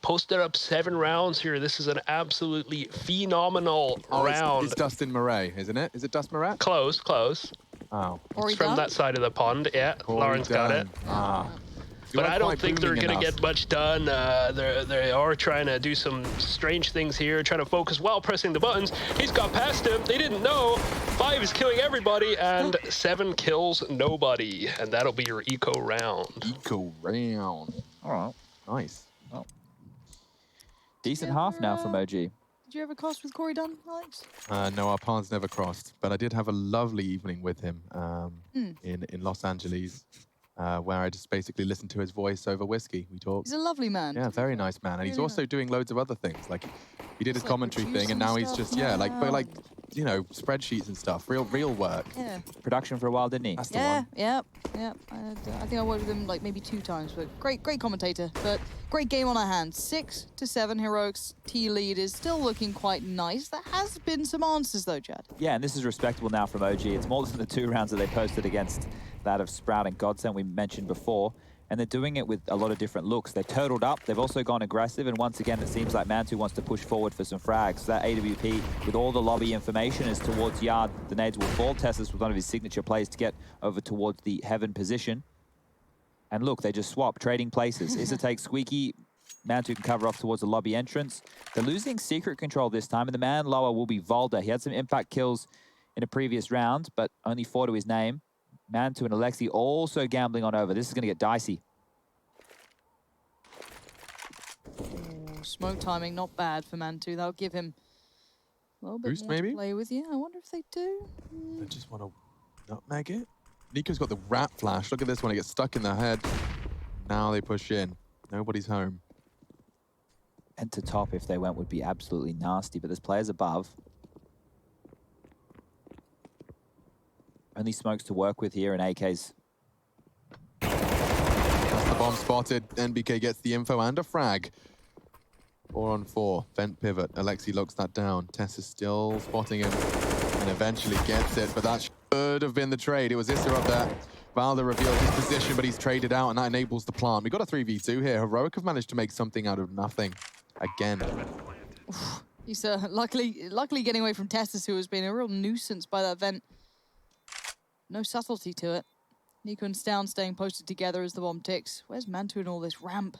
posted up 7 rounds here. This is an absolutely phenomenal round. It's Dustin Murray, isn't it? Is it Dust Murray? Close, close. Oh. It's from that side of the pond. Yeah, Lauren's got it. But I don't think they're going to get much done. They are trying to do some strange things here, trying to focus while pressing the buttons. He's got past him. They didn't know. 5 is killing everybody, and 7 kills nobody. And that'll be your eco round. Eco round. All right. Nice. Well, decent half now from OG. Did you ever cross with Corey Dunn, Alex? No, our paths never crossed, but I did have a lovely evening with him in Los Angeles. Where I just basically listened to his voice over whiskey. We talked. He's a lovely man. Yeah, very nice man. And he's also doing loads of other things. Like, he did his commentary thing, and now he's just, like, you know, spreadsheets and stuff. Real work. Yeah. Production for a while, didn't he? That's the one. Yeah. I think I worked with him like maybe 2 times, but great commentator. But great game on our hands. 6-7 Heroics T lead is still looking quite nice. There has been some answers though, Chad. Yeah, and this is respectable now from OG. It's more than the 2 rounds that they posted against that of Sprout and Godsend we mentioned before. And they're doing it with a lot of different looks. They've turtled up, they've also gone aggressive, and once again, it seems like Mantu wants to push forward for some frags. So that AWP, with all the lobby information, is towards Yard. The nades will fall. Tessus was one of his signature plays to get over towards the Heaven position. And look, they just swap, trading places. Issa takes Squeaky, Mantu can cover off towards the lobby entrance. They're losing secret control this time, and the man lower will be Volda. He had some impact kills in a previous round, but only 4 to his name. Mantu and Alexi also gambling on over. This is going to get dicey. Smoke timing, not bad for Mantu. That'll give him a little bit Boost, more maybe? to play with. Yeah, I wonder if they do. I just want to nutmeg it. Nico's got the rat flash. Look at this one. It gets stuck in the head. Now they push in. Nobody's home. And to top, if they went, would be absolutely nasty. But there's players above. Only smokes to work with here, and AK's. That's the bomb spotted. NBK gets the info and a frag. 4 on 4. Vent pivot. Alexi looks that down. Tess is still spotting him and eventually gets it. But that should have been the trade. It was Issa up there. Valda revealed his position, but he's traded out, and that enables the plant. We got a 3v2 here. Heroic have managed to make something out of nothing again. Issa luckily getting away from Tessus, who has been a real nuisance by that vent. No subtlety to it. Nico and Stown staying posted together as the bomb ticks. Where's Mantu in all this ramp?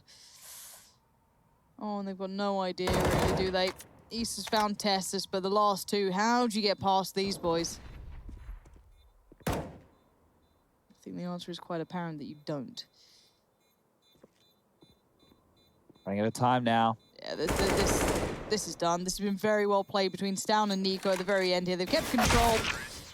Oh, and they've got no idea, really, do they? Issa's found Tessus, but the last 2, how'd you get past these boys? I think the answer is quite apparent that you don't. Running out of time now. Yeah, this is done. This has been very well played between Stown and Nico at the very end here. They've kept control.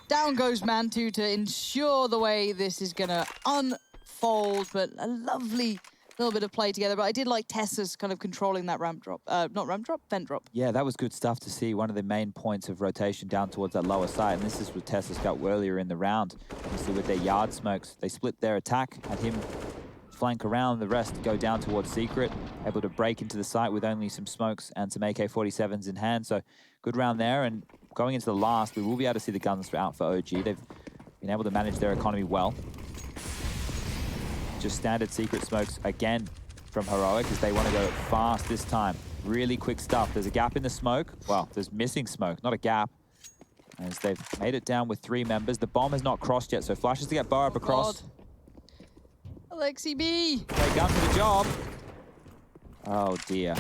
Down goes Mantu to ensure the way this is going to unfold, but a lovely little bit of play together. But I did like Tessa's kind of controlling that ramp drop. Not ramp drop, vent drop. Yeah, that was good stuff to see. One of the main points of rotation down towards that lower side. And this is what Tessa's got earlier in the round. You see with their Yard smokes, they split their attack, had him flank around, the rest go down towards Secret, able to break into the site with only some smokes and some AK-47s in hand. So good round there, and going into the last, we will be able to see the guns out for OG. They've been able to manage their economy well. Just standard Secret smokes again from Heroic as they want to go fast this time. Really quick stuff. There's a gap in the smoke. Well, there's missing smoke, not a gap. As they've made it down with 3 members. The bomb has not crossed yet, so flashes to get Burr up across. God. Alexi B. Great gun for the job. Oh dear.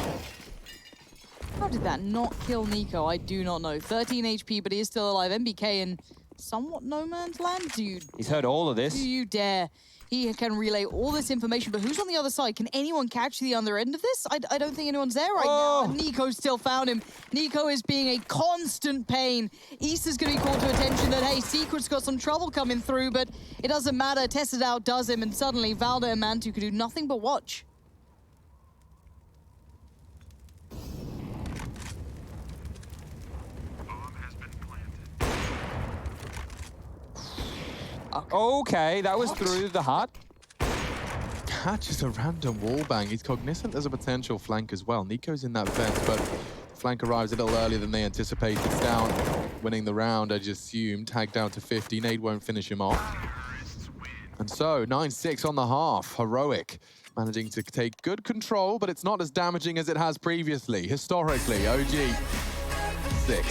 How did that not kill Nico? I do not know. 13 HP, but he is still alive. MBK in somewhat no man's land, dude. He's heard all of this. Do you dare? He can relay all this information, but who's on the other side? Can anyone catch the other end of this? I don't think anyone's there right now. And Nico still found him. Nico is being a constant pain. Issa's going to be called to attention that, hey, Secret's got some trouble coming through, but it doesn't matter. Tessa outdoes him, and suddenly Valda and Mantu could do nothing but watch. Okay, that was through the heart. Catches a random wall bang. He's cognizant there's a potential flank as well. Nico's in that fence, but the flank arrives a little earlier than they anticipated. It's down, winning the round, I just assume. Tagged down to 50. Nade won't finish him off. And so, 9-6 on the half. Heroic managing to take good control, but it's not as damaging as it has previously. Historically, OG 6.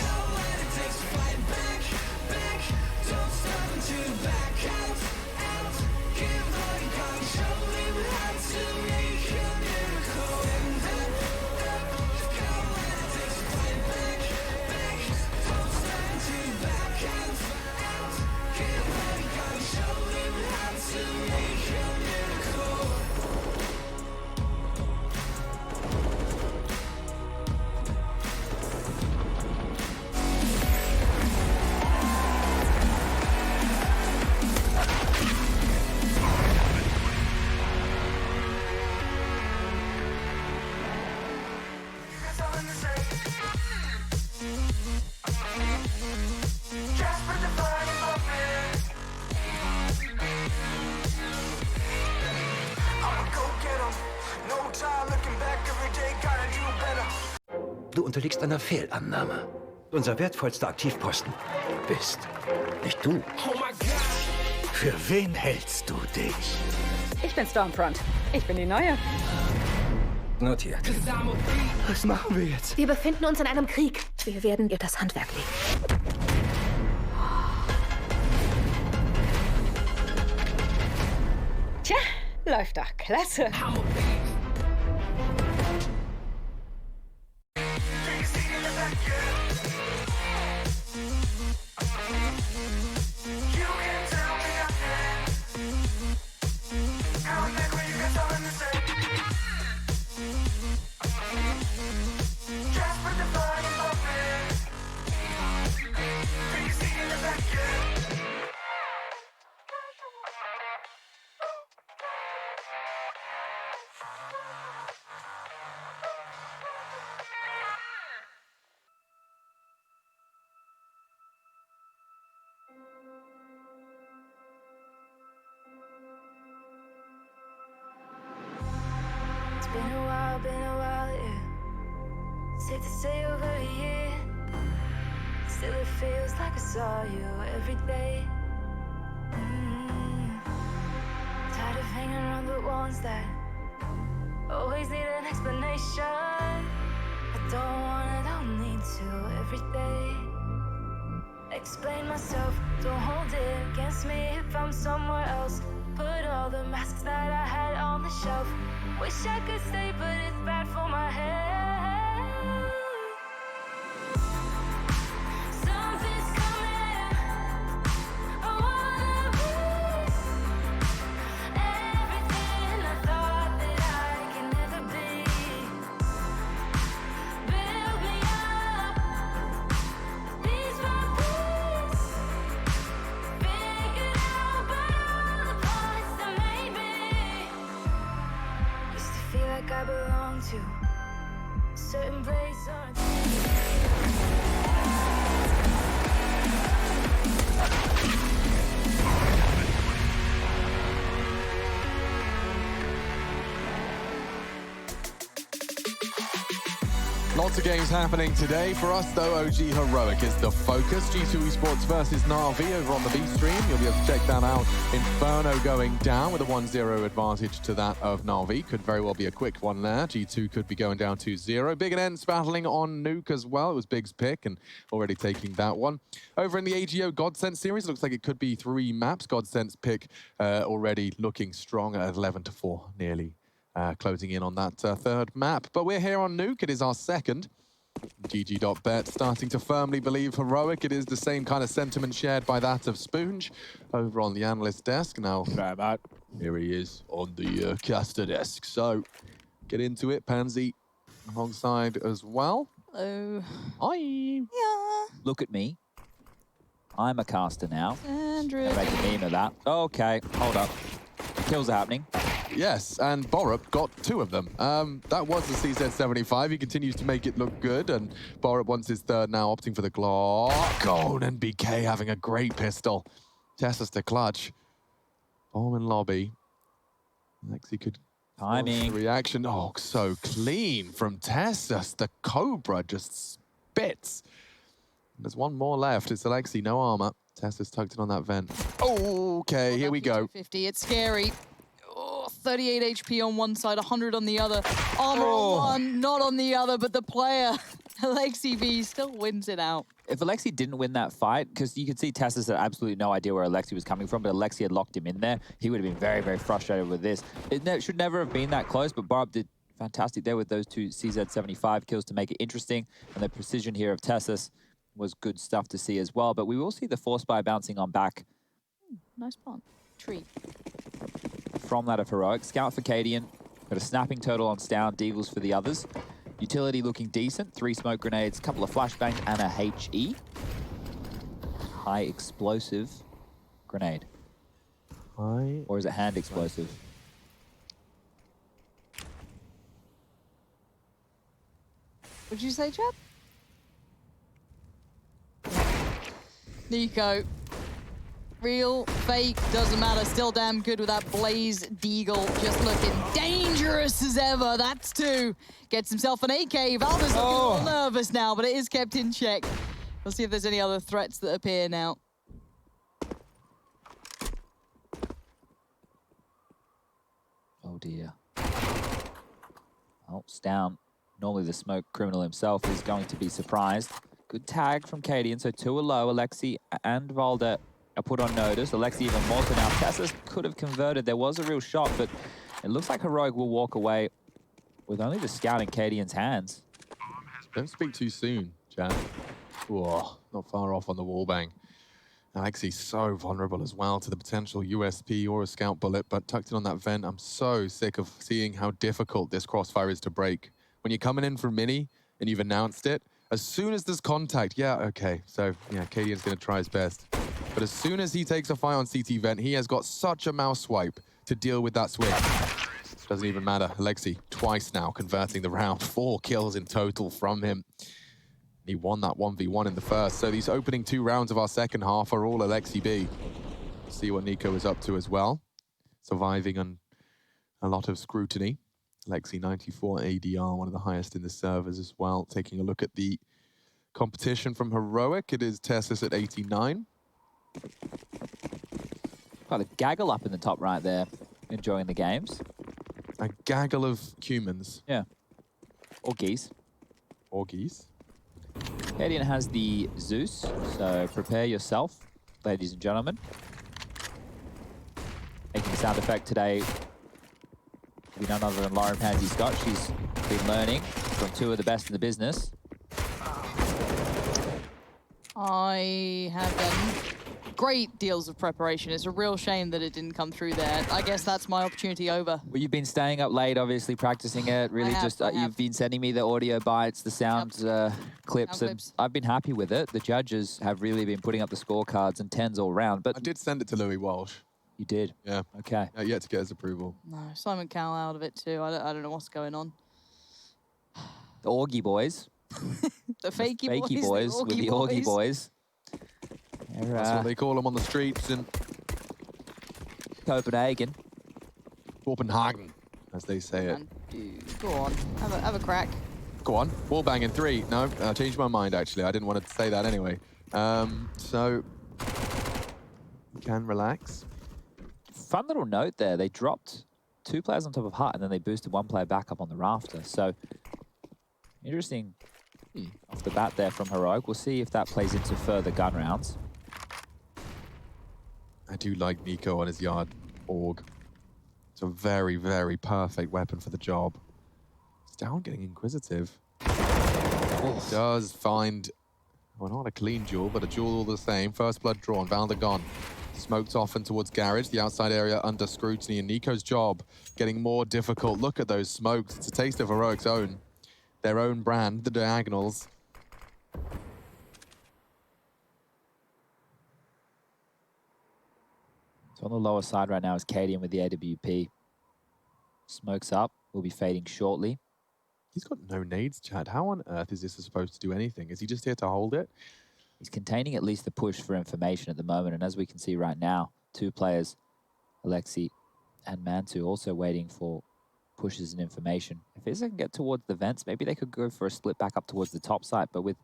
Du unterliegst einer Fehlannahme. Unser wertvollster Aktivposten bist nicht du. Für wen hältst du dich? Ich bin Stormfront. Ich bin die Neue. Notiert. Was machen wir jetzt? Wir befinden uns in einem Krieg. Wir werden ihr das Handwerk legen. Tja, läuft doch klasse. It's been a while, yeah. Safe to say over a year. Still it feels like I saw you every day. Tired of hanging around the ones that always need an explanation. I don't need to every day. Explain myself, don't hold it against me if I'm somewhere else. Put all the masks that I had on the shelf. Wish I could stay, but it's bad for my head. Something's coming. I wanna be everything I thought that I could never be. Build me up, piece by piece. Figured out by all the parts that made me. Used to feel like I belonged to a certain place or Lots of games happening today. For us, though, OG Heroic is the focus. G2 Esports versus Na'Vi over on the B stream. You'll be able to check that out. Inferno going down with a 1-0 advantage to that of Na'Vi. Could very well be a quick one there. G2 could be going down 2-0. Big and Ents battling on Nuke as well. It was Big's pick and already taking that one. Over in the AGO Godsent series, looks like it could be 3 maps. Godsent's pick already looking strong at 11-4 nearly. Closing in on that third map. But we're here on Nuke. It is our second. GG.bet starting to firmly believe Heroic. It is the same kind of sentiment shared by that of Spoonge over on the analyst desk. Now, here he is on the caster desk. So, get into it. Pansy alongside as well. Hello. Hi. Yeah. Look at me. I'm a caster now. Andrew. I make a meme of that. Okay, hold up. Kills are happening. Yes, and Borup got 2 of them. That was the CZ75. He continues to make it look good, and Borup wants his third now, opting for the Glock. Oh, and BK having a great pistol. Tessus to clutch. Bomb in lobby. Lexi could... Timing. Reaction. Oh, so clean from Tessus. The Cobra just spits. There's one more left. It's Alexi, no armor. Tessus tucked in on that vent. Oh, okay, here we go. 50. It's scary. Oh, 38 HP on one side, 100 on the other. Armor on one, not on the other, but the player, Alexi B, still wins it out. If Alexi didn't win that fight, because you could see Tessus had absolutely no idea where Alexi was coming from, but Alexi had locked him in there, he would have been very, very frustrated with this. It should never have been that close, but Barb did fantastic there with those two CZ75 kills to make it interesting, and the precision here of Tessus was good stuff to see as well. But we will see the Force Spy bouncing on back. Nice plant. Tree. From that of Heroic. Scout for Cadian. Got a snapping turtle on Stound, Deagles for the others. Utility looking decent. 3 smoke grenades, a couple of flashbangs, and a HE. High explosive grenade. High. Or is it hand explosive? What'd you say, Chad? Nico. Real, fake, doesn't matter. Still damn good with that Blaze Deagle. Just looking dangerous as ever. That's 2. Gets himself an AK. Valda's looking a little nervous now, but it is kept in check. We'll see if there's any other threats that appear now. Oh dear. Oh, Stound. Normally the smoke criminal himself is going to be surprised. Good tag from Cadian, so 2 are low. Alexi and Valda are put on notice. Alexi even more so now. Tessus could have converted. There was a real shot, but it looks like Heroic will walk away with only the scout in Cadian's hands. Don't speak too soon, Chad. Whoa, not far off on the wallbang. Alexi's so vulnerable as well to the potential USP or a scout bullet, but tucked in on that vent, I'm so sick of seeing how difficult this crossfire is to break. When you're coming in for mini and you've announced it, as soon as there's contact, yeah, okay, so yeah, Cadian's gonna try his best. But as soon as he takes a fight on CT vent, he has got such a mouse swipe to deal with that swing. Doesn't even matter. Alexi, twice now, converting the round. 4 kills in total from him. He won that 1v1 in the first. So these opening 2 rounds of our second half are all Alexi B. See what Nico is up to as well. Surviving on a lot of scrutiny. Alexi 94 ADR, one of the highest in the servers as well. Taking a look at the competition from Heroic, it is Tessus at 89. Got a gaggle up in the top right there, enjoying the games. A gaggle of humans. Yeah. Or geese. Or geese. Cadian has the Zeus, so prepare yourself, ladies and gentlemen. Making sound effect today will be none other than Lauren Pansy Scott. She's been learning from 2 of the best in the business. I have done great deals of preparation. It's a real shame that it didn't come through there. I guess that's my opportunity over. Well, you've been staying up late, obviously, practicing it. Really you've been sending me the audio bites, the sound clips, and I've been happy with it. The judges have really been putting up the scorecards and 10s all round. But I did send it to Louis Walsh. You did? Yeah. Okay. Yet to get his approval. No, Simon Cowell out of it too. I don't know what's going on. The Augie boys. The fakey boys with the Augie boys. That's what they call them on the streets in Copenhagen. Copenhagen, as they say it. Go on, have a crack. Go on, wall bang in 3. No, I changed my mind actually. I didn't want to say that anyway. So, you can relax. Fun little note there. They dropped 2 players on top of hut and then they boosted 1 player back up on the rafter. So, interesting off the bat there from Heroic. We'll see if that plays into further gun rounds. I do like Nico on his yard org. It's a very, very perfect weapon for the job. It's down getting inquisitive. He does find, well, not a clean duel, but a duel all the same. First blood drawn, Valda gone. Smoked off and towards garage, the outside area under scrutiny, and Nico's job getting more difficult. Look at those smokes. It's a taste of Heroic's own. Their own brand, the diagonals. So on the lower side right now is Cadian with the AWP. Smokes up, will be fading shortly. He's got no nades, Chad. How on earth is this supposed to do anything? Is he just here to hold it? He's containing at least the push for information at the moment, and as we can see right now, 2 players, Alexi and Mantu, also waiting for pushes and information. If Izza can get towards the vents, maybe they could go for a split back up towards the top side, but with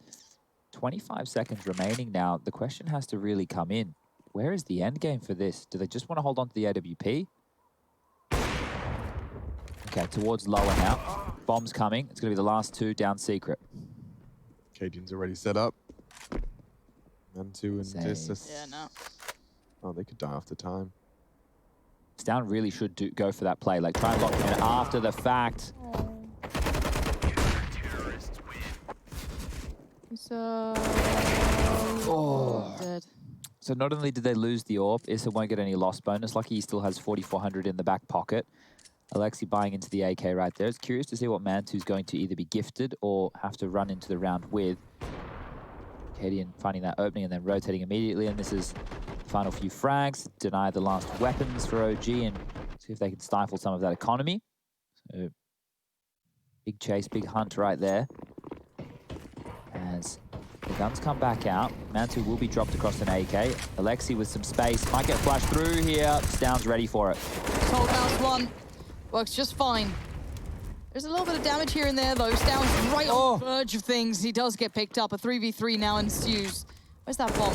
25 seconds remaining now, the question has to really come in. Where is the end game for this? Do they just want to hold on to the AWP? Okay, towards lower now. Bomb's coming. It's going to be the last two down secret. Cadian's already set up. Mantu and Save. Dissus. Yeah, no. Oh, they could die after time. Down really should go for that play. Like, try and lock him in after the fact. Dead. So not only did they lose the AWP, Issa won't get any loss bonus. Lucky he still has 4,400 in the back pocket. Alexi buying into the AK right there. It's curious to see what Mantu's going to either be gifted or have to run into the round with. Cadian finding that opening and then rotating immediately. And this is the final few frags. Deny the last weapons for OG and see if they can stifle some of that economy. So big chase, big hunt right there. As the guns come back out, Mantu will be dropped across an AK. Alexi with some space, might get flashed through here. Stound's ready for it. Hold mouse one. Works just fine. There's a little bit of damage here and there, though. Stound's right on the verge of things. He does get picked up. A 3v3 now ensues. Where's that bomb?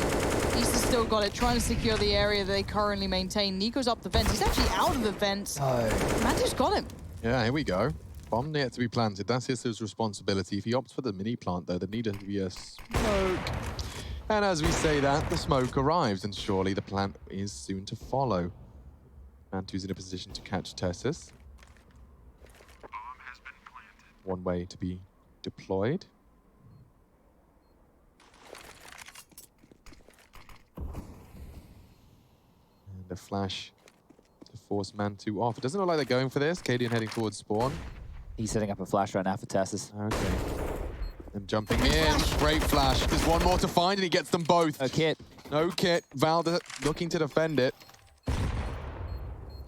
East still got it, trying to secure the area that they currently maintain. Nico's up the vent. He's actually out of the vent. Mantu's got him. Yeah, here we go. Bomb yet to be planted. That's his responsibility. If he opts for the mini plant, though, there needed to be a smoke. And as we say that, the smoke arrives, and surely the plant is soon to follow. Mantu's in a position to catch Tessus. One way to be deployed. And a flash to force Mantu off. It doesn't look like they're going for this. Cadian heading towards spawn. He's setting up a flash right now for Tessus. Okay. And jumping in. Great flash. There's one more to find, and he gets them both. No kit. No kit. Valda looking to defend it.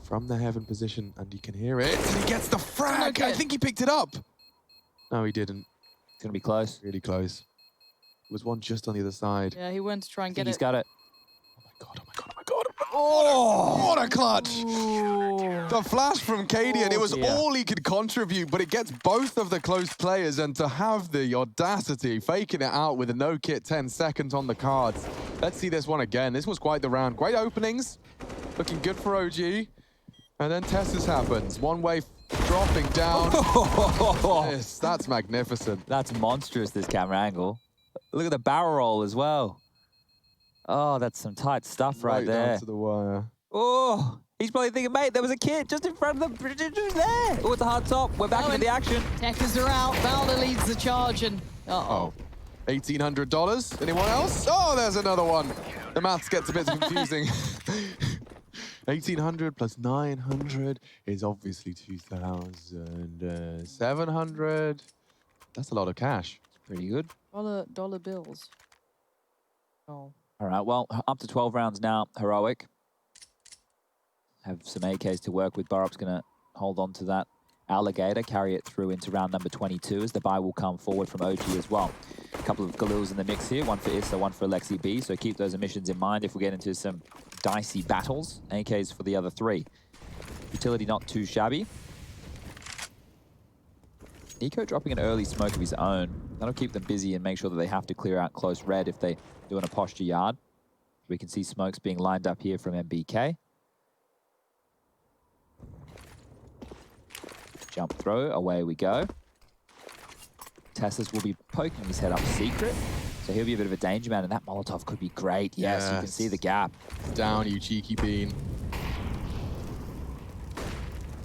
From the heaven position, and you can hear it. And he gets the frag. I think he picked it up. No, he didn't. It's going to be close. Really close. There was one just on the other side. Yeah, he went to try and get it. He's got it. Oh my god, oh my god, oh my god. Oh, what a clutch. Ooh. The flash from Cadian, it was all he could contribute, but it gets both of the close players, and to have the audacity, faking it out with a no kit, 10 seconds on the cards. Let's see this one again. This was quite the round. Great openings. Looking good for OG. And then Tessus happens. One way dropping down. Yes, that's magnificent. That's monstrous, this camera angle. Look at the barrel roll as well. Oh, that's some tight stuff right there. Down to the wire. Oh, he's probably thinking, mate, there was a kid just in front of them. Just there. Oh, it's a hard top. We're back into the action. Techers are out. Valda leads the charge, and oh. $1,800. Anyone else? Oh, there's another one. The maths gets a bit confusing. 1,800 plus 900 is obviously 2,700. That's a lot of cash. Pretty good. Dollar bills. Oh. All right, well, up to 12 rounds now, Heroic. Have some AKs to work with. Burup's going to hold on to that Alligator, carry it through into round number 22 as the buy will come forward from OG as well. A couple of Galils in the mix here, one for Issa, one for Alexi B, so keep those emissions in mind if we get into some dicey battles. AKs for the other three. Utility not too shabby. Nico dropping an early smoke of his own. That'll keep them busy and make sure that they have to clear out close red if they do in a posture yard. We can see smokes being lined up here from MBK. Jump throw, away we go. Tessus will be poking his head up secret, so he'll be a bit of a danger man, and that Molotov could be great. Yes, you can see the gap. Down, you cheeky bean.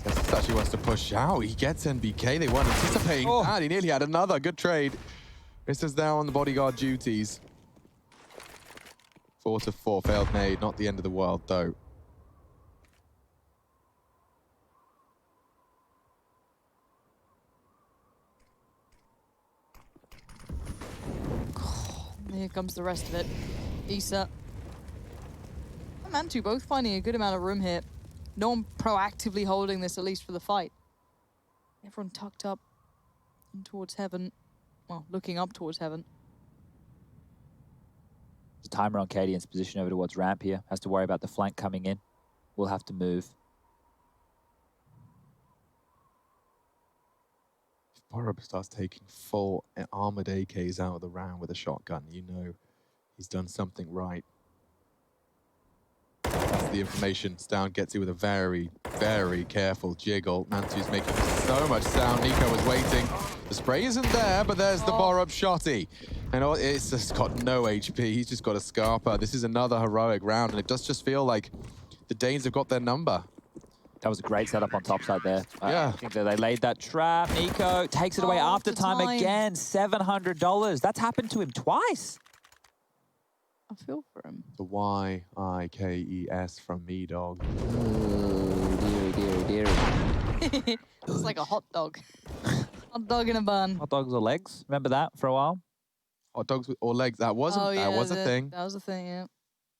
Tessus actually wants to push out. He gets NBK. They weren't anticipating that. He nearly had another good trade. This is now on the bodyguard duties. 4 to 4, failed nade. Not the end of the world, though. Here comes the rest of it. Issa and Mantu both finding a good amount of room here. No one proactively holding this, at least for the fight. Everyone tucked up and towards heaven. Well, looking up towards heaven. There's a timer on Cadian's position over towards ramp here. Has to worry about the flank coming in. We'll have to move. Borup starts taking full armored AKs out of the round with a shotgun. You know he's done something right. That's of the information. Stown gets it with a very, very careful jiggle. Mantu's making so much sound. Nico was waiting. The spray isn't there, but there's the bar-up shotty. And it's just got no HP. He's just got a Scarpa. This is another heroic round, and it does just feel like the Danes have got their number. That was a great setup on top side there. Yeah. I think that they laid that trap. Nico takes it away after time again. $700. That's happened to him twice. I feel for him. The Y-I-K-E-S from me, dog. Oh, dearie. It's like a hot dog. Hot dog in a bun. Hot dogs or legs? Remember that for a while? Hot dogs or legs. That was a thing. That was a thing, yeah.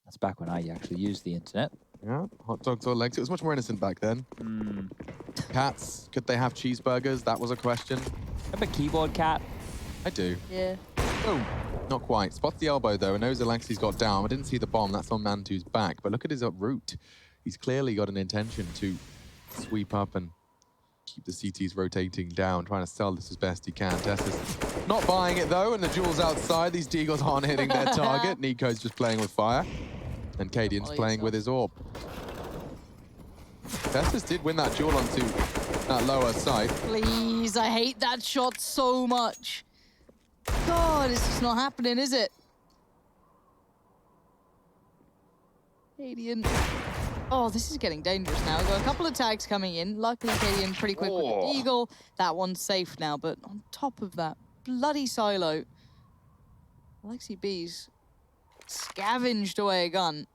That's back when I actually used the internet. Yeah, hot dogs or legs. It was much more innocent back then. Cats, could they have cheeseburgers? That was a question. Remember Keyboard Cat? I do. Yeah. Oh, not quite. Spots the elbow, though, and knows Alexi's got down. I didn't see the bomb. That's on Mantu's back. But look at his route. He's clearly got an intention to sweep up and keep the CTs rotating down, trying to sell this as best he can. Tessa's not buying it, though, and the Jewel's outside. These Deagles aren't hitting their target. Nico's just playing with fire, and Cadian's playing with his orb. Tessa's did win that Jewel onto that lower side. Please, I hate that shot so much. God, it's just not happening, is it? Cadian. Oh, this is getting dangerous now. We've got a couple of tags coming in. Luckily, Cadian pretty quick with the Eagle. That one's safe now, but on top of that, bloody silo. Alexi B's scavenged away a gun.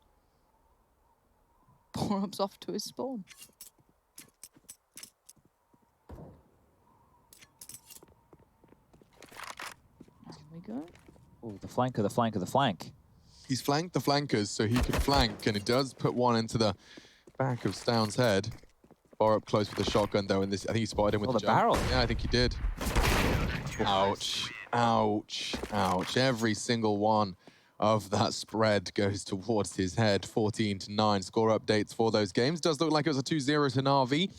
Borum's off to his spawn. There we go. Oh, the flank of the flank of the flank. He's flanked the flankers so he can flank, and it does put one into the back of Stown's head. Bar up close with the shotgun, though, and this, I think he spotted him with the jump. barrel. Yeah, I think he did. Ouch, ouch, ouch. Every single one of that spread goes towards his head. 14-9 score updates for those games. Does look like it was a 2-0 to Na'Vi.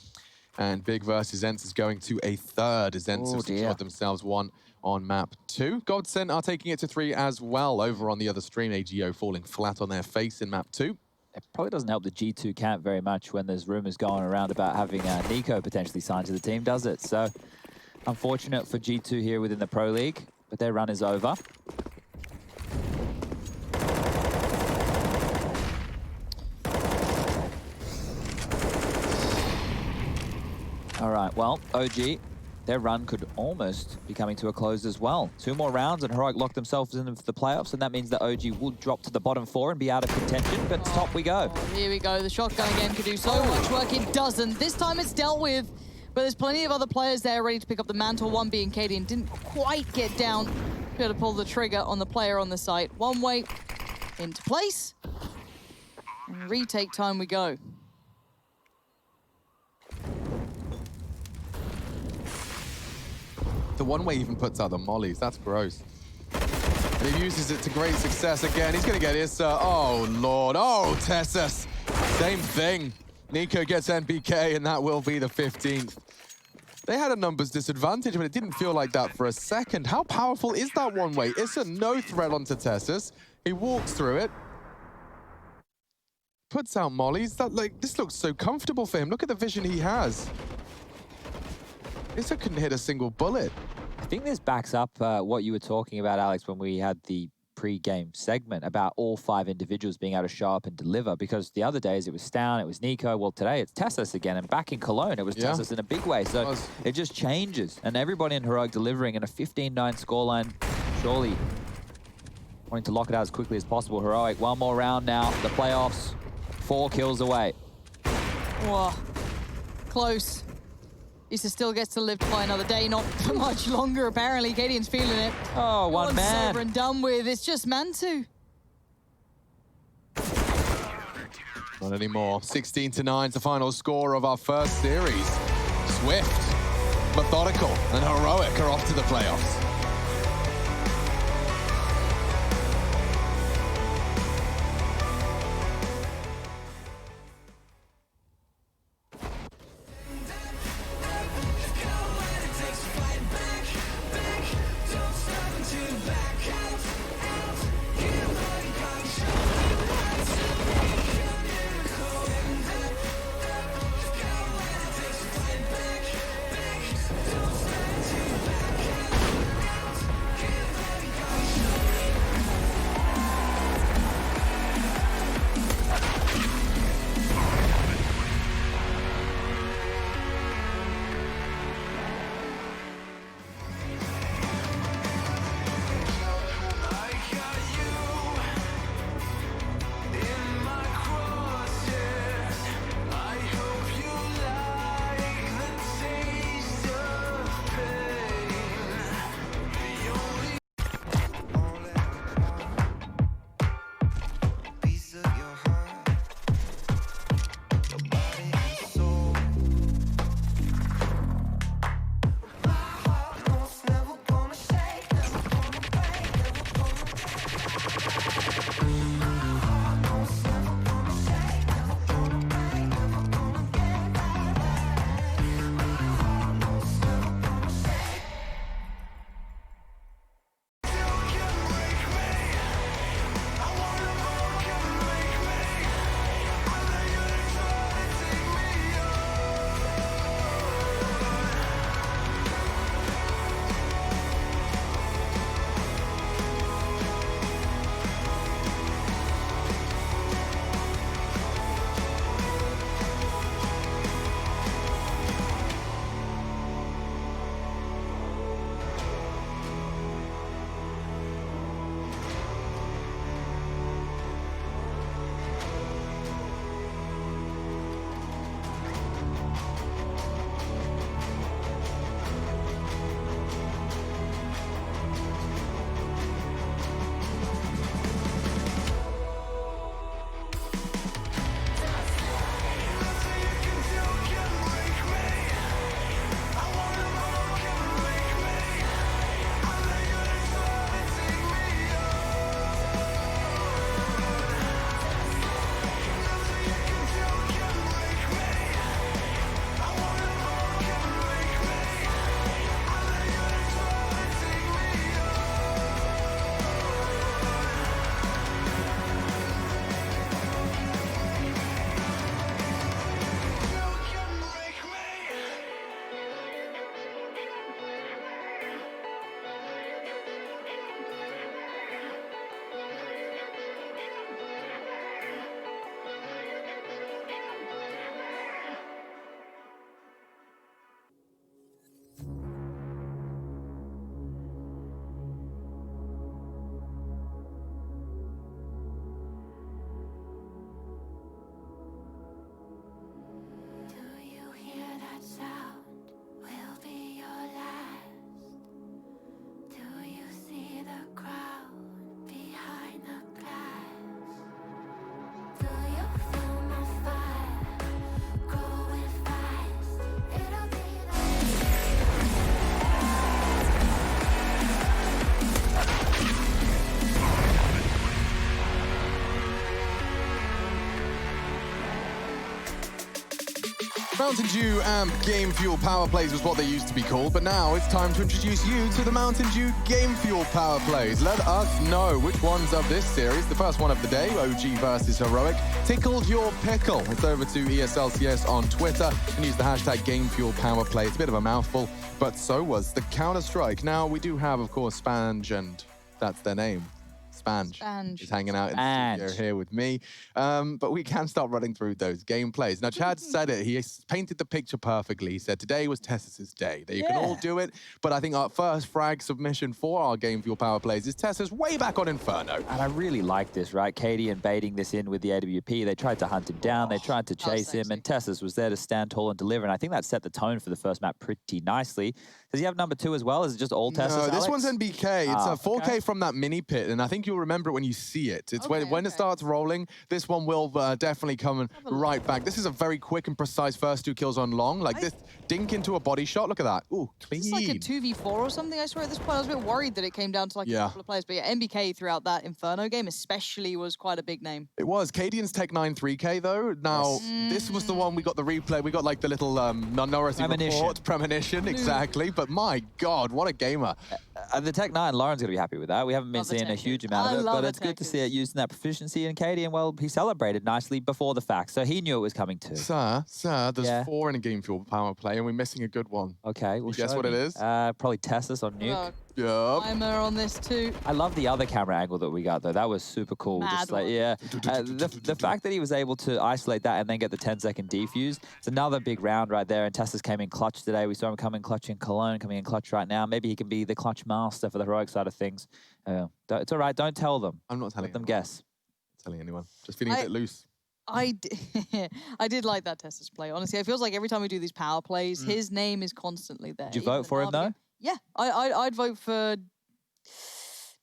And Big versus Ents is going to a third as Ents have secured themselves one on map 2. Godsent are taking it to 3 as well over on the other stream. AGO falling flat on their face in map 2. It probably doesn't help the G2 camp very much when there's rumors going around about having Nico potentially signed to the team, does it? So unfortunate for G2 here within the Pro League, but their run is over. All right, well, OG, their run could almost be coming to a close as well. 2 more rounds and Heroic lock themselves in for the playoffs, and that means that OG will drop to the bottom 4 and be out of contention, but top we go. Here we go. The shotgun again could do so much work. It doesn't. This time it's dealt with, but there's plenty of other players there ready to pick up the mantle. One being Cadian didn't quite get down. Got to pull the trigger on the player on the site. One way into place, and retake time we go. The one way even puts out the mollies. That's gross. And he uses it to great success again. He's going to get Issa. Oh, Lord. Oh, Tessus. Same thing. Nico gets NBK, and that will be the 15th. They had a numbers disadvantage, but it didn't feel like that for a second. How powerful is that one way? Issa no threat onto Tessus. He walks through it. Puts out mollies. This looks so comfortable for him. Look at the vision he has. Issa couldn't hit a single bullet. I think this backs up what you were talking about, Alex, when we had the pre-game segment about all 5 individuals being able to show up and deliver, because the other days it was Stown, it was Nico, well today it's Tessus again, and back in Cologne it was Tessus in a big way, so it just changes, and everybody in Heroic delivering in a 15-9 scoreline, surely wanting to lock it out as quickly as possible. Heroic, 1 more round now, the playoffs, 4 kills away. Whoa, close. Issa still gets to live to fight another day, not for much longer apparently. Cadian's feeling it. Oh, one man. Over and done with. It's just Mantu. Not anymore. 16-9 is the final score of our first series. Swift, methodical, and Heroic are off to the playoffs. Mountain Dew Game Fuel Power Plays was what they used to be called, but now it's time to introduce you to the Mountain Dew Game Fuel Power Plays. Let us know which ones of this series, the first one of the day, OG versus Heroic, tickled your pickle. It's over to ESLCS on Twitter and use the hashtag Game Fuel Power Play. It's a bit of a mouthful, but so was the Counter-Strike. Now, we do have, of course, Spange, and that's their name. Spange is hanging out in the studio here with me. But we can start running through those gameplays. Now, Chad said it. He painted the picture perfectly. He said today was Tess's day. That you can all do it. But I think our first frag submission for our Game Fuel Power Plays is Tess's way back on Inferno. And I really like this, right? Katie and baiting this in with the AWP. They tried to hunt him down. They tried to chase him. And Tess's was there to stand tall and deliver. And I think that set the tone for the first map pretty nicely. Does he have number 2 as well? Is it just all Tess's, No, this Alex? one's NBK. It's a 4K from that mini pit. And I think you'll remember it when you see it. It's when it starts rolling, this one will definitely come right back. This is a very quick and precise first 2 kills on long. Like this dink into a body shot. Look at that. Ooh, clean. It's like a 2v4 or something, I swear at this point. I was a bit worried that it came down to like a couple of players. But yeah, NBK throughout that Inferno game especially was quite a big name. It was. Cadian's Tech 9 3K though. Now, this was the one we got the replay. We got like the little minority report. Premonition, exactly. But my God, what a gamer. The Tech 9, Lauren's going to be happy with that. We haven't been seeing a huge amount of it, but it's good to see it using that proficiency. And Katie, and well, he celebrated nicely before the fact, so he knew it was coming too. Sir, there's 4 in a Game Fuel Power Play, and we're missing a good one. Okay, well, guess what it is? Probably Tessus on Nuke. Timer on this too. I love the other camera angle that we got though. That was super cool. Just like, the fact that he was able to isolate that and then get the 10-second defuse. It's another big round right there. And Tessus came in clutch today. We saw him come in clutch in Cologne, coming in clutch right now. Maybe he can be the clutch master for the Heroic side of things. It's all right. Don't tell them. I'm not telling them. Guess. Not telling anyone. Just feeling a bit loose. I did like that Tessus play. Honestly, it feels like every time we do these power plays, his name is constantly there. Did you vote for him though? Yeah, I'd vote for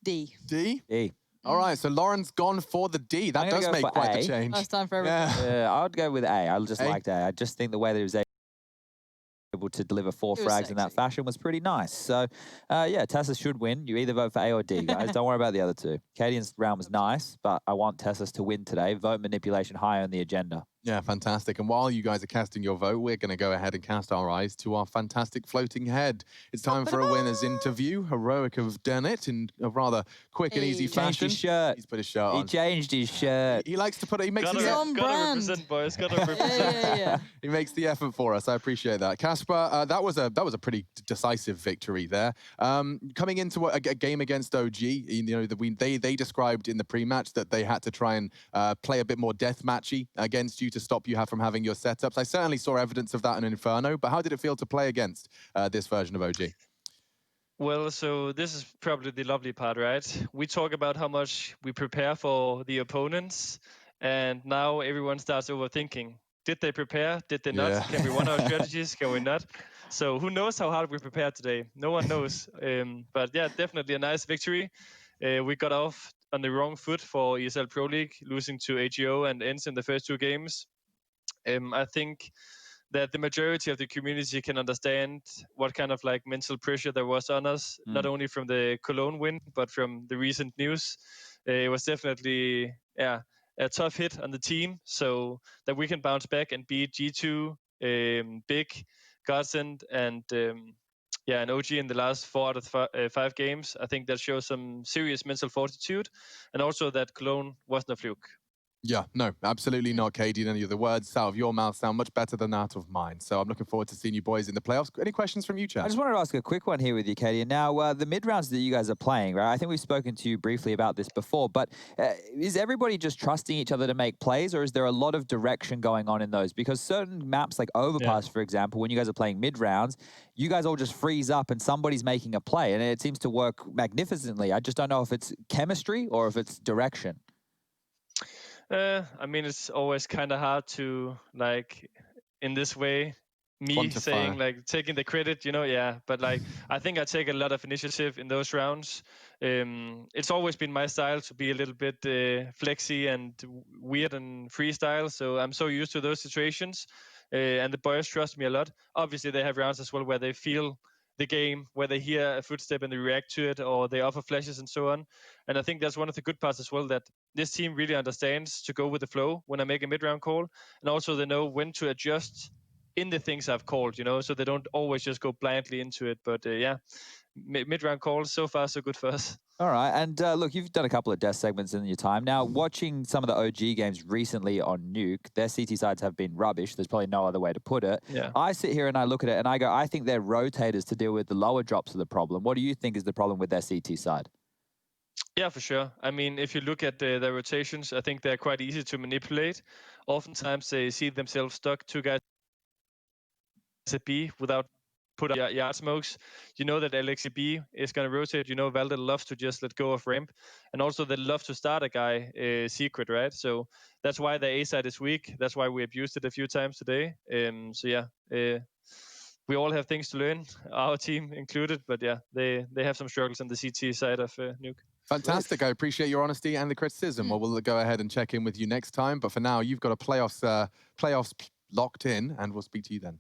D. D? D. All right, so Lauren's gone for the D. That does make quite the change. First time for everyone. Yeah, I would go with A. I just liked A. I just think the way that he was able to deliver 4 frags in that fashion was pretty nice. So, yeah, Tessus should win. You either vote for A or D, guys. Don't worry about the other two. Cadian's round was nice, but I want Tessus to win today. Vote manipulation high on the agenda. Yeah, fantastic. And while you guys are casting your vote, we're going to go ahead and cast our eyes to our fantastic floating head. It's time for a winner's interview. Heroic have done it in a rather quick and easy fashion. His shirt. He's put his shirt on. He changed his shirt. He likes to put it. He makes his on brand. Represent, boys. Gotta represent. He makes the effort for us. I appreciate that. Casper, that was a pretty decisive victory there. Coming into a game against OG, you know, they described in the pre-match that they had to try and play a bit more deathmatchy against you to stop you from having your setups. I certainly saw evidence of that in Inferno, but how did it feel to play against this version of OG? Well, so this is probably the lovely part, right? We talk about how much we prepare for the opponents, and now everyone starts overthinking. Did they prepare? Did they not? Can we run our strategies? Can we not? So who knows how hard we prepared today? No one knows. But yeah, definitely a nice victory. We got off on the wrong foot for ESL Pro League, losing to AGO and ENCE in the first 2 games. I think that the majority of the community can understand what kind of like mental pressure there was on us, not only from the Cologne win, but from the recent news. It was definitely, a tough hit on the team, so that we can bounce back and beat G2, Big, Godsend, and OG in the last 4 out of 5 games. I think that shows some serious mental fortitude, and also that Cologne wasn't a fluke. Yeah, no, absolutely not, Katie. Any of the words out of your mouth sound much better than that of mine. So I'm looking forward to seeing you boys in the playoffs. Any questions from you, Chad? I just wanted to ask a quick one here with you, Katie. Now, the mid-rounds that you guys are playing, right? I think we've spoken to you briefly about this before, but is everybody just trusting each other to make plays, or is there a lot of direction going on in those? Because certain maps like Overpass, for example, when you guys are playing mid-rounds, you guys all just freeze up and somebody's making a play, and it seems to work magnificently. I just don't know if it's chemistry or if it's direction. I mean, it's always kind of hard to, like, in this way, saying, like, taking the credit, you know, but, like, I think I take a lot of initiative in those rounds. It's always been my style to be a little bit flexy and weird and freestyle, so I'm so used to those situations, and the boys trust me a lot. Obviously, they have rounds as well where they feel the game, where they hear a footstep and they react to it, or they offer flashes and so on. And I think that's one of the good parts as well, that this team really understands to go with the flow when I make a mid-round call, and also they know when to adjust in the things I've called, you know, so they don't always just go blindly into it. But yeah, mid-round calls, so far so good for us. All right, and look, you've done a couple of death segments in your time. Now, watching some of the OG games recently on Nuke, their CT sides have been rubbish. There's probably no other way to put it. Yeah. I sit here and I look at it and I go, I think their rotators to deal with the lower drops are the problem. What do you think is the problem with their CT side? Yeah, for sure. I mean, if you look at their rotations, I think they're quite easy to manipulate. Oftentimes, they see themselves stuck, 2 guys at B without put up yard smokes. You know that LXB is going to rotate. You know Valda loves to just let go of ramp. And also they love to start a guy secret, right? So that's why the A side is weak. That's why we abused it a few times today. So yeah, we all have things to learn, our team included. But yeah, they have some struggles on the CT side of Nuke. Fantastic. I appreciate your honesty and the criticism. Well, we'll go ahead and check in with you next time. But for now, you've got a playoffs locked in, and we'll speak to you then.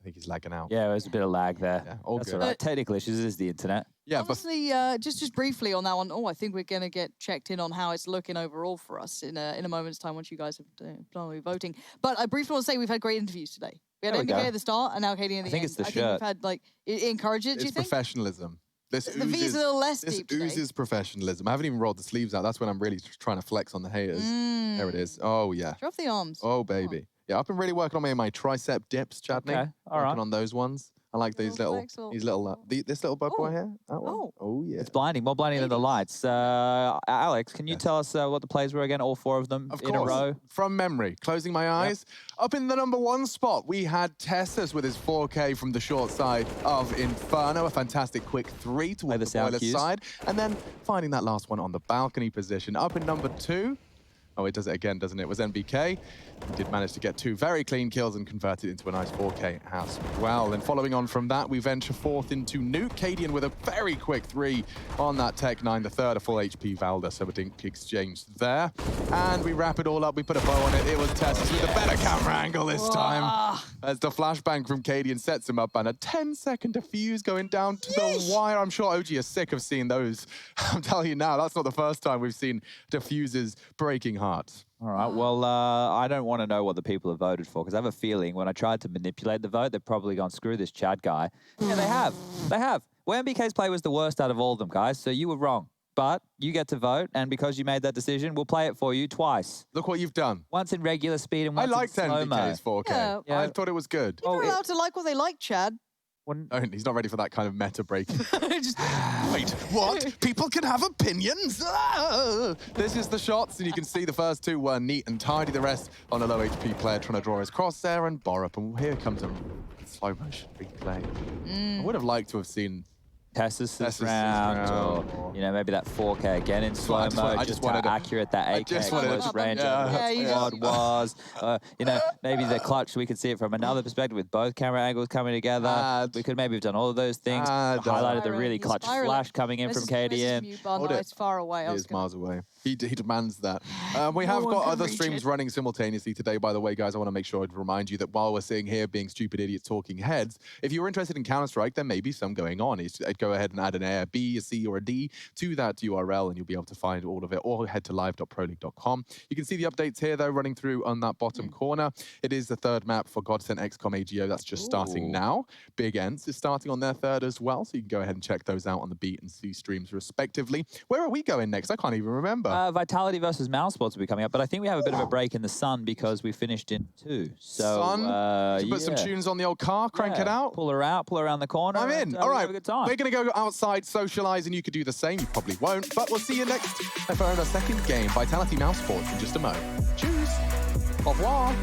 I think he's lagging out. Yeah, there's a bit of lag there. Yeah, all That's good. all right. Technical issues is the internet. Yeah, honestly, just briefly on that one. Oh, I think we're going to get checked in on how it's looking overall for us in a moment's time once you guys have done with voting. But I briefly want to say we've had great interviews today. We had MBK at the start and now Katie at the end. I think it's the I shirt. think we've had, like, it encourages, do you It's think? professionalism. This The V's a little less deep today. oozes professionalism. I haven't even rolled the sleeves out. That's when I'm really trying to flex on the haters. There it is. Oh, yeah. Show off the arms. Oh, baby. Yeah, I've been really working on my tricep dips, Chadney. Okay, all working right. on those ones. I like these little, this little bud boy Oh. here. That one. Oh, yeah. It's blinding, more blinding than the lights. Alex, can you tell us what the plays were again? All 4 of them Of in a row? From memory, closing my eyes. Up in the #1 spot, we had Tessus with his 4K from the short side of Inferno. A fantastic quick 3 towards the sound boiler cues. side. And then finding that last one on the balcony position. Up in #2, oh, it does it again, doesn't it? It was NBK. He did manage to get 2 very clean kills and convert it into a nice 4K as well. And following on from that, we venture forth into Nuke. Cadian with a very quick 3 on that Tech 9, the third, a full HP Valda, so a dink exchange there. And we wrap it all up. We put a bow on it. It was Tessus with a better camera angle this time. As the flashbang from Cadian sets him up and a 10-second defuse going down to the wire. I'm sure OG is sick of seeing those. I'm telling you now, that's not the first time we've seen defuses breaking hearts. All right, well, I don't want to know what the people have voted for because I have a feeling when I tried to manipulate the vote, they've probably gone, screw this Chad guy. Yeah, they have. They have. Well, MBK's play was the worst out of all of them, guys, so you were wrong. But you get to vote, and because you made that decision, we'll play it for you twice. Look what you've done. Once in regular speed and I once liked in slow-mo. NBK's 4K. Yeah. I thought it was good. You're allowed to like what they like, Chad. Oh, he's not ready for that kind of meta breaking. Just- Wait, what? People can have opinions? Ah! This is the shots, and you can see the first 2 were neat and tidy. The rest on a low HP player trying to draw his crosshair and Borup. And here comes a slow motion replay. I would have liked to have seen Tessus round, or, you know, maybe that 4K again in slow-mo, just how accurate that AK close range squad was. You know, maybe the clutch, we could see it from another perspective with both camera angles coming together. We could maybe have done all of those things. Highlighted the really clutch flash coming in from Cadian. It's far away. He is miles away. He demands that. We have got other streams running simultaneously today, by the way, guys. I want to make sure to remind you that while we're sitting here being stupid idiots talking heads, if you're interested in Counter-Strike, there may be some going on. Go ahead and add an A, a B, a C, or a D to that URL, and you'll be able to find all of it, or head to live.proleague.com. You can see the updates here, though, running through on that bottom corner. It is the 3rd map for Godsent XCOM AGO. That's just starting now. Big Ents is starting on their 3rd as well, so you can go ahead and check those out on the B and C streams, respectively. Where are we going next? I can't even remember. Vitality versus Mousesports will be coming up, but I think we have a bit of a break in the sun because we finished in 2. So, Sun, put some tunes on the old car, crank it out. Pull her out, pull her around the corner. I'm in. All right, have a good time. we're going to go outside, socialize, and you could do the same. You probably won't, but we'll see you next for our 2nd game, Vitality Mousesports, in just a moment. Cheers. Au revoir.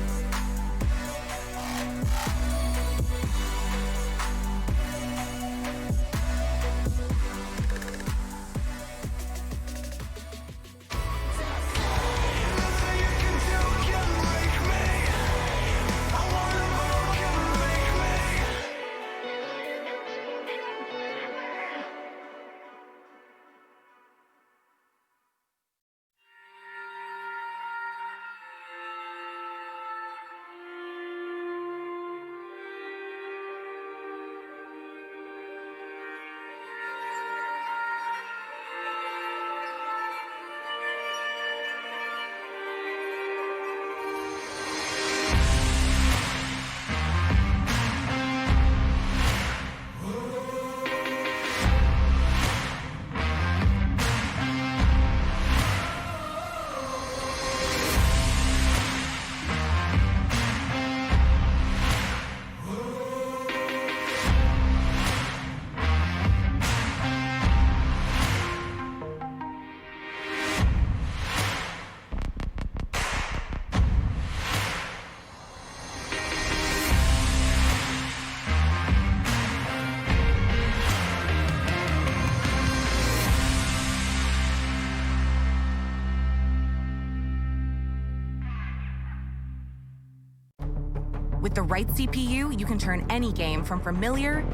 the right CPU, you can turn any game from familiar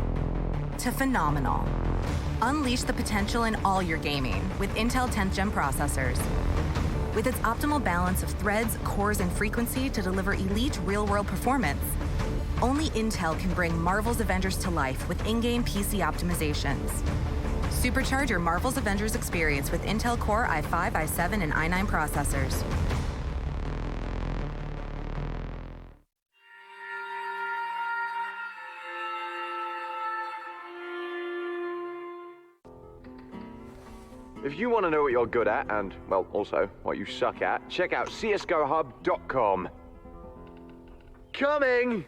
to phenomenal. Unleash the potential in all your gaming with Intel 10th Gen processors. With its optimal balance of threads, cores, and frequency to deliver elite real-world performance, only Intel can bring Marvel's Avengers to life with in-game PC optimizations. Supercharge your Marvel's Avengers experience with Intel Core i5, i7, and i9 processors. If you want to know what you're good at and, well, also what you suck at, check out csgohub.com. Coming!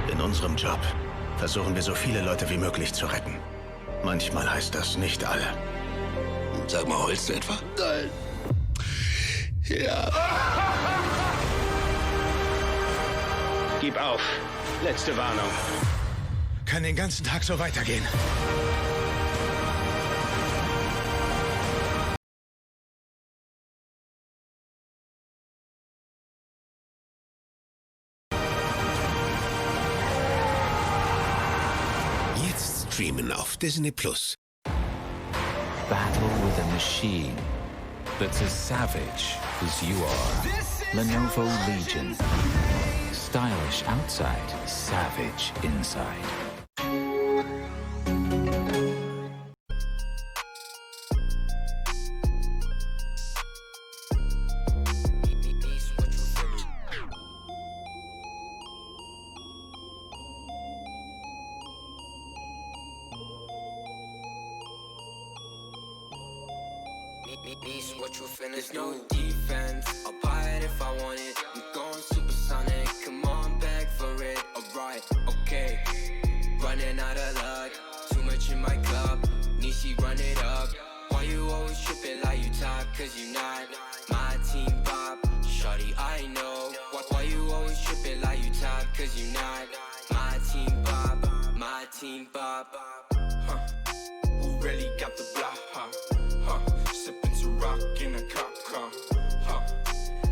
In unserem Job versuchen wir so viele Leute wie möglich zu retten. Manchmal heißt das nicht alle. Sag mal, heulst du etwa? Nein. Ja. Gib auf. Letzte Warnung. Kann den ganzen Tag so weitergehen. Jetzt streamen auf Disney+. Battle with a machine that's as savage as you are. Lenovo Legion. Stylish outside, savage inside. There's no defense, I'll buy it if I want it. I'm going supersonic, come on, beg for it. Alright, okay, running out of luck. Too much in my cup, Nishi run it up. Why you always tripping like you top? Cause you not my team pop. Shawty, I know. Why you always tripping like you top? Cause you not my team pop. My team pop. Who really got the block, Sipping to rock in a cop car,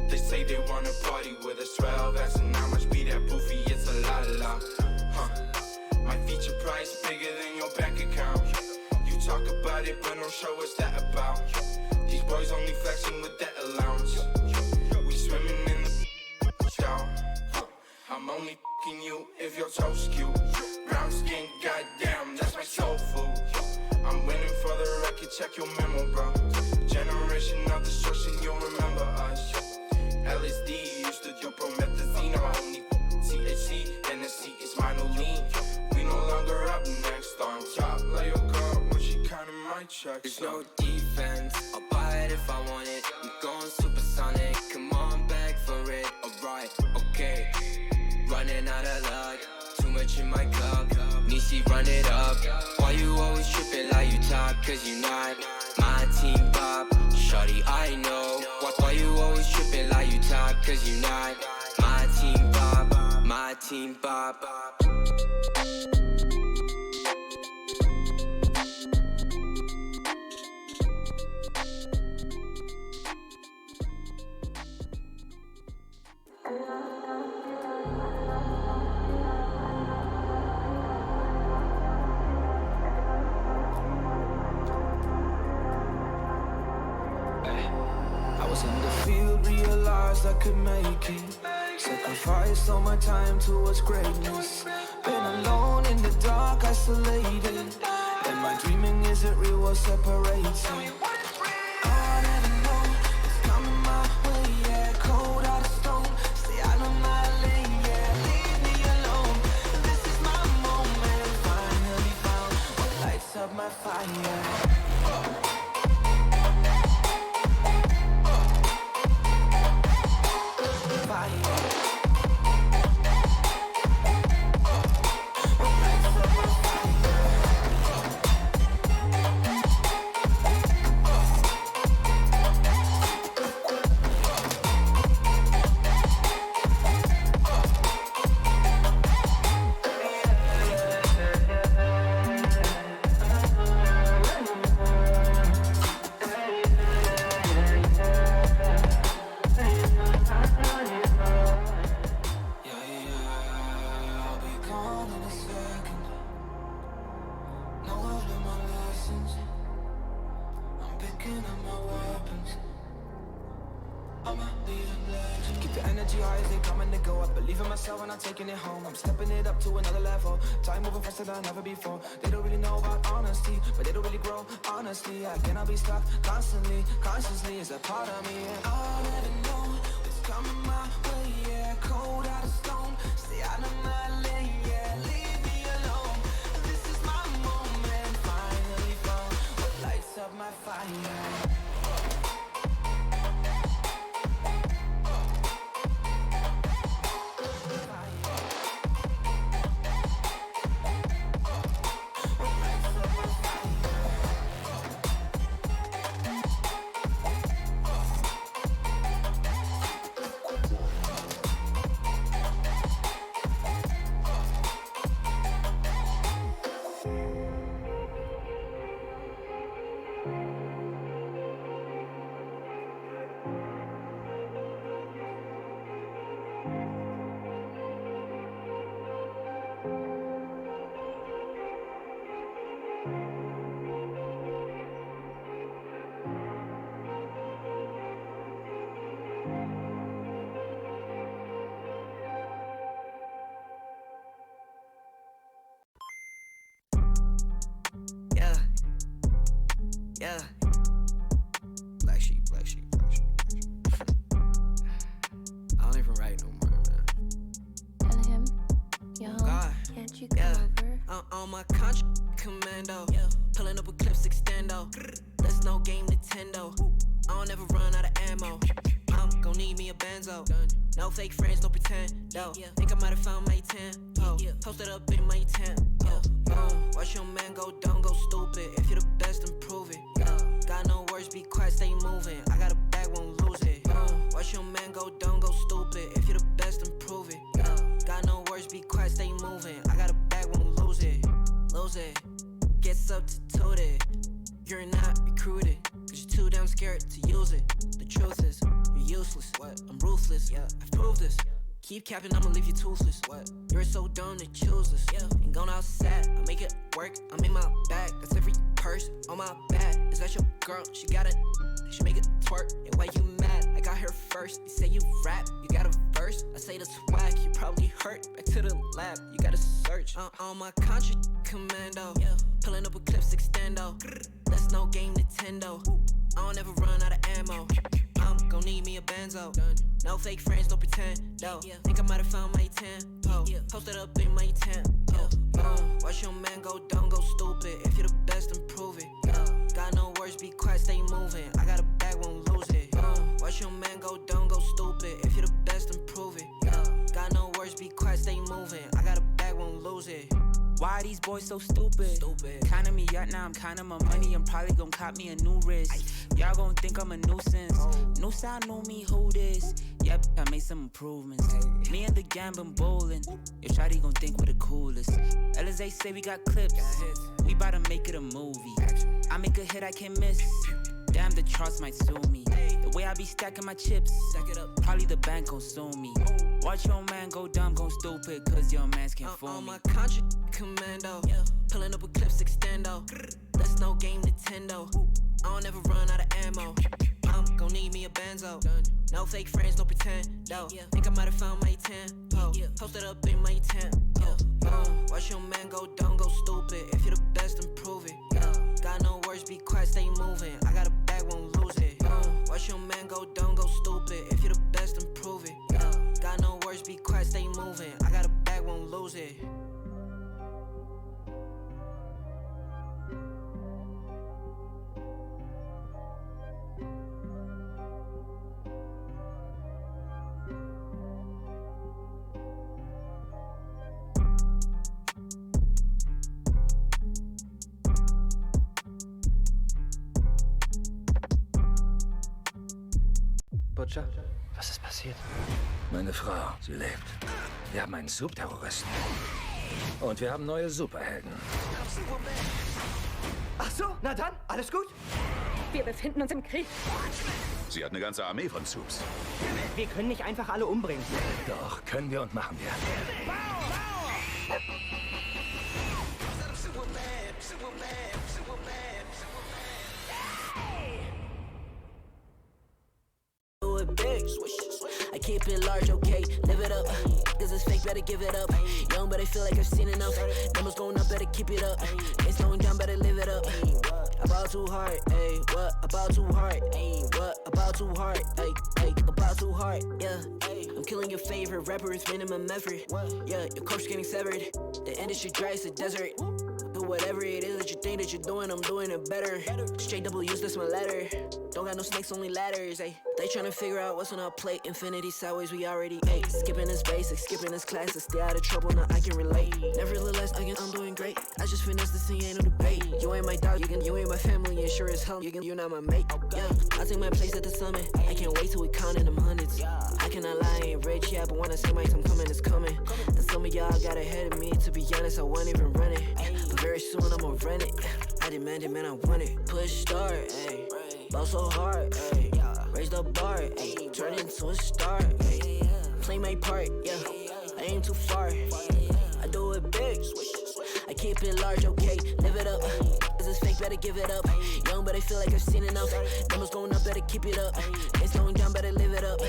They say they wanna party with us, 12 asking how much be that poofy, it's a la, My feature price bigger than your bank account. You talk about it, but don't show us that about. These boys only flexing with that allowance. We swimming in the down. I'm only f***ing you if your toes cute. Brown skin, goddamn, that's my soul food. I'm winning for the record, check your memo, bro. Generation of destruction, you'll remember us. LSD used to do promethazine. Only THC, NSC is minor lean. We no longer up next on top. Like your girl when she counting my checks. There's no defense, I'll buy it if I want it. I'm going supersonic, come on, beg for it. Alright, okay, running out of luck. Too much in my cup, Nishi run it up. Why you always tripping like you top? Cause you not my team pop. Shawty, I know. Why you always tripping like you top? Cause you not my team pop. My team pop. I was in the field, realized I could make it. Sacrificed all my time towards greatness. Been alone in the dark, isolated. And my dreaming isn't real, what separates me. I never know it's coming my way, yeah. Cold out of stone, stay out of my lane, yeah. Leave me alone, this is my moment. Finally found what lights up my fire. Taking it home, I'm stepping it up to another level. Time moving faster than ever before. They don't really know about honesty, but they don't really grow. Honestly, I cannot be stuck constantly. Consciously is a part of me, and I'll never know what's coming my way. Yeah, cold out of stone, stay out of my lane. Yeah, leave me alone. This is my moment. Finally found what lights up my fire. Yeah. Black sheep, black sheep, black sheep, black sheep. I don't even write no more, man. Tell him, yo, God. Can't you come over? I'm on my contract commando. Pulling up with clips extendo. That's no game Nintendo. I don't ever run out of ammo. I'm gon' need me a benzo. No fake friends, no pretend. Think I might have found my 10. Posted up in my 10. Watch your man go dumb, go stupid. If you're the best, then prove it. Got no words, be quiet, stay moving. I got a bag, won't lose it. Watch your man go dumb, go stupid. If you're the best, then prove it. Got no words, be quiet, stay moving. I got a bag, won't lose it. Lose it. Get substituted. You're not recruited. Cause you're too damn scared to use it. The truth is, you're useless. What? I'm ruthless. I've proved this. Keep capping, I'ma leave you toothless. What? You're so dumb to choose this. Ain't gone outside, I make it work. I'm in my bag, that's every purse on my back. Is that your girl? She got it. She make it twerk. And why you mad? I got her first. You say you rap, you got a verse. I say the swag, you probably hurt. Back to the lab, you gotta search. On my contract commando. Pulling up with clips extendo. That's no game Nintendo. I don't ever run out of ammo. I'm gon' need me a benzo. No fake friends, no pretend. Think I might have found my 10. Posted up in my 10. Watch your man go dumb, go stupid. If you're the best, then prove it. Got no words, be quiet, stay moving. I got a bag, won't lose it. Watch your man go dumb, go stupid. If you're the best, then prove it. Got no words, be quiet, stay moving. I got a bag, won't lose it. Why are these boys so stupid? Kinda me out now, I'm kinda my money. I'm probably gon' cop me a new wrist. Y'all gon' think I'm a nuisance. New sound, know me, who this? Yep, I made some improvements. Me and the gang been bowling. Your shawty gon' think we're the coolest. LSA say we got clips. We bout to make it a movie. I make a hit I can't miss. Damn, the charts might sue me. The way I be stacking my chips, probably the bank gon' sue me. Watch your man go dumb, go stupid, cause your mans can't fool me. On my contract commando. Pulling up with clips extendo. That's no game Nintendo. I don't ever run out of ammo. I'm gon' need me a benzo. No fake friends, no pretend, though. Think I might have found my tempo. Posted up in my tempo. Watch your man go dumb, go stupid. If you're the best, then prove it. Got no words, be quiet, stay moving. I got a bag, won't lose it. Watch your man go dumb, go stupid. If you're the best, then prove it. Got no words, be quiet, stay moving. I got a bag, won't lose it. Butcher, was ist passiert? Meine Frau, sie lebt. Wir haben einen Subterroristen. Und wir haben neue Superhelden. Ach so, na dann, alles gut? Wir befinden uns im Krieg. Sie hat eine ganze Armee von Subs. Wir können nicht einfach alle umbringen. Doch, können wir und machen wir. Do it big. I keep it large, okay, live it up. This is fake, better give it up. Young, but I feel like I've seen enough. Numbers going up, better keep it up. Ain't slowing down, better live it up. About too hard, ayy, what? About too hard, ayy, what? About too hard, ayy, about too hard, yeah. I'm killing your favorite rapper, it's minimum effort. Yeah, your corpse getting severed. The industry dry, it's a desert. Do whatever it is that you think that you're doing, I'm doing it better. Straight W's, that's my letter. Don't got no snakes, only ladders, ayy. They tryna figure out what's on our plate. Infinity sideways, we already ate. Skipping this basic, skipping this classic. Stay out of trouble, now I can relate. Nevertheless, I'm doing great. I just finished this thing, ain't no debate. You ain't my dog, you ain't my family, and sure as hell, you're not my mate. Yeah, I take my place at the summit. I can't wait till we counting them hundreds. I cannot lie, I ain't rich, yeah, but when I say my time coming, it's coming. And some of y'all got ahead of me, to be honest, I wasn't even running. But very soon I'ma run it. I demand it, man, I want it. Push start, ayy. Ball so hard, ayy. Raise the bar, ayy. Turn into a star, ayy. Play my part, yeah. I aim too far. I do it big. I keep it large, okay. Live it up. This is fake, better give it up. Young, but I feel like I've seen enough. Numbers going up, better keep it up. Ain't slowing down, better live it up.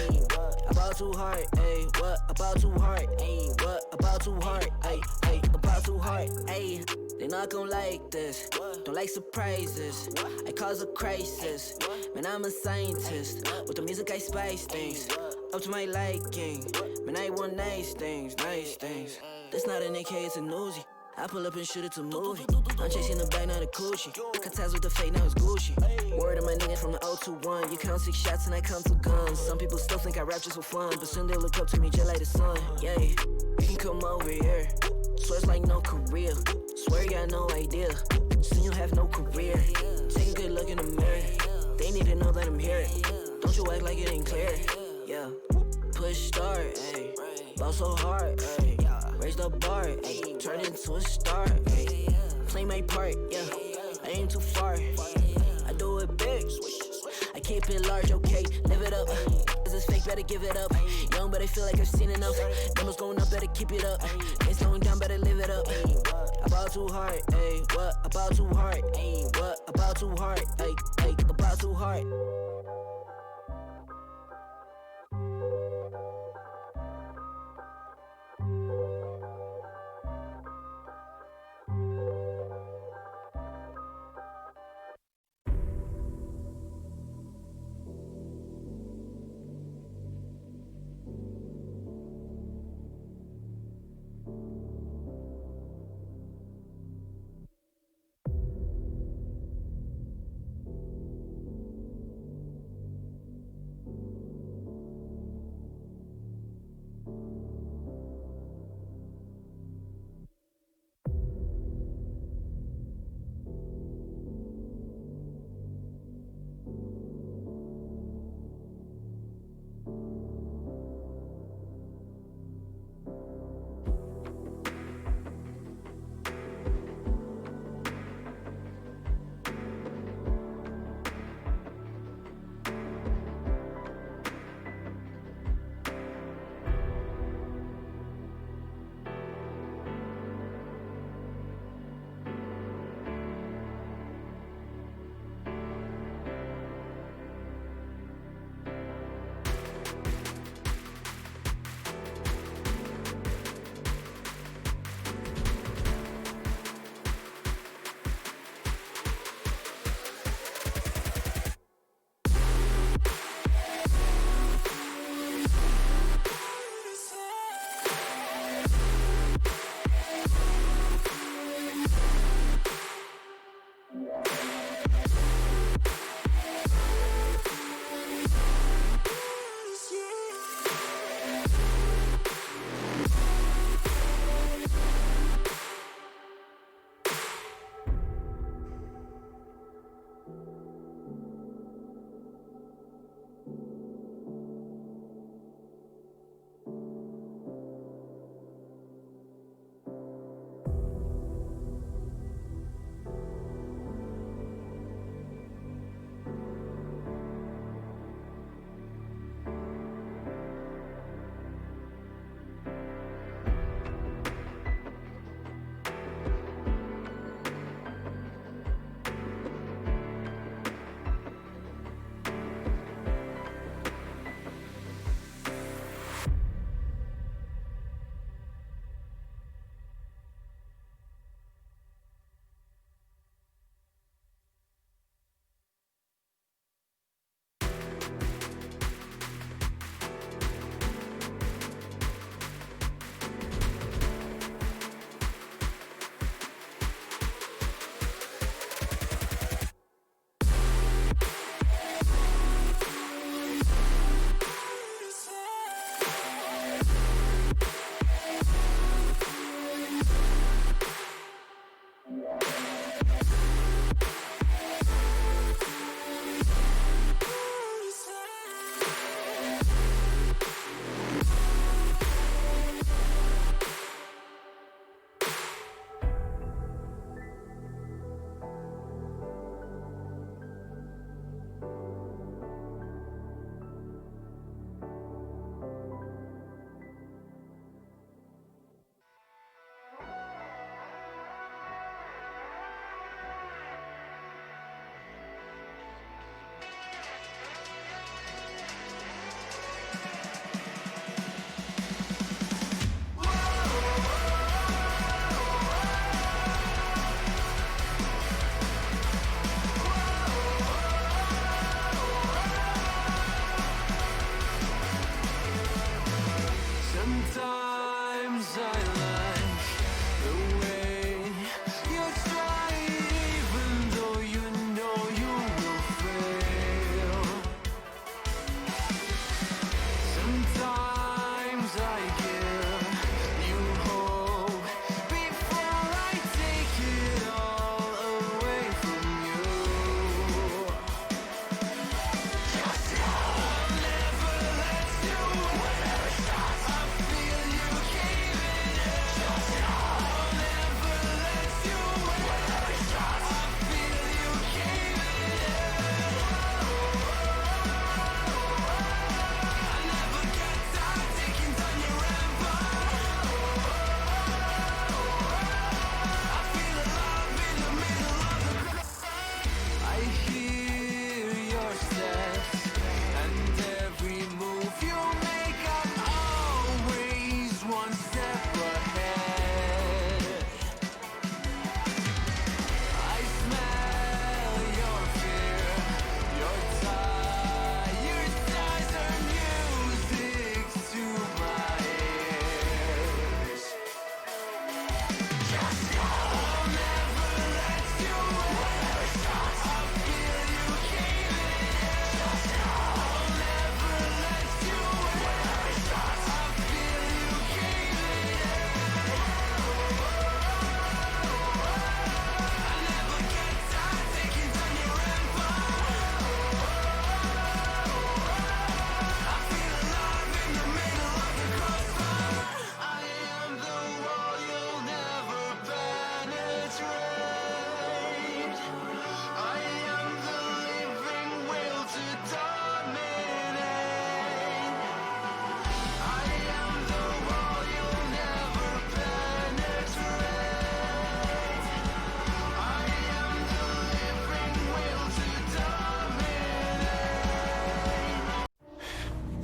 About too hard, ayy. What? About too hard, ayy. What? About too hard, ayy. About too hard, ayy. They not gon' like this. Don't like surprises. I cause a crisis. Man, I'm a scientist. With the music, I spice things up to my liking. Man, I want nice things, nice things. That's not an AK, it's a Uzi. I pull up and shoot it to movie. I'm chasing the bag, not a coochie. Cut ties with the fake, now it's Gucci. Word of my niggas from the 021. You count 6 shots and I count 2 guns. Some people still think I rap just for fun, but soon they look up to me just like the sun. Yeah, you can come over here. Swear it's like no career. Swear you got no idea. Soon you have no career. Take a good look in the mirror. They need to know that I'm here. Don't you act like it ain't clear. Yeah, push start, ayy. Ball so hard, ayy. Raise the bar, ayy. Turn into a star, ayy. Play my part, yeah. I aim too far. I do it big. I keep it large, okay. Live it up. This is fake, better give it up. Young, but I feel like I've seen enough. Numbers going up, better keep it up. Ain't slowing down, better live it up. About too hard, ayy. What? About too hard, ayy. What? About too hard, ayy. About too hard.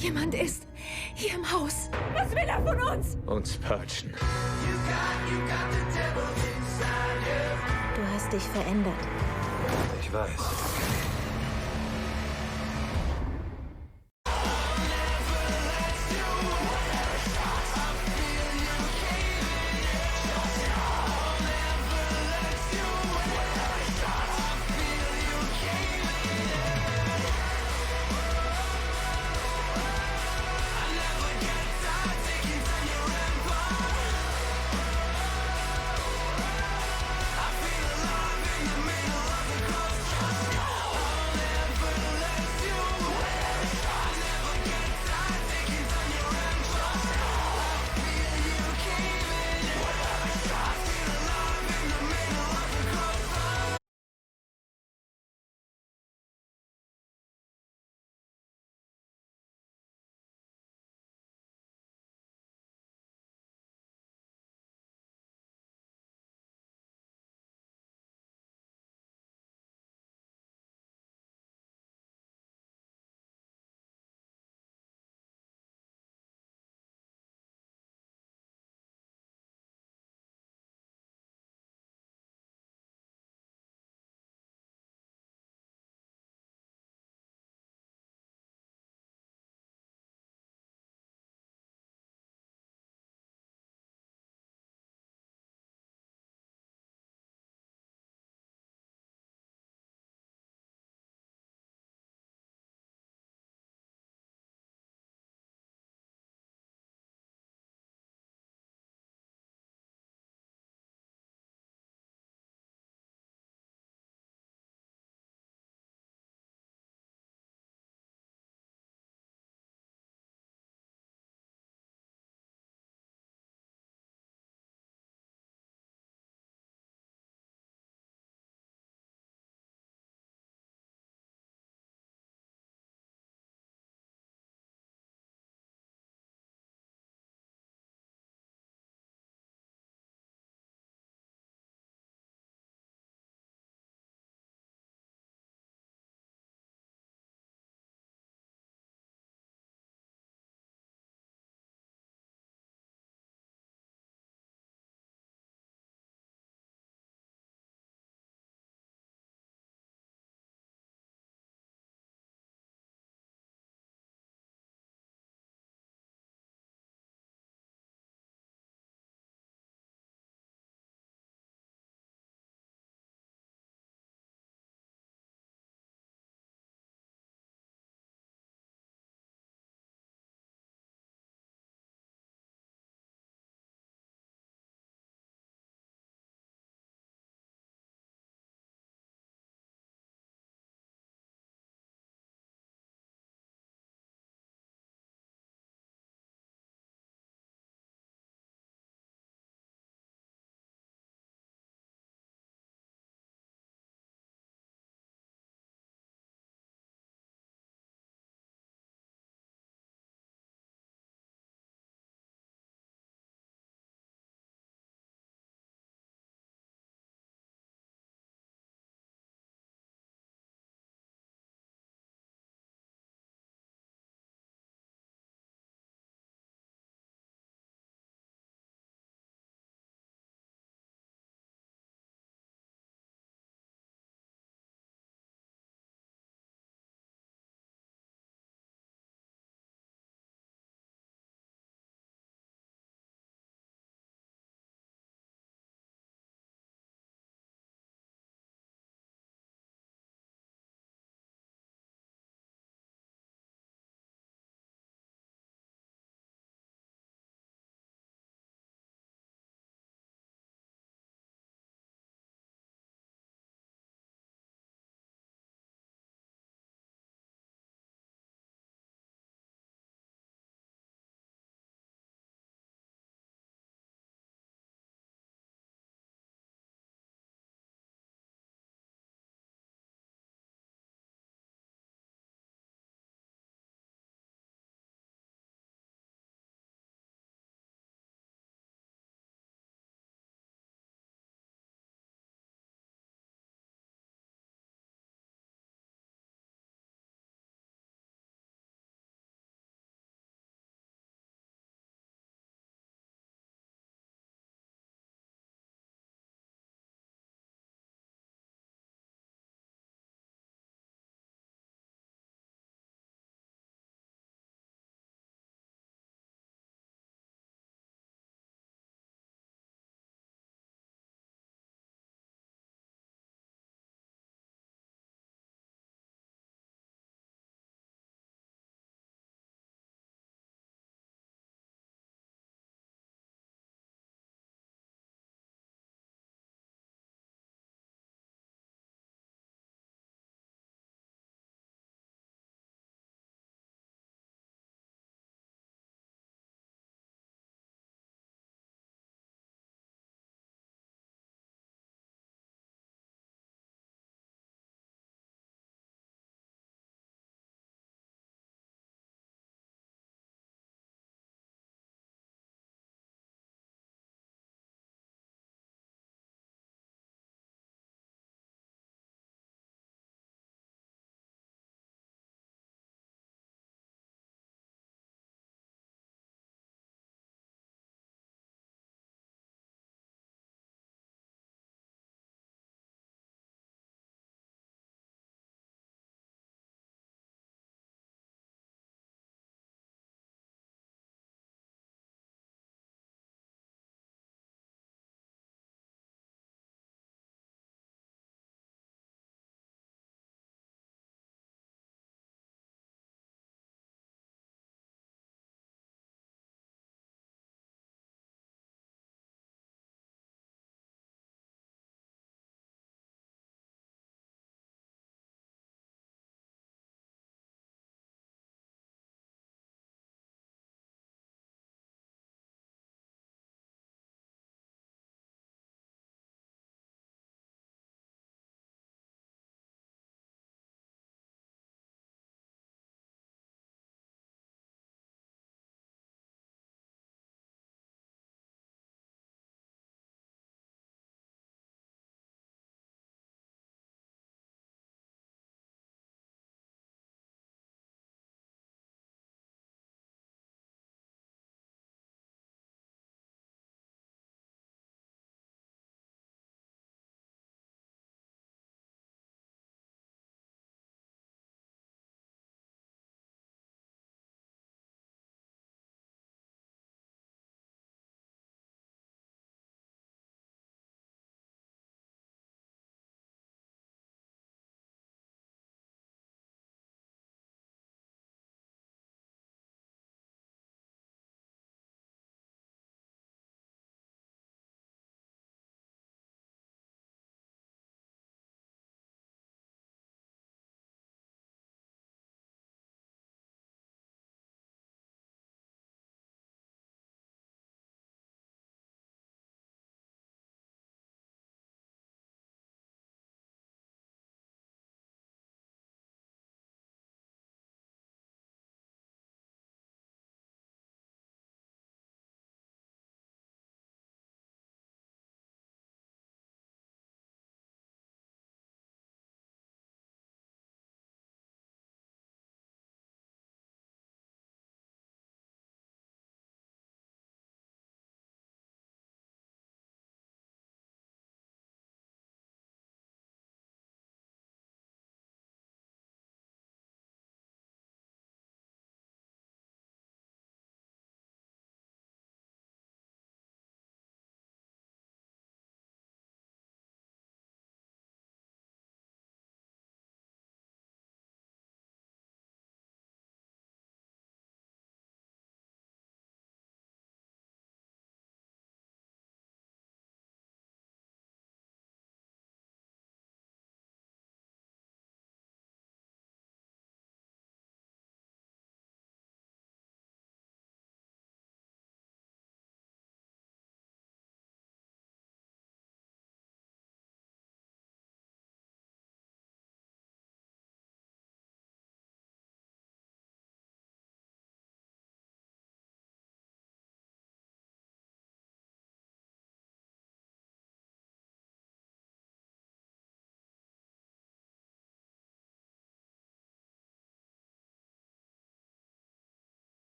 Jemand ist hier im Haus. Was will er von uns? Uns purgen. Du hast dich verändert. Ich weiß.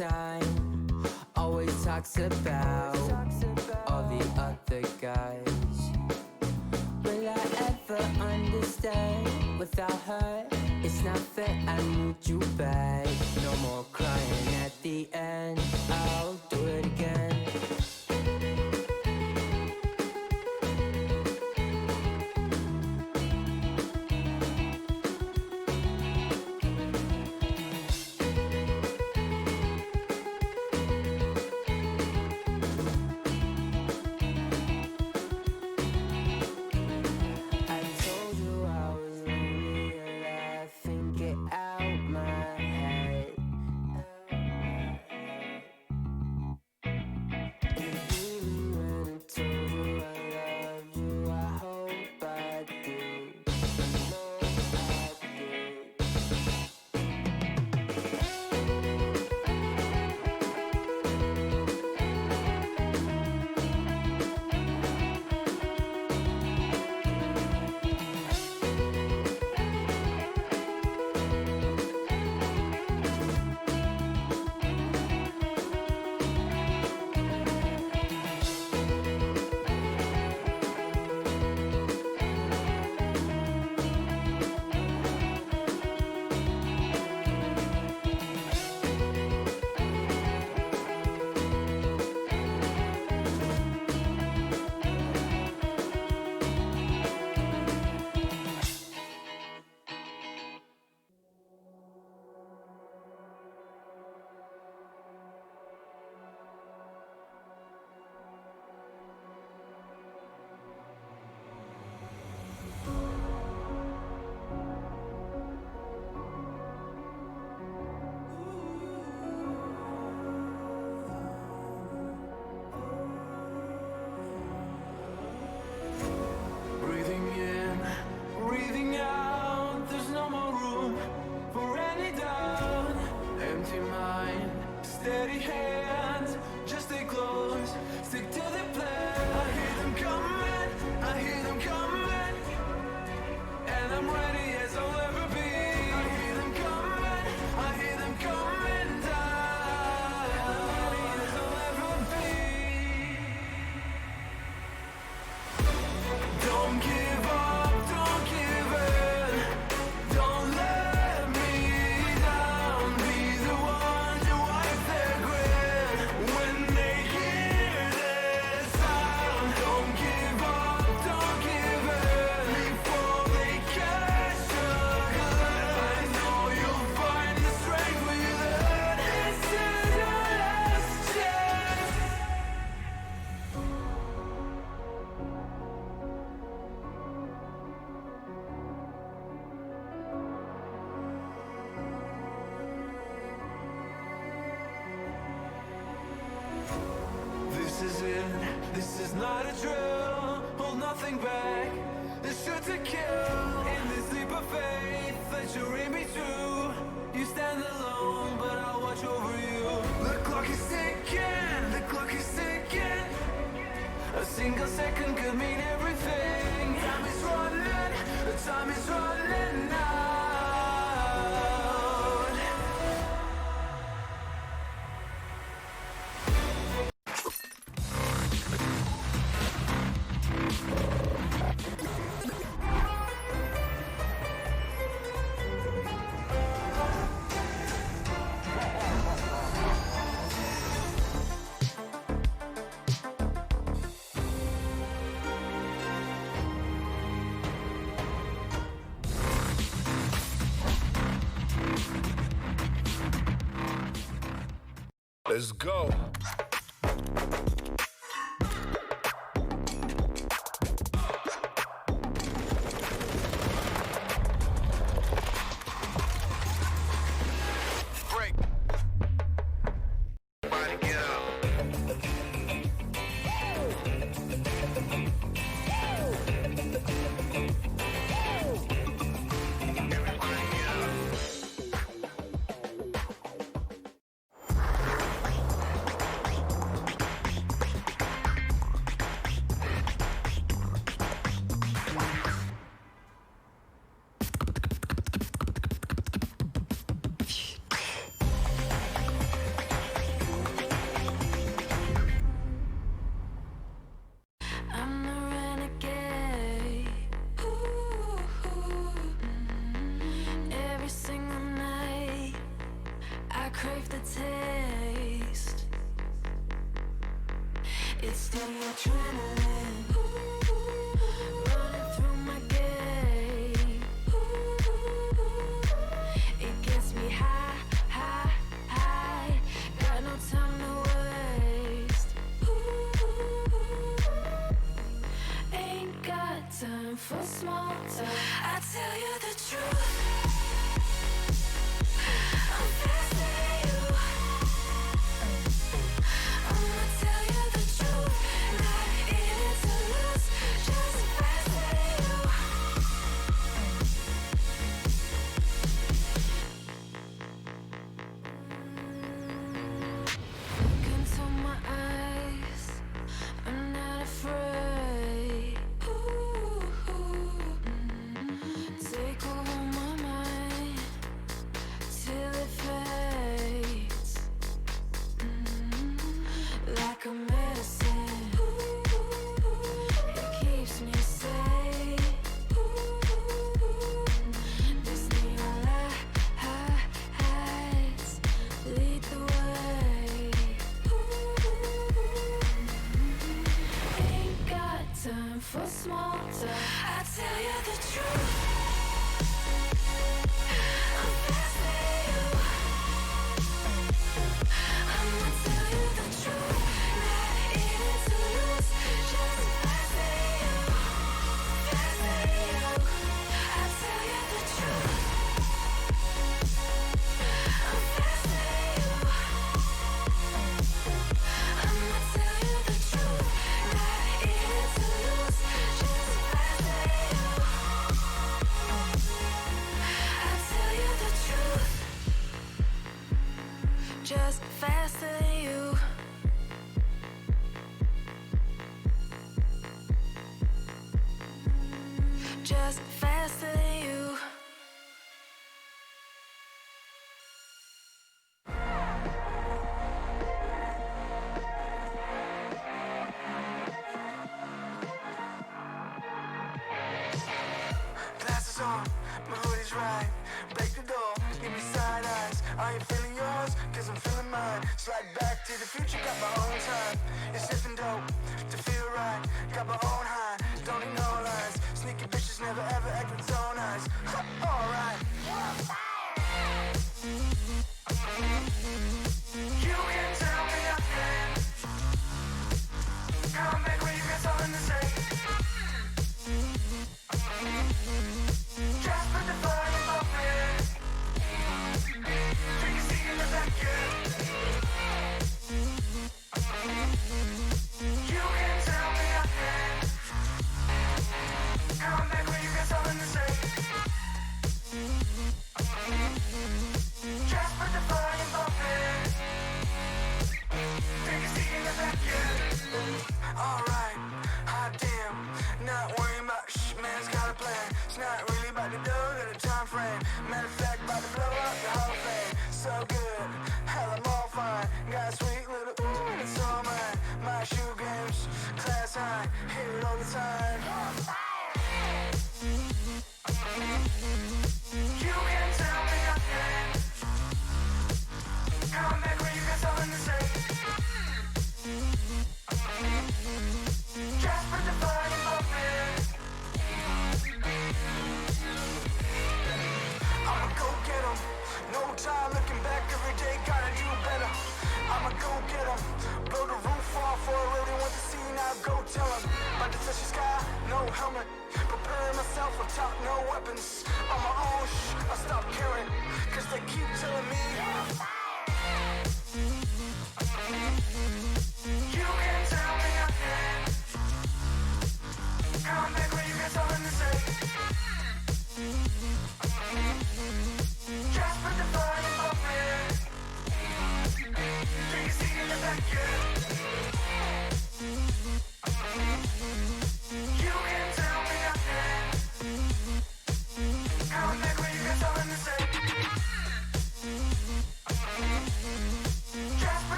time always talks about all the other guys. Will I ever understand? Without her, it's not fair, I need you back. No more crying at the end, I'll do it again. This is it, this is not a drill. Hold nothing back, this shoot to kill. In this leap of faith that you read me through. You stand alone, but I'll watch over you. The clock is ticking, the clock is ticking. A single second could mean everything. Time is running, the time is running out. Let's go. Break. Everybody get up. It's still your adrenaline running through my gate. It gets me high, high, high. Got no time to waste. Ain't got time for small talk. I tell you the truth. I'm faster than you. I'ma tell you the truth. Not in it to lose, just faster than you. Look into my eyes, I'm not afraid. Take over my mind till it fades. Like a medicine, it keeps me safe. This neon lights lead the way. Ain't got time for small talk. I tell you the truth. I'm faster than you. I'ma tell you the truth. Not in it to lose, just faster than you. Faster than you. I tell you the truth. I'm faster than you. I'ma tell you the truth. Not in it to lose, just faster than you. I tell you the truth. Just faster than you. Just faster than you. Glasses on, my hoodie's right. Break the door, give me side eyes. I ain't feeling yours, cause I'm feeling mine. Slide back to the future, got my own time. It's sniffing dope to feel right. Got my own high, don't need no lines. Sneaky bitches never ever act with so nice. Alright. You can tell me nothing. Come back when you got something to say. Just put the fire in my bed. Take a seat in the back, yeah.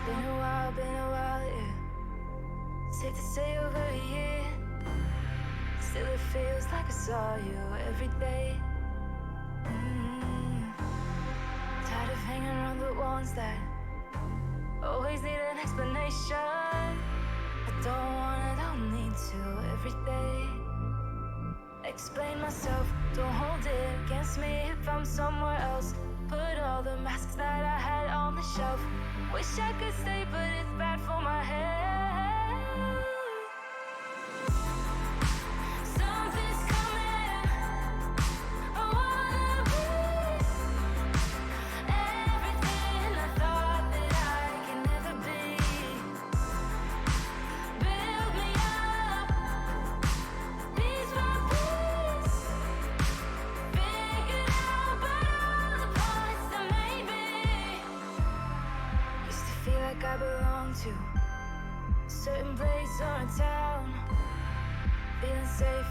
Been a while, yeah. Safe to say over a year. Still it feels like I saw you every day. Tired of hanging around the ones that always need an explanation. I don't need to every day. Explain myself, don't hold it against me if I'm somewhere else. Put all the masks that I had on the shelf. Wish I could stay, but it's bad for my head. Something's coming. I wanna be everything I thought that I can never be. Build me up, piece by piece. Figured out about all the parts that made me. Used to feel like I belonged to a certain place or a town. Feeling safe.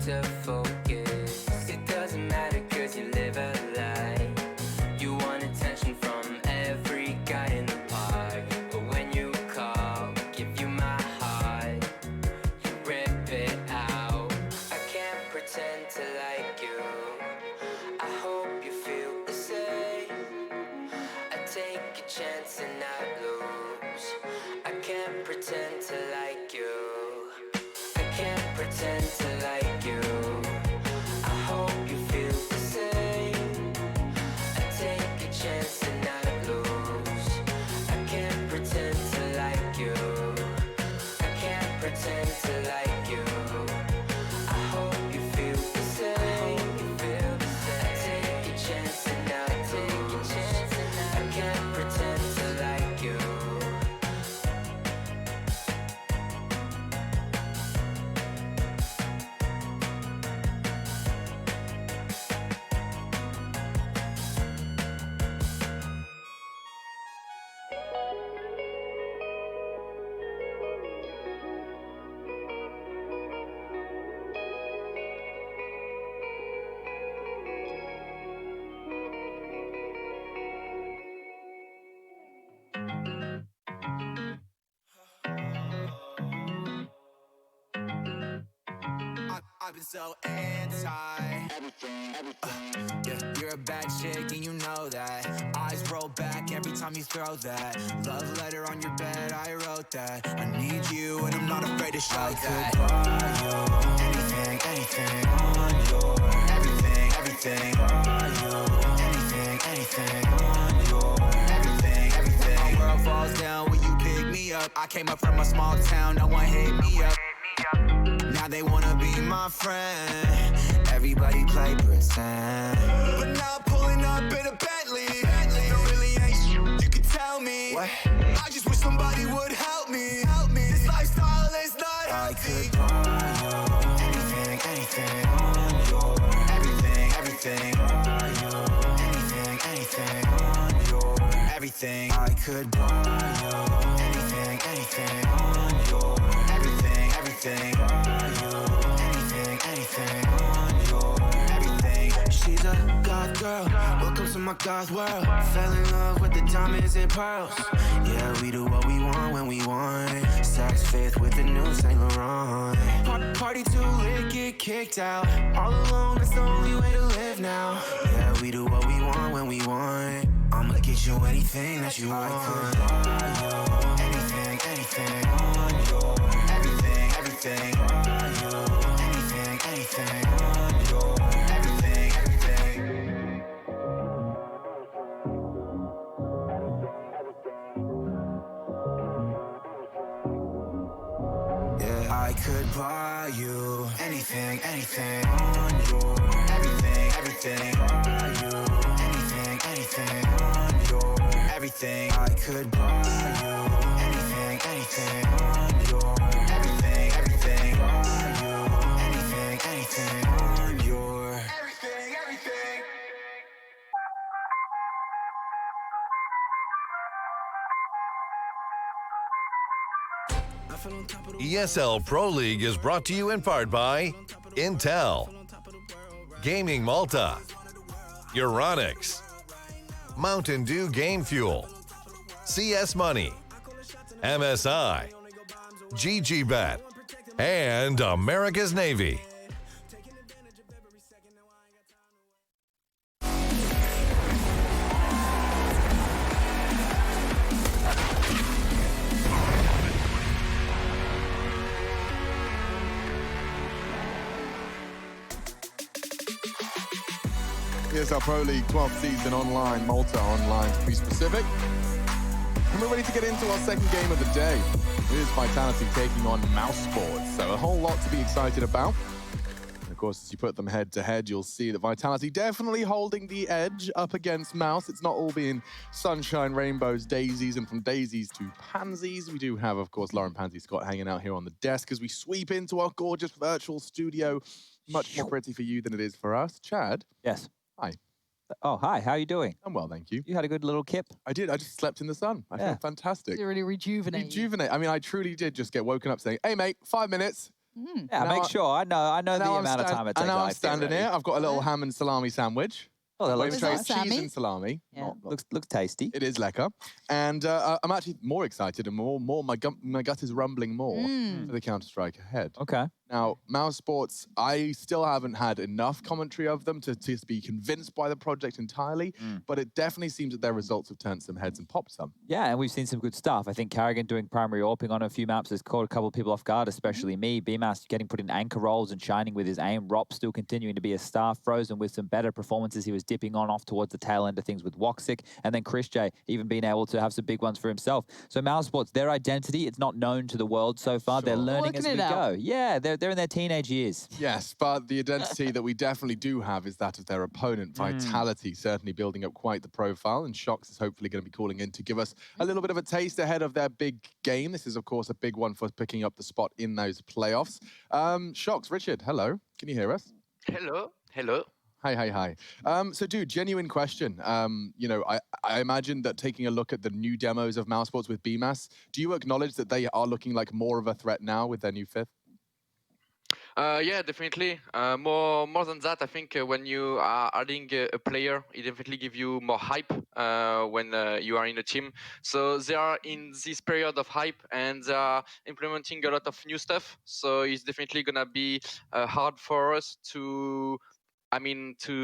to focus. It doesn't matter cause you live a lie. You want attention from every guy in the park, but when you call, I give you my heart, you rip it out. I can't pretend to like you, I hope you feel the same. I take a chance and not lose. I can't pretend to like you, I can't pretend to like you. I hope you feel the same. I take a chance and not lose. I can't pretend to like you, I can't pretend to like you. I hope you feel the same. I take a chance and not lose. I can't pretend to like you. I've been so yeah, you're a bad chick and you know that. Eyes roll back every time you throw that. Love letter on your bed, I wrote that. I need you and I'm not afraid to show that. I could buy you anything, anything on your everything, everything. Buy you anything, anything on your everything, everything. My world falls down when you pick me up. I came up from a small town, no one hit me up. Now they wanna be my friend. Everybody play pretend. But now I'm pulling up in a Bentley. There really ain't shit you can tell me. What? I just wish somebody would help me. This lifestyle is not healthy. I could buy you anything, anything on your everything, everything. Buy you anything, anything on your everything. I could buy you anything, anything on your everything, everything. Anything on your everything. She's a goth girl, welcome to my goth world. Fell in love with the diamonds and pearls. Yeah, we do what we want when we want. Saks Fifth with the new Saint Laurent. Party too lit, get kicked out. All alone, that's the only way to live now. Yeah, we do what we want when we want. I'ma get you anything that you want. I could buy you anything, anything on your everything, everything. Buy you anything on your everything, everything. Yeah, I could buy you anything, anything on your everything, everything. Buy you anything, anything on your everything. I could buy you anything, anything on your everything, everything. Buy you anything on your everything, everything. ESL Pro League is brought to you in part by Intel, Gaming Malta, Euronics, Mountain Dew Game Fuel, CS Money, MSI, GGBet, and America's Navy. ESL Pro League 12th season online, Malta online to be specific. And we're ready to get into our second game of the day. It is Vitality taking on Mouse Sports, so a whole lot to be excited about. And of course, as you put them head to head, you'll see that Vitality definitely holding the edge up against Mouse. It's not all being sunshine, rainbows, daisies, and from daisies to pansies. We do have, of course, Lauren Pansy Scott hanging out here on the desk as we sweep into our gorgeous virtual studio. Much more pretty for you than it is for us. Chad? Yes. Hi. Oh, hi. How are you doing? I'm well, thank you. You had a good little kip. I did. I just slept in the sun. I feel fantastic. You really rejuvenate. I mean, I truly did just get woken up saying, hey, mate, 5 minutes. Yeah, Now make sure. I know the amount of time it takes. And now I'm Alex to get standing ready. here. I've got a little ham and salami sandwich. Oh, that Wave looks tray, nice. cheese and salami. Yeah, looks tasty. It is lekker. And I'm actually more excited and more my gut is rumbling more for the Counter-Strike ahead. Okay. Now, Mouse Sports, I still haven't had enough commentary of them to be convinced by the project entirely, but it definitely seems that their results have turned some heads and popped some. Yeah, and we've seen some good stuff. I think Carrigan doing primary AWPing on a few maps has caught a couple of people off guard, especially me. BMAS getting put in anchor roles and shining with his aim. Rop still continuing to be a star. Frozen with some better performances. He was dipping on off towards the tail end of things with Woxic. And then Chris J even being able to have some big ones for himself. So Mouse Sports, their identity, it's not known to the world so far. They're learning as we go. Yeah, they're in their teenage years. Yes, but the identity that we definitely do have is that of their opponent. Vitality certainly building up quite the profile, and Shox is hopefully going to be calling in to give us a little bit of a taste ahead of their big game. This is, of course, a big one for picking up the spot in those playoffs. Shox, Richard, hello. Can you hear us? Hello. Hello. Hi. So, dude, genuine question. You know, I imagine that taking a look at the new demos of Mouse Sports with BMAS, do you acknowledge that they are looking like more of a threat now with their new fifth? Yeah, definitely. More than that, I think when you are adding a player, it definitely gives you more hype when you are in a team. So they are in this period of hype and they are implementing a lot of new stuff. So it's definitely gonna be hard for us to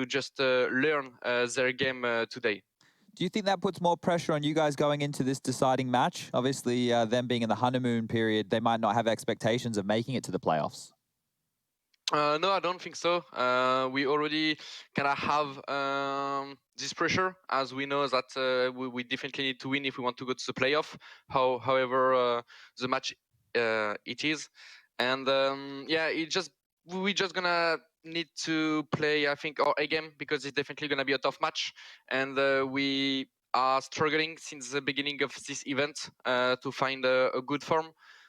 just learn their game today. Do you think that puts more pressure on you guys going into this deciding match? Obviously, them being in the honeymoon period, they might not have expectations of making it to the playoffs. No, I don't think so. We already kind of have this pressure, as we know that we definitely need to win if we want to go to the playoff. However, the match it is, and yeah, we're just gonna need to play, I think, our A game because it's definitely gonna be a tough match, and we are struggling since the beginning of this event to find a good form.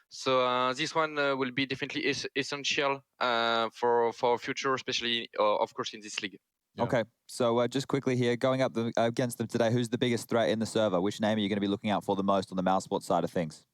So this one will be definitely essential for our future, especially, of course, in this league. Yeah. Okay, so just quickly here, going up against them today, who's the biggest threat in the server? Which name are you going to be looking out for the most on the Mouse Sports side of things?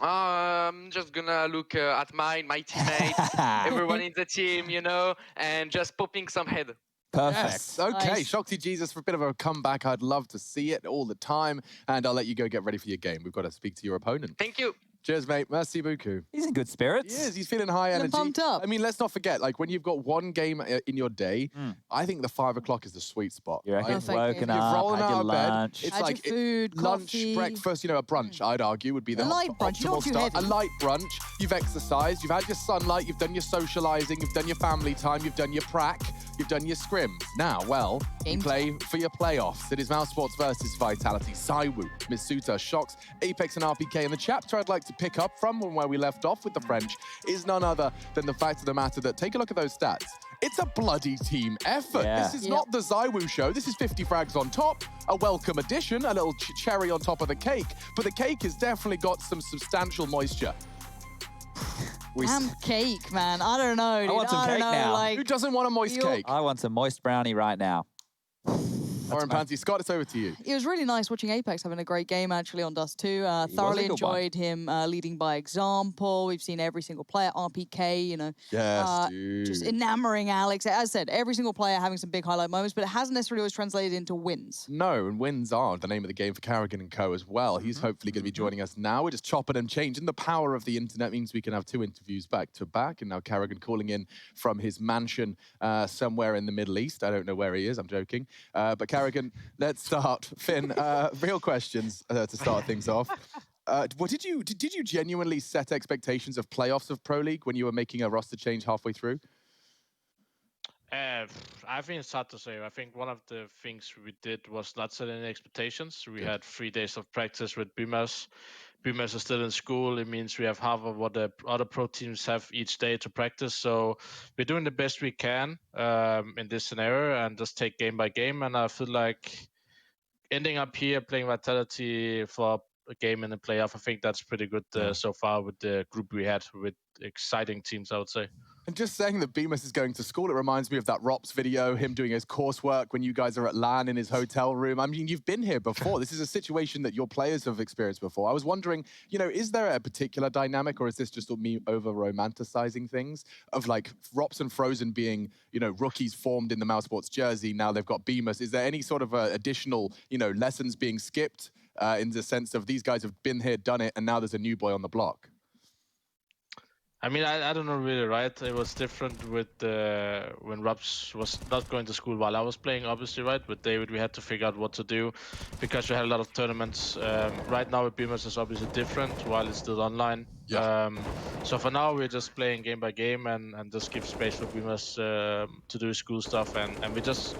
I'm just gonna look at my teammates, everyone in the team, you know, and just popping some head. Perfect. Yes. Okay, Nice. Shoxy Jesus for a bit of a comeback. I'd love to see it all the time. And I'll let you go get ready for your game. We've got to speak to your opponent. Thank you. Cheers, mate. Merci beaucoup. He's in good spirits. He is. He's feeling high energy. pumped up. I mean, let's not forget, like, when you've got one game in your day, I think the 5 o'clock is the sweet spot. You reckon? Perfect Woken game. You're up, rolling had out your of bed. lunch. It's Had like your food, lunch, coffee. breakfast, you know, a brunch, I'd argue, would be the A light brunch, optimal not too start. A heavy. light brunch. You've exercised, you've had your sunlight, you've done your socializing, you've done your family time, you've done your prac, you've done your scrims. Now, well, you play for your playoffs. It is Mouse Sports versus Vitality. Saiwu, Misuta, Shox, Apex, and RPK. And the chapter I'd like to pick up from where we left off with the French is none other than the fact of the matter that, take a look at those stats. It's a bloody team effort. Yeah. This is not the Zywoo show. This is 50 frags on top, a welcome addition, a little cherry on top of the cake. But the cake has definitely got some substantial moisture. Damn cake, man. I don't know, dude. I want some cake now. Like, Who doesn't want a moist cake? I want some moist brownie right now. Oren Pansy, Scott, it's over to you. it was really nice watching Apex having a great game, actually, on Dust 2. He was Thoroughly a good one. enjoyed him leading by example. We've seen every single player, RPK, you know. Yes, dude. Just enamoring Alex. As I said, every single player having some big highlight moments, but it hasn't necessarily always translated into wins. No, and wins are the name of the game for Carrigan and co as well. He's hopefully going to be joining us now. We're just chopping and changing. The power of the internet means we can have 2 interviews back to back. And now Carrigan calling in from his mansion somewhere in the Middle East. I don't know where he is. I'm joking. But Carrigan, let's start. Finn, real questions to start things off. Did you genuinely set expectations of playoffs of Pro League when you were making a roster change halfway through? I think it's hard to say. I think one of the things we did was not set any expectations. We had 3 days of practice with BMAS. BMAS is still in school. It means we have half of what the other pro teams have each day to practice. So we're doing the best we can in this scenario and just take game by game. And I feel like ending up here playing Vitality for a game in the playoff, I think that's pretty good so far with the group we had with exciting teams, I would say. And just saying that Bemis is going to school, it reminds me of that Rops video, him doing his coursework when you guys are at LAN in his hotel room. I mean, you've been here before. This is a situation that your players have experienced before. I was wondering, you know, is there a particular dynamic, or is this just me over-romanticizing things? Of like Rops and Frozen being, you know, rookies formed in the Mouse Sports jersey, now they've got Bemis. Is there any sort of additional, you know, lessons being skipped in the sense of these guys have been here, done it, and now there's a new boy on the block? I mean, I don't know really, right? It was different with when Robs was not going to school while I was playing, obviously, right? With David, we had to figure out what to do because we had a lot of tournaments. Right now with Bemis is obviously different while it's still online. Yeah. So for now, we're just playing game by game and just give space for Bemis to do school stuff. And we just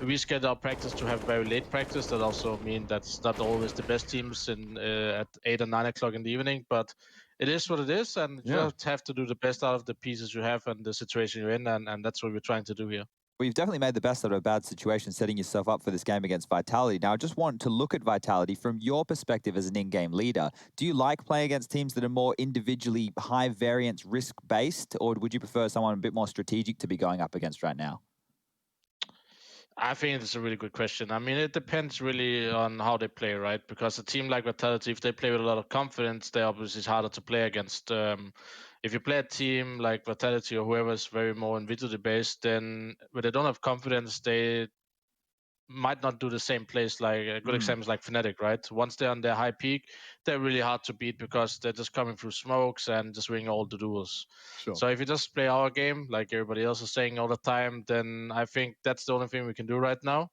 reschedule our practice to have very late practice. That also means that's not always the best teams at 8 or 9 o'clock in the evening, but it is what it is, and you just have to do the best out of the pieces you have and the situation you're in, and that's what we're trying to do here. Well, you've definitely made the best out of a bad situation, setting yourself up for this game against Vitality. Now, I just want to look at Vitality from your perspective as an in-game leader. Do you like playing against teams that are more individually high variance risk-based, or would you prefer someone a bit more strategic to be going up against right now? I think it's a really good question. I mean, it depends really on how they play, right? Because a team like Vitality, if they play with a lot of confidence, they obviously is harder to play against. If you play a team like Vitality or whoever is very more individually based, then when they don't have confidence, they might not do the same plays. Like a good example is like Fnatic, right? Once they're on their high peak, they're really hard to beat because they're just coming through smokes and just winning all the duels. Sure. So if you just play our game, like everybody else is saying all the time, then I think that's the only thing we can do right now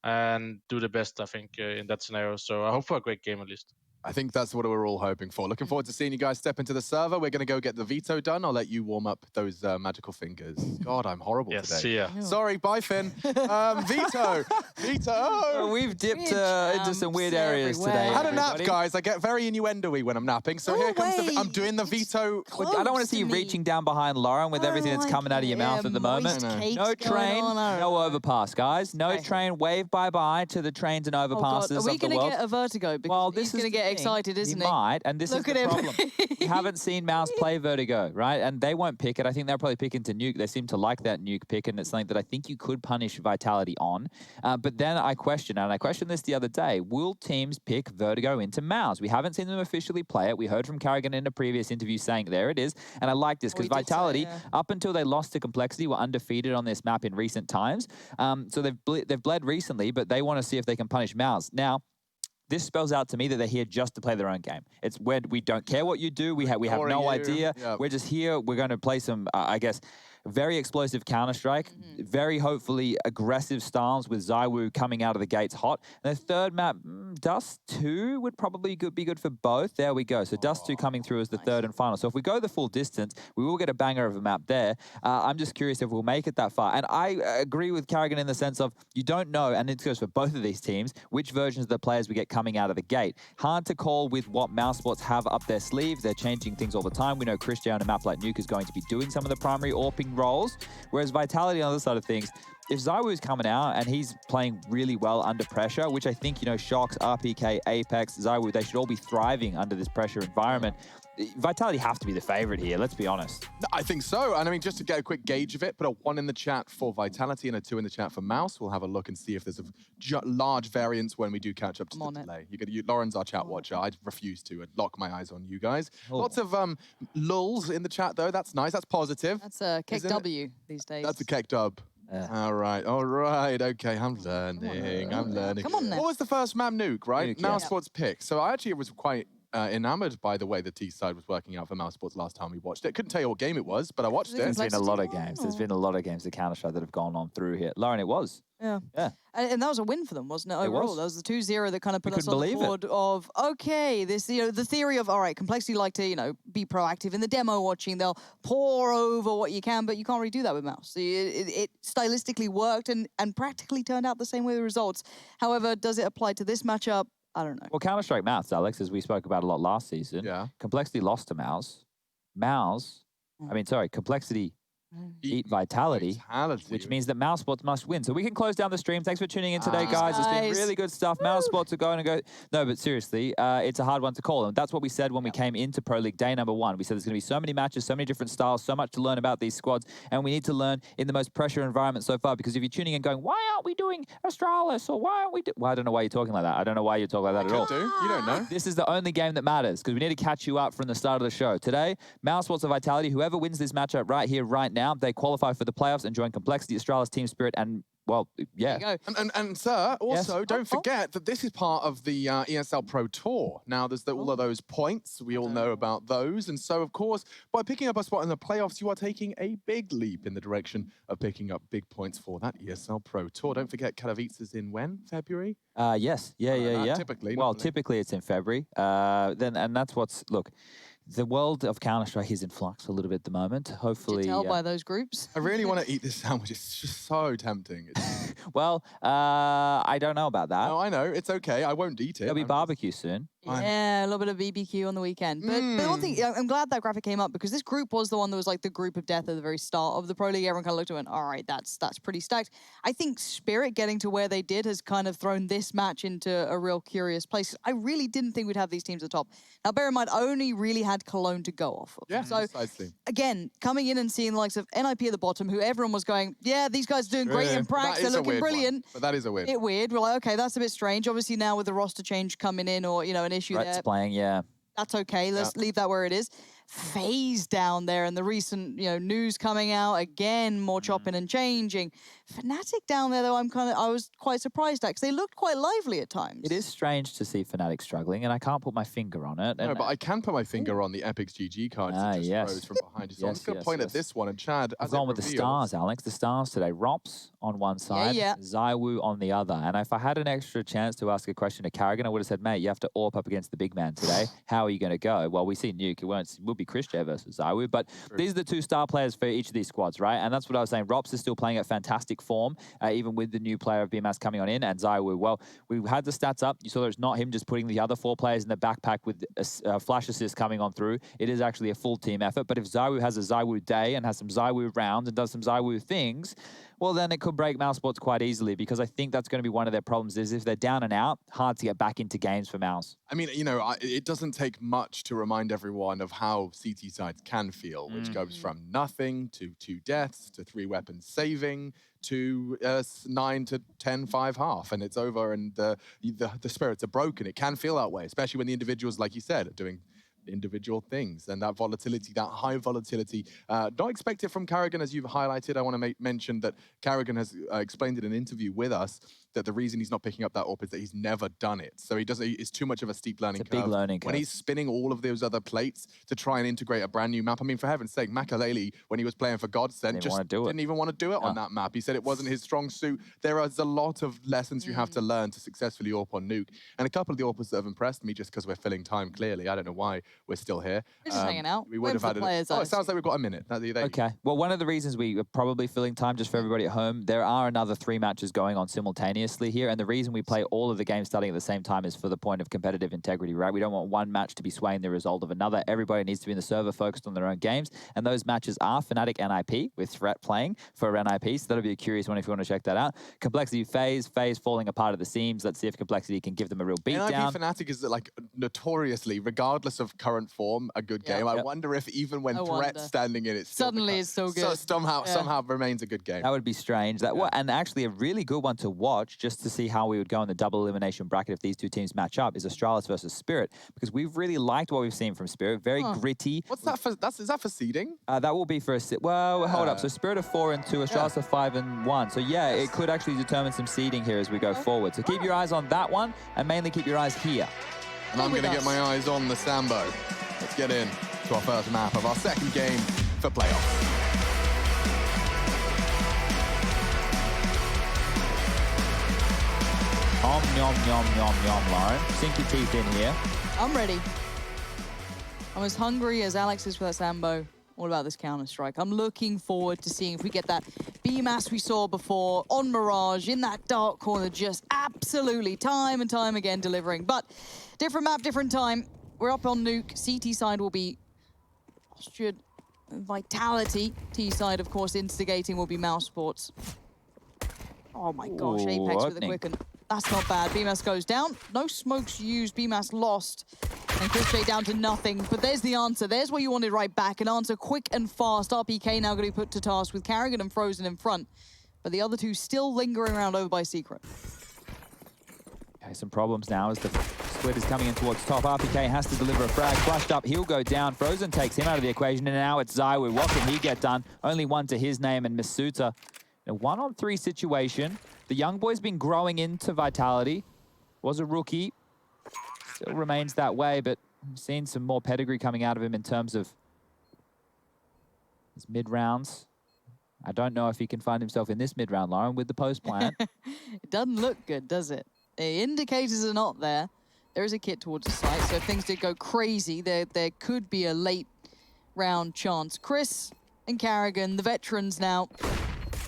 and do the best, I think, in that scenario. So I hope for a great game at least. I think that's what we're all hoping for. Looking forward to seeing you guys step into the server. We're going to go get the veto done. I'll let you warm up those magical fingers. God, I'm horrible today. See ya. Sorry, bye, Finn. Veto. Veto. We've dipped into some weird areas today. I had a nap, guys. I get very innuendo-y when I'm napping. So here comes the... I'm doing the veto. Look, I don't want to see you reaching down behind Lauren with everything that's coming out of your mouth at the moment. No train, no overpass, guys. No train. Wave bye-bye to the trains and overpasses of the world. Are we going to get a vertigo? Because he's going to get excited, isn't he? He might, and this is the problem. We haven't seen Mouse play Vertigo, right? And they won't pick it. I think they'll probably pick into Nuke. They seem to like that Nuke pick, and it's something that I think you could punish Vitality on. But then I questioned this the other day, will teams pick Vertigo into Mouse? We haven't seen them officially play it. We heard from Carrigan in a previous interview saying there it is, and I like this because Vitality, up until they lost to Complexity, were undefeated on this map in recent times. So they've bled recently, but they want to see if they can punish Mouse. Now, this spells out to me that they're here just to play their own game. It's where we don't care what you do. We have no idea. Yep. We're just here. We're going to play some, I guess, very explosive Counter-Strike, very hopefully aggressive styles with ZywOo coming out of the gates hot. And the third map, Dust 2 would probably be good for both. There we go. So Dust 2 coming through as the third and final. So if we go the full distance, we will get a banger of a map there. I'm just curious if we'll make it that far. And I agree with Carrigan in the sense of you don't know, and it goes for both of these teams, which versions of the players we get coming out of the gate. Hard to call with what Mouse Sports have up their sleeves. They're changing things all the time. We know Christian on a map like Nuke is going to be doing some of the primary AWPing roles, whereas Vitality on the other side of things, if ZywOo's coming out and he's playing really well under pressure, which I think, you know, Shox, RPK, Apex, ZywOo, they should all be thriving under this pressure environment. Vitality have to be the favorite here, let's be honest. I think so. And I mean, just to get a quick gauge of it, put a 1 in the chat for Vitality and a 2 in the chat for Mouse. We'll have a look and see if there's a large variance when we do catch up to the delay. Lauren's our chat watcher. I refuse to. I'd lock my eyes on you guys. Lots of lulls in the chat, though. That's nice. That's positive. That's a Keck W these days. That's a Keck dub. All right. Okay, I'm learning. I'm learning. Come on then. What was the first map? Nuke, right? Nuke, Mouse Sports pick. So I actually was quite enamored by the way the T side was working out for Mouse Sports last time we watched it. Couldn't tell you what game it was, but I watched it. There's been a lot of games. There's been a lot of games of Counter-Strike that have gone on through here. Lauren, it was. Yeah. And that was a win for them, wasn't it? Overall, that was the 2-0 that kind of put us on the board of, okay, this, you know, the theory of, all right, Complexity like to, you know, be proactive in the demo watching. They'll pour over what you can, but you can't really do that with Mouse. So it stylistically worked and practically turned out the same way the results. However, does it apply to this matchup? I don't know. Well, Counter-Strike Mouse, Alex, as we spoke about a lot last season. Yeah. Complexity lost to Mouse. Complexity Eat Vitality, which means that Mousesports must win. So we can close down the stream. Thanks for tuning in today, guys. It's been really good stuff. Mousesports are going to go... No, but seriously, it's a hard one to call. And that's what we said when we came into Pro League day number 1. We said there's going to be so many matches, so many different styles, so much to learn about these squads. And we need to learn in the most pressure environment so far. Because if you're tuning in going, why aren't we doing Astralis? Or why aren't we... Well, I don't know why you're talking like that. I don't know why you're talking like that at all. You don't know. This is the only game that matters because we need to catch you up from the start of the show. Today, Mousesports or Vitality, whoever wins this matchup right here, right now, they qualify for the playoffs and join Complexity, Astralis, Team Spirit, and, well, yeah. And sir, also, don't forget that this is part of the ESL Pro Tour. Now, there's all of those points. We all know about those. And so, of course, by picking up a spot in the playoffs, you are taking a big leap in the direction of picking up big points for that ESL Pro Tour. Don't forget, Katowice is in when? February? Yes. Yeah. Typically. Well, typically it's in February. And that's what's... Look, the world of Counter-Strike is in flux a little bit at the moment. Hopefully... You can tell by those groups. I really want to eat this sandwich. It's just so tempting. Well, I don't know about that. No, I know. It's okay. I won't eat it. There'll be barbecue soon. Yeah, a little bit of BBQ on the weekend. But the one thing, I'm glad that graphic came up because this group was the one that was like the group of death at the very start of the Pro League. Everyone kind of looked at it and went, all right, that's pretty stacked. I think Spirit getting to where they did has kind of thrown this match into a real curious place. I really didn't think we'd have these teams at the top. Now, bear in mind, I only really had Cologne to go off of. Yeah, so, precisely. again, coming in and seeing the likes of NIP at the bottom, who everyone was going, yeah, these guys are doing great in Prax, they're looking brilliant. But that is a weird bit weird. We're like, okay, that's a bit strange. Obviously, now with the roster change coming in or, you know, an issue there. Playing, yeah. That's okay. Let's leave that where it is. FaZe down there and the recent, news coming out again, more chopping and changing. Fnatic down there, though, I was quite surprised at because they looked quite lively at times. It is strange to see Fnatic struggling, and I can't put my finger on it. No, but I can put my finger on the Epic's GG cards that just rose from behind you. So I'm just going to point at this one, and Chad, I've gone with the stars, Alex. The stars today. Rops on one side, ZywOo on the other. And if I had an extra chance to ask a question to Karrigan, I would have said, mate, you have to AWP up against the big man today. How are you going to go? Well, we see Nuke. It will be Christian versus ZywOo, but these are the two star players for each of these squads, right? And that's what I was saying. Rops is still playing at fantastic form, even with the new player of BMS coming on in, and ZywOo. Well, we had the stats up. You saw there's not him just putting the other 4 players in the backpack with a flash assist coming on through. It is actually a full team effort, but if ZywOo has a ZywOo day and has some ZywOo rounds and does some ZywOo things, well, then it could break Mousesports quite easily because I think that's going to be one of their problems is if they're down and out, hard to get back into games for Mouse. I mean, it doesn't take much to remind everyone of how CT sides can feel, which goes from nothing to 2 deaths to 3 weapons saving to 9 to 10, 5 half, and it's over and the spirits are broken. It can feel that way, especially when the individuals, like you said, are doing individual things, and that volatility, that high volatility. Don't expect it from Karrigan, as you've highlighted. I want to mention that Karrigan has explained in an interview with us that the reason he's not picking up that AWP is that he's never done it. So it's too much of a steep learning curve. Big learning curve. When he's spinning all of those other plates to try and integrate a brand new map. I mean, for heaven's sake, Makalele, when he was playing for Godsend, just didn't even want to do it on that map. He said it wasn't his strong suit. There is a lot of lessons you have to learn to successfully AWP on Nuke. And a couple of the AWPers that have impressed me just because we're filling time, clearly. I don't know why we're still here. We're just hanging out. We would have had it sounds like we've got a minute. Okay. Well, one of the reasons we are probably filling time, just for everybody at home, there are another 3 matches going on simultaneously here, and the reason we play all of the games starting at the same time is for the point of competitive integrity, right? We don't want one match to be swaying the result of another. Everybody needs to be in the server focused on their own games, and those matches are Fnatic NIP with Threat playing for NIP, so that'll be a curious one if you want to check that out. Complexity FaZe falling apart at the seams. Let's see if Complexity can give them a real beatdown. NIP Fnatic is like notoriously, regardless of current form, a good game. I wonder if even when Threat's standing in it, suddenly it's so good. Somehow remains a good game. That would be strange. And actually a really good one to watch just to see how we would go in the double elimination bracket if these 2 teams match up is Astralis versus Spirit, because we've really liked what we've seen from Spirit. Very gritty. What's that for? Is that for seeding? That will be for a hold up. So Spirit are 4 and 2, Astralis are 5 and 1. So yeah, it could actually determine some seeding here as we go forward. So keep your eyes on that one and mainly keep your eyes here. And I'm going to get my eyes on the Sambo. Let's get in to our first map of our second game for playoffs. Nom, nom, Lauren. Sink your teeth in here. I'm ready. I'm as hungry as Alex is for that Sambo. All about this Counter-Strike. I'm looking forward to seeing if we get that BMAS we saw before on Mirage in that dark corner, just absolutely time and time again delivering. But different map, different time. We're up on Nuke. CT side will be Austrian Vitality, T-side, of course, instigating will be Mouse Sports. Oh my gosh, Ooh, Apex with a opening. quicken. That's not bad. BMAS goes down. No smokes used. BMAS lost. And Chris J down to nothing. But there's the answer. There's what you wanted right back. An answer quick and fast. RPK now going to be put to task with Carrigan and Frozen in front. But the other two still lingering around over by Secret. Okay, some problems now as the split is coming in towards top. RPK has to deliver a frag. Flushed up, he'll go down. Frozen takes him out of the equation, and now it's Zywoo. What can he get done? Only one to his name, and Masuta. A 1-on-3 situation. The young boy's been growing into Vitality. Was a rookie. Still remains that way, but I'm seeing some more pedigree coming out of him in terms of his mid-rounds. I don't know if he can find himself in this mid-round, Lauren, with the post plant. It doesn't look good, does it? The indicators are not there. There is a kit towards the site, so if things did go crazy, there could be a late round chance. Chris and Carrigan, the veterans now,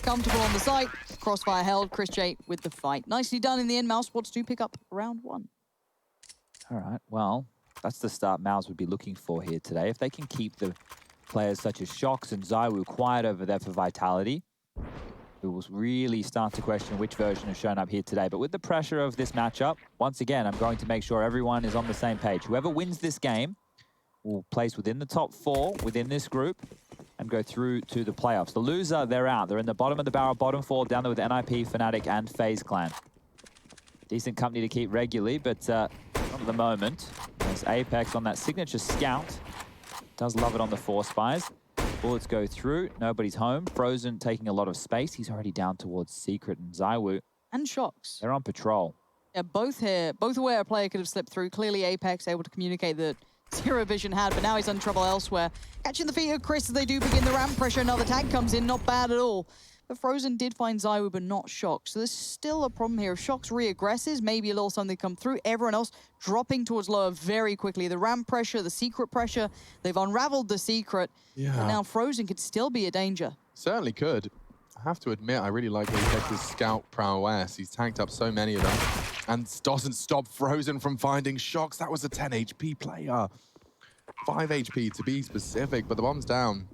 comfortable on the site. Crossfire held. Chris J with the fight. Nicely done in the end. Mouse Sports do pick up round 1. All right, well, that's the start Mouse would be looking for here today. If they can keep the players such as Shox and Zywoo quiet over there for Vitality, we will really start to question which version has shown up here today. But with the pressure of this matchup, once again, I'm going to make sure everyone is on the same page. Whoever wins this game will place within the top 4 within this group and go through to the playoffs. The loser, they're out. They're in the bottom of the barrel, bottom 4, down there with NIP, Fnatic, and FaZe Clan. Decent company to keep regularly, but not at the moment. There's Apex on that signature scout. Does love it on the 4 spies. Bullets go through. Nobody's home. Frozen taking a lot of space. He's already down towards Secret and Zywoo. And Shox. They're on patrol. Yeah, both here. Both aware a player could have slipped through. Clearly Apex able to communicate that Zero Vision had, but now he's in trouble elsewhere. Catching the feet of Chris as they do begin the ramp pressure. Another tag comes in. Not bad at all. But Frozen did find Zywoo, but not Shox. So there's still a problem here. If Shox re-aggresses, maybe a little something come through. Everyone else dropping towards lower very quickly. The ramp pressure, the secret pressure, they've unraveled the secret. Yeah. And now Frozen could still be a danger. Certainly could. I have to admit, I really like Apex's scout prowess. He's tanked up so many of them and doesn't stop Frozen from finding Shox. That was a 10 HP player. 5 HP to be specific, but the bomb's down.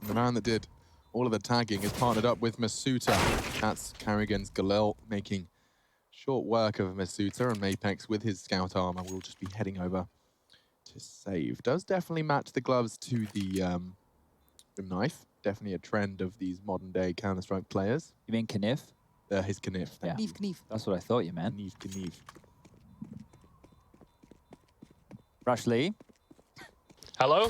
And the man that did all of the tagging is partnered up with Masuta. That's Carrigan's Galil making short work of Masuta, and Apex with his scout armor will just be heading over to save. Does definitely match the gloves to the knife. Definitely a trend of these modern day Counter-Strike players. You mean Knif? His Knif. Yeah. Knif. That's what I thought you meant. Knif. Rush Lee. Hello?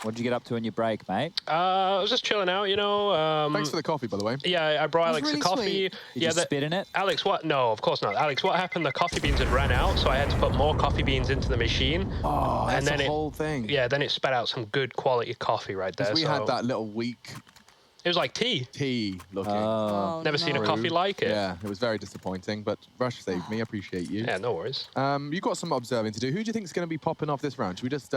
What'd you get up to in your break, mate? I was just chilling out, you know. Thanks for the coffee, by the way. Yeah, I brought Alex really the coffee. sweet. Did yeah, you spit in it? Alex, what? No, of course not. Alex, what happened? The coffee beans had ran out, so I had to put more coffee beans into the machine. Oh, that's and then the whole thing. Yeah, then it spat out some good quality coffee right there. We had that little weak It was like tea. looking. Never seen a coffee like it. Yeah, it was very disappointing, but Rush saved me. I appreciate you. Yeah, no worries. You got some observing to do. Who do you think is going to be popping off this round? Should we just...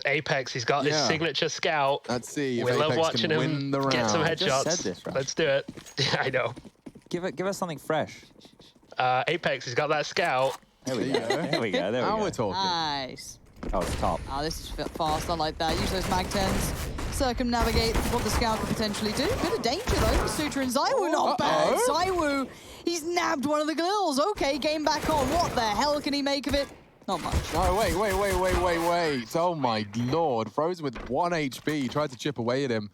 Apex, he's got his signature scout. Let's see if we love Apex watching can him win the get some round. headshots. Just said this, Rush. Let's do it. Yeah, I know. Give us something fresh. Apex, he's got that scout. There we go. There we go. There we Now go. we're talking. Nice. Oh, it's top. Oh, this is fast. I like that. Use those mag 10s. Circumnavigate what the scout could potentially do. Bit of danger though. Sutra and Zywoo not bad. Zywoo, he's nabbed one of the Galils. Okay, game back on. What the hell can he make of it? Not much. No, wait. Oh my lord. Frozen with 1 HP. Tried to chip away at him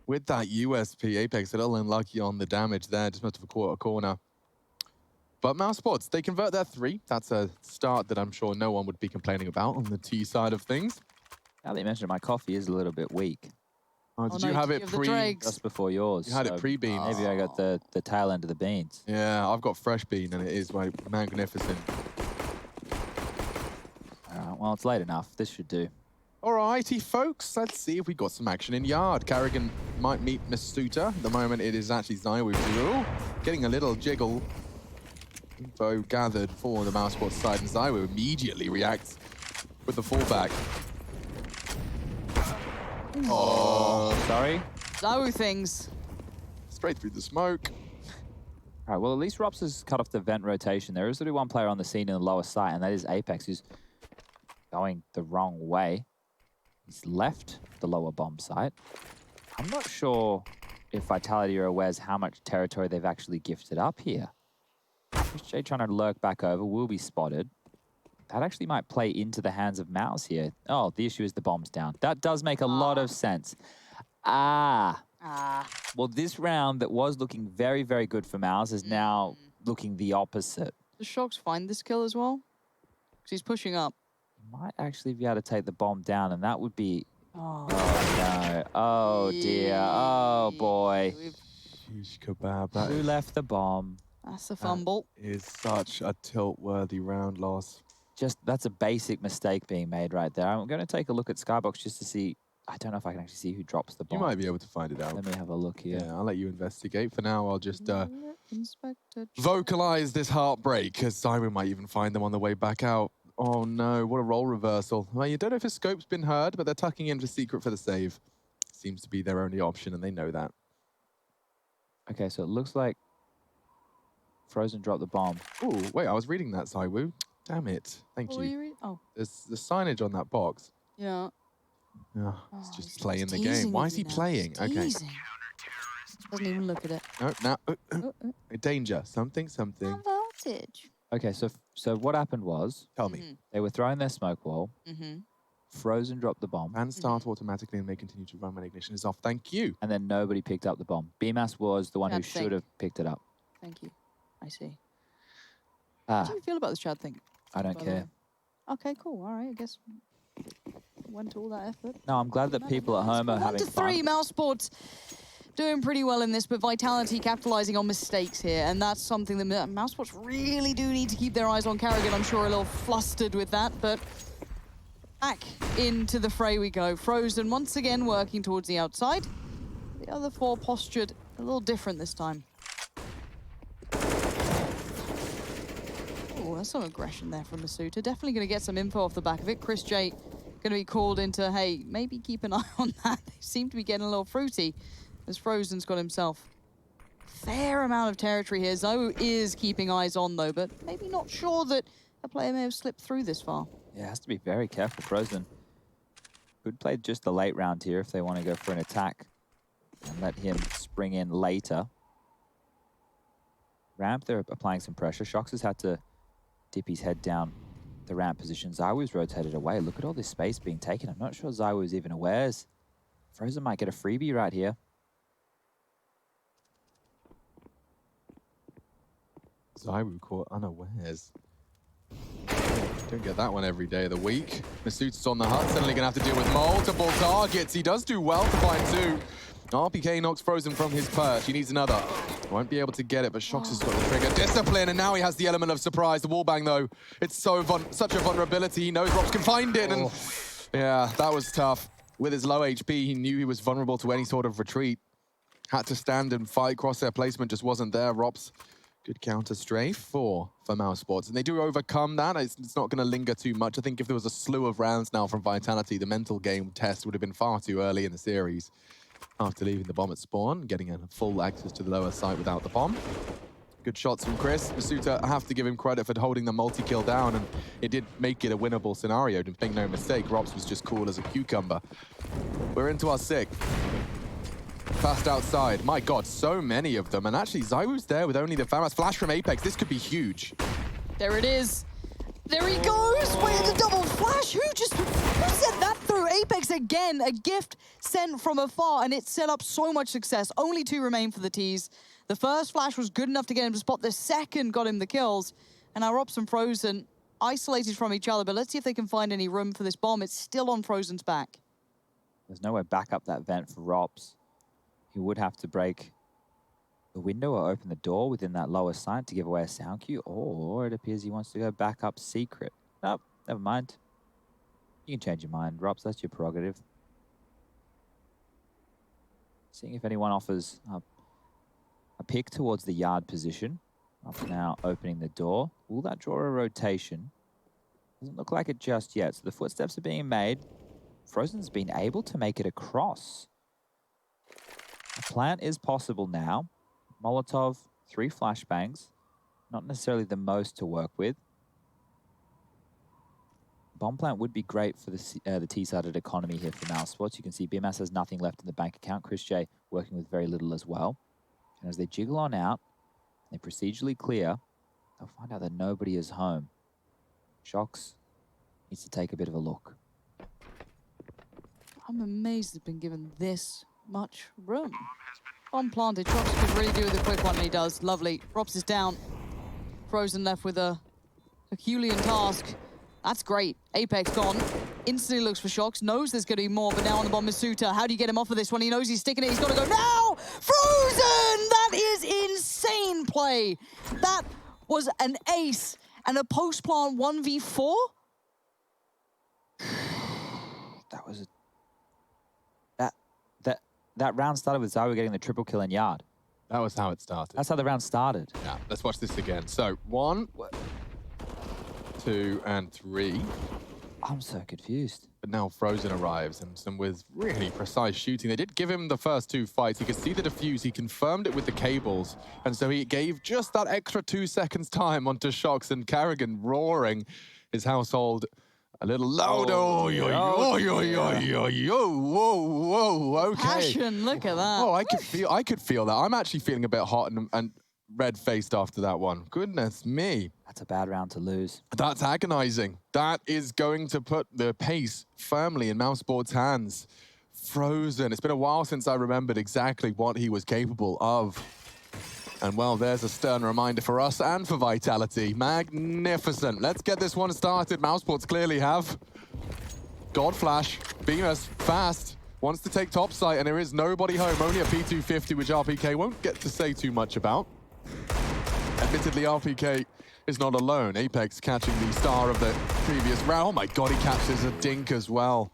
with that USP. Apex a little unlucky on the damage there. Just must have caught a corner. But Mouse Sports, they convert their 3. That's a start that I'm sure no one would be complaining about on the T side of things. Now that you mentioned it, my coffee is a little bit weak. Oh, did you have it pre... Just before yours. You had it pre-beans. Maybe I got the tail end of the beans. Yeah, I've got fresh bean and it is like magnificent. All right, well, it's late enough. This should do. Alrighty, folks. Let's see if we got some action in yard. Carrigan might meet Masuta. At the moment, it is actually Zywoo. Getting a little jiggle. Info gathered for the Mouse Sports side, and Zywoo immediately reacts with the fallback. Oh, sorry. Zywoo things. Straight through the smoke. All right, well, at least Rops has cut off the vent rotation. There is only one player on the scene in the lower site, and that is Apex, who's going the wrong way. He's left the lower bomb site. I'm not sure if Vitality are aware how much territory they've actually gifted up here. Chris J trying to lurk back over, will be spotted. That actually might play into the hands of Mouse here. Oh, the issue is the bomb's down. That does make a lot of sense. Well, this round that was looking very, very good for Mouse is now looking the opposite. Does Shox find this kill as well? Because he's pushing up. Might actually be able to take the bomb down, and that would be... Oh, no. Oh, dear. Oh, boy. Huge kebab. That Who left the bomb? That's a fumble. Is such a tilt-worthy round loss. That's a basic mistake being made right there. I'm going to take a look at Skybox just to see... I don't know if I can actually see who drops the bomb. You might be able to find it out. Let me have a look here. Yeah, I'll let you investigate. For now, I'll just vocalize this heartbreak, because Simon might even find them on the way back out. Oh no, what a role reversal. Well, you don't know if his scope's been heard, but they're tucking in for secret for the save. Seems to be their only option, and they know that. Okay, so it looks like Frozen dropped the bomb. Oh, wait, I was reading that, Zywoo. Damn it. Thank What you. were you reading? Oh. There's the signage on that box. Yeah. Oh, it's just playing the game. Why is he playing? Okay. Doesn't even look at it. No, now. Danger. Something. Voltage. Okay, so what happened was... Tell me. They were throwing their smoke wall. Frozen dropped the bomb. And start automatically and may continue to run when ignition is off. Thank you. And then nobody picked up the bomb. BMAS was the one who should have picked it up. Thank you. I see. How do you feel about this Chad thing? I don't care. Okay, cool. All right, I guess went to all that effort. No, I'm glad that people at home are having fun. 1-3, Mouse Sports doing pretty well in this, but Vitality capitalizing on mistakes here, and that's something that Mouse Sports really do need to keep their eyes on. Carrigan, I'm sure, a little flustered with that, but back into the fray we go. Frozen once again working towards the outside. The other four postured a little different this time. Oh, that's some aggression there from Masuta. Definitely going to get some info off the back of it. Chris J going to be called into, hey, maybe keep an eye on that. They seem to be getting a little fruity as Frozen's got himself fair amount of territory here. Zoe is keeping eyes on, though, but maybe not sure that a player may have slipped through this far. Yeah, has to be very careful. Frozen could play just the late round here if they want to go for an attack and let him spring in later. Ramp, they're applying some pressure. Shox has had to dip his head down the ramp position. Zywoo's rotated away. Look at all this space being taken. I'm not sure Zywoo's even aware. Frozen might get a freebie right here. Zywoo caught unawares. Don't get that one every day of the week. Masuta's on the hut, suddenly gonna have to deal with multiple targets. He does do well to find two. RPK knocks Frozen from his perch. He needs another. Won't be able to get it, but Shox has got the trigger. Discipline, and now he has the element of surprise. The wallbang, though, it's such a vulnerability. He knows Rops can find it, and yeah, that was tough. With his low HP, he knew he was vulnerable to any sort of retreat. Had to stand and fight. Crosshair placement just wasn't there. Rops, good counter strafe for Mouse Sports. And they do overcome that. It's not going to linger too much. I think if there was a slew of rounds now from Vitality, the mental game test would have been far too early in the series. After leaving the bomb at spawn, getting a full access to the lower site without the bomb. Good shots from Chris. Masuta, I have to give him credit for holding the multi-kill down, and it did make it a winnable scenario. Make no mistake, Rops was just cool as a cucumber. We're into our sixth. Fast outside. My God, so many of them. And actually, Zywoo's there with only the FAMAS. Flash from Apex. This could be huge. There it is. There he goes! Wait, the double flash! Who sent that through? Apex again, a gift sent from afar, and it set up so much success. Only two remain for the tease. The first flash was good enough to get him to spot. The second got him the kills. And now Rops and Frozen isolated from each other, but let's see if they can find any room for this bomb. It's still on Frozen's back. There's nowhere back up that vent for Rops. He would have to break the window or open the door within that lower site to give away a sound cue, or it appears he wants to go back up secret. Nope, never mind. You can change your mind, Rops, that's your prerogative. Seeing if anyone offers a pick towards the yard position. Rops now opening the door. Will that draw a rotation? Doesn't look like it just yet, so the footsteps are being made. Frozen's been able to make it across. A plant is possible now. Molotov, 3 flashbangs. Not necessarily the most to work with. Bomb plant would be great for the T-sided economy here for Mouse Sports. You can see BMS has nothing left in the bank account. Chris J working with very little as well. And as they jiggle on out, they procedurally clear, they'll find out that nobody is home. Shox needs to take a bit of a look. I'm amazed they've been given this much room. Bomb planted. Shox could really do with a quick one, and he does. Lovely. Rops is down. Frozen left with a Herculean task. That's great. Apex gone. Instantly looks for Shox. Knows there's going to be more, but now on the bomb is Suta. How do you get him off of this one? He knows he's sticking it. He's got to go now! Frozen! That is insane play. That was an ace. And a post-plant 1v4? That was a... That round started with Zawu getting the triple kill in yard. That was how it started. That's how the round started. Yeah, let's watch this again. So 1, 2, and 3. I'm so confused. But now Frozen arrives, and with really precise shooting. They did give him the first 2 fights. He could see the defuse. He confirmed it with the cables. And so he gave just that extra 2 seconds time onto Shox, and Carrigan roaring his household a little louder. Whoa, okay. Passion, look at that. Oh, I could feel that. I'm actually feeling a bit hot and red-faced after that one. Goodness me. That's a bad round to lose. That's agonizing. That is going to put the pace firmly in Mouseboard's hands. Frozen. It's been a while since I remembered exactly what he was capable of. And well, there's a stern reminder for us and for Vitality. Magnificent. Let's get this one started. Mouseboards clearly have. God Flash. Beamers fast. Wants to take top site, and there is nobody home. Only a P250, which RPK won't get to say too much about. Admittedly, RPK is not alone. Apex catching the star of the previous round. Oh my God, he catches a dink as well.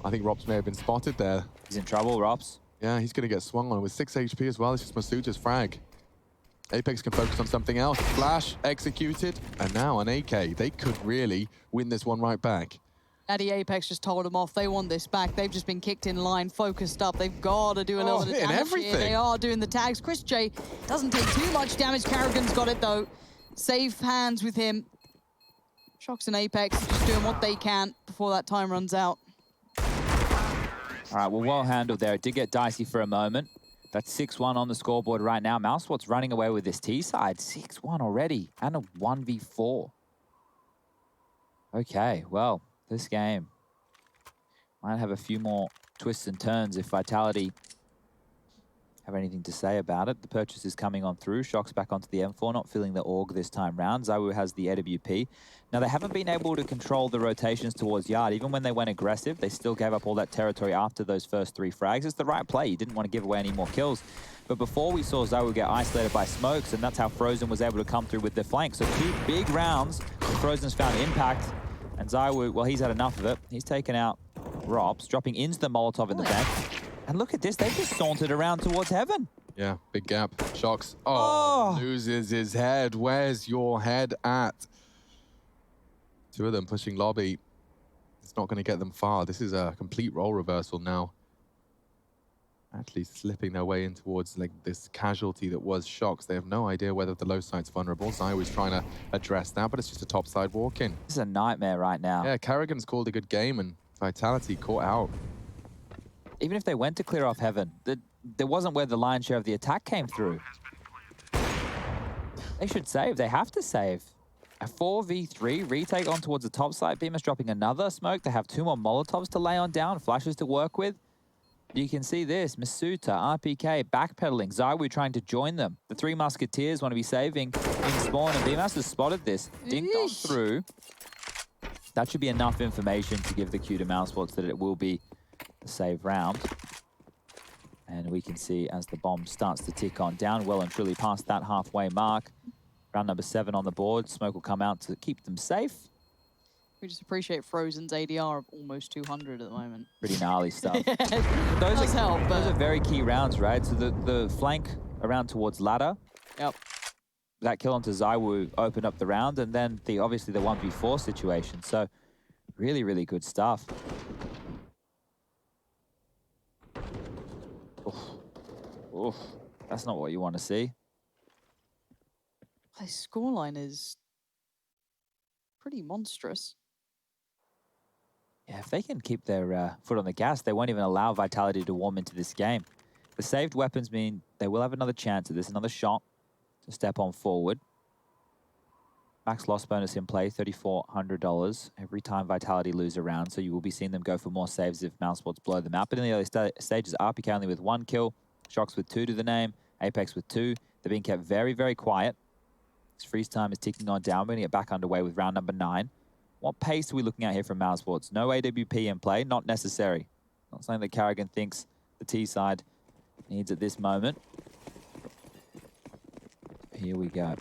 I think Rops may have been spotted there. He's in trouble, Rops. Yeah, he's going to get swung on with 6 HP as well. It's just Masuta's frag. Apex can focus on something else. Flash executed, and now an AK. They could really win this one right back. Daddy Apex just told them off. They want this back. They've just been kicked in line, focused up. They've got to do a little bit of damage everything. here. They are doing the tags. Chris J doesn't take too much damage. Carrigan's got it, though. Safe hands with him. Shox and Apex just doing what they can before that time runs out. All right, well handled there. It did get dicey for a moment. That's 6-1 on the scoreboard right now. Mouseboard's running away with this T side. 6-1 already, and a 1v4. Okay, well, this game might have a few more twists and turns if Vitality have anything to say about it. The purchase is coming on through. Shox back onto the M4, not feeling the AUG this time round. Zawu has the AWP. Now, they haven't been able to control the rotations towards yard. Even when they went aggressive, they still gave up all that territory after those first 3 frags. It's the right play. You didn't want to give away any more kills. But before, we saw Zawu get isolated by smokes, and that's how Frozen was able to come through with their flank. So 2 big rounds. Frozen's found impact. And Zawu, well, he's had enough of it. He's taken out Rops, dropping into the Molotov in the back. And look at this, they've just sauntered around towards heaven. Yeah, big gap. Shox. Oh, loses his head. Where's your head at? 2 of them pushing lobby. It's not going to get them far. This is a complete role reversal now. Actually slipping their way in towards like this casualty that was Shox. They have no idea whether the low site's vulnerable. So I was trying to address that, but it's just a top side walk-in. This is a nightmare right now. Yeah, Carrigan's called a good game, and Vitality caught out. Even if they went to clear off heaven, there wasn't where the lion's share of the attack came through. They should save. They have to save. A 4v3 retake on towards the top side. Beamer's dropping another smoke. They have 2 more Molotovs to lay on down, flashes to work with. You can see this. Masuta, RPK, backpedaling. Zawu trying to join them. The 3 Musketeers want to be saving in spawn, and BMS has spotted this. Dinked on through. That should be enough information to give the cue to Mouseboards that it will be a save round. And we can see as the bomb starts to tick on down, well and truly past that halfway mark. Round number 7 on the board. Smoke will come out to keep them safe. We just appreciate Frozen's ADR of almost 200 at the moment. Pretty gnarly stuff. Those are very key rounds, right? So the flank around towards ladder. Yep. That kill onto Zawu opened up the round, and then obviously the 1v4 situation. So really, really good stuff. Oof. That's not what you want to see. His scoreline is pretty monstrous. Yeah, if they can keep their foot on the gas, they won't even allow Vitality to warm into this game. The saved weapons mean they will have another chance at this, another shot to step on forward. Max loss bonus in play, $3,400 every time Vitality lose a round, so you will be seeing them go for more saves if Mousesports blow them out. But in the early stages, RPK only with 1 kill, Shox with 2 to the name, Apex with 2. They're being kept very, very quiet. This freeze time is ticking on down. We're going to get back underway with round number 9. What pace are we looking at here from Mousesports? No AWP in play, not necessary. Not something that Carrigan thinks the T side needs at this moment. Here we go.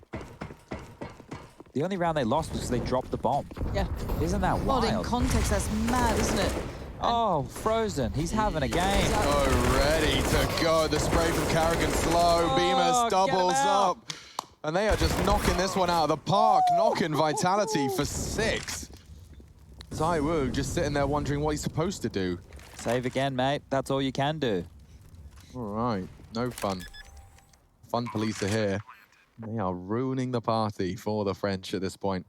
The only round they lost was because they dropped the bomb. Yeah. Isn't that wild? Well, in context, that's mad, isn't it? Oh, Frozen. He's having a game. Oh, ready to go. The spray from Carrigan slow. Bemis doubles up. And they are just knocking this one out of the park. Knocking Vitality for 6. ZywOo just sitting there wondering what he's supposed to do. Save again, mate. That's all you can do. All right. No fun. Fun police are here. They are ruining the party for the French at this point.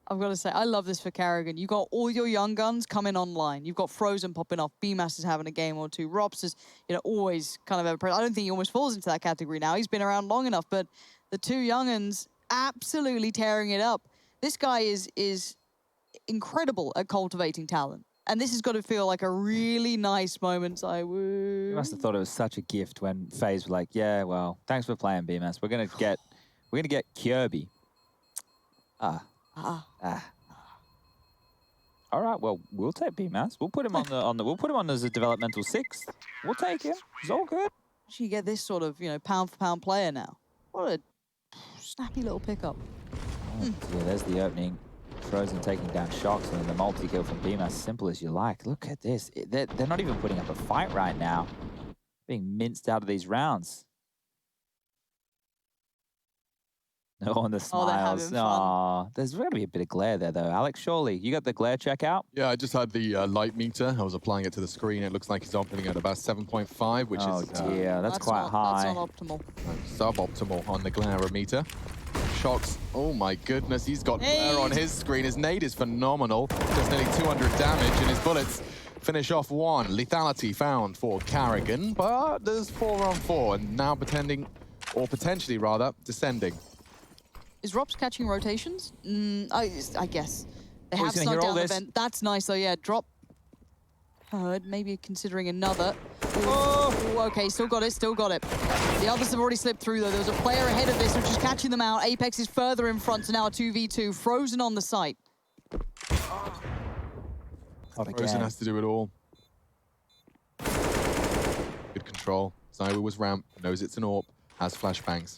I've got to say, I love this for Carrigan. You've got all your young guns coming online. You've got Frozen popping off. BMAS is having a game or two. Rops is, always kind of ever-present. I don't think he almost falls into that category now. He's been around long enough, but the two young'uns absolutely tearing it up. This guy is incredible at cultivating talent. And this has got to feel like a really nice moment, ZywOo. You must have thought it was such a gift when FaZe were like, yeah, well, thanks for playing, BMS. We're gonna get Kirby. All right, well, we'll take BMS. We'll put him we'll put him on as a developmental 6th. We'll take him. It's all good. You get this sort of, pound for pound player now. What a snappy little pickup. Oh, yeah, there's the opening. Frozen taking down Shox and the multi-kill from Beam, as simple as you like. Look at this. They're not even putting up a fight right now. Being minced out of these rounds. Oh, and the smiles. Oh, there's going to be a bit of glare there, though. Alex, surely. You got the glare check out? Yeah, I just had the light meter. I was applying it to the screen. It looks like he's opening at about 7.5, which is... Oh, dear. That's quite high. That's not optimal. Suboptimal on the glare meter. Shox, oh my goodness, he's got glare on his screen. His nade is phenomenal. Does nearly 200 damage, and his bullets finish off 1. Lethality found for Carrigan, but there's 4 on 4, and now potentially rather, descending. Is Rops catching rotations? I guess. They have slowed down the vent. That's nice, though, yeah. Drop. Heard, maybe considering another. Oh, okay, still got it. The others have already slipped through, though. There was a player ahead of this, which is catching them out. Apex is further in front, so now a 2v2. Frozen on the site. Frozen has to do it all. Good control. ZywOo was ramp, knows it's an AWP, has flashbangs.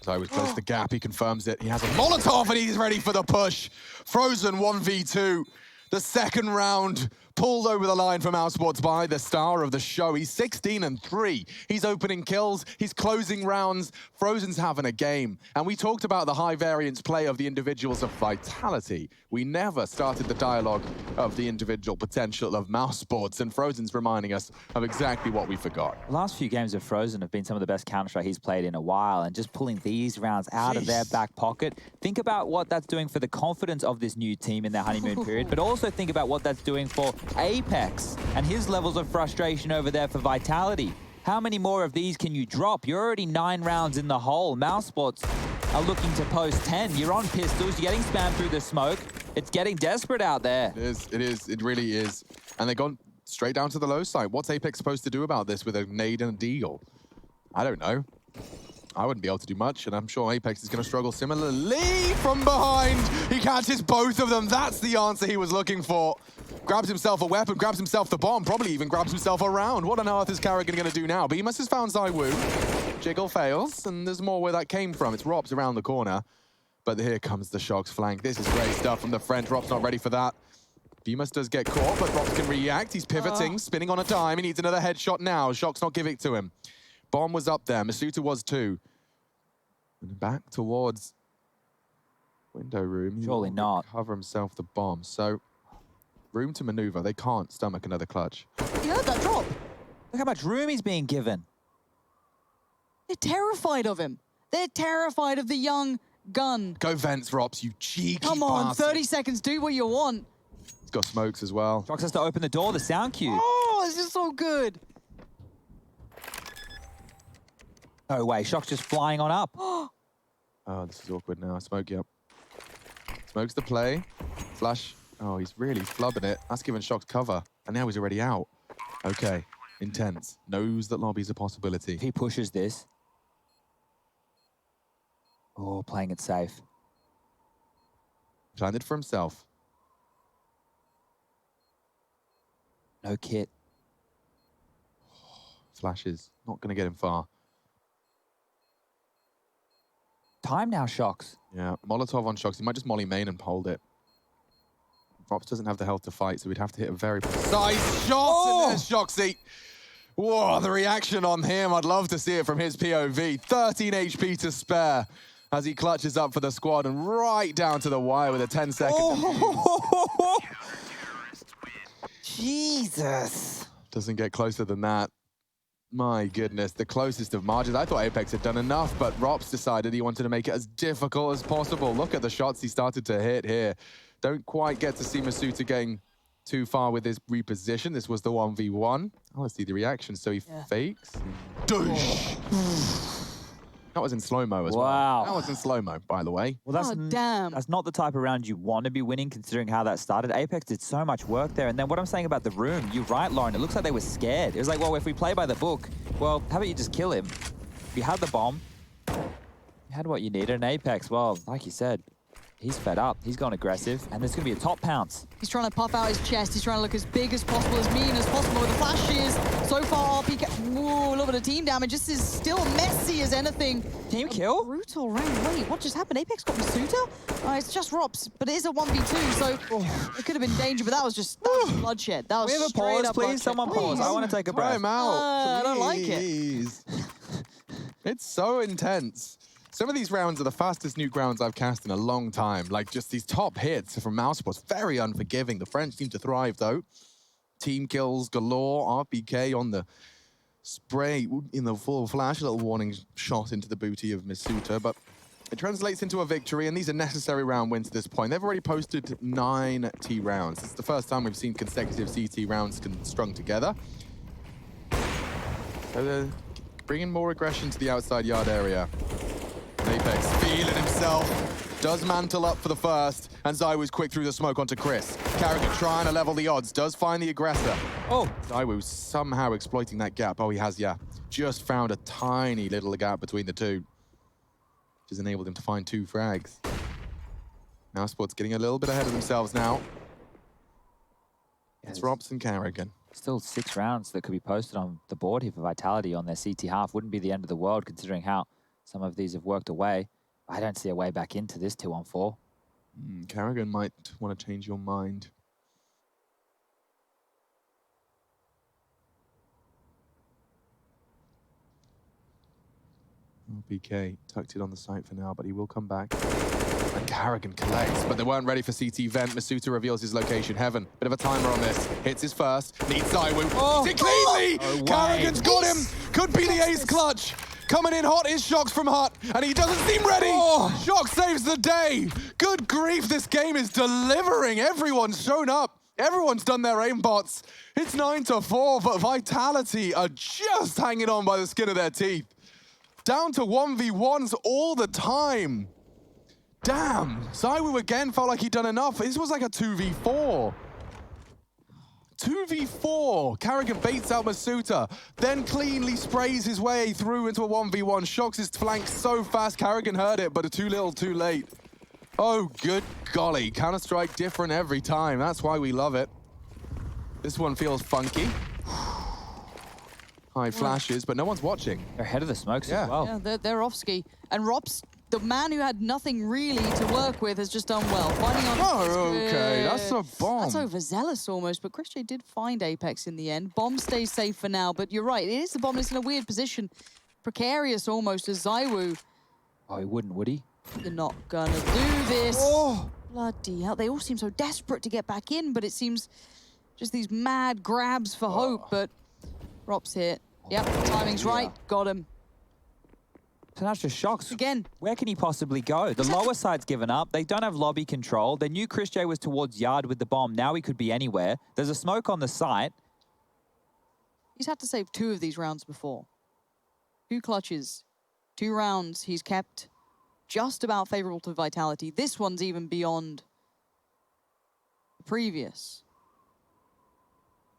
ZywOo's closed the gap, he confirms it. He has a Molotov and he's ready for the push. Frozen 1v2. The second round pulled over the line from Mousesports by the star of the show. He's 16-3. He's opening kills. He's closing rounds. Frozen's having a game. And we talked about the high variance play of the individuals of Vitality. We never started the dialogue of the individual potential of Mousesports. And Frozen's reminding us of exactly what we forgot. The last few games of Frozen have been some of the best Counter-Strike he's played in a while. And just pulling these rounds out of their back pocket. Think about what that's doing for the confidence of this new team in their honeymoon period. But also think about what that's doing for Apex and his levels of frustration over there for Vitality. How many more of these can you drop? You're already 9 rounds in the hole. Mousesports are looking to post 10. You're on pistols. You're getting spammed through the smoke. It's getting desperate out there. It is. It really is. And they've gone straight down to the low side. What's Apex supposed to do about this with a nade and a deagle? I don't know. I wouldn't be able to do much, and I'm sure Apex is going to struggle similarly. From behind, he catches both of them. That's the answer he was looking for. Grabs himself a weapon, grabs himself the bomb, probably even grabs himself a round. What on earth is Carrigan going to do now? Bemis has found ZywOo. Jiggle fails, and there's more where that came from. It's Rops around the corner, but here comes the Shox flank. This is great stuff from the French. Rops not ready for that. Bemis does get caught, but Rops can react. He's pivoting, spinning on a dime. He needs another headshot now. Shox not giving it to him. Bomb was up there. Masuta was too. And back towards window room. Surely not. Cover himself the bomb. So room to maneuver. They can't stomach another clutch. You heard that drop? Look how much room he's being given. They're terrified of him. They're terrified of the young gun. Go vents, Rops, you cheeky Come on, bastard. 30 seconds, do what you want. He's got smokes as well. Shox has to open the door, the sound cue. Oh, this is so good. No way, Shox just flying on up. Oh, this is awkward now. Smoke, yep. Smoke's the play. Flash. Oh, he's really flubbing it. That's giving Shox cover. And now he's already out. Okay, intense. Knows that lobby's a possibility. He pushes this. Oh, playing it safe. Planted for himself. No kit. Flashes. Not going to get him far. Time now, Shox. Yeah, Molotov on Shox. He might just molly main and hold it. Rops doesn't have the health to fight, so we'd have to hit a very precise shot. Oh! And there's Shoxy. Whoa, the reaction on him. I'd love to see it from his POV. 13 HP to spare as he clutches up for the squad and right down to the wire with a 10-second. Oh. Jesus. Doesn't get closer than that. My goodness, the closest of margins. I thought Apex had done enough, but Rops decided he wanted to make it as difficult as possible. Look at the shots he started to hit here. Don't quite get to see Masuta getting too far with his reposition. This was the 1v1. I want to see the reaction. So he fakes. Douche. That was in slow-mo as well. That was in slow-mo, by the way. Well, that's, damn. That's not the type of round you want to be winning, considering how that started. Apex did so much work there. And then what I'm saying about the room, you're right, Lauren. It looks like they were scared. It was like, well, if we play by the book, well, how about you just kill him? You had the bomb. You had what you needed. And Apex, well, like you said, he's fed up. He's gone aggressive. And there's going to be a top pounce. He's trying to puff out his chest. He's trying to look as big as possible, as mean as possible with the flashes. So far, PK, whoa, a little bit of team damage. This is still messy as anything. Team kill? Brutal round. Wait, what just happened? Apex got Masuta? It's just Rops, but it is a 1v2, so it could have been danger, but that was bloodshed. That was we have a straight pause, up please? bloodshed. Someone pause. I want to take a breath. Time out. I don't like it. Please. It's so intense. Some of these rounds are the fastest nuke rounds I've cast in a long time. Like, just these top hits from Mousesports. Very unforgiving. The French seem to thrive, though. Team kills galore. RPK on the spray in the full flash. A little warning shot into the booty of Masuta, but it translates into a victory, and these are necessary round wins at this point. They've already posted 9 T rounds. It's the first time we've seen consecutive CT rounds strung together. So they're bringing more aggression to the outside yard area. Apex feeling himself, does mantle up for the first, and Zywoo's quick through the smoke onto Chris. Carrigan trying to level the odds, does find the aggressor. Oh, Zywoo somehow exploiting that gap. Oh, he has, yeah. Just found a tiny little gap between the two, which has enabled him to find 2 frags. Mousesports getting a little bit ahead of themselves now. It's Rops and Carrigan. Still 6 rounds that could be posted on the board here for Vitality on their CT half. Wouldn't be the end of the world, considering how some of these have worked away. I don't see a way back into this 2-on-4. Carrigan might want to change your mind. BK tucked it on the site for now, but he will come back. And Carrigan collects, but they weren't ready for CT vent. Masuta reveals his location. Heaven, bit of a timer on this. Hits his first, needs Zywoo. Oh. It cleanly! Oh, Carrigan's got him! Could be the ace clutch! Coming in hot is Shox from Hut, and he doesn't seem ready! Shox saves the day! Good grief, this game is delivering! Everyone's shown up! Everyone's done their aimbots! It's 9-4, but Vitality are just hanging on by the skin of their teeth. Down to 1v1s all the time. Damn, Zywoo again felt like he'd done enough. This was like a 2v4. 2v4. Carrigan baits out Masuta, then cleanly sprays his way through into a 1v1. Shox his flank so fast, Carrigan heard it, but too little, too late. Oh, good golly. Counter-Strike different every time. That's why we love it. This one feels funky. High flashes, but no one's watching. They're ahead of the smokes as well. Yeah, they're off ski. And Rops, the man who had nothing really to work with, has just done well. Finding on okay, that's a bomb. That's overzealous almost, but Chris J did find Apex in the end. Bomb stays safe for now, but you're right, it is the bomb that's in a weird position. Precarious almost as Zywoo. Oh, he wouldn't, would he? You're not gonna do this. Oh, bloody hell. They all seem so desperate to get back in, but it seems just these mad grabs for hope, but Rops hit. Yep, timing's right. Got him. So that's just shocks. Again. Where can he possibly go? The lower side's given up. They don't have lobby control. They knew Chris J was towards yard with the bomb. Now he could be anywhere. There's a smoke on the site. He's had to save 2 of these rounds before. 2 clutches. 2 rounds he's kept just about favorable to Vitality. This one's even beyond the previous.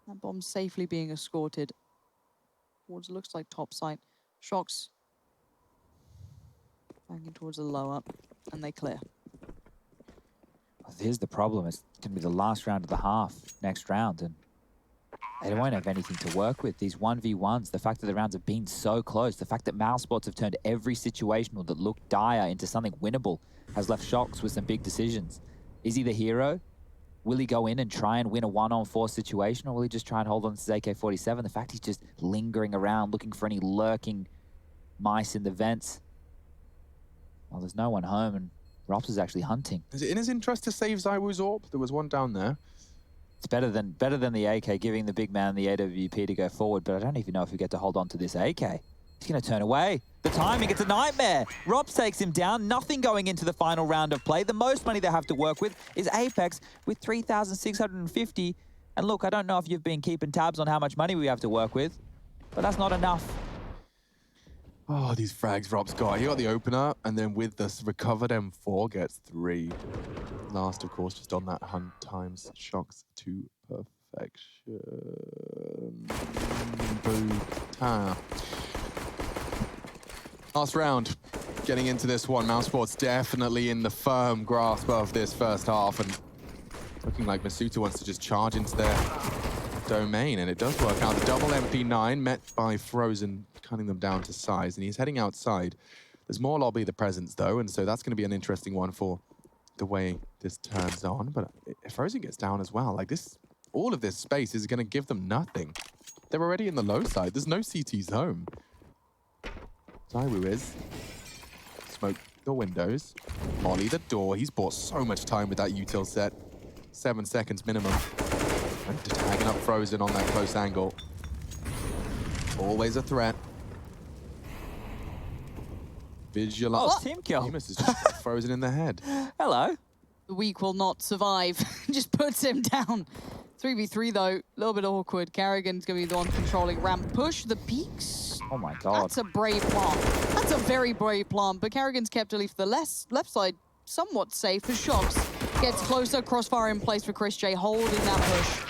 That bomb's safely being escorted towards, looks like top site. Shocks banging towards the lower, and they clear. Here's the problem. It's going to be the last round of the half next round, and they won't have anything to work with. These 1v1s, the fact that the rounds have been so close, the fact that Mousesports have turned every situational that looked dire into something winnable has left Shocks with some big decisions. Is he the hero? Will he go in and try and win a 1-on-4 situation, or will he just try and hold on to his AK-47? The fact he's just lingering around looking for any lurking mice in the vents. Well, there's no one home, and Rops is actually hunting. Is it in his interest to save Zywoo's AWP? There was one down there. It's better than the AK, giving the big man the AWP to go forward, but I don't even know if we get to hold on to this AK. He's going to turn away. The timing, it's a nightmare. Robs takes him down, nothing going into the final round of play. The most money they have to work with is Apex with 3,650. And look, I don't know if you've been keeping tabs on how much money we have to work with, but that's not enough. Oh, these frags Rob's got. He got the opener, and then with this recovered M4 gets 3. Last, of course, just on that hunt times Shocks to perfection. Boom. Last round. Getting into this one. Mousesports definitely in the firm grasp of this first half, and looking like Masuta wants to just charge into their domain, and it does work out. The double MP9 met by Frozen, cutting them down to size, and he's heading outside. There's more lobby the presence, though, and so that's going to be an interesting one for the way this turns on. But if Frozen gets down as well, like this, all of this space is going to give them nothing. They're already in the low side. There's no CTs home. Zywoo is. Smoke the windows. Molly the door. He's bought so much time with that util set. 7 seconds minimum. And tagging up Frozen on that close angle. Always a threat. Visualize. Oh, team kill. Emus is just Frozen in the head. Hello. The weak will not survive. Just puts him down. 3v3 though, a little bit awkward. Carrigan's gonna be the one controlling ramp push. The peaks. Oh my god. That's a brave plant. That's a very brave plant, but Carrigan's kept at least the left side somewhat safe as Shocks gets closer. Crossfire in place for Chris J, holding that push.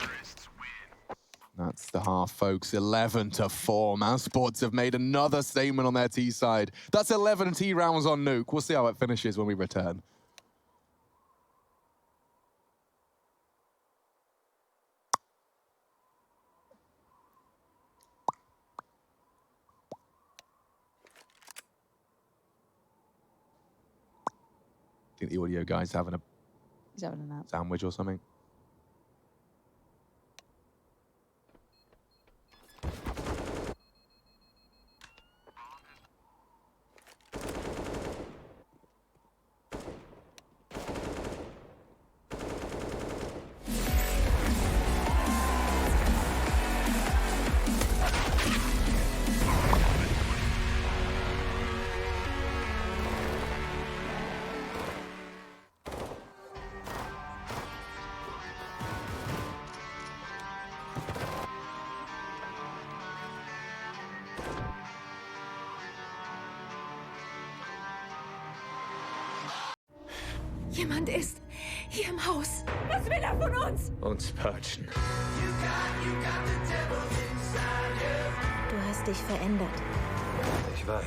That's the half, folks. 11-4. Mousesports have made another statement on their T side. That's 11 T rounds on Nuke. We'll see how it finishes when we return. I think the audio guy's having a He's having a nap. sandwich or something. Jemand ist hier im Haus. Was will er von uns? Uns purgen. Du hast dich verändert. Ich weiß.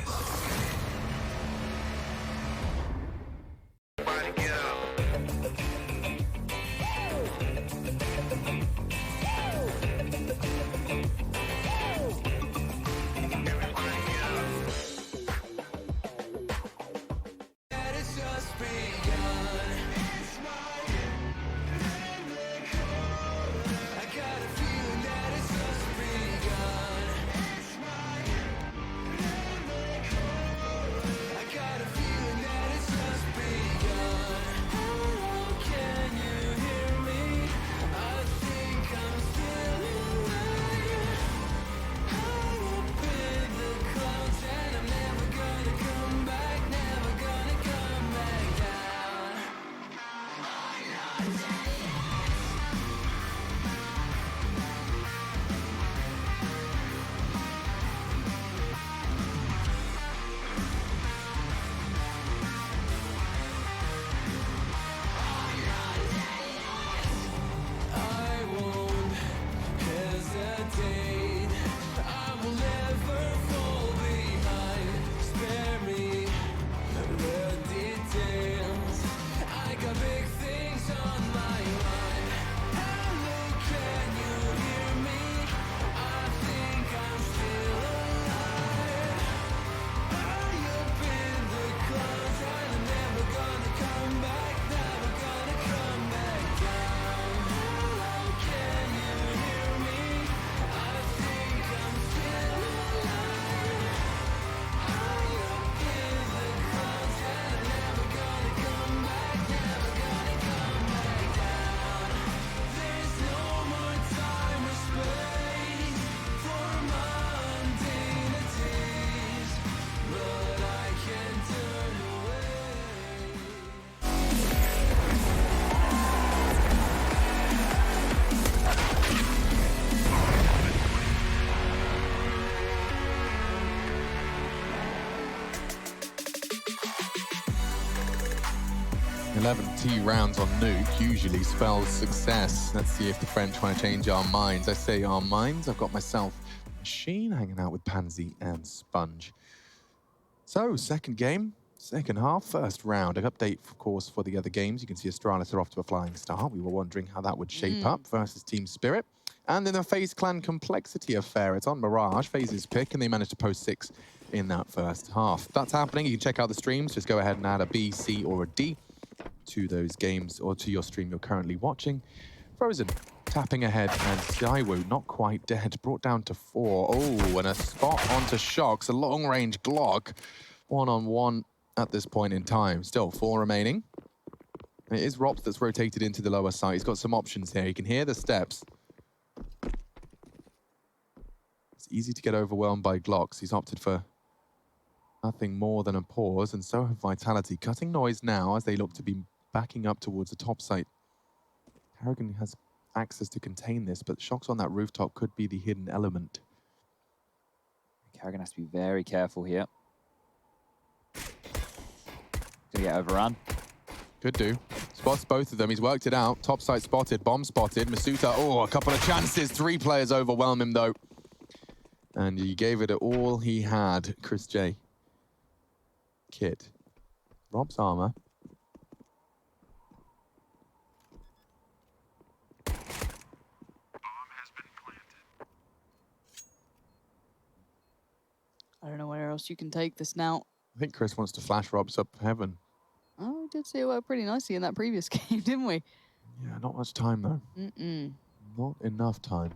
11 T rounds on Nuke usually spells success. Let's see if the French want to change our minds. I say our minds. I've got myself Machine hanging out with Pansy and Sponge. So, second game, second half, first round. An update, of course, for the other games. You can see Astralis are off to a flying start. We were wondering how that would shape up versus Team Spirit. And in the FaZe Clan Complexity affair, it's on Mirage, FaZe's pick, and they managed to post 6 in that first half. That's happening. You can check out the streams. Just go ahead and add a B, C, or a D to those games or to your stream you're currently watching. Frozen tapping ahead, and Skywoo not quite dead, brought down to 4. Oh, and a spot onto Shocks, a long-range Glock. 1-on-1 at this point in time. Still 4 remaining. It is Rops that's rotated into the lower side. He's got some options here. You can hear the steps. It's easy to get overwhelmed by Glocks. He's opted for nothing more than a pause, and so have Vitality. Cutting noise now as they look to be backing up towards the top site. Harrigan has access to contain this, but Shocks on that rooftop could be the hidden element. Harrigan has to be very careful here. Gonna get overrun. Could do. Spots both of them. He's worked it out. Top site spotted. Bomb spotted. Masuta, oh, a couple of chances. 3 players overwhelm him, though. And he gave it all he had. Chris J. Kit. Rob's armor. I don't know where else you can take this now. I think Chris wants to flash Rob's up heaven. Oh, we did see it work pretty nicely in that previous game, didn't we? Yeah, not much time, though. Not enough time.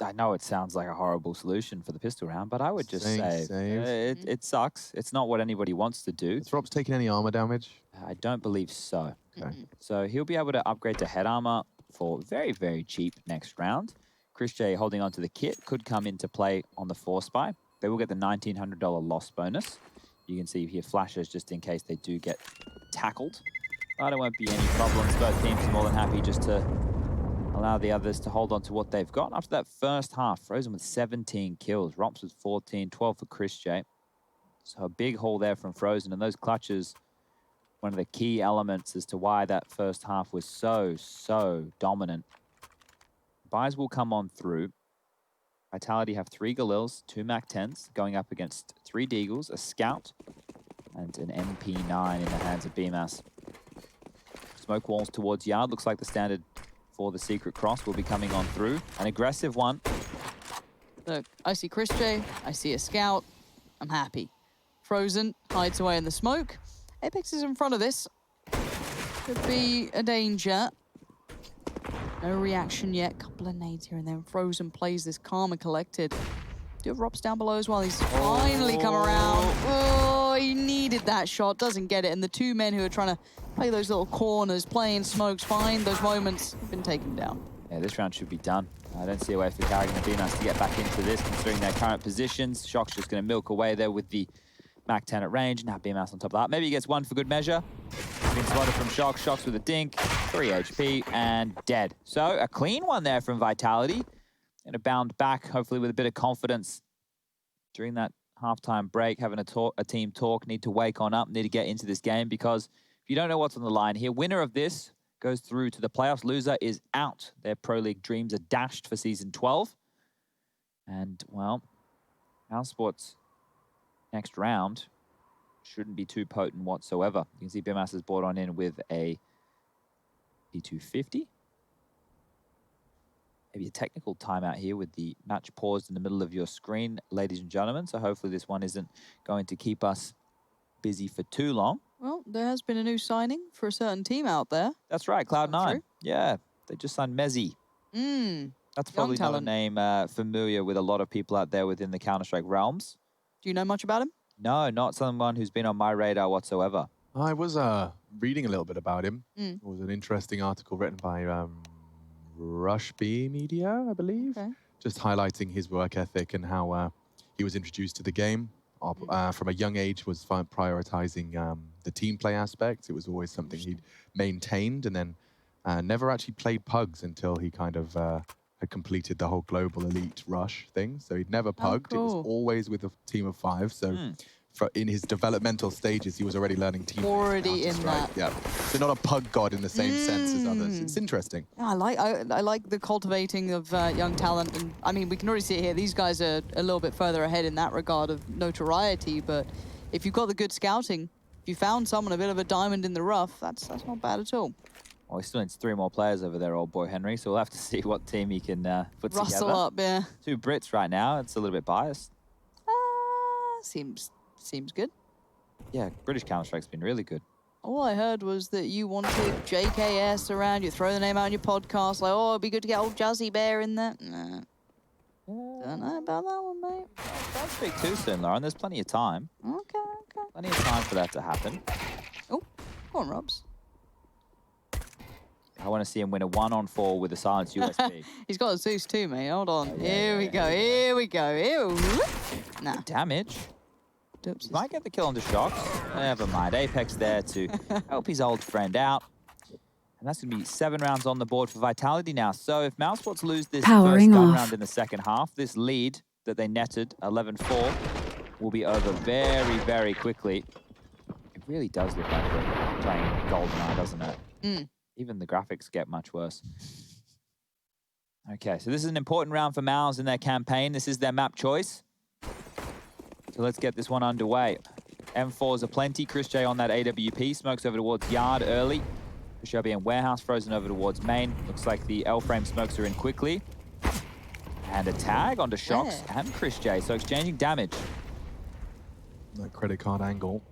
I know it sounds like a horrible solution for the pistol round, but I would just say it sucks. It's not what anybody wants to do. Has Rob's taken any armor damage? I don't believe so. Okay. So he'll be able to upgrade to head armor for very, very cheap next round. Chris J holding on to the kit could come into play on the 4-spy. They will get the $1,900 loss bonus. You can see here flashes just in case they do get tackled. But it won't be any problems. Both teams are more than happy just to allow the others to hold on to what they've got. After that first half, Frozen with 17 kills. Rops with 14, 12 for Chris J. So a big haul there from Frozen. And those clutches, one of the key elements as to why that first half was so dominant. Buys will come on through. Vitality have 3 Galils, 2 MAC-10s, going up against 3 Deagles, a Scout, and an MP9 in the hands of BMAS. Smoke walls towards Yard. Looks like the standard for the Secret Cross will be coming on through. An aggressive one. Look, I see Chris J, I see a Scout. I'm happy. Frozen hides away in the smoke. Apex is in front of this. Could be a danger. No reaction yet. Couple of nades here and then. Frozen plays this calm and collected. Do have Rops down below as well. He's finally come around. Oh, he needed that shot. Doesn't get it. And the 2 men who are trying to play those little corners, playing smokes, find those moments, have been taken down. Yeah, this round should be done. I don't see a way for Carrigan and BMAS to get back into this, considering their current positions. Shock's just going to milk away there with the MAC-10 at range. Now BMAS on top of that. Maybe he gets 1 for good measure. Been spotted from Shock. Shock's with a dink. 3 HP and dead. So a clean one there from Vitality. Going to bound back, hopefully with a bit of confidence during that halftime break. Having a team talk. Need to wake on up. Need to get into this game because if you don't know what's on the line here, winner of this goes through to the playoffs. Loser is out. Their Pro League dreams are dashed for Season 12. And, well, our sports next round shouldn't be too potent whatsoever. You can see BMAS has brought on in with a P250. Maybe a technical timeout here with the match paused in the middle of your screen, ladies and gentlemen. So hopefully this one isn't going to keep us busy for too long. Well, there has been a new signing for a certain team out there. That's right, Cloud9. Yeah, they just signed Mezzy. That's probably not a name familiar with a lot of people out there within the Counter-Strike realms. Do you know much about him? No, not someone who's been on my radar whatsoever. I was reading a little bit about him. It was an interesting article written by Rush B Media, I believe. Okay. Just highlighting his work ethic and how he was introduced to the game. From a young age was prioritizing the team play aspect. It was always something he'd maintained, and then never actually played pugs until he kind of had completed the whole global elite rush thing. So he'd never pugged. It was always with a team of 5. So in his developmental stages, he was already learning team. Already in that. Yeah. So not a pug god in the same sense as others. It's interesting. Yeah, I like the cultivating of young talent, and I mean we can already see it here. These guys are a little bit further ahead in that regard of notoriety. But if you've got the good scouting, if you found someone a bit of a diamond in the rough, that's not bad at all. Well, he still needs 3 more players over there, old boy Henry. So we'll have to see what team he can put Rustle together. up, yeah. 2 Brits right now. It's a little bit biased. Seems good. Yeah, British Counter-Strike's been really good. All I heard was that you wanted JKS around. You throw the name out on your podcast, like, oh, it'd be good to get old Jazzy Bear in there. Nah. Don't know about that one, mate. Don't speak too soon, Lauren. There's plenty of time. Okay. Plenty of time for that to happen. Oh, go on, Robs. I want to see him win a 1-on-4 with a silenced USB. He's got a Zeus too, mate. Hold on. Yeah, Here we go. Here we go. Nah. Damage. Oops. Might get the kill onto Shocks. Never mind. Apex there to help his old friend out. And that's going to be 7 rounds on the board for Vitality now. So if Mousesports lose this Powering first gun off. round in the second half, this lead that they netted, 11-4, will be over very, very quickly. It really does look like we're playing GoldenEye, doesn't it? Even the graphics get much worse. Okay, so this is an important round for Mouse in their campaign. This is their map choice. So let's get this one underway. M4s are plenty. Chris J on that AWP. Smokes over towards Yard early. Chris J in Warehouse, frozen over towards Main. Looks like the L-frame smokes are in quickly. And a tag onto Shocks and Chris J. So exchanging damage. That credit card angle.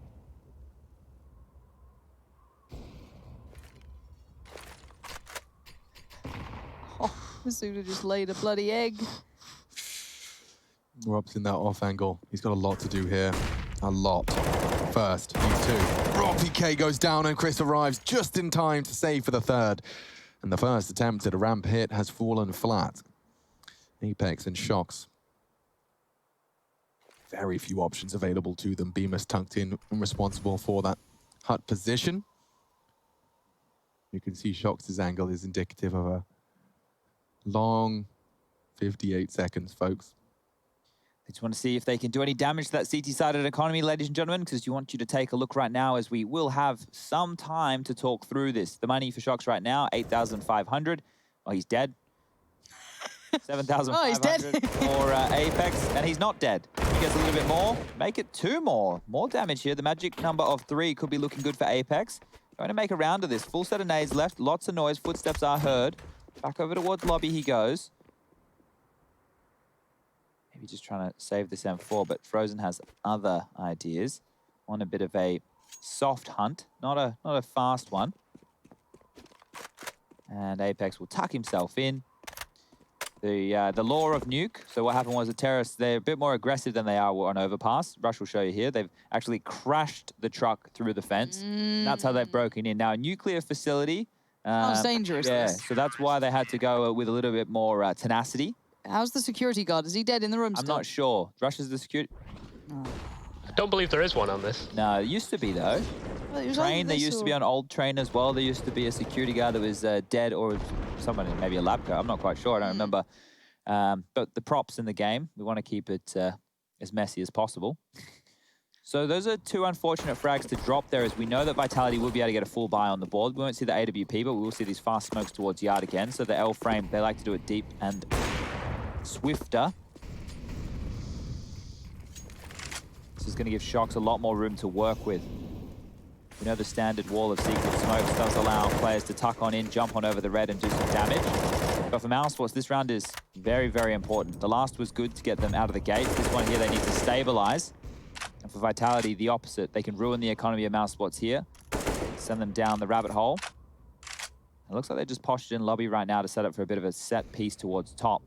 Oh, Masuda just laid a bloody egg. Rob's in that off angle. He's got a lot to do here. A lot. First, these 2. Rob PK goes down and Chris arrives just in time to save for the 3rd. And the first attempt at a ramp hit has fallen flat. Apex and Shocks. Very few options available to them. Bemis tucked in and responsible for that hut position. You can see Shocks' angle is indicative of a long 58 seconds, folks. I just want to see if they can do any damage to that CT-sided economy, ladies and gentlemen, because you want you to take a look right now as we will have some time to talk through this. The money for Shocks right now, 8,500. Oh, he's dead. 7,500 Oh, he's dead. for Apex, and he's not dead. He gets a little bit more. Make it 2 more. More damage here. The magic number of 3 could be looking good for Apex. Going to make a round of this. Full set of nades left. Lots of noise. Footsteps are heard. Back over towards lobby he goes. Maybe just trying to save this M4, but Frozen has other ideas. On a bit of a soft hunt, not a fast one. And Apex will tuck himself in. The law of nuke. So what happened was the terrorists, they're a bit more aggressive than they are on Overpass. Rush will show you here. They've actually crashed the truck through the fence. That's how they've broken in. Now, a nuclear facility. Sounds dangerous. Yeah, This. so that's why they had to go with a little bit more tenacity. How's the security guard? Is he dead in the room I'm still? not sure. Rush is the security. I don't believe there is one on this. No, it used to be, though. Well, it was Train, on there this used to or- be on old train as well. There used to be a security guard that was dead, or someone, maybe a lab coat. I'm not quite sure. I don't remember. But the props in the game, we want to keep it as messy as possible. So those are 2 unfortunate frags to drop there, as we know that Vitality will be able to get a full buy on the board. We won't see the AWP, but we will see these fast smokes towards Yard again. So the L frame, they like to do it deep and swifter. This is going to give Shocks a lot more room to work with. We know the standard wall of secret smokes does allow players to tuck on in, jump on over the red and do some damage. But for Mousesports, this round is very, very important. The last was good to get them out of the gates. This one here, they need to stabilize. And for Vitality, the opposite. They can ruin the economy of Mousesports here, send them down the rabbit hole. It looks like they just poshed in lobby right now to set up for a bit of a set piece towards top.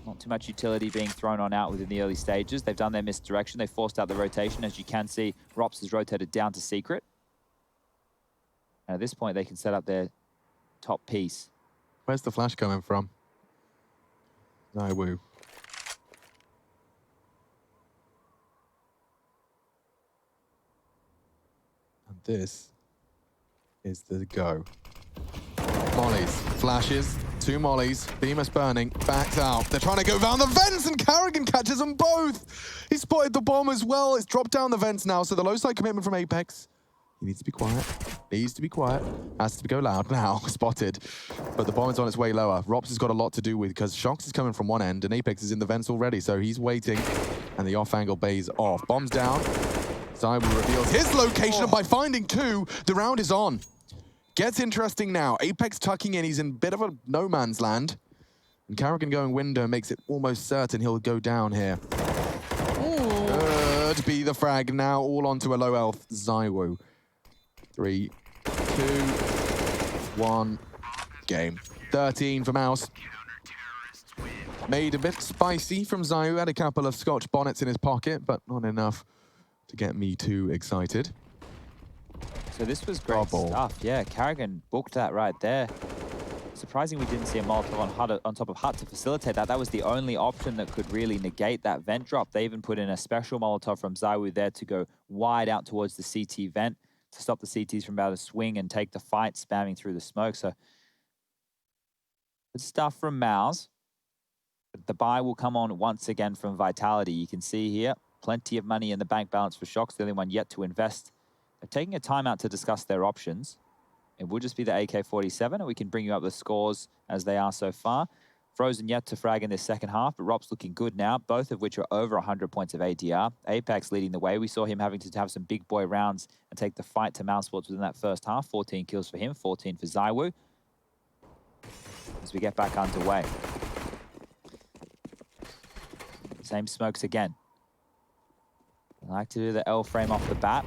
Not too much utility being thrown on out within the early stages. They've done their misdirection. They forced out the rotation. As you can see, Rops has rotated down to secret. And at this point, they can set up their top piece. Where's the flash coming from? No woo. And this is the go. Mollies, flashes, 2 mollies. Bemis burning. Backs out. They're trying to go down the vents, and Carrigan catches them both. He spotted the bomb as well. It's dropped down the vents now, so the low side commitment from Apex. He needs to be quiet. Needs to be quiet. Has to go loud now. Spotted. But the bomb is on its way lower. Rops has got a lot to do with because Shox is coming from one end and Apex is in the vents already. So he's waiting and the off-angle bay's off. Bomb's down. Zywu reveals his location and by finding 2, the round is on. Gets interesting now. Apex tucking in. He's in a bit of a no man's land. And Carrigan going window makes it almost certain he'll go down here. Could be the frag now. All onto a low health Zywu. 3, 2, 1, game. 13 for Mouse. Made a bit spicy from Zywu. Had a couple of Scotch bonnets in his pocket, but not enough to get me too excited. So this was great stuff. Yeah, Carrigan booked that right there. Surprising we didn't see a Molotov on top of Hut to facilitate that. That was the only option that could really negate that vent drop. They even put in a special Molotov from Zywu there to go wide out towards the CT vent to stop the CTs from about to swing and take the fight, spamming through the smoke. So good stuff from Mouse. The buy will come on once again from Vitality. You can see here, plenty of money in the bank balance for Shox, the only one yet to invest. They're taking a timeout to discuss their options. It will just be the AK-47, and we can bring you up the scores as they are so far. Frozen yet to frag in this second half, but Rop's looking good now, both of which are over 100 points of ADR. Apex leading the way. We saw him having to have some big boy rounds and take the fight to Mousesports within that first half. 14 kills for him, 14 for Zywu. As we get back underway. Same smokes again. I like to do the L frame off the bat.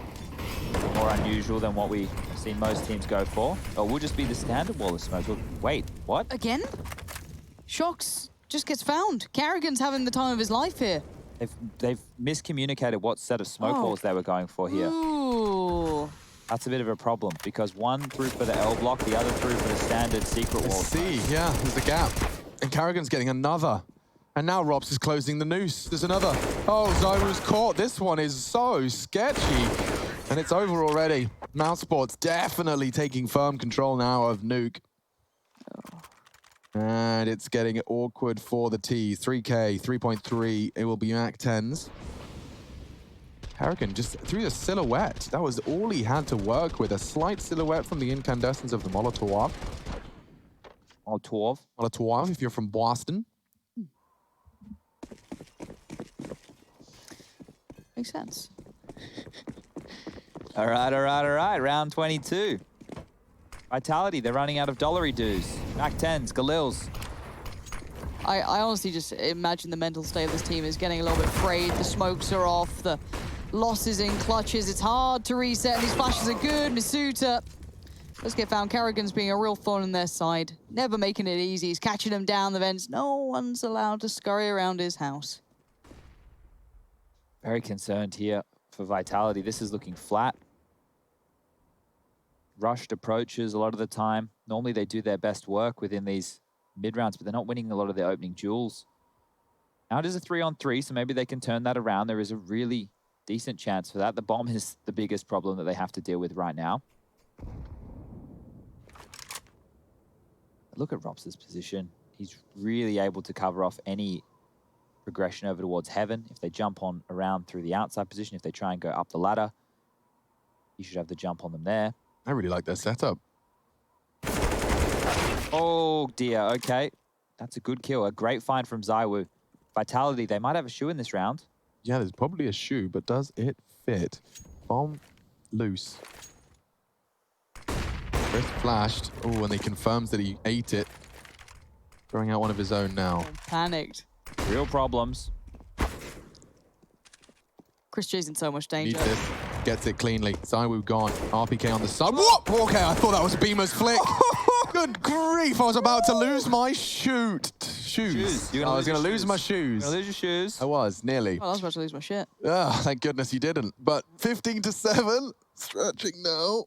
More unusual than what we've seen most teams go for. Or will just be the standard wall of smokes. Wait, what? Again? Shox just gets found. Carrigan's having the time of his life here. They've miscommunicated what set of smoke walls they were going for here. Ooh. That's a bit of a problem because one threw for the L block, the other threw for the standard secret wall. See, yeah, there's a gap. And Carrigan's getting another. And now Rops is closing the noose. There's another. Oh, Zyru's caught. This one is so sketchy. And it's over already. Mousesports definitely taking firm control now of Nuke. And it's getting awkward for the T's. 3K, 3.3. It will be Mac 10s. Carrigan just threw the silhouette. That was all he had to work with. A slight silhouette from the incandescence of the Molotov. Molotov, if you're from Boston. Makes sense. All right. Round 22. Vitality, they're running out of dollary dues. Mac 10s, Galils. I honestly just imagine the mental state of this team is getting a little bit frayed. The smokes are off, the losses in clutches. It's hard to reset. These flashes are good. Misuta. Let's get found. Carrigan's being a real thorn in their side. Never making it easy. He's catching them down the vents. No one's allowed to scurry around his house. Very concerned here for Vitality. This is looking flat. Rushed approaches a lot of the time. Normally they do their best work within these mid-rounds, but they're not winning a lot of their opening duels. Now it is a 3-on-3, so maybe they can turn that around. There is a really decent chance for that. The bomb is the biggest problem that they have to deal with right now. Look at Rops' position. He's really able to cover off any progression over towards Heaven. If they jump on around through the outside position, if they try and go up the ladder, he should have the jump on them there. I really like their setup. Oh dear, okay. That's a good kill. A great find from Zywu. Vitality, they might have a shoe in this round. Yeah, there's probably a shoe, but does it fit? Bomb loose. Chris flashed. Oh, and he confirms that he ate it. Throwing out one of his own now. Panicked. Real problems. Chris J's in so much danger. Needs this. Gets it cleanly. Zywu gone. RPK on the side. What? Okay, I thought that was Beamer's flick. Good grief, I was about to lose my shoes. I was going to lose my shoes. You're going to lose your shoes. I was, nearly. Oh, I was about to lose my shit. Ah, thank goodness you didn't. But 15-7, stretching now.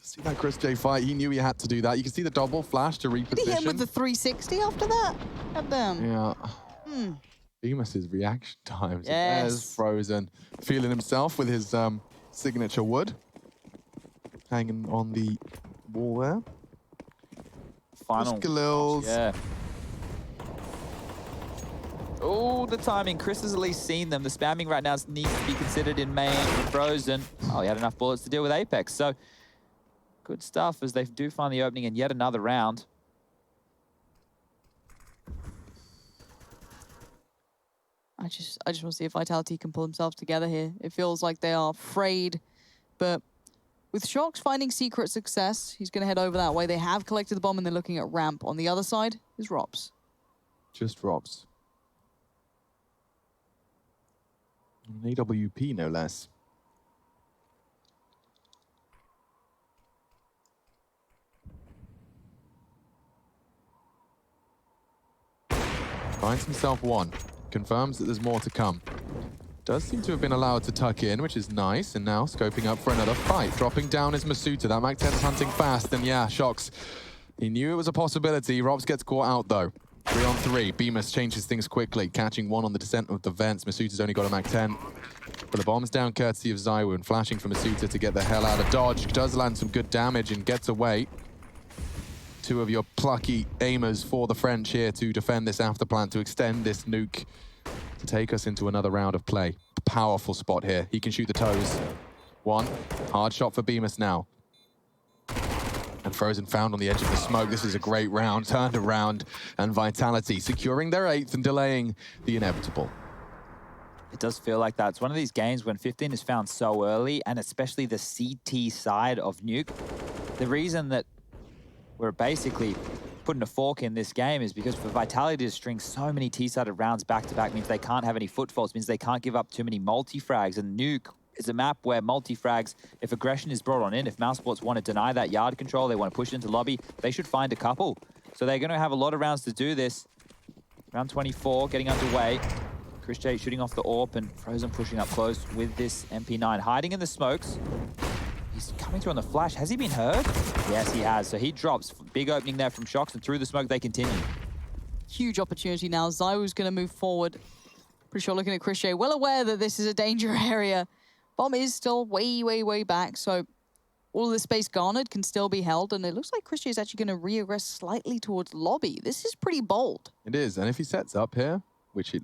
See that Chris J fight, he knew he had to do that. You can see the double flash to reposition. Did he hit him with the 360 after that? God damn. Yeah. Hmm. Bemis's reaction times. Yes. There's Frozen. Feeling himself with his signature wood. Hanging on the wall there. final. Khalils. Yeah. Oh, the timing. Chris has at least seen them. The spamming right now needs to be considered in main and Frozen. Oh, he had enough bullets to deal with Apex. So good stuff as they do find the opening in yet another round. I just want to see if Vitality can pull themselves together here. It feels like they are frayed, but with Shox finding secret success, he's going to head over that way. They have collected the bomb and they're looking at ramp. On the other side is Rops. Just Rops. An AWP, no less. Finds himself one. Confirms that there's more to come. Does seem to have been allowed to tuck in, which is nice. And now scoping up for another fight. Dropping down is Masuta. That Mac 10's hunting fast. And yeah, Shox. He knew it was a possibility. Rops gets caught out, though. 3 on 3. Bemis changes things quickly. Catching one on the descent of the vents. Masuta's only got a Mac 10. But the bomb's down courtesy of Zywoo. And flashing for Masuta to get the hell out of dodge. Does land some good damage and gets away. Two of your plucky aimers for the French here to defend this afterplant, to extend this nuke, to take us into another round of play. Powerful spot here. He can shoot the toes. One. Hard shot for Bemis now. And Frozen found on the edge of the smoke. This is a great round. Turned around. And Vitality securing their 8th and delaying the inevitable. It does feel like that. It's one of these games when 15 is found so early, and especially the CT side of Nuke. The reason that we're basically putting a fork in this game is because for Vitality to string so many T-sided rounds back-to-back means they can't have any footfalls, means they can't give up too many multi-frags. And Nuke is a map where multi-frags, if aggression is brought on in, if Mousesports want to deny that yard control, they want to push into lobby, they should find a couple. So they're going to have a lot of rounds to do this. Round 24 getting underway. Chris J shooting off the AWP and Frozen pushing up close with this MP9, hiding in the smokes. He's coming through on the flash. Has he been heard? Yes, he has. So he drops. Big opening there from Shox, and through the smoke they continue. Huge opportunity now. Zywoo's going to move forward. Pretty sure looking at Chris J, well aware that this is a danger area. Bomb is still way, way, way back. So all of the space garnered can still be held. And it looks like Chris J is actually going to re-aggress slightly towards lobby. This is pretty bold. It is. And if he sets up here, which it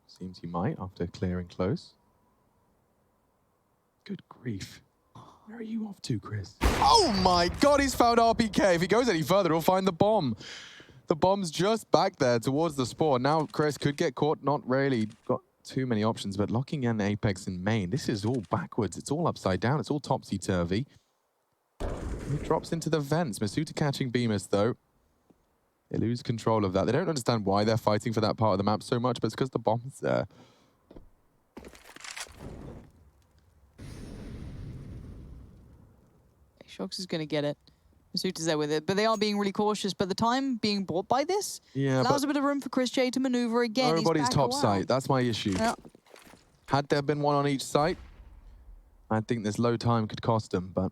seems he might after clearing close. Good grief. Where are you off to, Chris? Oh my God, he's found RPK. If he goes any further, he'll find the bomb. The bomb's just back there towards the spawn. Now Chris could get caught, not really got too many options, but locking in Apex in main. This is all backwards. It's all upside down. It's all topsy-turvy. He drops into the vents. Masuta catching Bemis, though. They lose control of that. They don't understand why they're fighting for that part of the map so much, but it's because the bomb's there. Shox is going to get it. Masuta's there with it, but they are being really cautious. But the time being bought by this allows a bit of room for Chris J to maneuver again. Nobody's top site. That's my issue. Yeah. Had there been one on each site, I think this low time could cost them, but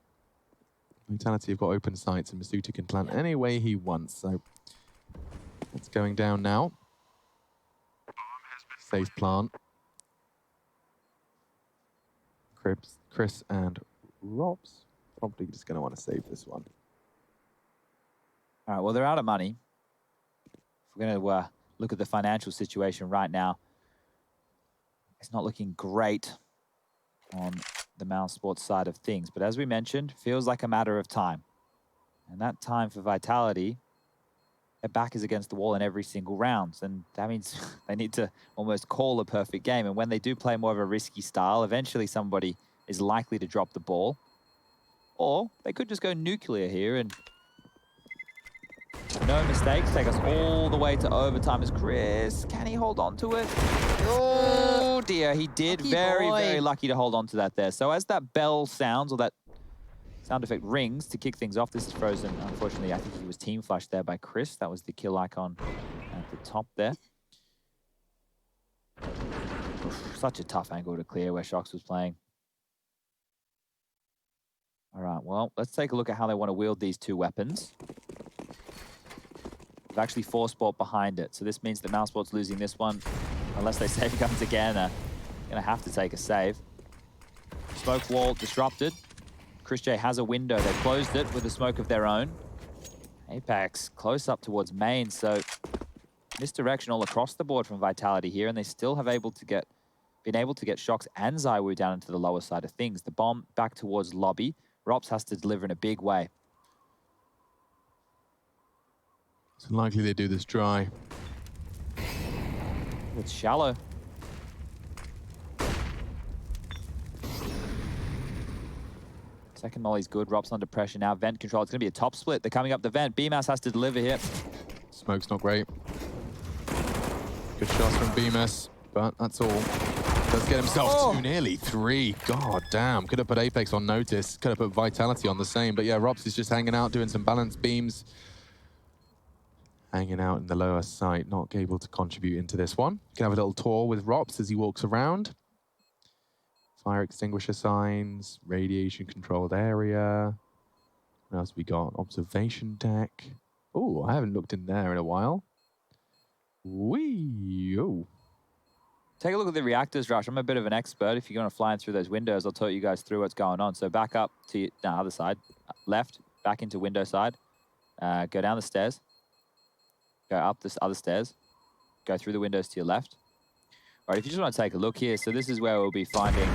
Vitality have got open sites and Masuta can plant any way he wants. So it's going down now. Safe plant. Chris and Robs. Probably just going to want to save this one. All right, well, they're out of money. If we're going to look at the financial situation right now, it's not looking great on the Mousesports side of things. But as we mentioned, feels like a matter of time. And that time for Vitality, their back is against the wall in every single round. And that means they need to almost call a perfect game. And when they do play more of a risky style, eventually somebody is likely to drop the ball. Or they could just go nuclear here and no mistakes, take us all the way to overtime. As Chris, can he hold on to it? Oh dear, he did. Very lucky to hold on to that there. So as that bell sounds, or that sound effect rings to kick things off, this is Frozen. Unfortunately, I think he was team flushed there by Chris. That was the kill icon at the top there. Oof, such a tough angle to clear where Shox was playing. All right, well, let's take a look at how they want to wield these two weapons. They've actually force bought behind it, so this means that Mousesports losing this one, unless they save guns again, are going to have to take a save. Smoke wall disrupted. Chris J has a window. They closed it with a smoke of their own. Apex close up towards main, so misdirection all across the board from Vitality here, and they still have been able to get Shox and ZywOo down into the lower side of things. The bomb back towards lobby. Rops has to deliver in a big way. It's unlikely they do this dry. It's shallow. Second molly's good. Rops under pressure now. Vent control. It's going to be a top split. They're coming up the vent. BMAS has to deliver here. Smoke's not great. Good shots from BMS, but that's all. Does get himself 2, nearly 3. God damn. Could have put Apex on notice. Could have put Vitality on the same. But yeah, Rops is just hanging out, doing some balanced beams. Hanging out in the lower site, not able to contribute into this one. Can have a little tour with Rops as he walks around. Fire extinguisher signs, radiation controlled area. What else we got? Observation deck. Oh, I haven't looked in there in a while. Wee! Oh. Take a look at the reactors, Rush. I'm a bit of an expert. If you're going to fly in through those windows, I'll talk you guys through what's going on. So back up to the other side, left, back into window side. Go down the stairs. Go up this other stairs. Go through the windows to your left. All right, if you just want to take a look here, so this is where we'll be finding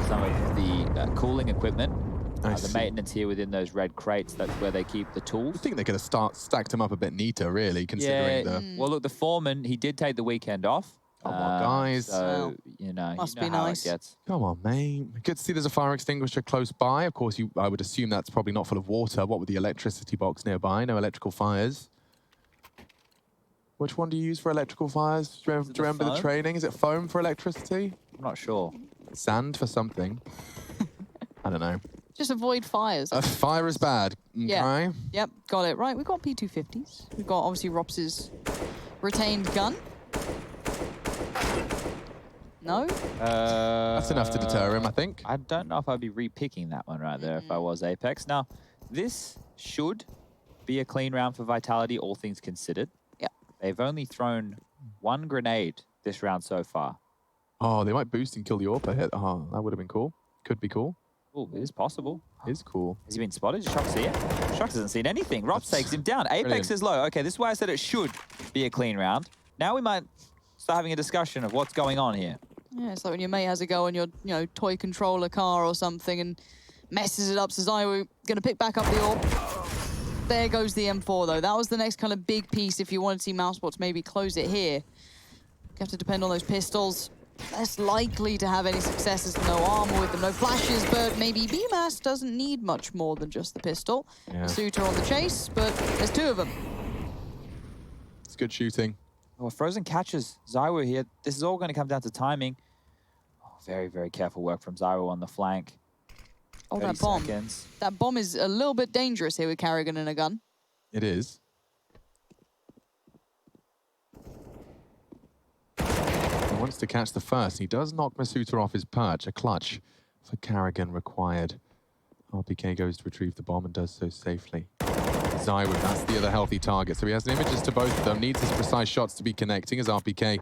some of the cooling equipment. The maintenance here within those red crates, that's where they keep the tools. I think they could have stacked them up a bit neater, really, considering the... Well, look, the foreman, he did take the weekend off. Come on, guys. So, you know Must be how nice. it gets. Come on, mate. Good to see there's a fire extinguisher close by. Of course, I would assume that's probably not full of water. What with the electricity box nearby? No electrical fires. Which one do you use for electrical fires? Do you remember the training? Is it foam for electricity? I'm not sure. Sand for something. I don't know. Just avoid fires. Fire is bad. Yeah. Okay. Yep, got it. Right, we've got P250s. We've got, obviously, Rops's retained gun. No? That's enough to deter him, I think. I don't know if I'd be re-picking that one right there if I was Apex. Now, this should be a clean round for Vitality, all things considered. Yeah. They've only thrown 1 grenade this round so far. Oh, they might boost and kill the AWP hit. Oh, that would have been cool. Could be cool. Oh, it is possible. Is cool. Has he been spotted? Does Shox see it? Shox hasn't seen anything. Rops takes him down. Apex brilliant. is low. Okay, this is why I said it should be a clean round. Now we might start having a discussion of what's going on here. Yeah, it's like when your mate has a go on your, toy controller car or something and messes it up. So ZywOo going to pick back up the AWP. There goes the M4, though. That was the next kind of big piece if you want to see Mousebots maybe close it here. You have to depend on those pistols. Less likely to have any successes, no armor with them, no flashes, but maybe BMAS doesn't need much more than just the pistol. Yeah. Suitor on the chase, but there's 2 of them. It's good shooting. Oh, Frozen catches ZywOo here. This is all going to come down to timing. Oh, very, very careful work from ZywOo on the flank. Oh, that bomb. Seconds. That bomb is a little bit dangerous here with Carrigan and a gun. It is. He wants to catch the first. He does knock Masuta off his perch. A clutch for Carrigan required. RPK goes to retrieve the bomb and does so safely. ZywOo, that's the other healthy target. So he has images to both of them. Needs his precise shots to be connecting as RPK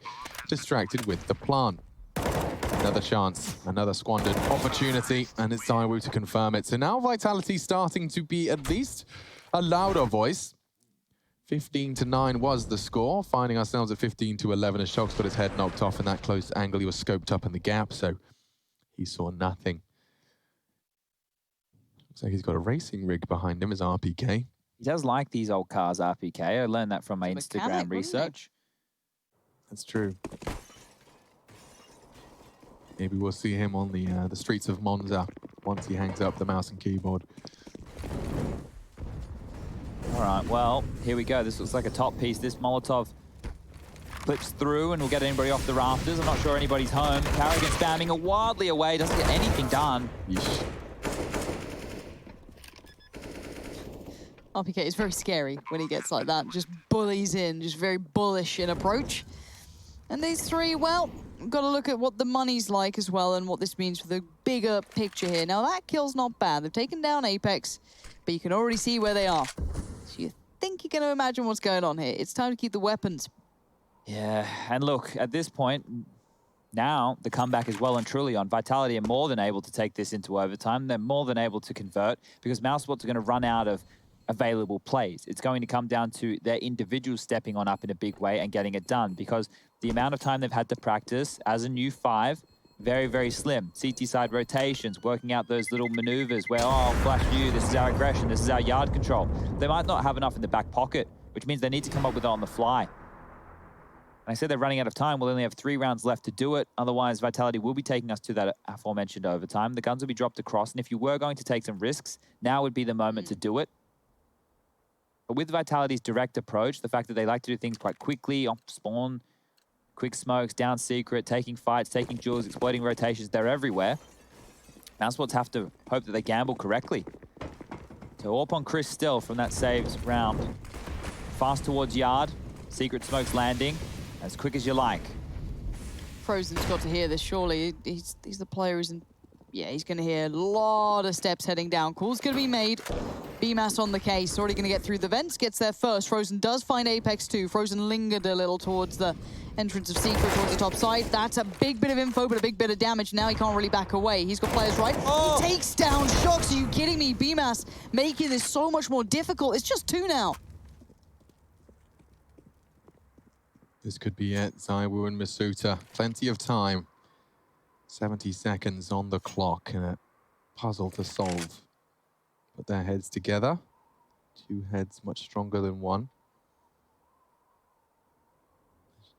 distracted with the plant. Another chance, another squandered opportunity, and it's ZywOo to confirm it. So now Vitality starting to be at least a louder voice. 15-9 was the score, finding ourselves at 15-11 as Shox got his head knocked off in that close angle. He was scoped up in the gap, so he saw nothing. Looks like he's got a racing rig behind him as RPK. He does like these old cars, RPK. I learned that from my Instagram research. That's true. Maybe we'll see him on the streets of Monza once he hangs up the mouse and keyboard. All right, well, here we go. This looks like a top piece. This Molotov clips through and will get anybody off the rafters. I'm not sure anybody's home. Carrigan spamming it wildly away. Doesn't get anything done. Yeesh. RPK is very scary when he gets like that. Just bullies in, just very bullish in approach. And these 3, well, we've got to look at what the money's like as well and what this means for the bigger picture here. Now, that kill's not bad. They've taken down Apex, but you can already see where they are. So you think you're going to imagine what's going on here. It's time to keep the weapons. Yeah, and look, at this point, now the comeback is well and truly on. Vitality are more than able to take this into overtime. They're more than able to convert because Mousebots are going to run out of available plays. It's going to come down to their individuals stepping on up in a big way and getting it done, because the amount of time they've had to practice as a new 5, very, very slim. CT side rotations, working out those little maneuvers where, oh, flash you, this is our aggression, this is our yard control. They might not have enough in the back pocket, which means they need to come up with it on the fly. And I said they're running out of time. We'll only have 3 rounds left to do it. Otherwise, Vitality will be taking us to that aforementioned overtime. The guns will be dropped across. And if you were going to take some risks, now would be the moment to do it. But with Vitality's direct approach, the fact that they like to do things quite quickly, off spawn, quick smokes, down secret, taking fights, taking duels, exploiting rotations, they're everywhere. Mousesports have to hope that they gamble correctly. So AWP on Chris still from that saved round. Fast towards yard, secret smokes landing, as quick as you like. Frozen's got to hear this, surely. He's the player who's in... Yeah, he's going to hear a lot of steps heading down. Call's going to be made. BMAS on the case, already going to get through the vents, gets there first. Frozen does find Apex too. Frozen lingered a little towards the entrance of Secret, towards the top side. That's a big bit of info, but a big bit of damage. Now he can't really back away. He's got players right. Oh. He takes down Shocks. Are you kidding me? BMAS making this so much more difficult. It's just 2 now. This could be it. Zywoo and Masuta. Plenty of time. 70 seconds on the clock and a puzzle to solve. Put their heads together. 2 heads much stronger than 1.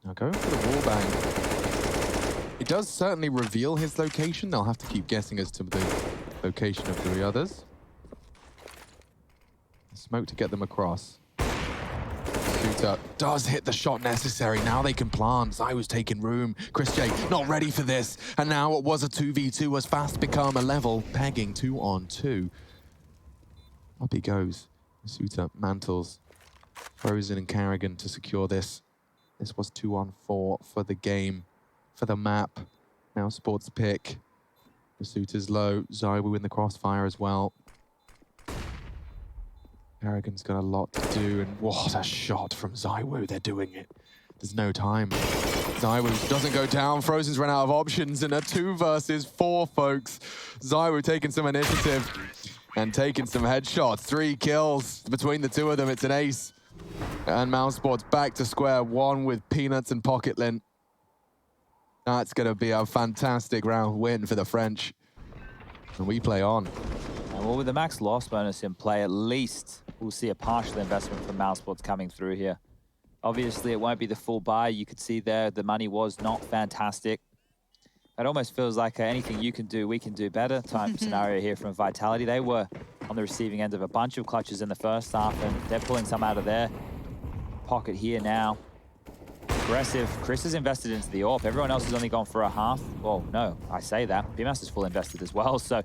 Now going for the wallbang. It does certainly reveal his location. They'll have to keep guessing as to the location of the others. Smoke to get them across. Shooter does hit the shot necessary. Now they can plant. Zywoo's taking room. Chris J not ready for this. And now what was a 2v2 has fast become a level. Pegging 2 on 2. Up he goes. Masuta mantles. Frozen and Carrigan to secure this. This was 2 on 4 for the game. For the map. Now Sports pick. Masuta's low. Zywoo in the crossfire as well. Carrigan's got a lot to do, and what a shot from Zywoo. They're doing it. There's no time. Zywoo doesn't go down. Frozen's run out of options, and a 2 versus 4, folks. Zywoo taking some initiative and taking some headshots. 3 kills between the 2 of them. It's an ace. And Mousesports back to square 1 with Peanuts and Pocket Lint. That's going to be a fantastic round win for the French. And we play on. And well, with the max loss bonus in play, at least we'll see a partial investment from Mousesports coming through here. Obviously, it won't be the full buy. You could see there the money was not fantastic. It almost feels like anything you can do, we can do better type scenario here from Vitality. They were on the receiving end of a bunch of clutches in the first half, and they're pulling some out of their pocket here now. Aggressive. Chris is invested into the AWP. Everyone else has only gone for a half. Well, no, I say that. BMAS is full invested as well, so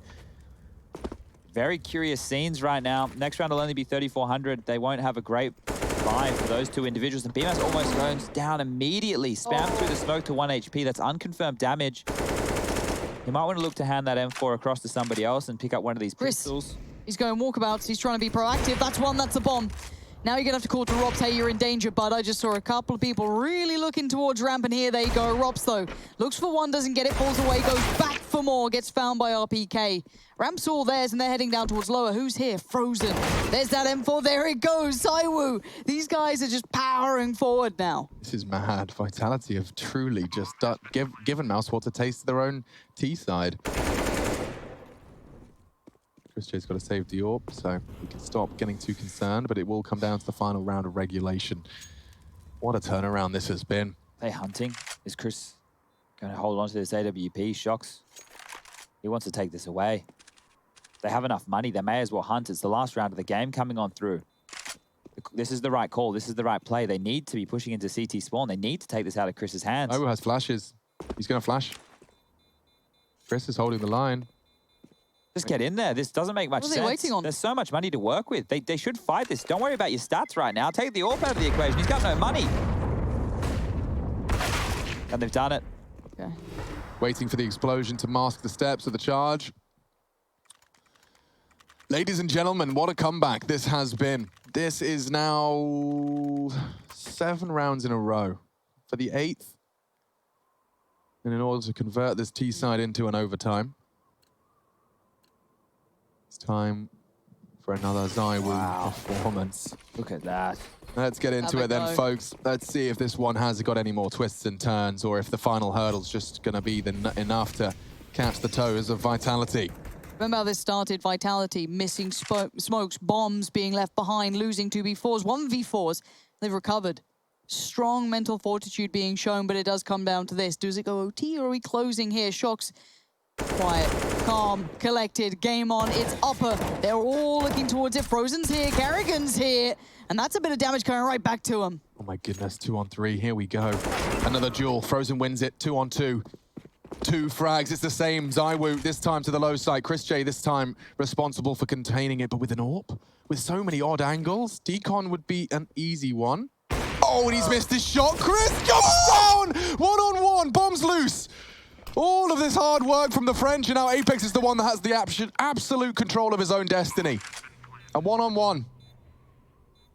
very curious scenes right now. Next round will only be 3,400. They won't have a great buy for those 2 individuals, and BMAS almost goes down immediately. Spam through the smoke to 1 HP. That's unconfirmed damage. You might want to look to hand that M4 across to somebody else and pick up one of these pistols. He's going walkabouts. He's trying to be proactive. That's 1. That's a bomb. Now you're going to have to call to Robs. Hey, you're in danger, bud. I just saw a couple of people really looking towards ramp, and here they go. Robs, though, looks for 1, doesn't get it, falls away, goes back for more, gets found by RPK. Ramp's all theirs, and they're heading down towards lower. Who's here? Frozen. There's that M4. There it goes. Zywoo. These guys are just powering forward now. This is mad. Vitality have truly just given Mousesports a taste of their own T-side. Chris J's got to save the AWP, so we can stop getting too concerned, but it will come down to the final round of regulation. What a turnaround this has been. They hunting. Is Chris going to hold on to this AWP? Shocks. He wants to take this away. They have enough money. They may as well hunt. It's the last round of the game coming on through. This is the right call. This is the right play. They need to be pushing into CT spawn. They need to take this out of Chris's hands. Zywoo has flashes. He's going to flash. Chris is holding the line. Just get in there. This doesn't make much sense. What are they waiting on? There's so much money to work with. They should fight this. Don't worry about your stats right now. Take the AWP out of the equation. He's got no money. And they've done it. Okay. Waiting for the explosion to mask the steps of the charge. Ladies and gentlemen, what a comeback this has been. This is now 7 rounds in a row for the 8th. And in order to convert this T-side into an overtime, it's time for another ZywOo performance. Look at that. Let's get into it then, folks. Let's see if this one has got any more twists and turns, or if the final hurdle's just going to be enough to catch the toes of Vitality. Remember how this started? Vitality missing smokes, bombs being left behind, losing 2v4s, 1v4s. They've recovered. Strong mental fortitude being shown, but it does come down to this. Does it go OT, or are we closing here? Shox, quiet, calm, collected, game on. It's upper. They're all looking towards it. Frozen's here, Kerrigan's here, and that's a bit of damage coming right back to him. Oh my goodness, 2-on-3, here we go. Another duel, Frozen wins it, 2-on-2. 2 frags, it's the same. ZywOo this time to the low side. Chris J this time responsible for containing it, but with an AWP. With so many odd angles, Decon would be an easy one. Oh, and he's missed his shot. Chris jumps down! 1-on-1, bombs loose. All of this hard work from the French, and now Apex is the one that has the absolute control of his own destiny. A 1-on-1.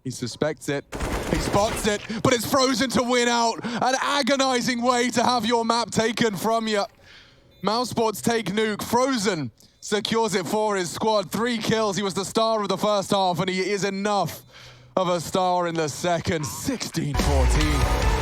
He suspects it. He spots it, but it's Frozen to win out. An agonizing way to have your map taken from you. Mousesports take nuke. Frozen secures it for his squad. 3 kills. He was the star of the first half, and he is enough of a star in the second. 16-14.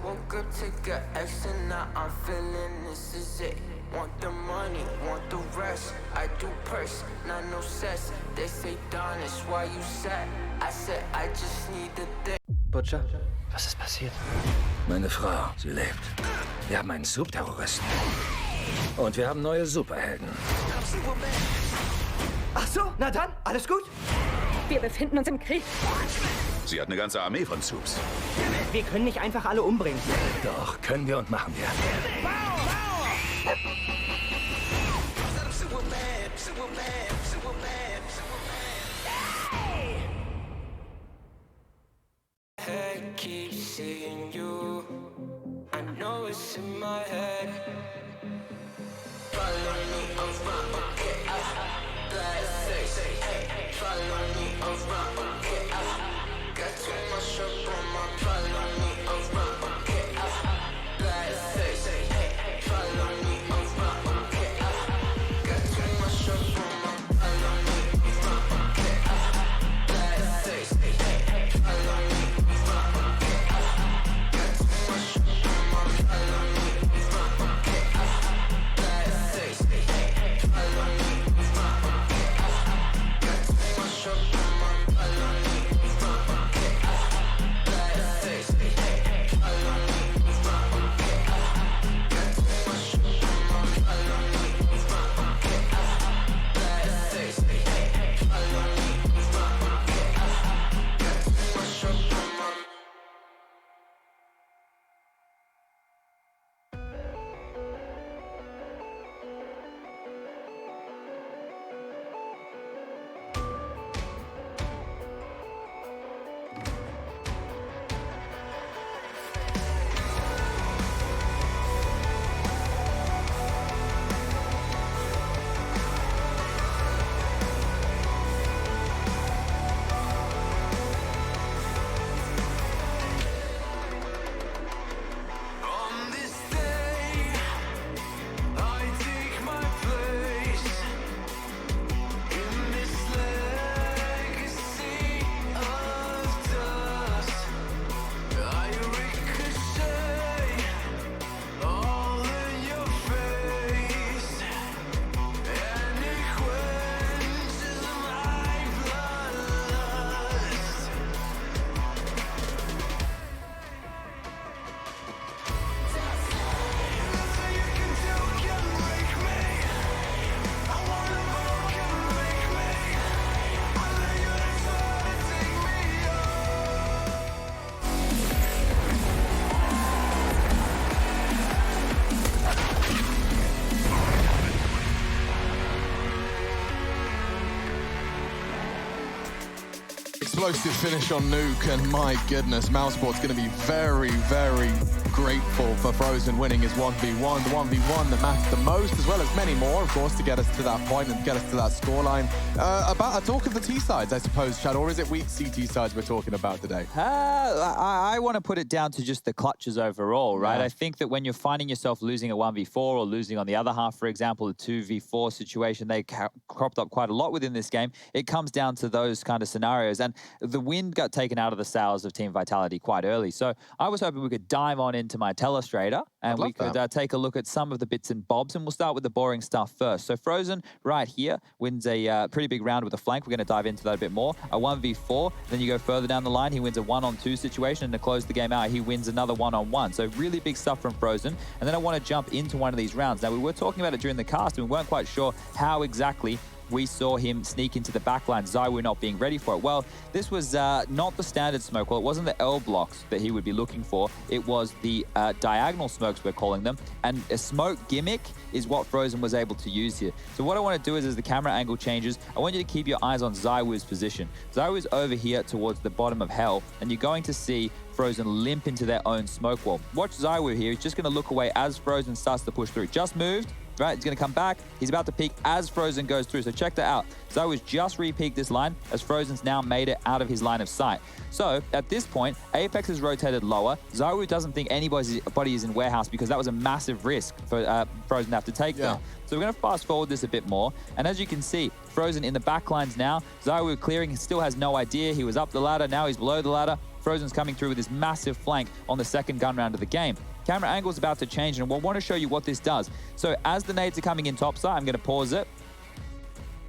Woke up, take a action, now I'm feeling this is it. Want the money, want the rest. I do purse, not no cess. They say, Don, it's why you sad. I said, I just need the thing. Butcher, was ist passiert? Meine Frau, sie lebt. Wir haben einen Subterroristen. Und wir haben neue Superhelden. Ach so, na dann, alles gut? Wir befinden uns im Krieg. Sie hat eine ganze Armee von Subs. Wir können nicht einfach alle umbringen. Doch, können wir und machen wir. Head keeps seeing you. I know it's in my head. Follow me around, okay. Follow me around, okay. Got too much up on my. Follow me around, okay. Follow me around, okay. Got too much up on my. Follow me around, okay. Follow me around, okay. Got too much up on my. Follow me around, okay. Follow me around, okay. Got too much up on my. explosive finish on Nuke, and my goodness, Mousesport's going to be very, very grateful for Frozen winning his 1v1, the 1v1 that matters the most, as well as many more, of course, to get us to that point and get us to that scoreline. About a talk of the T-sides, I suppose, Chad, or is it weak CT sides we're talking about today? I want to put it down to just the clutches overall, right? Yeah. I think that when you're finding yourself losing a 1v4 or losing on the other half, for example, a 2v4 situation, they cropped up quite a lot within this game. It comes down to those kind of scenarios. And the wind got taken out of the sails of Team Vitality quite early. So I was hoping we could dive on into my telestrator and we could take a look at some of the bits and bobs. And we'll start with the boring stuff first. So Frozen right here wins a pretty big round with a flank. We're going to dive into that a bit more. A 1v4. Then you go further down the line. He wins a 1-on-2 situation. And to close the game out, he wins another 1-on-1. So really big stuff from Frozen. And then I want to jump into one of these rounds. Now, we were talking about it during the cast and we weren't quite sure how exactly we saw him sneak into the backline, ZywOo not being ready for it. Well, this was not the standard smoke. Well, it wasn't the L blocks that he would be looking for. It was the diagonal smokes, we're calling them. And a smoke gimmick is what Frozen was able to use here. So what I want to do is, as the camera angle changes, I want you to keep your eyes on ZywOo's position. ZywOo's over here towards the bottom of Hell, and you're going to see Frozen limp into their own smoke wall. Watch ZywOo here. He's just going to look away as Frozen starts to push through. Just moved. Right, he's going to come back. He's about to peek as Frozen goes through. So check that out. ZywOo's just re-peeked this line as Frozen's now made it out of his line of sight. So at this point, Apex is rotated lower. ZywOo doesn't think anybody is in warehouse because that was a massive risk for Frozen to have to take there. So we're going to fast forward this a bit more. And as you can see, Frozen in the back lines now. ZywOo clearing, he still has no idea. He was up the ladder, now he's below the ladder. Frozen's coming through with this massive flank on the second gun round of the game. Camera angle is about to change, and we'll want to show you what this does. So as the nades are coming in topside, I'm going to pause it.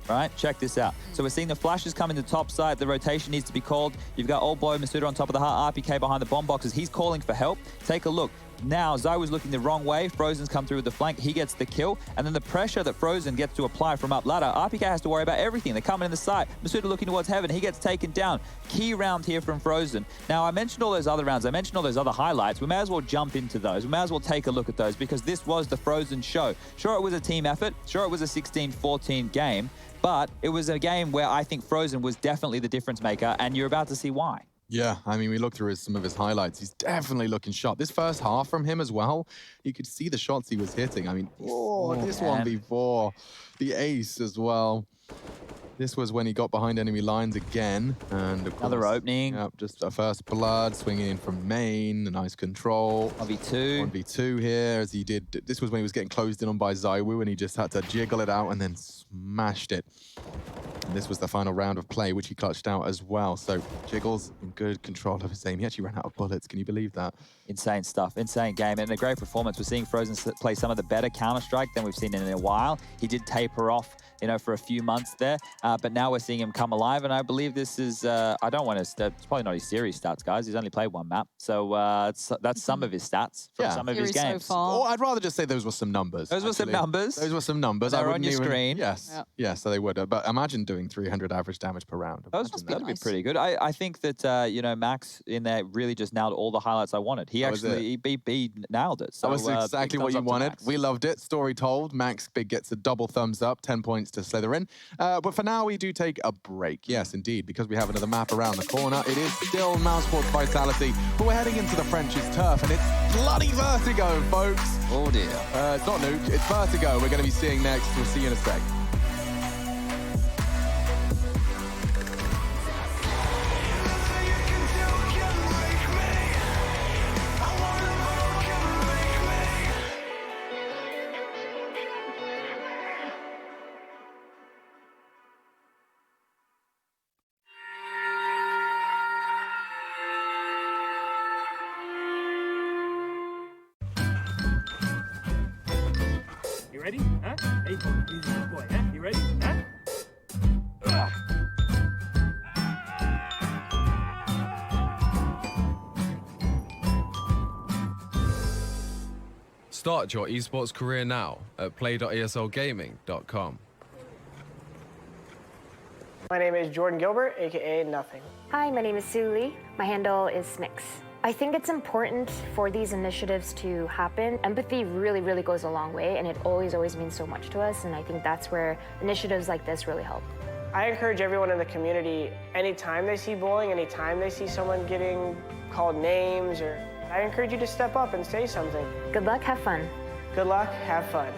All right, check this out. So we're seeing the flashes come into topside. The rotation needs to be called. You've got Old Boy Masuda on top of the heart, RPK behind the bomb boxes. He's calling for help. Take a look. Now, ZywOo's looking the wrong way. Frozen's come through with the flank. He gets the kill. And then the pressure that Frozen gets to apply from up ladder, RPK has to worry about everything. They're coming in the side. Masuda looking towards heaven. He gets taken down. Key round here from Frozen. Now, I mentioned all those other rounds. I mentioned all those other highlights. We may as well jump into those. We may as well take a look at those because this was the Frozen show. Sure, it was a team effort. Sure, it was a 16-14 game. But it was a game where I think Frozen was definitely the difference maker. And you're about to see why. Yeah, I mean, we looked through some of his highlights. He's definitely looking sharp. This first half from him as well, you could see the shots he was hitting. I mean, this one before, the ace as well. This was when he got behind enemy lines again. And of course, another opening. Yep, just a first blood, swinging in from main, a nice control. 1v2. 1v2 here, as he did. This was when he was getting closed in on by ZywOo, and he just had to jiggle it out and then smashed it. And this was the final round of play, which he clutched out as well. So Jiggles in good control of his aim. He actually ran out of bullets. Can you believe that? Insane stuff. Insane game. And a great performance. We're seeing Frozen play some of the better Counter-Strike than we've seen in a while. He did taper off, you know, for a few months there. But now we're seeing him come alive. And I believe this is, I don't want to, it's probably not his series stats, guys. He's only played one map. So that's some of his stats from some of his games. So far. Or I'd rather just say those were some numbers. Those were some numbers. Those were some numbers. They're on your screen. Yes. Yep. Yes, so they would. But imagine doing 300 average damage per round. That'd be pretty good. I think that, you know, Max in there really just nailed all the highlights I wanted. He actually, he nailed it. So, that was exactly what you wanted. We loved it. Story told. Max Big gets a double thumbs up, 10 points to Slytherin. But for now, we do take a break. Yes, indeed, because we have another map around the corner. It is still Mousesport's Vitality, but we're heading into the French's turf, and it's bloody Vertigo, folks. Oh, dear. It's not Nuke, it's Vertigo we're going to be seeing next. We'll see you in a sec. You ready? Huh? Hey, he's a good boy, huh? You ready? Huh? Start your esports career now at play.eslgaming.com. My name is Jordan Gilbert, aka Nothing. Hi, my name is Sue Lee. My handle is Snix. I think it's important for these initiatives to happen. Empathy really, really goes a long way, and it always means so much to us, and I think that's where initiatives like this really help. I encourage everyone in the community, anytime they see bullying, anytime they see someone getting called names, or I encourage you to step up and say something. Good luck, have fun. Good luck, have fun.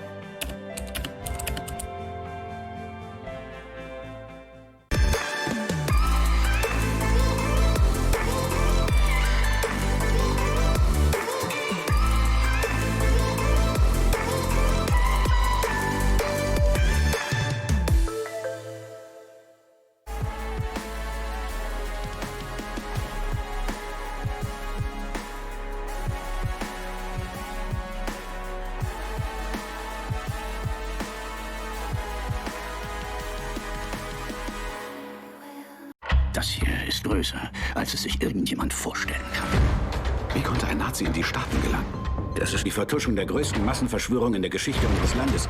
Das hier ist größer, als es sich irgendjemand vorstellen kann. Wie konnte ein Nazi in die Staaten gelangen? Das ist die Vertuschung der größten Massenverschwörung in der Geschichte unseres Landes.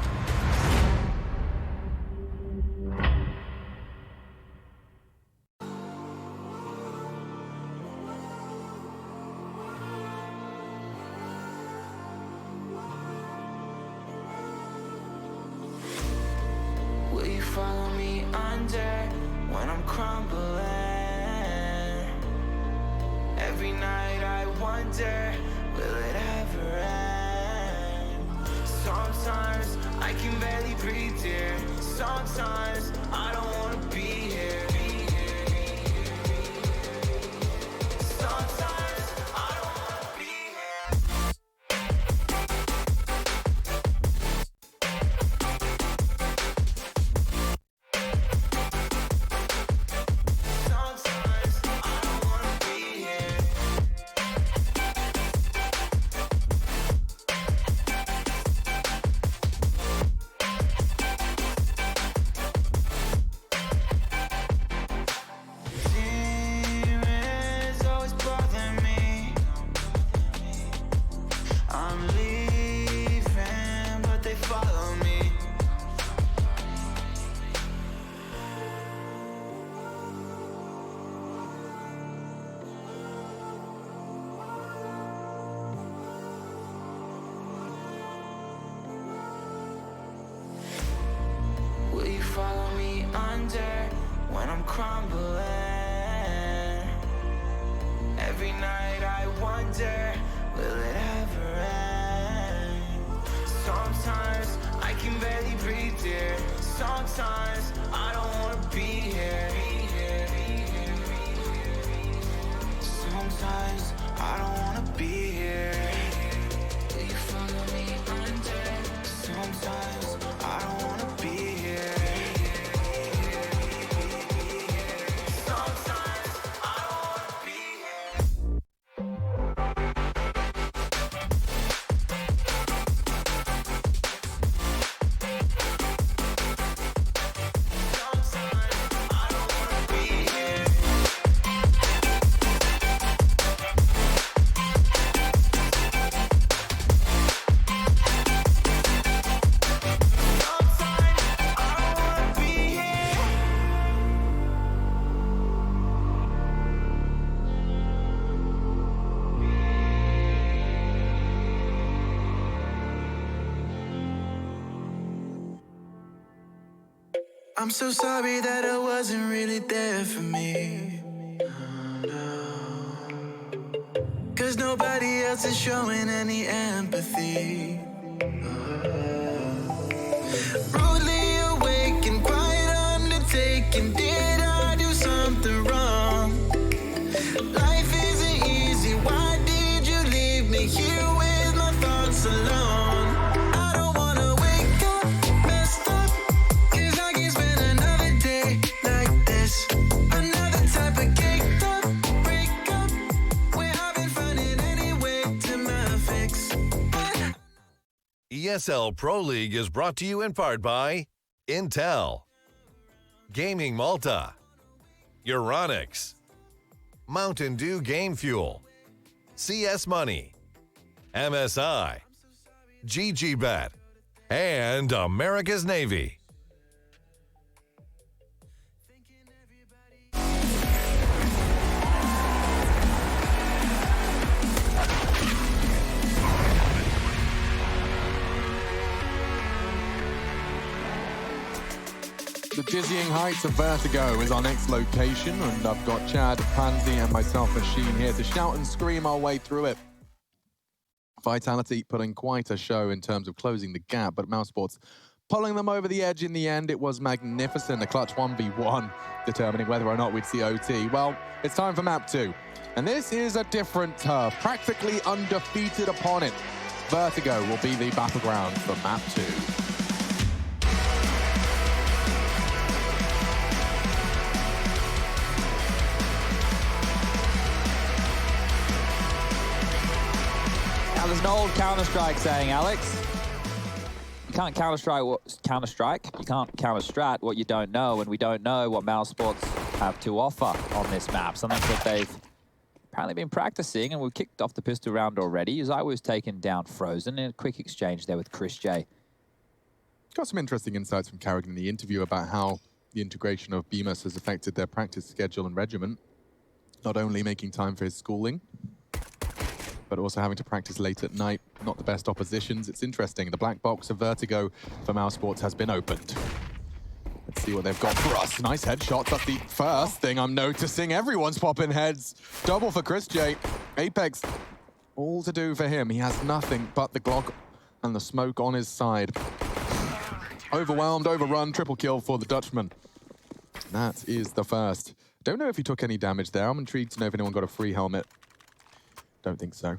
Will you follow me under when I'm crumbling? Every night I wonder, will it ever end? Sometimes I can barely breathe, dear. Sometimes I don't wanna be here. Sometimes I don't wanna be here. Sometimes I don't wanna be here. Demons always bother me. I'm leaving, but they follow me. Will you follow me under when I'm crumbling? Every night I wonder, will it ever end? Sometimes I can barely breathe, dear. Sometimes I don't wanna be here. Sometimes I don't wanna be here. Will you follow me under? Sometimes I don't wanna be here. Sometimes I don't wanna be here. Sometimes I don't wanna be here. Sometimes I don't wanna be here. I'm so sorry that I wasn't really there for me. Cause nobody else is showing any empathy. Rudely awake and quite undertaken. Did I do something wrong? Life isn't easy. Why did you leave me here with my thoughts alone? I don't wanna wake up messed up, cause I can't spend another day like this. Another type of caked up breakup, where I've been finding any way to my fix. But ESL Pro League is brought to you in part by Intel, Gaming Malta, Euronics, Mountain Dew Game Fuel, CS Money, MSI, GGBet, and America's Navy. The dizzying heights of Vertigo is our next location, and I've got Chad, Pansy, and myself, Machine, here to shout and scream our way through it. Vitality putting quite a show in terms of closing the gap, but Mousesports pulling them over the edge in the end. It was magnificent, a clutch 1v1, determining whether or not we'd see OT. Well, it's time for map 2, and this is a different turf, practically undefeated upon it. Vertigo will be the battleground for map 2. Now, there's an old Counter-Strike saying, Alex. You can't Counter-Strike. You can't Counter-Strat what you don't know, and we don't know what Mousesports have to offer on this map. Something that they've apparently been practicing, and we've kicked off the pistol round already. As I was taken down Frozen in a quick exchange there with Chris J. Got some interesting insights from Carrigan in the interview about how the integration of Bemis has affected their practice schedule and regimen. Not only making time for his schooling, but also having to practice late at night. Not the best oppositions. It's interesting. The black box of Vertigo for Mousesports has been opened. Let's see what they've got for us. Nice headshot. That's the first thing I'm noticing. Everyone's popping heads. Double for Chris J. Apex, all to do for him. He has nothing but the Glock and the smoke on his side. Overwhelmed, overrun, triple kill for the Dutchman. That is the first. Don't know if he took any damage there. I'm intrigued to know if anyone got a free helmet. Don't think so.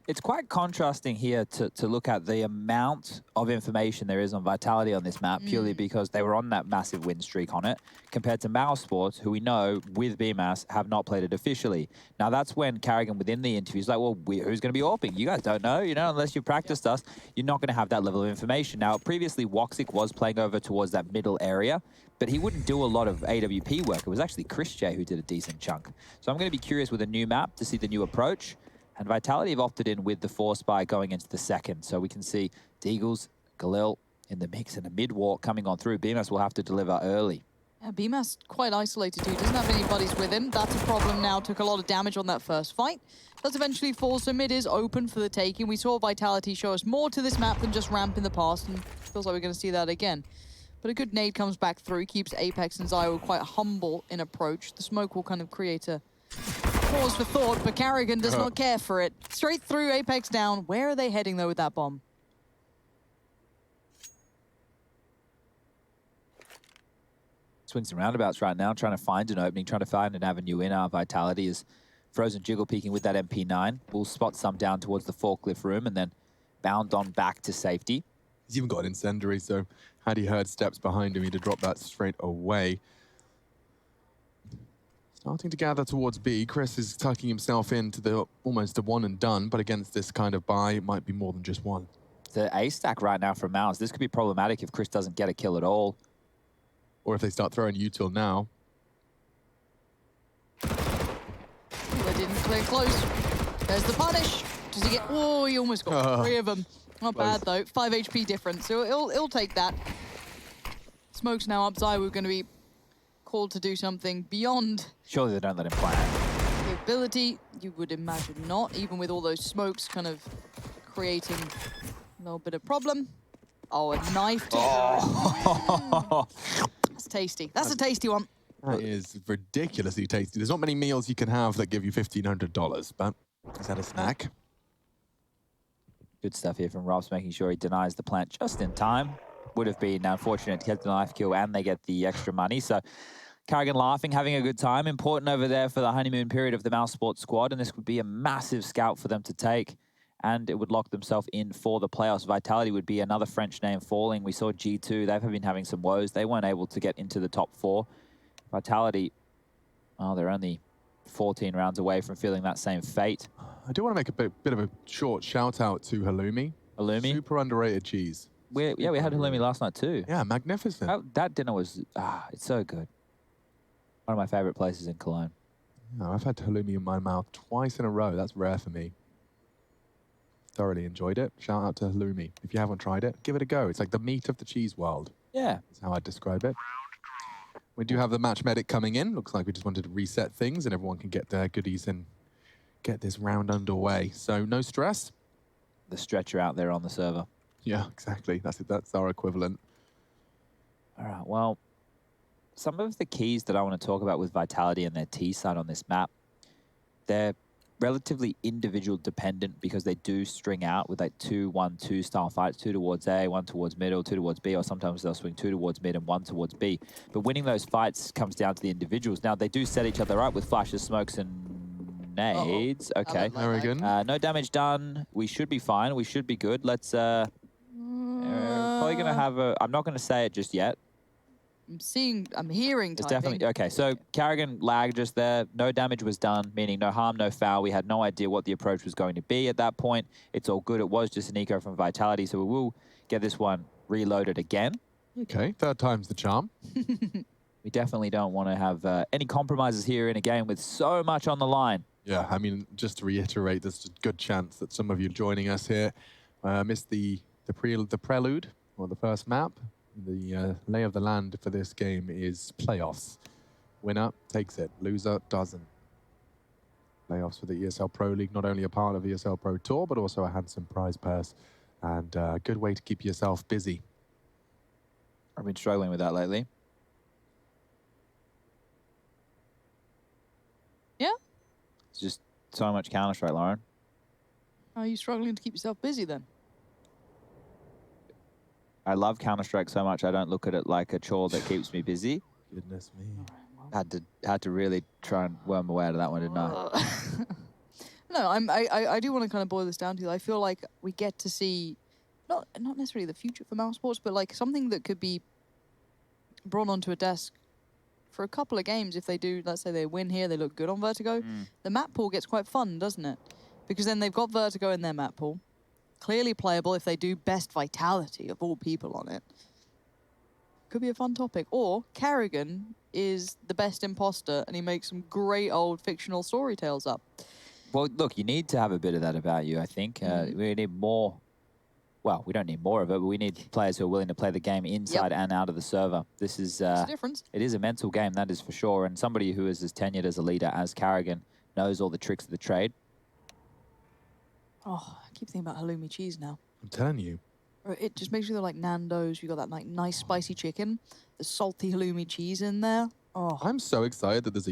It's quite contrasting here to look at the amount of information there is on Vitality on this map, purely because they were on that massive win streak on it, compared to Mousesports, who we know, with BMAS, have not played it officially. Now, that's when Carrigan, within the interview, is like, well, who's going to be AWPing? You guys don't know, unless you've practiced us, you're not going to have that level of information. Now, previously, Woxic was playing over towards that middle area, but he wouldn't do a lot of AWP work. It was actually Chris J who did a decent chunk. So I'm going to be curious with a new map to see the new approach. And Vitality have opted in with the 4-spy going into the second. So we can see Deagles, Galil in the mix, and a mid-walk coming on through. BMAS will have to deliver early. Yeah, BMAS quite isolated too. Doesn't have any buddies with him. That's a problem now. Took a lot of damage on that first fight. Does eventually fall, so mid is open for the taking. We saw Vitality show us more to this map than just ramp in the past, and feels like we're going to see that again. But a good nade comes back through, keeps Apex and Zio quite humble in approach. The smoke will kind of create a pause for thought, but Carrigan does not care for it. Straight through, Apex down. Where are they heading, though, with that bomb? Swings and roundabouts right now, trying to find an opening, trying to find an avenue in. Our Vitality is Frozen jiggle peeking with that MP9. We'll spot some down towards the forklift room and then bound on back to safety. He's even got an incendiary, so had he heard steps behind him, he'd have dropped that straight away. Starting to gather towards B. Chris is tucking himself into the almost a one and done, but against this kind of buy, it might be more than just one. The A stack right now from Mouse. This could be problematic if Chris doesn't get a kill at all. Or if they start throwing util now. They didn't clear close. There's the punish. Does he get... Oh, he almost got 3 of them. Not bad, though. 5 HP difference, so he'll take that. Smoke's now up. Zai, we're going to be called to do something beyond... Surely they don't let him plan. The ability, you would imagine not, even with all those smokes kind of creating a little bit of problem. Oh, a knife. That's tasty. That's a tasty one. That is ridiculously tasty. There's not many meals you can have that give you $1,500, but is that a snack? Good stuff here from Robs, making sure he denies the plant just in time. Would have been unfortunate to get the knife kill and they get the extra money. So Carrigan laughing, having a good time. Important over there for the honeymoon period of the Mousesports squad, and this would be a massive scout for them to take, and it would lock themselves in for the playoffs. Vitality would be another French name falling. We saw G2, they've been having some woes. They weren't able to get into the top 4. Vitality, well, they're only 14 rounds away from feeling that same fate. I do want to make a bit of a short shout out to Halloumi. Halloumi? Super underrated cheese. We had Halloumi last night too. Yeah, magnificent. That dinner was, it's so good. One of my favorite places in Cologne. No, I've had Halloumi in my mouth twice in a row. That's rare for me. Thoroughly enjoyed it. Shout out to Halloumi. If you haven't tried it, give it a go. It's like the meat of the cheese world. Yeah. That's how I'd describe it. We do have the match medic coming in. Looks like we just wanted to reset things and everyone can get their goodies and get this round underway. So no stress. The stretcher out there on the server. Yeah, exactly. That's our equivalent. All right, well, some of the keys that I want to talk about with Vitality and their T side on this map, they're relatively individual dependent because they do string out with like 2-1-2 style fights, 2 towards A, 1 towards middle, 2 towards B, or sometimes they'll swing 2 towards mid and 1 towards B. But winning those fights comes down to the individuals. Now, they do set each other up with flashes, smokes, and nades. Okay. Very good. No damage done. We should be fine. We should be good. Let's, probably going to have a, I'm not going to say it just yet. I'm hearing It's typing. definitely, okay, so Carrigan lagged just there. No damage was done, meaning no harm, no foul. We had no idea what the approach was going to be at that point. It's all good. It was just an eco from Vitality, so we will get this one reloaded again. Okay, third time's the charm. We definitely don't want to have any compromises here in a game with so much on the line. Yeah, I mean, just to reiterate, there's a good chance that some of you joining us here missed the prelude, or the first map. The lay of the land for this game is playoffs. Winner takes it, loser doesn't. Playoffs for the ESL Pro League, not only a part of ESL Pro Tour, but also a handsome prize purse and a good way to keep yourself busy. I've been struggling with that lately. Yeah? It's just so much Counter-Strike, Lauren. Are you struggling to keep yourself busy then? I love Counter-Strike so much I don't look at it like a chore that keeps me busy. Goodness me. Had to really try and worm my way out of that one, didn't I? No, I do want to kind of boil this down to you. I feel like we get to see not necessarily the future for Mouse Sports, but like something that could be brought onto a desk for a couple of games. If they do, let's say they win here, they look good on Vertigo. The map pool gets quite fun, doesn't it? Because then they've got Vertigo in their map pool. Clearly playable if they do best Vitality of all people on it. Could be a fun topic. Or Carrigan is the best imposter and he makes some great old fictional story tales up. Well, look, you need to have a bit of that about you, I think. We need more. Well, we don't need more of it, but we need players who are willing to play the game inside and out of the server. This is There's a difference. It is a mental game, that is for sure. And somebody who is as tenured as a leader as Carrigan knows all the tricks of the trade. Oh, I keep thinking about halloumi cheese now. I'm telling you. It just makes you feel like Nando's. You got that like nice spicy chicken, the salty halloumi cheese in there. Oh, I'm so excited that there's a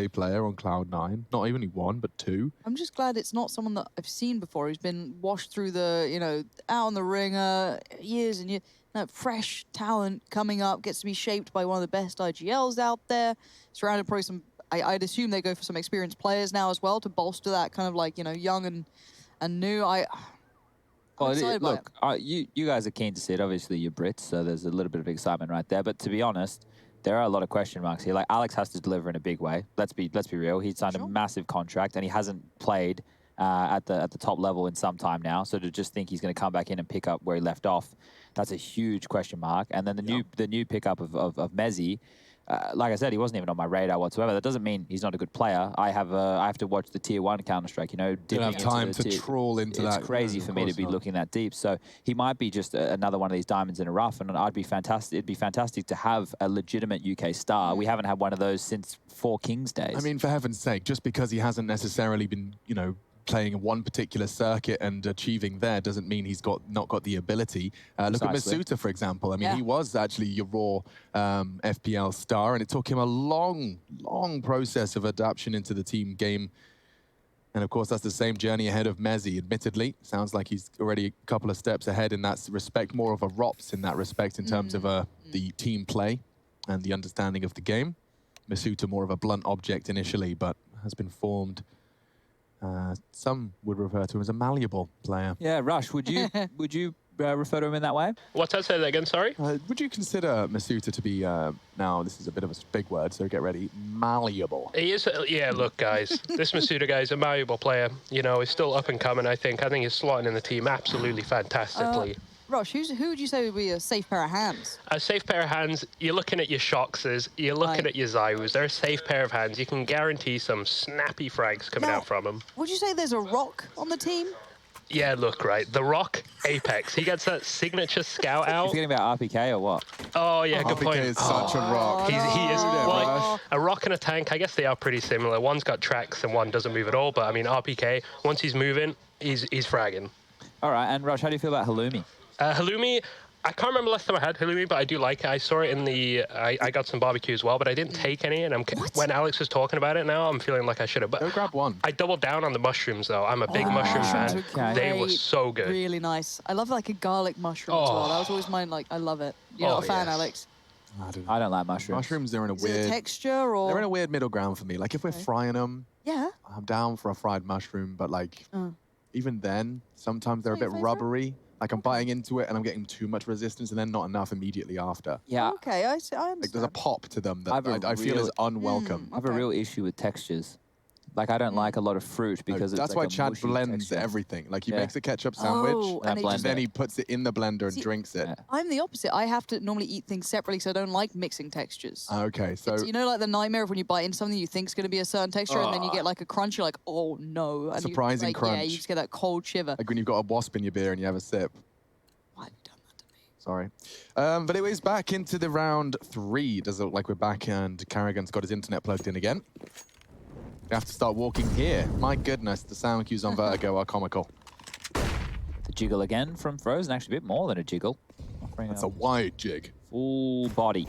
UK player on Cloud9. Not even one, but 2. I'm just glad it's not someone that I've seen before who's been washed through the, you know, out on the ringer, years and years. No, fresh talent coming up, gets to be shaped by one of the best IGLs out there. Surrounded probably some, I'd assume they go for some experienced players now as well to bolster that kind of like, you know, young and new. Well, look, you guys are keen to see it. Obviously, you're Brits, so there's a little bit of excitement right there. But to be honest, there are a lot of question marks here. Like, Alex has to deliver in a big way. Let's be real. He signed a massive contract, and he hasn't played at the top level in some time now. So to just think he's going to come back in and pick up where he left off, that's a huge question mark. And then the new pickup of Mezzi. Like I said, he wasn't even on my radar whatsoever. That doesn't mean he's not a good player. I have to watch the Tier 1 Counter-Strike, you know. Didn't have time to trawl into that. It's crazy for me to be looking that deep. So he might be just another one of these diamonds in a rough, and it'd be fantastic to have a legitimate UK star. We haven't had one of those since 4 Kings days. I mean, for heaven's sake, just because he hasn't necessarily been, you know, playing one particular circuit and achieving there doesn't mean he's not got the ability. Look at Masuta, for example. I mean, he was actually your raw FPL star, and it took him a long process of adaptation into the team game. And of course, that's the same journey ahead of Mezzi, admittedly. Sounds like he's already a couple of steps ahead in that respect, more of a ROPS in that respect in terms of the team play and the understanding of the game. Masuta more of a blunt object initially, but has been formed. Some would refer to him as a malleable player. Yeah, Rush, would you refer to him in that way? What's that? Say that again, sorry? Would you consider Masuta to be, now this is a bit of a big word, so get ready, malleable? He is, yeah, look, guys, this Masuta guy is a malleable player. You know, he's still up and coming, I think. I think he's slotting in the team absolutely fantastically. Rosh, who would you say would be a safe pair of hands? A safe pair of hands, you're looking at your Shoxes, you're looking at your Zywus. They're a safe pair of hands. You can guarantee some snappy frags coming out from them. Would you say there's a Rock on the team? Yeah, look, right. The Rock, Apex. He gets that signature scout out. You're thinking about RPK or what? Oh, yeah, good point. RPK is such a rock. He is. Well, a rock and a tank, I guess they are pretty similar. One's got tracks and one doesn't move at all. But, I mean, RPK, once he's moving, he's fragging. All right, and Rush, how do you feel about Halloumi? Halloumi, I can't remember last time I had halloumi, but I do like it. I saw it in the... I got some barbecue as well, but I didn't take any. And when Alex was talking about it now, I'm feeling like I should have. But go grab one. I doubled down on the mushrooms, though. I'm a big mushroom fan. They were so good. Really nice. I love like a garlic mushroom as well. That was always mine. Like, I love it. You're not a fan, Alex? I don't like mushrooms. Mushrooms are in a Is weird... it a texture or... They're in a weird middle ground for me. Like, if we're frying them, yeah, I'm down for a fried mushroom. But, like, even then, sometimes they're a bit rubbery. Like, I'm biting into it and I'm getting too much resistance and then not enough immediately after. Yeah. Okay, I understand. Like, there's a pop to them that I feel is unwelcome. I have a real issue with textures. Like, I don't like a lot of fruit because it's that's like why a Chad mushy blends texture. everything. Like, he makes a ketchup sandwich, and then he puts it in the blender and drinks it. I'm the opposite. I have to normally eat things separately, so I don't like mixing textures. Okay, so... You know, like the nightmare of when you bite into something you think is going to be a certain texture, and then you get like a crunch, you're like, oh no. And Surprising crunch. Yeah, you just get that cold shiver. Like when you've got a wasp in your beer and you have a sip. Why have you done that to me? Sorry. But anyways, back into the round 3. Does it look like we're back and Carrigan's got his internet plugged in again? We have to start walking here. My goodness, the sound cues on Vertigo are comical. The jiggle again from Frozen, actually a bit more than a jiggle. That's a wide jig. Full body.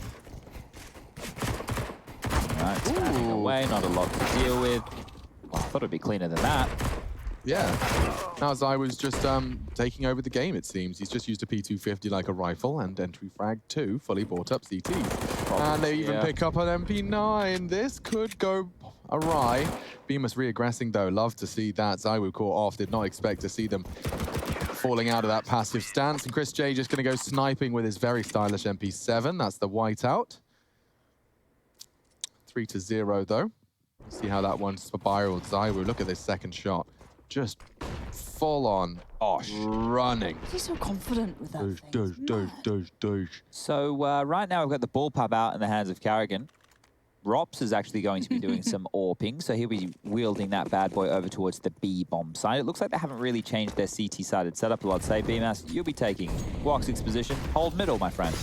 Right, standing away, not a lot to deal with. Well, I thought it'd be cleaner than that. Yeah. Now, as I was just taking over the game, it seems. He's just used a P250 like a rifle and entry frag 2, fully bought up CTs. And they even pick up an MP9. This could go awry. Bemis reaggressing, though. Love to see that. Zywoo caught off. Did not expect to see them falling out of that passive stance. And Chris J just going to go sniping with his very stylish MP7. That's the whiteout. 3-0, though. See how that one spiraled. Zywoo, look at this second shot. Just full on running. He's so confident with that. So right now we've got the bullpup out in the hands of Carrigan. Rops is actually going to be doing some AWPing, so he'll be wielding that bad boy over towards the B-bomb side. It looks like they haven't really changed their CT-sided setup a lot. Say, B-Mass, you'll be taking Woxic's position. Hold middle, my friend.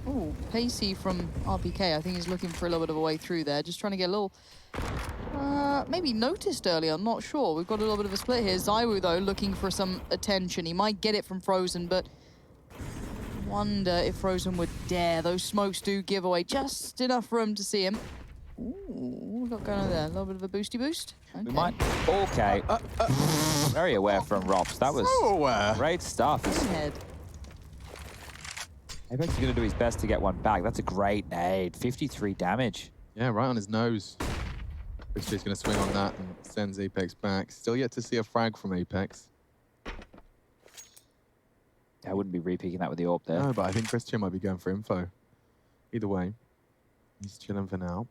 Ooh, pacey from RPK. I think he's looking for a little bit of a way through there. Just trying to get a little... maybe noticed earlier, I'm not sure. We've got a little bit of a split here. Zywoo, though, looking for some attention. He might get it from Frozen, but wonder if Frozen would dare. Those smokes do give away just enough room to see him. Ooh, what we got going on there? A little bit of a boosty boost. Okay. We might... Okay. Very aware from Rops. That was so aware. Great stuff. Apex is going to do his best to get one back. That's a great nade. 53 damage. Yeah, right on his nose. Chris J's going to swing on that and sends Apex back. Still yet to see a frag from Apex. I wouldn't be re-peeking that with the AWP there. No, but I think Chris J might be going for info. Either way, he's chilling for now.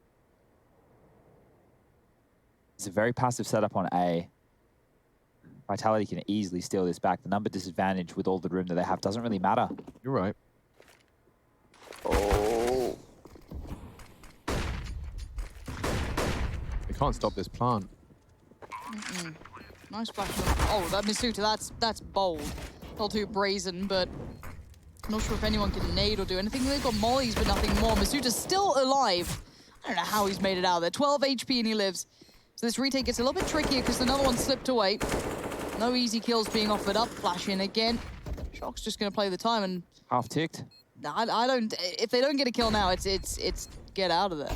It's a very passive setup on A. Vitality can easily steal this back. The number disadvantage with all the room that they have doesn't really matter. You're right. Oh. They can't stop this plant. Nice flash. Oh, that Masuta, that's bold. Not too brazen, but I'm not sure if anyone can nade or do anything. They've got mollies, but nothing more. Masuta's still alive. I don't know how he's made it out of there. 12 HP and he lives. So this retake gets a little bit trickier because another one slipped away. No easy kills being offered up. Flash in again. Shock's just going to play the time and... Half ticked. I don't... If they don't get a kill now, it's get out of there.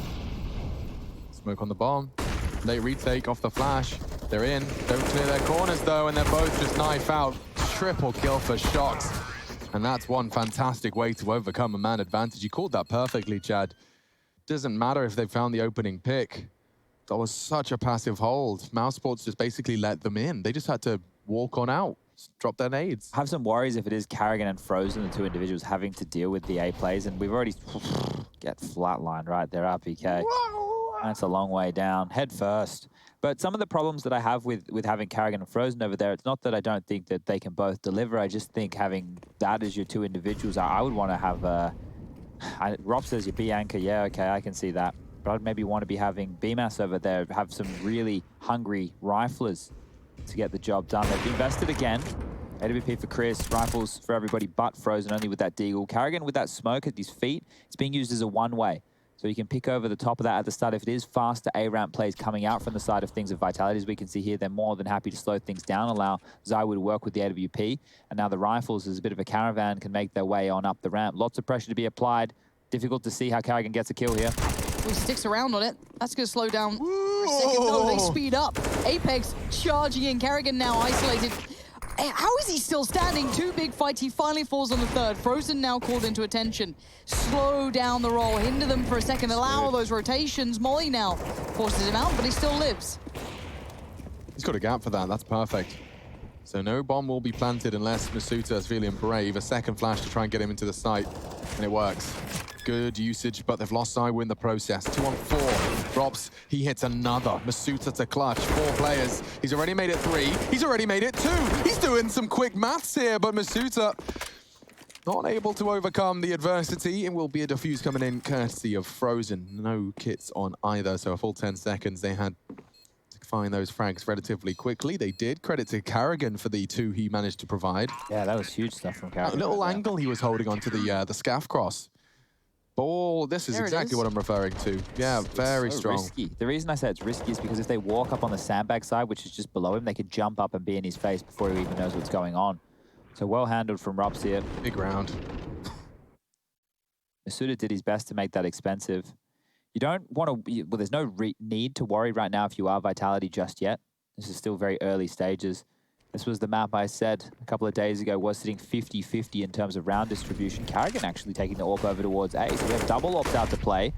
Smoke on the bomb. Late retake off the flash. They're in. Don't clear their corners, though, and they're both just knife out. Triple kill for Shocks. And that's one fantastic way to overcome a man advantage. You called that perfectly, Chad. Doesn't matter if they found the opening pick. That was such a passive hold. Mousesports just basically let them in. They just had to walk on out, drop their nades. I have some worries if it is Carrigan and Frozen, the two individuals having to deal with the A plays, and we've already get flatlined right there, RPK. That's a long way down, head first. But some of the problems that I have with having Carrigan and Frozen over there, it's not that I don't think that they can both deliver. I just think having that as your two individuals, I would want to have Rob says your B anchor. Yeah, okay, I can see that. But I'd maybe want to be having BMAS over there, have some really hungry riflers to get the job done. They've invested again. AWP for Chris, rifles for everybody but Frozen, only with that deagle. Carrigan with that smoke at his feet, it's being used as a one-way. So you can pick over the top of that at the start. If it is faster A-ramp plays coming out from the side of things of Vitality, as we can see here, they're more than happy to slow things down, allow ZywOo to work with the AWP. And now the rifles, as a bit of a caravan, can make their way on up the ramp. Lots of pressure to be applied. Difficult to see how Karrigan gets a kill here. He sticks around on it. That's going to slow down for a second. No, they speed up. Apex charging in. Karrigan now isolated. How is he still standing? Two big fights. He finally falls on the third. Frozen now called into attention. Slow down the roll. Hinder them for a second. Allow those rotations. Molly now forces him out, but he still lives. He's got a gap for that. That's perfect. So no bomb will be planted unless Masuta is feeling brave. A second flash to try and get him into the site, and it works. Good usage, but they've lost ZywOo in the process. 2 on 4. Drops. He hits another. Masuta to clutch. 4 players. He's already made it 3. He's already made it 2. He's doing some quick maths here, but Masuta not able to overcome the adversity. It will be a defuse coming in courtesy of Frozen. No kits on either, so a full 10 seconds. They had to find those frags relatively quickly. They did. Credit to Karrigan for the 2 he managed to provide. Yeah, that was huge stuff from Karrigan. A little angle he was holding onto the scaff cross. Ball, this is exactly what I'm referring to. Yeah, very strong. Risky. The reason I say it's risky is because if they walk up on the sandbag side, which is just below him, they could jump up and be in his face before he even knows what's going on. So well handled from Rups here. Big round. Masuta did his best to make that expensive. You don't want to, well, there's no need to worry right now if you are Vitality just yet. This is still very early stages. This was the map I said a couple of days ago was sitting 50-50 in terms of round distribution. Karrigan actually taking the AWP over towards A. So we have double AWPs out to play.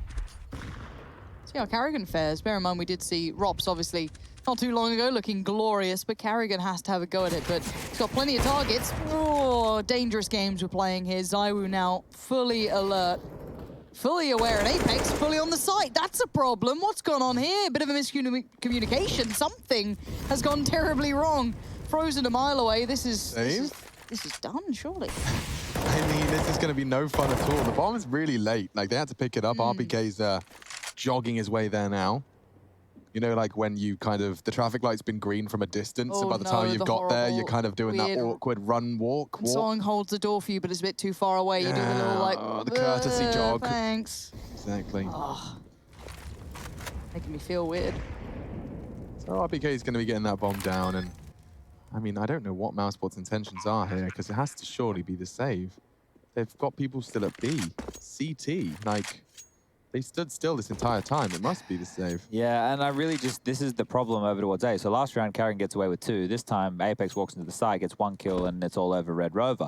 See how Karrigan fares. Bear in mind, we did see Rops, obviously, not too long ago, looking glorious, but Karrigan has to have a go at it. But he's got plenty of targets. Oh, dangerous games we're playing here. ZywOo now fully alert, fully aware, and Apex fully on the site. That's a problem. What's gone on here? A bit of a miscommunication. Something has gone terribly wrong. Frozen a mile away. This is done, surely. I mean, this is going to be no fun at all. The bomb is really late. Like, they had to pick it up. RPK's jogging his way there now. You know, like when you kind of, the traffic light's been green from a distance, and by the time you've got there, you're kind of doing that awkward run, walk. Someone holds the door for you, but it's a bit too far away. You're doing a little like, the courtesy jog. Thanks. Exactly. Oh, making me feel weird. So RPK is going to be getting that bomb down, and I mean, I don't know what Mousesport's intentions are here, because it has to surely be the save. They've got people still at B. CT, like, they stood still this entire time. It must be the save. Yeah, and I really just, this is the problem over towards A. So last round, Karrigan gets away with 2. This time, Apex walks into the side, gets 1 kill, and it's all over Red Rover.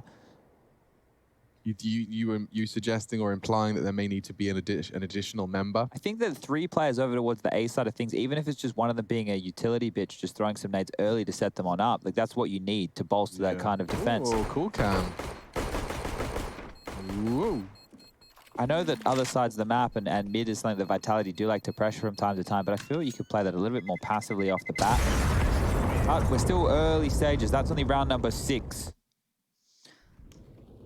You suggesting or implying that there may need to be an additional member? I think that 3 players over towards the A side of things, even if it's just one of them being a utility bitch, just throwing some nades early to set them on up, like that's what you need to bolster that kind of defense. Oh, cool cam. Whoa. I know that other sides of the map and mid is something that Vitality do like to pressure from time to time, but I feel you could play that a little bit more passively off the bat. But we're still early stages. That's only round number 6.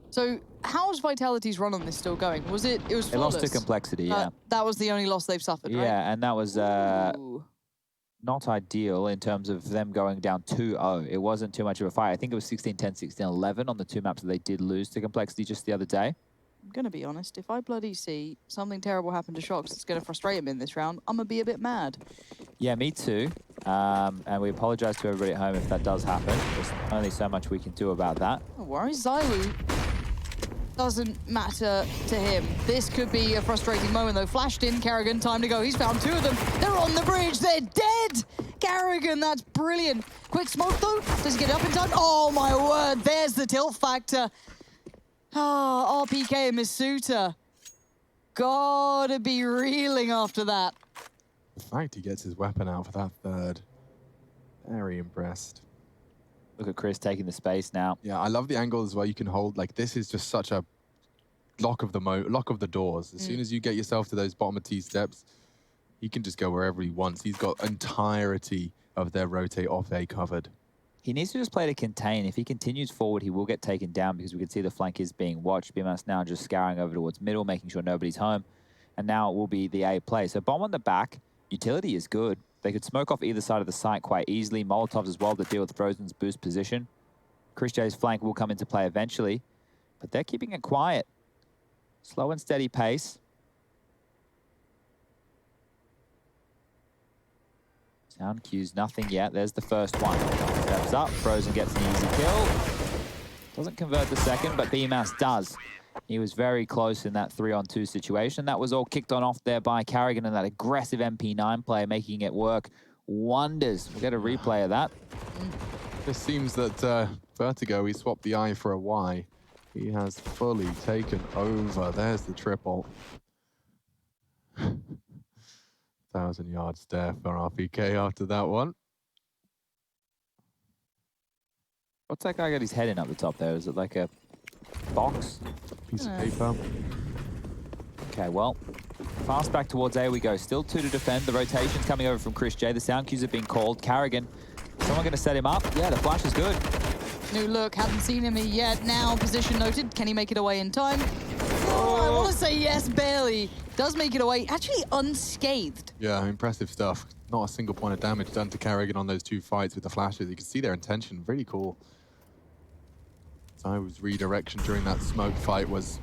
So how's Vitality's run on this still going? Was it was flawless? They lost to Complexity, yeah. That was the only loss they've suffered, right? Yeah, and that was not ideal in terms of them going down 2-0. It wasn't too much of a fight. I think it was 16-10, 16-11 on the 2 maps that they did lose to Complexity just the other day. I'm going to be honest, if I bloody see something terrible happen to Shox that's going to frustrate him in this round, I'm going to be a bit mad. Yeah, me too. And we apologize to everybody at home if that does happen. There's only so much we can do about that. No worries, ZywOo doesn't matter to him. This could be a frustrating moment, though. Flashed in, Karrigan, time to go. He's found 2 of them. They're on the bridge. They're dead. Karrigan, that's brilliant. Quick smoke, though. Does he get up in time? Oh, my word. There's the tilt factor. Oh, RPK and Masuta. Gotta be reeling after that. The fact he gets his weapon out for that third. Very impressed. Look at Chris taking the space now. Yeah, I love the angle as well. You can hold, like, this is just such a lock of the doors. As soon as you get yourself to those bottom of T steps, he can just go wherever he wants. He's got entirety of their rotate off A covered. He needs to just play to contain. If he continues forward, he will get taken down because we can see the flank is being watched. BMS now just scouring over towards middle, making sure nobody's home. And now it will be the A play. So bomb on the back, utility is good. They could smoke off either side of the site quite easily. Molotovs as well to deal with Frozen's boost position. Chris J's flank will come into play eventually, but they're keeping it quiet. Slow and steady pace. Sound cues, nothing yet. There's the first one. Steps up, Frozen gets an easy kill. Doesn't convert the second, but BMAS does. He was very close in that 3-on-2 situation. That was all kicked on off there by Carrigan and that aggressive MP9 play, making it work wonders. We'll get a replay of that. This seems that Vertigo, he swapped the I for a Y. He has fully taken over. There's the triple. 1,000-yard stare for RPK after that one. What's that guy got his head in up the top there? Is it like a box? Piece of paper. Okay, well, fast back towards A we go. Still 2 to defend. The rotation's coming over from Chris J. The sound cues have been called. Carrigan, someone going to set him up? Yeah, the flash is good. New look, haven't seen him yet. Now position noted. Can he make it away in time? Oh, I want to say yes, barely. Does make it away, actually unscathed. Yeah, impressive stuff. Not a single point of damage done to Carrigan on those 2 fights with the flashes. You can see their intention, really cool. Zaiwu's redirection during that smoke fight was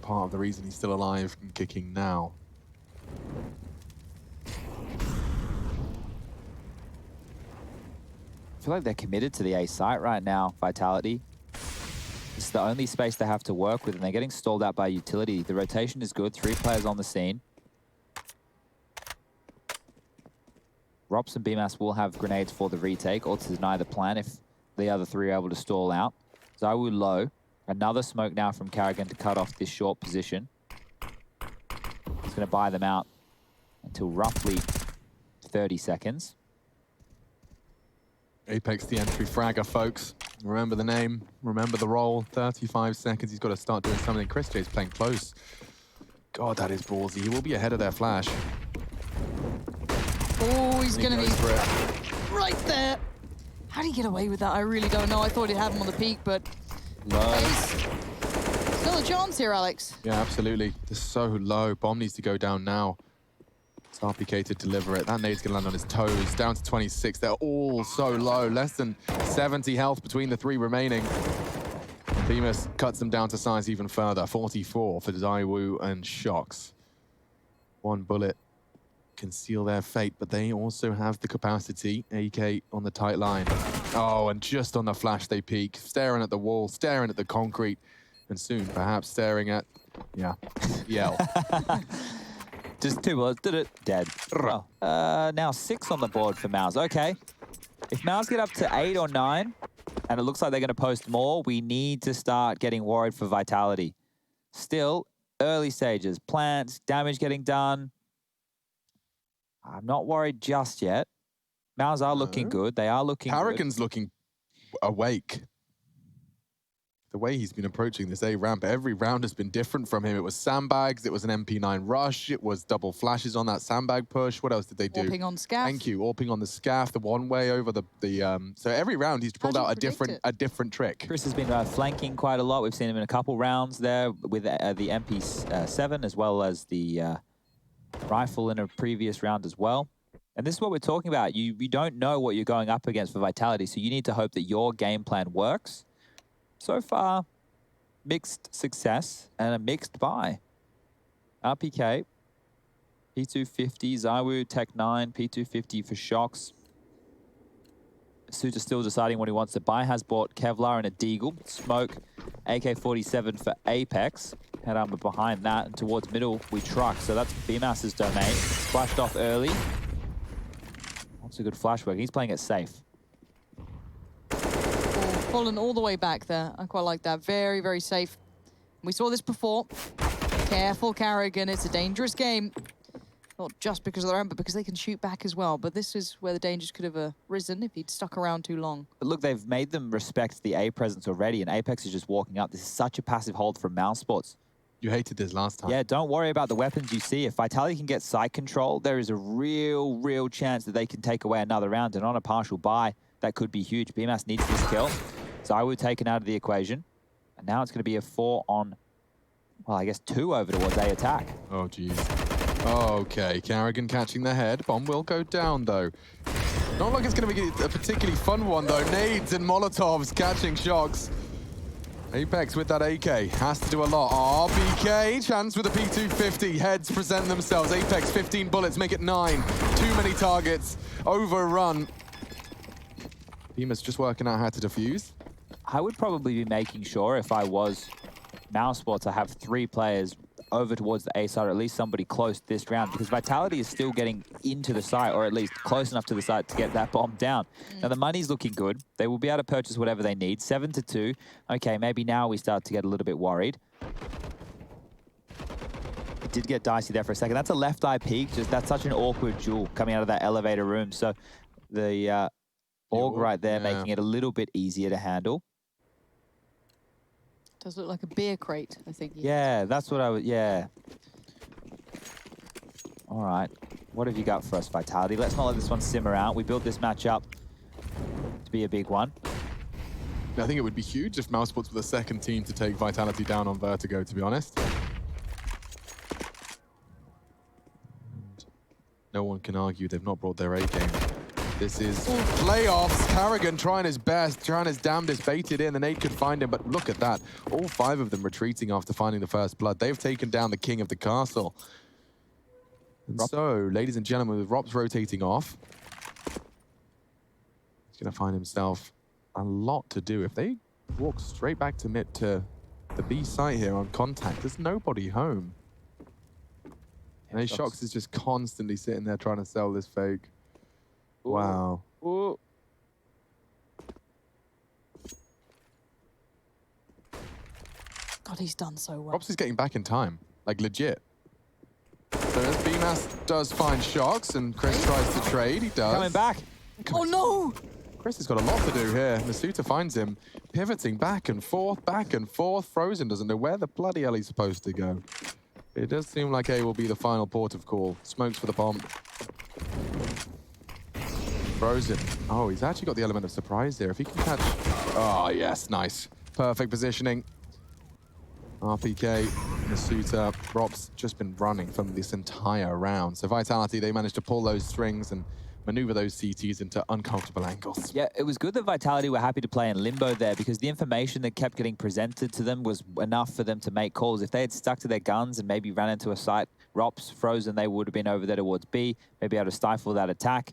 part of the reason he's still alive and kicking now. I feel like they're committed to the A site right now, Vitality. It's the only space they have to work with, and they're getting stalled out by utility. The rotation is good, 3 players on the scene. Rops and BMAS will have grenades for the retake, or to deny the plan if the other 3 are able to stall out. Zaiwu low. Another smoke now from Carrigan to cut off this short position. He's going to buy them out until roughly 30 seconds. Apex the entry fragger, folks. Remember the name, remember the role. 35 seconds, he's got to start doing something. Chris J's playing close. God, that is ballsy. He will be ahead of their flash. Oh, he's going to be right there. How did he get away with that? I really don't know. I thought he'd have him on the peak, but still a chance here, Alex. Yeah, absolutely. They're so low. Bomb needs to go down now. It's RPK to deliver it. That nade's going to land on his toes. Down to 26. They're all so low. Less than 70 health between the 3 remaining. Bemis cuts them down to size even further. 44 for Zaiwu and Shox. 1 bullet can seal their fate, but they also have the capacity. AK on the tight line. Oh, and just on the flash they peek. Staring at the wall, staring at the concrete, and soon perhaps staring at, yeah, Yell. Just 2 bullets, did it, dead. Oh, now 6 on the board for Mouse. Okay, if Mouse get up to 8 or 9, and it looks like they're going to post more, we need to start getting worried for Vitality. Still, early stages, plants, damage getting done. I'm not worried just yet. Mouse are looking good. They are looking Carrigan's looking awake. The way he's been approaching this A ramp, every round has been different from him. It was sandbags, it was an MP9 rush, it was double flashes on that sandbag push. What else did they do? Warping on scaff. Thank you, warping on the scaff, the one way over the so every round he's pulled out a different trick. Chris has been flanking quite a lot. We've seen him in a couple rounds there with the MP7 as well as the rifle in a previous round as well. And this is what we're talking about. You don't know what you're going up against for Vitality, so you need to hope that your game plan works. So far, mixed success and a mixed buy. RPK, P250, Zaiwu, Tech 9, P250 for Shox. Suter still deciding what he wants to buy. Has bought Kevlar and a Deagle. Smoke, AK-47 for Apex. Head armor behind that, and towards middle we truck. So that's BMAS's domain. Splashed off early. That's a good flash work. He's playing it safe. Fallen all the way back there. I quite like that. Very, very safe. We saw this before. Careful, Carrigan. It's a dangerous game. Not just because of their own, but because they can shoot back as well. But this is where the dangers could have arisen if he'd stuck around too long. But look, they've made them respect the A presence already, and Apex is just walking up. This is such a passive hold from Mouse Sports. You hated this last time. Yeah, don't worry about the weapons you see. If Vitality can get site control, there is a real chance that they can take away another round. And on a partial buy, that could be huge. BMAS needs this kill. Zaiwu taken out of the equation. And now it's going to be a 4 on, well, I guess 2 over towards A attack. Oh, geez. Okay, Carrigan catching the head. Bomb will go down, though. Not like it's going to be a particularly fun one, though. Nades and Molotovs catching Shox. Apex with that AK, has to do a lot. RBK, chance with a P250, heads present themselves. Apex, 15 bullets, make it 9. Too many targets, overrun. Beamer's just working out how to defuse. I would probably be making sure, if I was Mousesports, to have 3 players over towards the A side, or at least somebody close this round, because Vitality is still getting into the site, or at least close enough to the site to get that bomb down. Now, the money's looking good. They will be able to purchase whatever they need. 7-2. Okay, maybe now we start to get a little bit worried. It did get dicey there for a second. That's a left eye peek. Just that's such an awkward duel coming out of that elevator room. So the AUG right there making it a little bit easier to handle. Does look like a beer crate, I think. Yeah, that's what I would, yeah. All right, what have you got for us, Vitality? Let's not let this one simmer out. We built this match up to be a big one. I think it would be huge if Mousesports were the second team to take Vitality down on Vertigo, to be honest. No one can argue they've not brought their A game. This is playoffs. Carrigan trying his best, trying his damnedest, baited in, and Nate could find him, but look at that. All 5 of them retreating after finding the first blood. They've taken down the king of the castle. And so, ladies and gentlemen, with Rob's rotating off, he's going to find himself a lot to do. If they walk straight back to mid to the B site here on contact, there's nobody home. And Shox is just constantly sitting there trying to sell this fake. Wow. Ooh. God, he's done so well. Robs is getting back in time, like legit. So as BMAS does find Shox and Chris tries to trade, he does. Coming back. Oh no! Chris has got a lot to do here. Masuta finds him pivoting back and forth, back and forth. Frozen doesn't know where the bloody hell he's supposed to go. It does seem like A will be the final port of call. Smokes for the bomb. Frozen. Oh, he's actually got the element of surprise there. If he can catch... Oh, yes, nice. Perfect positioning. RPK, Masuta, Rob's just been running from this entire round. So Vitality, they managed to pull those strings and maneuver those CTs into uncomfortable angles. Yeah, it was good that Vitality were happy to play in limbo there, because the information that kept getting presented to them was enough for them to make calls. If they had stuck to their guns and maybe ran into a site, Rops, Frozen, they would have been over there towards B, maybe able to stifle that attack.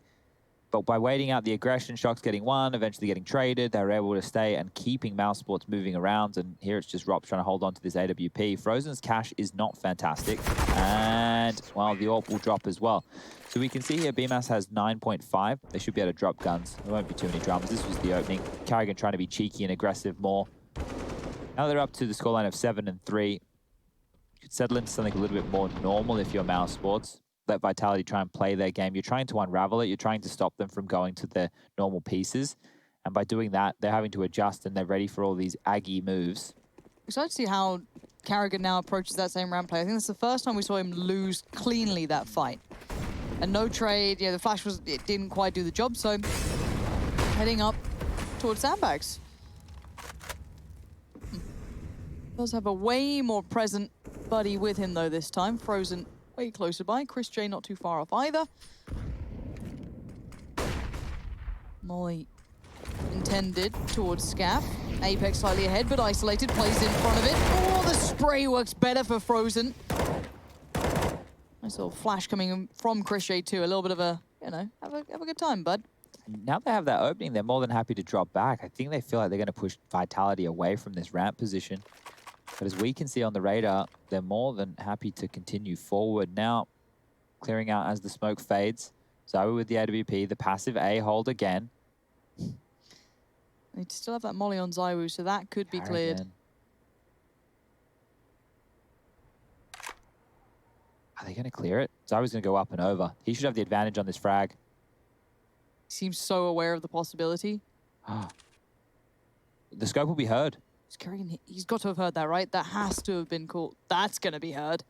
But by waiting out the aggression, Shox getting one, eventually getting traded, they were able to stay and keeping Mousesports moving around. And here it's just Rops trying to hold on to this AWP. Frozen's cash is not fantastic. And, well, the AWP will drop as well. So we can see here BMAS has 9.5. They should be able to drop guns. There won't be too many dramas. This was the opening. Carrigan trying to be cheeky and aggressive more. Now they're up to the scoreline of 7-3. You could settle into something a little bit more normal if you're Mousesports. Let Vitality try and play their game. You're trying to unravel it. You're trying to stop them from going to their normal pieces. And by doing that, they're having to adjust and they're ready for all these Aggie moves. Excited to see how Carrigan now approaches that same round play. I think that's the first time we saw him lose cleanly that fight. And no trade, the flash it didn't quite do the job, so heading up towards sandbags. Does have a way more present buddy with him though this time. Frozen way closer by. Chris J not too far off either. Molly intended towards Scaff. Apex slightly ahead, but isolated, plays in front of it. Oh, the spray works better for Frozen. Nice little flash coming in from Chris J too. A little bit of a, have a good time, bud. Now they have that opening, they're more than happy to drop back. I think they feel like they're going to push Vitality away from this ramp position. But as we can see on the radar, they're more than happy to continue forward. Now, clearing out as the smoke fades. Zoe with the AWP, the passive A hold again. They still have that molly on Zywoo, so that could be cleared. Are they going to clear it? Zywoo's going to go up and over. He should have the advantage on this frag. Seems so aware of the possibility. The scope will be heard. He's got to have heard that, right? That has to have been called. That's going to be heard.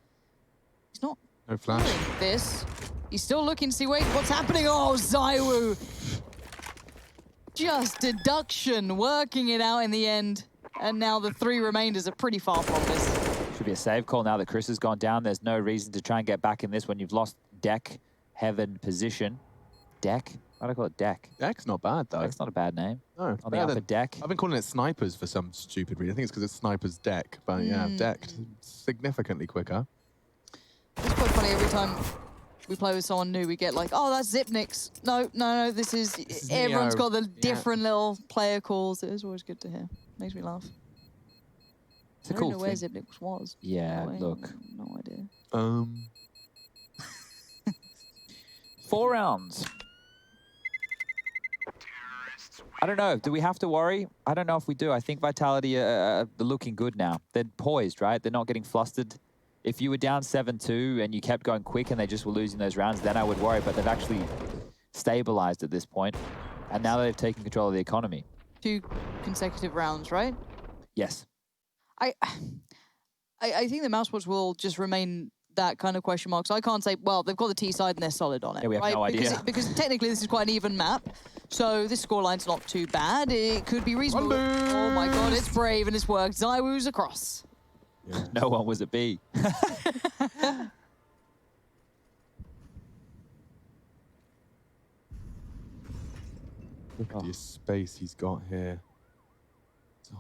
He's not. No flash. This. He's still looking to see, wait, what's happening? Oh, Zywoo. Just deduction, working it out in the end. And now the 3 remainders are pretty far from this. Should be a save call now that Chris has gone down. There's no reason to try and get back in this when you've lost deck, heaven position. Deck? Why do I call it deck? Deck's not bad, though. Deck's not a bad name. No, On the upper deck. I've been calling it snipers for some stupid reason. I think it's because it's sniper's deck. But yeah, deck, significantly quicker. It's quite funny every time we play with someone new, we get like, oh, that's Zipnik's. No, this is everyone's Neo. got the different little player calls. It is always good to hear. Makes me laugh. It's a I cool don't know where thing. Zipnik was. Yeah, No way. look. No idea. 4 rounds. I don't know. Do we have to worry? I don't know if we do. I think Vitality are looking good now. They're poised, right? They're not getting flustered. If you were down 7-2 and you kept going quick and they just were losing those rounds, then I would worry. But they've actually stabilized at this point. And now they've taken control of the economy. 2 consecutive rounds, right? Yes. I think the Mousesports will just remain that kind of question mark. So I can't say, well, they've got the T side and they're solid on it. Yeah, we have right? no idea. Because technically this is quite an even map. So this scoreline's not too bad. It could be reasonable. Oh my god, it's brave and it's worked. Zywoo's across. Yeah. No one was a B. Look at the space he's got here.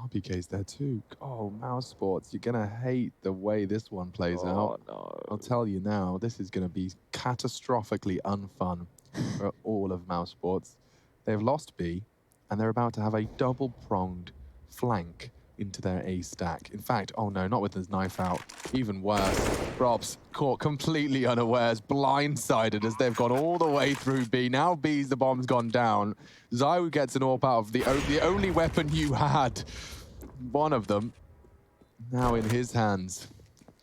RPK's there too. Oh, Mousesports, you're going to hate the way this one plays out. No. I'll tell you now, this is going to be catastrophically unfun for all of Mousesports. They've lost B, and they're about to have a double-pronged flank into their A stack. In fact, oh no, not with his knife out. Even worse, Rob's caught completely unawares, blindsided as they've gone all the way through B. Now B's the bomb's gone down. Zywoo gets an AWP out of the only weapon you had. One of them, now in his hands.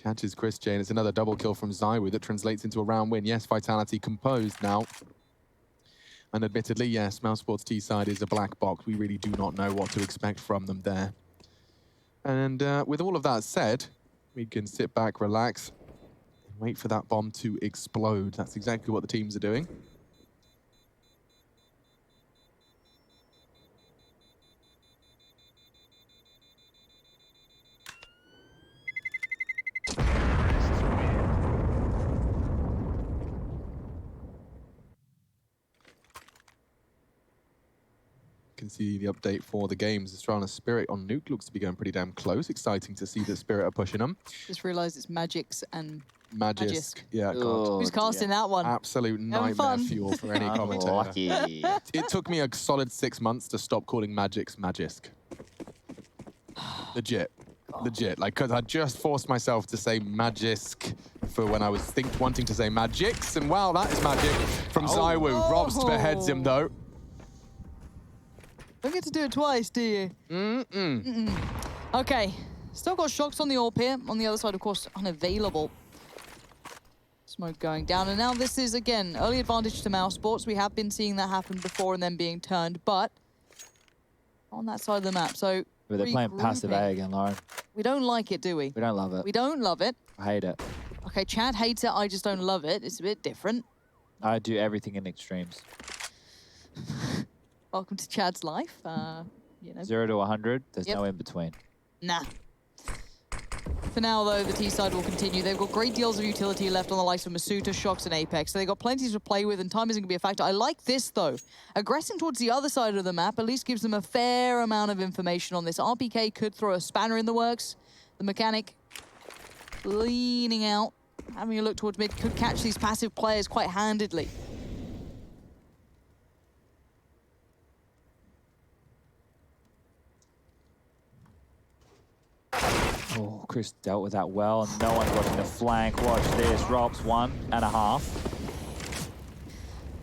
Catches Chris J, and it's another double kill from Zywoo that translates into a round win. Yes, Vitality composed now. And admittedly, yes, Mousesports T-side is a black box. We really do not know what to expect from them there. And with all of that said, we can sit back, relax, and wait for that bomb to explode. That's exactly what the teams are doing. Can see the update for the games. Astrana Spirit on Nuke looks to be going pretty damn close. Exciting to see that Spirit are pushing them. Just realised it's Magix and Magisk. Yeah, God. Who's casting that one? Absolute nightmare fuel for any commentator. Lucky. It took me a solid 6 months to stop calling Magix Magisk. Legit. Legit. Like, because I just forced myself to say Magisk for when I was wanting to say Magix. And wow, that is magic from Zywoo. Rob spearheads him, though. Don't get to do it twice, do you? Okay. Still got shocks on the AWP here. On the other side, of course, unavailable. Smoke going down. And now this is, again, early advantage to Mousesports. We have been seeing that happen before and then being turned, but on that side of the map. So But they're playing passive A again, Lauren. We don't like it, do we? We don't love it. We don't love it. I hate it. Okay, Chad hates it. I just don't love it. It's a bit different. I do everything in extremes. Welcome to Chad's life. You know. 0 to 100, there's no in between. Nah. For now, though, the T-side will continue. They've got great deals of utility left on the likes of Masuta, Shox, and Apex, so they've got plenty to play with, and time isn't going to be a factor. I like this, though. Aggressing towards the other side of the map at least gives them a fair amount of information on this. RPK could throw a spanner in the works. The mechanic leaning out, having a look towards mid, could catch these passive players quite handedly. Oh, Chris dealt with that well, and no one's watching the flank. Watch this, Rob's 1.5.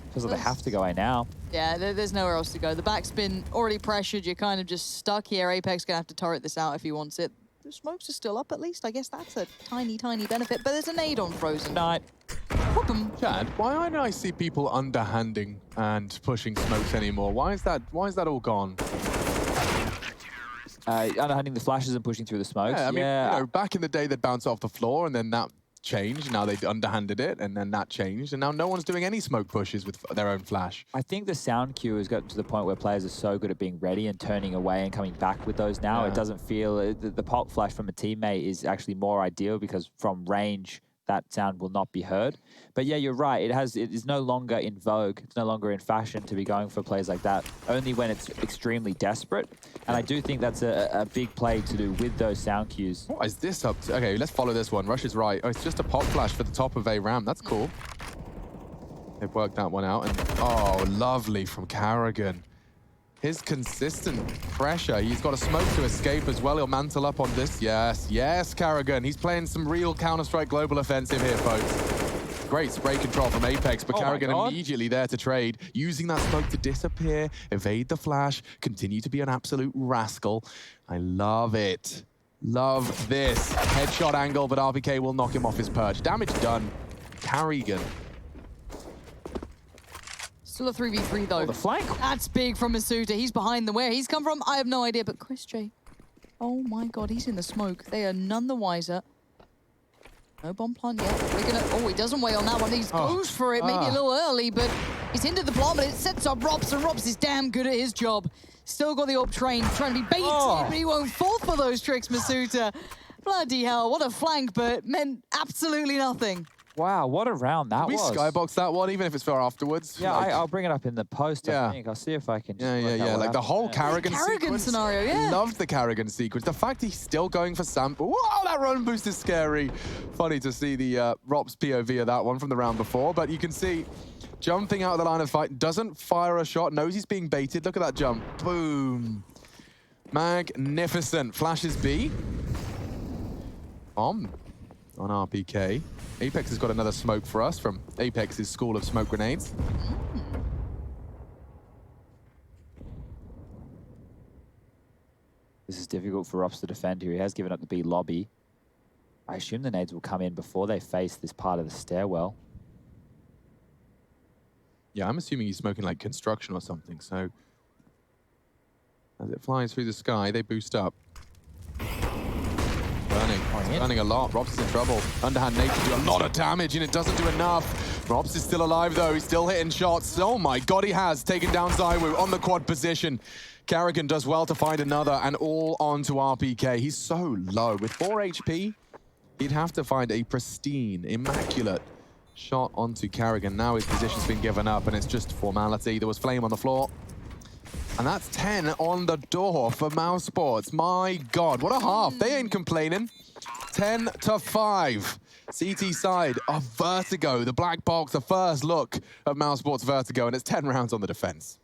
Because they have to go A now. Yeah, there's nowhere else to go. The back's been already pressured. You're kind of just stuck here. Apex going to have to turret this out if he wants it. The smokes are still up, at least. I guess that's a tiny, tiny benefit. But there's a nade on Frozen. Night. Chad, why don't I see people underhanding and pushing smokes anymore? Why is that all gone? Underhanding the flashes and pushing through the smokes. Yeah, I mean, you know, back in the day, they'd bounce off the floor, and then that changed. Now they underhanded it, and then that changed. And now no one's doing any smoke pushes with their own flash. I think the sound cue has gotten to the point where players are so good at being ready and turning away and coming back with those now. Yeah. It doesn't feel... The pop flash from a teammate is actually more ideal because from range, that sound will not be heard. But yeah, you're right. It is no longer in vogue. It's no longer in fashion to be going for plays like that, only when it's extremely desperate. And I do think that's a big play to do with those sound cues. What is this up to? Okay, let's follow this one. Rush is right. Oh, it's just a pop flash for the top of a ramp. That's cool. They've worked that one out. And oh, lovely from Carrigan. His consistent pressure. He's got a smoke to escape as well. He'll mantle up on this. Yes, yes, Carrigan. He's playing some real Counter-Strike global offensive here, folks. Great spray control from Apex, but Carrigan immediately there to trade, using that smoke to disappear, evade the flash, continue to be an absolute rascal. I love it. Love this. Headshot angle, but RPK will knock him off his perch. Damage done. Carrigan. Still a 3v3 though. Oh, the flank. That's big from Masuta. He's behind them. Where he's come from, I have no idea. But Chris J, oh my God, he's in the smoke. They are none the wiser. No bomb plant yet. We're gonna. Oh, he doesn't wait on that one. He goes for it, maybe a little early, but he's into the plot. But it sets up Robs, and Robs is damn good at his job. Still got the AWP train, trying to be baited, but he won't fall for those tricks, Masuta. Bloody hell, what a flank, but meant absolutely nothing. Wow, what a round that was. We skybox that one, even if it's for afterwards. Yeah, like, I'll bring it up in the post, I think. I'll see if I can just Yeah. Like the whole Carrigan sequence. Scenario, yeah. Loved the Carrigan sequence. The fact he's still going for sample. Wow, that run boost is scary. Funny to see the Rops POV of that one from the round before, but you can see jumping out of the line of fight, doesn't fire a shot, knows he's being baited. Look at that jump. Boom. Magnificent. Flashes B. Bomb on RPK. Apex has got another smoke for us from Apex's school of smoke grenades. This is difficult for Rops to defend here. He has given up the B lobby. I assume the nades will come in before they face this part of the stairwell. Yeah, I'm assuming he's smoking like construction or something, so as it flies through the sky, they boost up. Burning a lot. Robs is in trouble. Underhand nade to do a lot of damage, and it doesn't do enough. Robs is still alive, though. He's still hitting shots. Oh my God, he has taken down Zywoo on the quad position. Carrigan does well to find another, and all onto RPK. He's so low. With 4 HP, he'd have to find a pristine, immaculate shot onto Carrigan. Now his position's been given up, and it's just formality. There was flame on the floor. And that's 10 on the door for Mouse Sports. My God, what a half. They ain't complaining. 10-5. CT side of Vertigo. The black box, the first look of Mouse Sports Vertigo, and it's 10 rounds on the defense.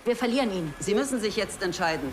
Wir verlieren ihn. Sie müssen sich jetzt entscheiden.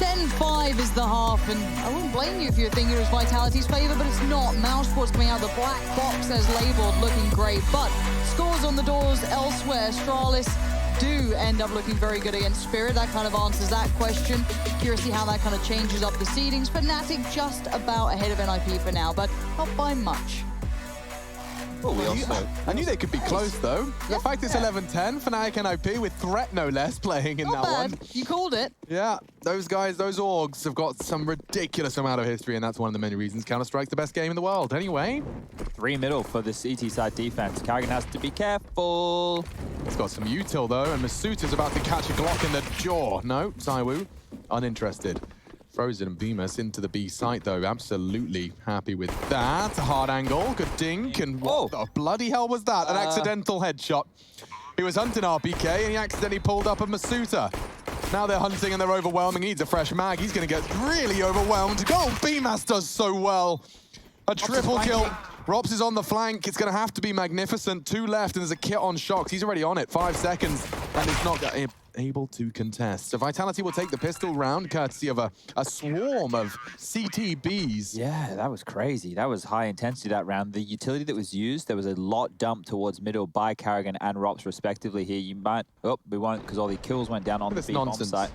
10-5 is the half, and I wouldn't blame you if you're thinking it was Vitality's favor, but it's not. Mousesport's coming out the black box as labeled, looking great, but scores on the doors elsewhere. Astralis do end up looking very good against Spirit. That kind of answers that question. Curious to see how that kind of changes up the seedings. Fnatic just about ahead of NIP for now, but not by much. Oh, I knew they could be close, though. The fact it's 11-10, Fnatic NIP with Threat no less playing in that one. You called it. Yeah, those guys, those orgs have got some ridiculous amount of history, and that's one of the many reasons Counter-Strike's the best game in the world. Anyway. 3 middle for the CT side defense. Karrigan has to be careful. It's got some util, though, and Masuuta's about to catch a Glock in the jaw. No, ZywOo, uninterested. Frozen and Bemis into the B site, though. Absolutely happy with that. Hard angle, good dink, and what the bloody hell was that? An accidental headshot. He was hunting RPK, and he accidentally pulled up a Masuuta. Now they're hunting, and they're overwhelming. He needs a fresh mag. He's going to get really overwhelmed. Oh, Bemis does so well. A triple kill. Rops is on the flank. It's going to have to be magnificent. 2 left, and there's a kit on Shox. He's already on it. 5 seconds, and it's not able to contest. So Vitality will take the pistol round, courtesy of a swarm of CTBs. Yeah, that was crazy. That was high intensity, that round. The utility that was used, there was a lot dumped towards middle by Karrigan and Rops, respectively here. You might... Oh, we won't, because all the kills went down on the B bomb site.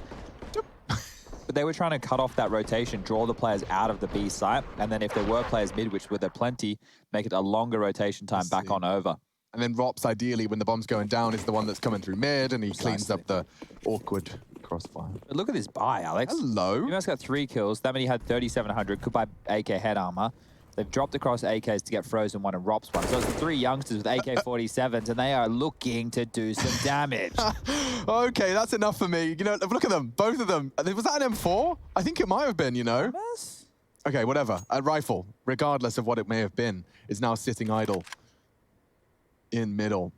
But they were trying to cut off that rotation, draw the players out of the B site, and then if there were players mid, which were there plenty, make it a longer rotation time back on over. And then Rops, ideally, when the bomb's going down, is the one that's coming through mid, and he cleans up the awkward crossfire. But look at this buy, Alex. Hello. You must got 3 kills. That meant he had 3,700. Could buy AK head armor. They've dropped across AKs to get Frozen 1 and Rops 1. So it's the 3 youngsters with AK-47s, and they are looking to do some damage. Okay, that's enough for me. You know, look at them, both of them. Was that an M4? I think it might have been, you know? Yes. Okay, whatever. A rifle, regardless of what it may have been, is now sitting idle in middle.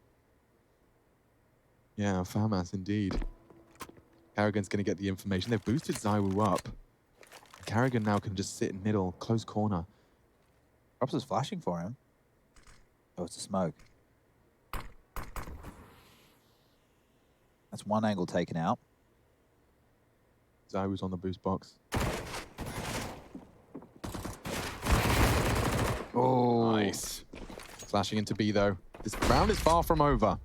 Yeah, FAMAS indeed. Karrigan's going to get the information. They've boosted ZywOo up. Karrigan now can just sit in middle, close corner. Rops is flashing for him. Oh, it's a smoke. That's one angle taken out. ZywOo's on the boost box. Oh, nice. Flashing into B, though. This round is far from over.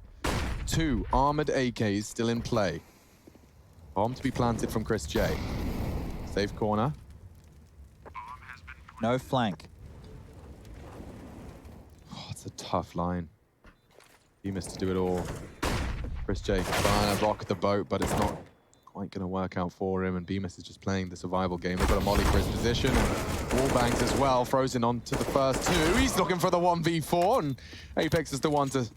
2 armored AKs still in play. Bomb to be planted from Chris J. Safe corner. No flank. Oh, it's a tough line. He missed to do it all. Chris J trying to rock the boat, but it's not quite going to work out for him, and Bemis is just playing the survival game. They've got a molly for his position, and wall bangs as well. Frozen on to the first 2. He's looking for the 1v4, and Apex is the one to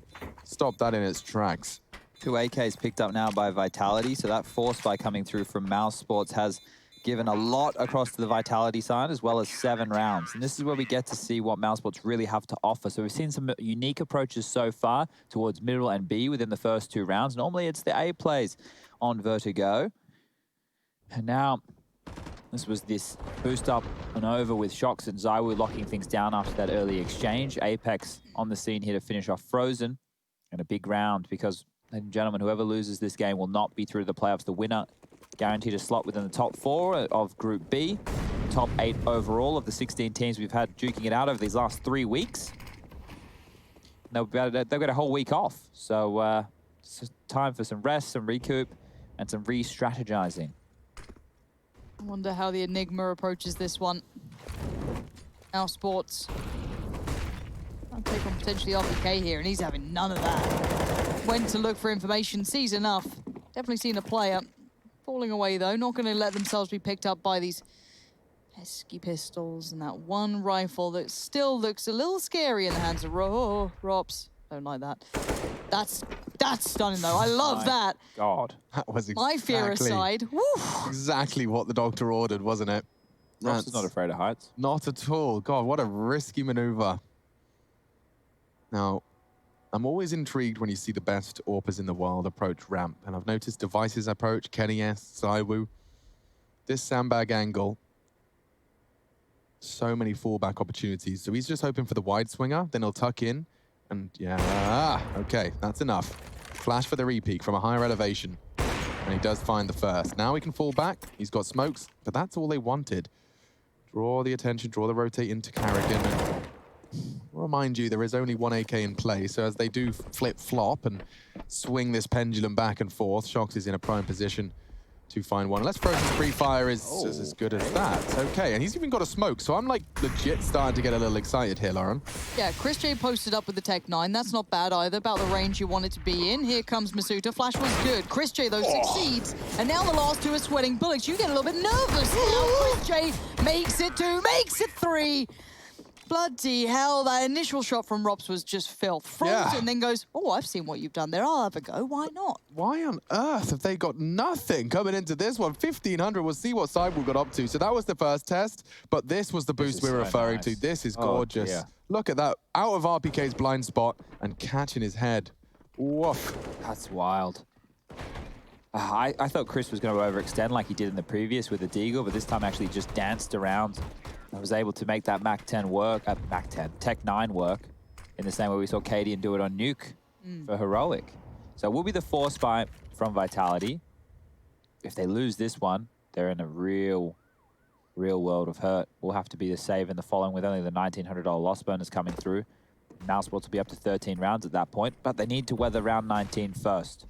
stop that in its tracks. 2 AKs picked up now by Vitality, so that force by coming through from Mousesports has given a lot across to the Vitality side, as well as 7 rounds. And this is where we get to see what Mousesports really have to offer. So we've seen some unique approaches so far towards middle and B within the first 2 rounds. Normally it's the A plays on Vertigo. And now this was this boost up and over with Shox and ZywOo locking things down after that early exchange. Apex on the scene here to finish off Frozen. And a big round because, ladies and gentlemen, whoever loses this game will not be through to the playoffs. The winner guaranteed a slot within the top 4 of Group B. Top 8 overall of the 16 teams we've had duking it out over these last 3 weeks. They've got a whole week off. So it's time for some rest, some recoup, and some re-strategizing. I wonder how the Enigma approaches this one. Mousesports. I'll take on potentially RPK here, and he's having none of that. Went to look for information, sees enough. Definitely seen a player. Falling away, though. Not going to let themselves be picked up by these pesky pistols and that one rifle that still looks a little scary in the hands of Rops. Don't like that. That's stunning, though. I love that. God. That was My fear aside. Woo. Exactly what the doctor ordered, wasn't it? Rops is not afraid of heights. Not at all. God, what a risky maneuver. Now, I'm always intrigued when you see the best AWPers in the world approach ramp, and I've noticed Device's approach, Kenny S, ZywOo. This sandbag angle, so many fallback opportunities. So he's just hoping for the wide swinger, then he'll tuck in, and yeah, okay, that's enough. Flash for the repeat from a higher elevation. And he does find the first. Now he can fall back. He's got smokes, but that's all they wanted. Draw the attention, draw the rotate into Carrigan. And remind you, there is only one AK in play, so as they do flip-flop and swing this pendulum back and forth, Shox is in a prime position to find one. Unless Frozen's free fire is as good as that. Okay, and he's even got a smoke, so I'm like legit starting to get a little excited here, Lauren. Yeah, Chris J posted up with the Tech 9. That's not bad either, about the range you want it to be in. Here comes Masuta. Flash was good. Chris J, though, succeeds. And now the last two are sweating bullets. You get a little bit nervous now. Chris J makes it 2, makes it 3. Bloody hell, that initial shot from Rops was just filth. Frozen then goes, oh, I've seen what you've done there. I'll have a go. Why not? Why on earth have they got nothing coming into this one? 1,500, we'll see what side we got up to. So that was the first test, but this was the boost we were referring to. This is gorgeous. Look at that, out of RPK's blind spot and catching his head. Woof. That's wild. I thought Chris was going to overextend like he did in the previous with the Deagle, but this time actually just danced around. I was able to make that Tech 9 work in the same way we saw Cadian do it on Nuke for Heroic. So it will be the force fight from Vitality. If they lose this one, they're in a real world of hurt. Will have to be the save in the following with only the $1,900 loss bonus coming through. Mousesports will be up to 13 rounds at that point, but they need to weather round 19 first.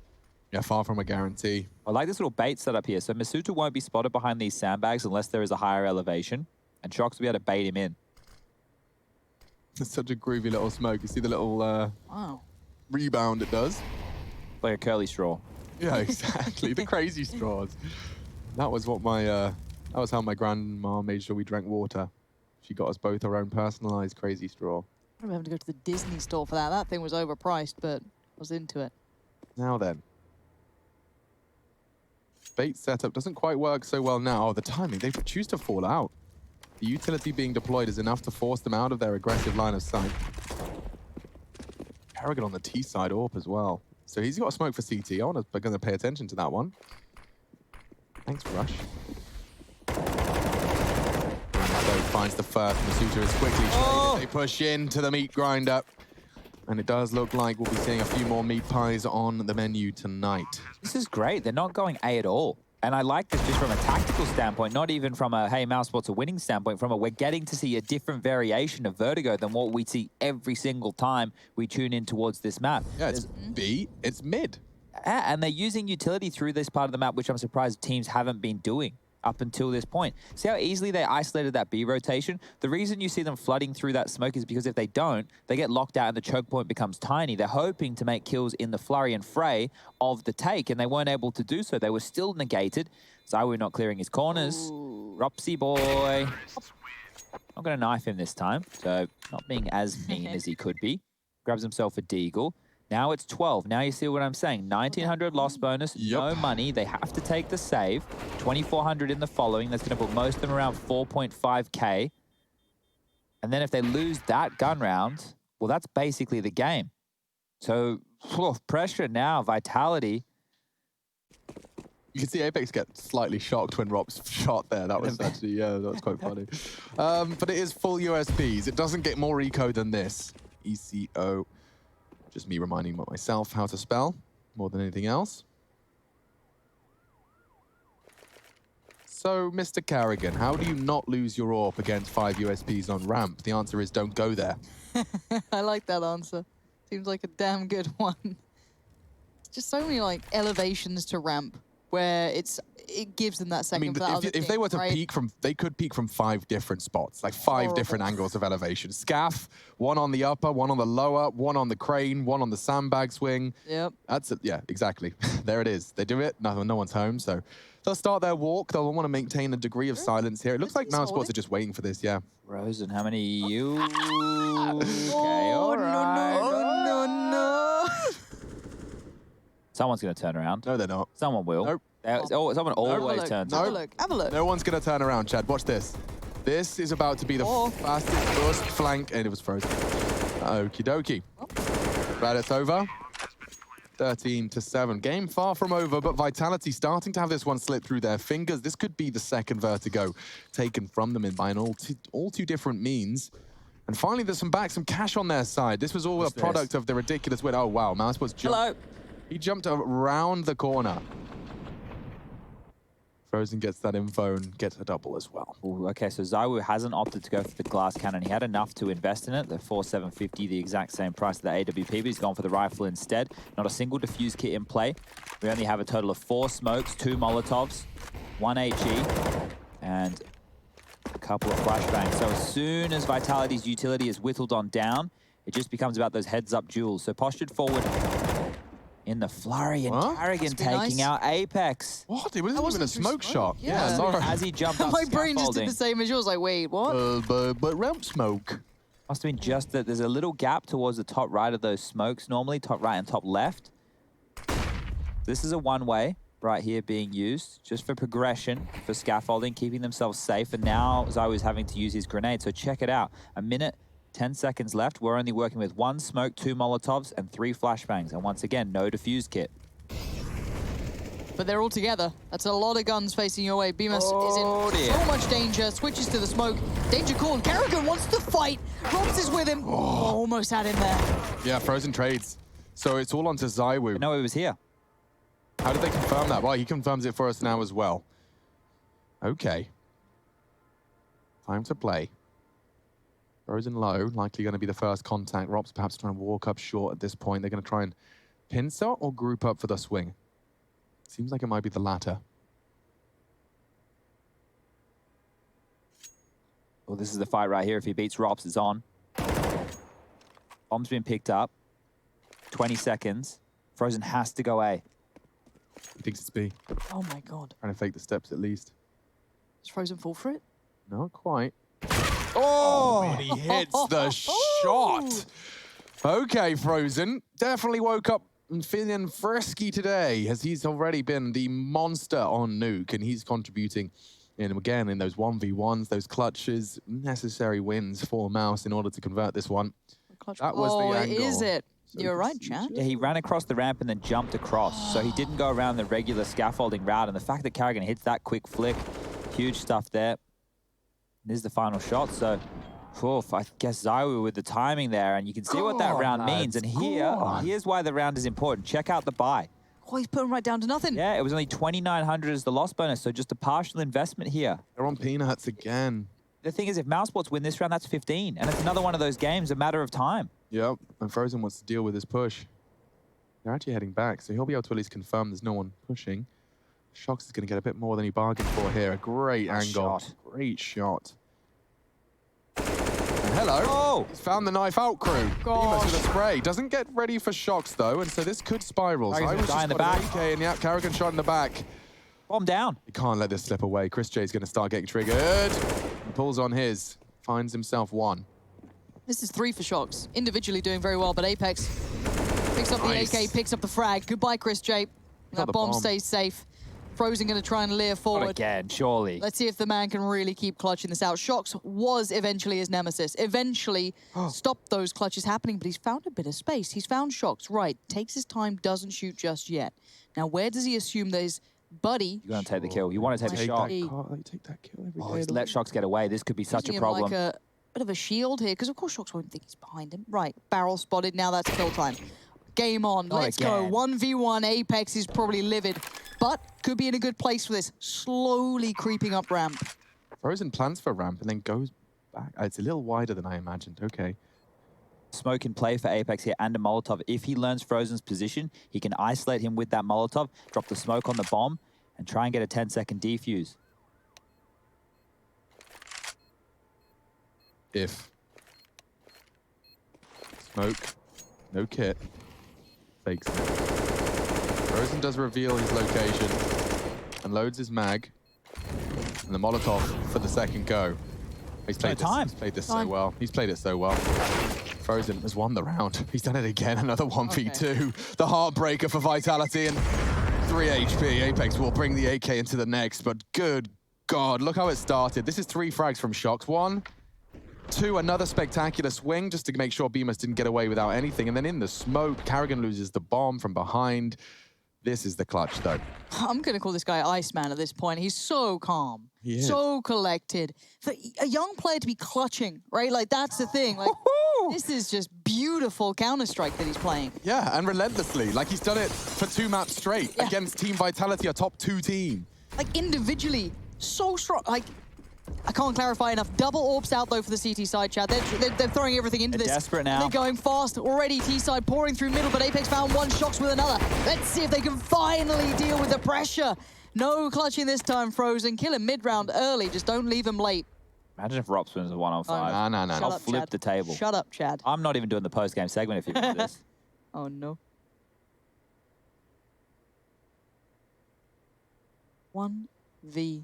Yeah, far from a guarantee. I like this little bait setup here. So Masuta won't be spotted behind these sandbags unless there is a higher elevation. And Shox will be able to bait him in. It's such a groovy little smoke. You see the little rebound it does? Like a curly straw. Yeah, exactly. The crazy straws. That was what my, that was how my grandma made sure we drank water. She got us both our own personalized crazy straw. I'm having to go to the Disney store for that. That thing was overpriced, but I was into it. Now then. Bait setup doesn't quite work so well now. Oh, the timing, they choose to fall out. The utility being deployed is enough to force them out of their aggressive line of sight. Carrigan on the T side AWP as well. So he's got a smoke for CT. I'm going to pay attention to that one. Thanks, Rush. So finds the first. Masuta is quickly traded. They push into the meat grinder. And it does look like we'll be seeing a few more meat pies on the menu tonight. This is great. They're not going A at all. And I like this just from a tactical standpoint, not even from a, hey, Mousesports a winning standpoint, from a, we're getting to see a different variation of Vertigo than what we see every single time we tune in towards this map. Yeah, it's B, it's mid. And they're using utility through this part of the map, which I'm surprised teams haven't been doing up until this point. See how easily they isolated that B rotation? The reason you see them flooding through that smoke is because if they don't, they get locked out and the choke point becomes tiny. They're hoping to make kills in the flurry and fray of the take, and they weren't able to do so. They were still negated. Zywoo not clearing his corners. Ropsy boy. Not going to knife him this time, so not being as mean as he could be. Grabs himself a Deagle. Now it's 12. Now you see what I'm saying. 1,900 loss bonus, no money. They have to take the save. 2,400 in the following. That's going to put most of them around 4.5K. And then if they lose that gun round, well, that's basically the game. So, pressure now, Vitality. You can see Apex get slightly shocked when Rops shot there. That was actually, yeah, that was quite funny. But it is full USPs. It doesn't get more eco than this. ECO. Just me reminding myself how to spell more than anything else. So, Mr. Carrigan, how do you not lose your AWP against 5 USPs on ramp? The answer is don't go there. I like that answer. Seems like a damn good one. Just so many like elevations to ramp where it gives them that second. I mean, if they were to peek from, they could peek from 5 different spots, like 5 different angles of elevation. Scaff, one on the upper, one on the lower, one on the crane, one on the sandbag swing. Yep. That's it. Yeah, exactly. There it is. They do it. No one's home, so they'll start their walk. They'll want to maintain a degree of silence here. It looks like Mousesports are just waiting for this. Yeah. Rosen, how many you? Okay, all right. No. Someone's going to turn around. No, they're not. Someone will. Nope. Someone always turns around. Have a look. No one's going to turn around, Chad. Watch this. This is about to be the fastest first flank, and it was frozen. Okie dokie. Right, it's over. 13-7. Game far from over, but Vitality starting to have this one slip through their fingers. This could be the second Vertigo taken from them by an all too different means. And finally, there's some cash on their side. This was all a product of the ridiculous win. Oh, wow. Mousesports jumped. Hello. He jumped around the corner. Frozen gets that info and gets a double as well. Ooh, okay, so ZywOo hasn't opted to go for the glass cannon. He had enough to invest in it. The 4,750, the exact same price of the AWP, but he's gone for the rifle instead. Not a single defuse kit in play. We only have a total of 4 smokes, 2 Molotovs, 1 HE, and a couple of flashbangs. So as soon as Vitality's utility is whittled on down, it just becomes about those heads-up duels. So postured forward in the flurry, and Carrigan taking out Apex. What? It wasn't even a smoke shot. Yeah, Laura. as he jumped up My brain just did scaffolding. the same as yours. Like, wait, what? But ramp smoke. Must have been just that there's a little gap towards the top right of those smokes, normally top right and top left. This is a one-way right here being used just for progression, for scaffolding, keeping themselves safe. And now ZywOo's having to use his grenade. So check it out. 1 minute, 10 seconds left. We're only working with 1 smoke, 2 Molotovs, and 3 flashbangs. And once again, no defuse kit. But they're all together. That's a lot of guns facing your way. Bemis is in so much danger. Switches to the smoke. Danger call. Carrigan wants to fight. Robs is with him. Almost had him there. Yeah, Frozen trades. So it's all onto ZywOo. No, he was here. How did they confirm that? Well, he confirms it for us now as well. Okay. Time to play. Frozen low, likely going to be the first contact. Rob's perhaps trying to walk up short at this point. They're going to try and pincer or group up for the swing. Seems like it might be the latter. Well, this is the fight right here. If he beats Robs, it's on. Bomb's been picked up. 20 seconds. Frozen has to go A. He thinks it's B. Oh my god. Trying to fake the steps at least. Is Frozen fall for it? Not quite. Oh, and he hits the shot. Okay, Frozen. Definitely woke up and feeling frisky today, as he's already been the monster on Nuke, and he's contributing again in those 1v1s, those clutches, necessary wins for Mouse in order to convert this one. That was the angle. Is it? You're right, Chad. Yeah, he ran across the ramp and then jumped across, so he didn't go around the regular scaffolding route, and the fact that Carrigan hits that quick flick, huge stuff there. This is the final shot, so I guess ZywOo with the timing there, and you can see what that round means. And here's why the round is important. Check out the buy. Oh, he's putting right down to nothing. Yeah, it was only 2,900 as the loss bonus, so just a partial investment here. They're on peanuts again. The thing is, if Mousesports win this round, that's 15, and it's another one of those games, a matter of time. Yep, and Frozen wants to deal with his push. They're actually heading back, so he'll be able to at least confirm there's no one pushing. Shox is going to get a bit more than he bargained for here. A great angle. Great shot. And hello. Oh! He's found the knife out crew. Bemis with a spray. Doesn't get ready for Shox, though, and so this could spiral. I was just in the back. AK and the Carrigan shot in the back. Bomb down. He can't let this slip away. Chris J's going to start getting triggered. He pulls on his. Finds himself 1. This is 3 for Shox. Individually doing very well, but Apex picks up the AK, picks up the frag. Goodbye, Chris J. That bomb stays safe. Frozen going to try and leer forward. Not again, surely. Let's see if the man can really keep clutching this out. Shox was eventually his nemesis. Eventually stopped those clutches happening, but he's found a bit of space. He's found Shox, right. Takes his time, doesn't shoot just yet. Now, where does he assume that his buddy... You're going to take the kill. You want to take the shot. Take that kill every day. He's let Shox get away. This could be such a problem. Like a bit of a shield here, because of course Shox won't think he's behind him. Right, barrel spotted. Now that's kill time. Game on. Let's go. 1v1. Apex is probably livid, but could be in a good place for this. Slowly creeping up ramp. Frozen plans for ramp and then goes back. It's a little wider than I imagined. Okay. Smoke in play for Apex here and a Molotov. If he learns Frozen's position, he can isolate him with that Molotov, drop the smoke on the bomb, and try and get a 10-second defuse. If. Smoke. No kit. Fakes it. Frozen does reveal his location and loads his mag. And the Molotov for the second go. He's played this so well. He's played it so well. Frozen has won the round. He's done it again. Another 1v2. The heartbreaker for Vitality and 3 HP. Apex will bring the AK into the next, but good God, look how it started. This is 3 frags from Shox. 1, 2, another spectacular swing just to make sure Bemis didn't get away without anything. And then in the smoke, Carrigan loses the bomb from behind. This is the clutch, though. I'm going to call this guy Iceman at this point. He's so calm, so collected. For a young player to be clutching, right? Like, that's the thing. Like, this is just beautiful Counter-Strike that he's playing. Yeah, and relentlessly. Like, he's done it for 2 maps straight against Team Vitality, a top 2 team. like, individually, so strong. Like, I can't clarify enough. Double AWPs out, though, for the CT side, Chad. They're throwing everything into this. Desperate now. They're going fast. Already, T-side pouring through middle, but Apex found one, Shox with another. Let's see if they can finally deal with the pressure. No clutching this time, Frozen. Kill him mid-round early. Just don't leave him late. Imagine if Rops wins a 1-on-5. No. I'll flip Chad. the table. Shut up, Chad. I'm not even doing the post-game segment if you want this. Oh, no. 1v5s.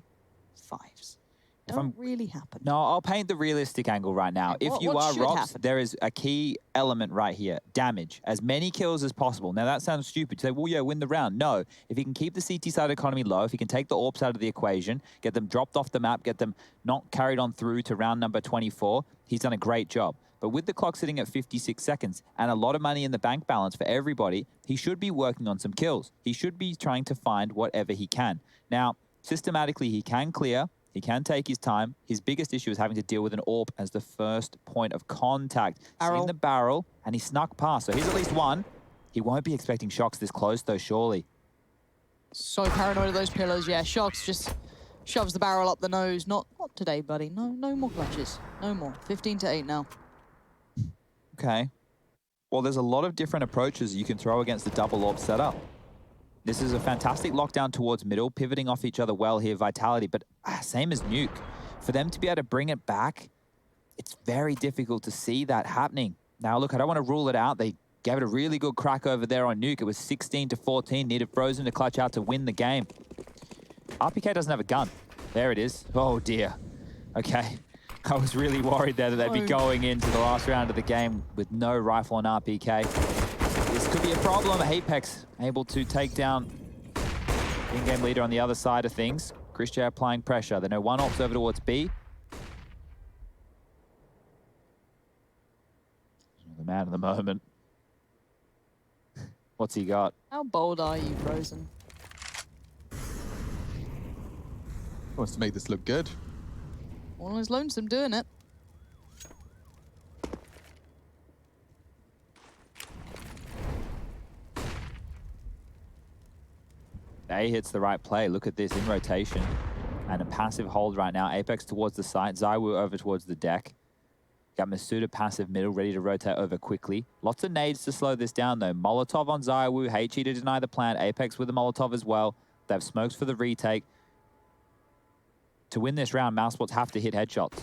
Don't really happen. No, I'll paint the realistic angle right now. Okay, If you what are should Rops, happen? there is a key element right here. Damage. As many kills as possible. Now, that sounds stupid. You say, well, yeah, win the round. No. If he can keep the CT side economy low, if he can take the AWPs out of the equation, get them dropped off the map, get them not carried on through to round number 24, he's done a great job. But with the clock sitting at 56 seconds and a lot of money in the bank balance for everybody, he should be working on some kills. He should be trying to find whatever he can. Now, systematically, he can clear. He can take his time. His biggest issue is having to deal with an AWP as the first point of contact. Seen the barrel, and he snuck past. So he's at least one. He won't be expecting Shox this close, though, surely. So paranoid of those pillars. Yeah, Shox just shoves the barrel up the nose. Not today, buddy. No more clutches. No more. 15-8 now. Okay. Well, there's a lot of different approaches you can throw against the double AWP setup. This is a fantastic lockdown towards middle, pivoting off each other well here, Vitality, but same as Nuke. For them to be able to bring it back, it's very difficult to see that happening. Now, look, I don't want to rule it out. They gave it a really good crack over there on Nuke. It was 16-14, needed Frozen to clutch out to win the game. RPK doesn't have a gun. There it is. Oh, dear. Okay. I was really worried there that they'd be going into the last round of the game with no rifle on RPK. This could be a problem. Apex able to take down the in-game leader on the other side of things. Chris J applying pressure. They know one AWP's over towards B. The man of the moment. What's he got? How bold are you, Frozen? Wants to make this look good. All is lonesome doing it. A hits the right play. Look at this in rotation. And a passive hold right now. Apex towards the site. ZywOo over towards the deck. Got Masuda passive middle, ready to rotate over quickly. Lots of nades to slow this down, though. Molotov on ZywOo. HE to deny the plant. Apex with the Molotov as well. They have smokes for the retake. To win this round, Mousesports have to hit headshots.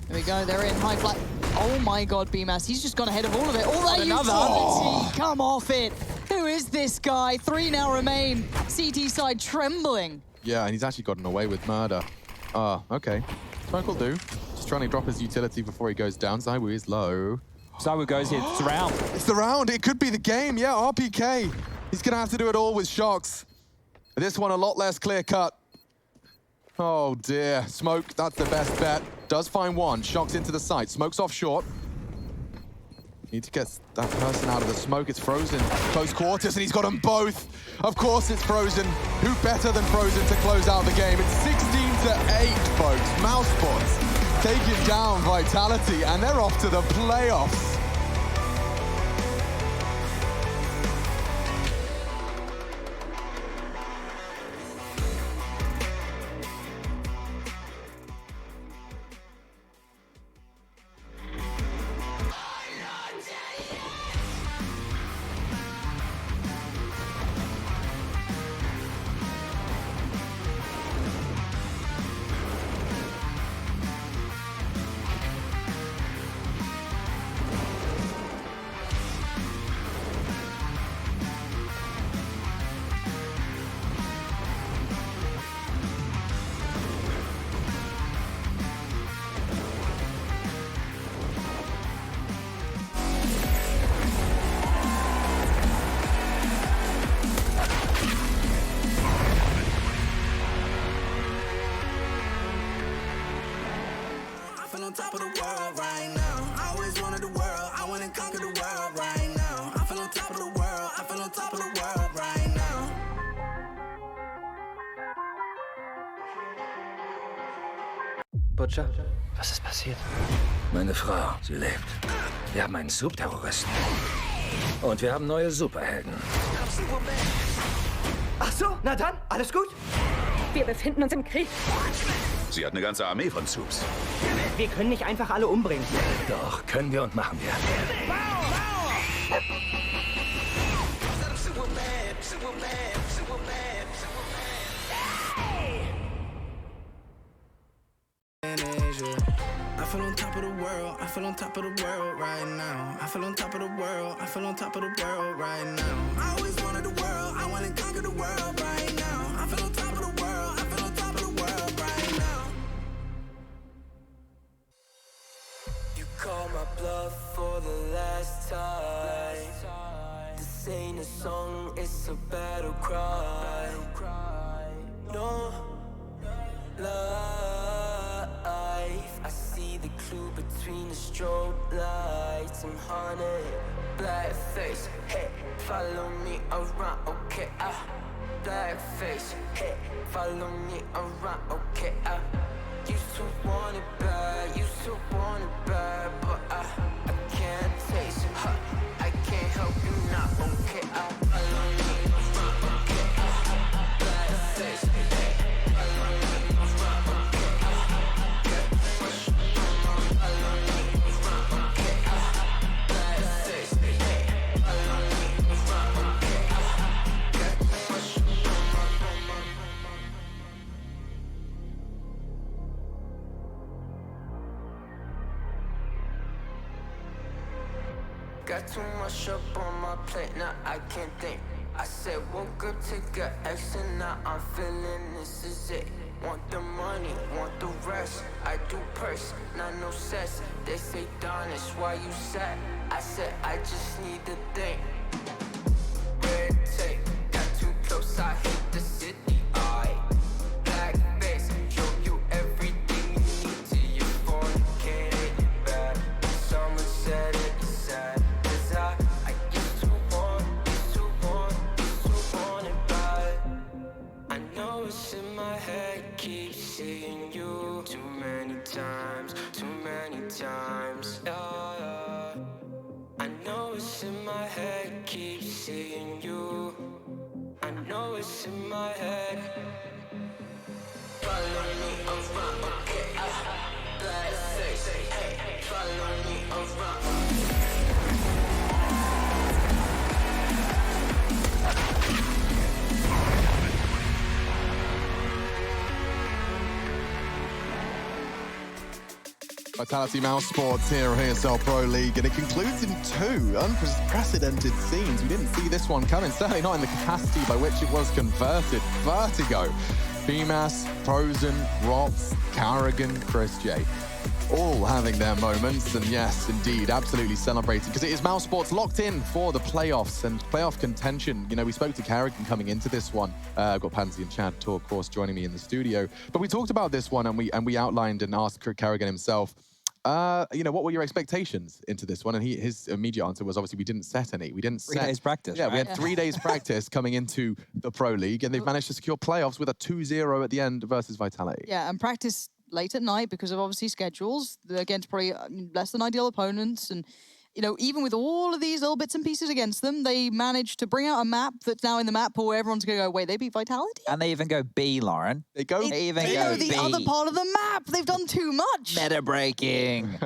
Here we go. They're in high flat. Oh, my God, BMAS. He's just gone ahead of all of it. All that Another. utility. Come off it. Who is this guy? 3 now remain. CT side trembling. Yeah, and he's actually gotten away with murder. Okay. Smoke will do. Just trying to drop his utility before he goes down. ZywOo is low. ZywOo goes here. It's the round. It's the round. It could be the game. Yeah, RPK. He's going to have to do it all with Shox. This one a lot less clear-cut. Oh, dear. Smoke, that's the best bet. Does find one. Shox into the site. Smoke's off short. Need to get that person out of the smoke. It's Frozen. Close quarters, and he's got them both. Of course it's Frozen. Who better than Frozen to close out the game? It's 16-8, folks. Mousesports taking down Vitality, and they're off to the playoffs. On top of the world right now. I always wanted the world. I want to conquer the world right now. I feel on top of the world. I feel on top of the world right now. Butcher, was ist passiert? Meine Frau, sie lebt. Wir haben einen Subterroristen. Und wir haben neue Superhelden. so, na dann, alles gut? Wir befinden uns im Krieg. Sie hat eine ganze Armee von Subs. Wir können nicht einfach alle umbringen. Doch, können wir und machen wir. I feel on top of the world, I feel on top of the world right now. I feel on top of the world, I feel on top of the world right now. I always wanted the world, I want to conquer the world right now. I feel on top of the world, I feel on top of the world right now. You call my bluff for the last time. This ain't a song, it's a battle cry. No life, I see the clue between the strobe lights. I'm haunted, black face, hey, follow me around, okay, black face, hey, follow me around, okay, used to want it bad, used to want it bad, but I can't taste it, I can't help you now, okay, follow me around, okay, black face, hey, follow me around, okay, follow me around, okay, black face, hey, follow me around, okay, got too much up on my plate, now I can't think. I said woke up, take a action, now I'm feeling this is it. Want the money, want the rest. I do purse, not no cess. They say Donish, why you sad? I said I just need to think. Red tape, got too close, I hit the city. Black face, show you everything you need to your phone. Can't hit it back. Someone said it's sad. Cause I used to want it bad. I know it's in my head, keep seeing you too many times, yeah. I know it's in my head, keep seeing you. I know it's in my head. Follow me around, okay, black face, hey, follow me around. Vitality Mouse Sports here at ESL Pro League, and it concludes in two unprecedented scenes. We didn't see this one coming, certainly not in the capacity by which it was converted. Vertigo, BMAS, Frozen, Rots, Carrigan, Chris J. All having their moments, and yes, indeed, absolutely celebrating, because it is Mouse Sports locked in for the playoffs and playoff contention. You know, we spoke to Carrigan coming into this one. I've got Pansy and Chad, of course, joining me in the studio. But we talked about this one, and we outlined and asked Carrigan himself, you know, what were your expectations into this one? And his immediate answer was, obviously, we didn't set any. We didn't set 3 days practice. Yeah, right? we had 3 days practice coming into the Pro League, and they've managed to secure playoffs with a 2-0 at the end versus Vitality. Yeah, and practice late at night because of obviously schedules against probably less than ideal opponents. And, you know, even with all of these little bits and pieces against them, they managed to bring out a map that's now in the map pool where everyone's going to go, wait, they beat Vitality? And they even go B, Lauren. They go They even They go know the B. other part of the map. They've done too much. Meta breaking.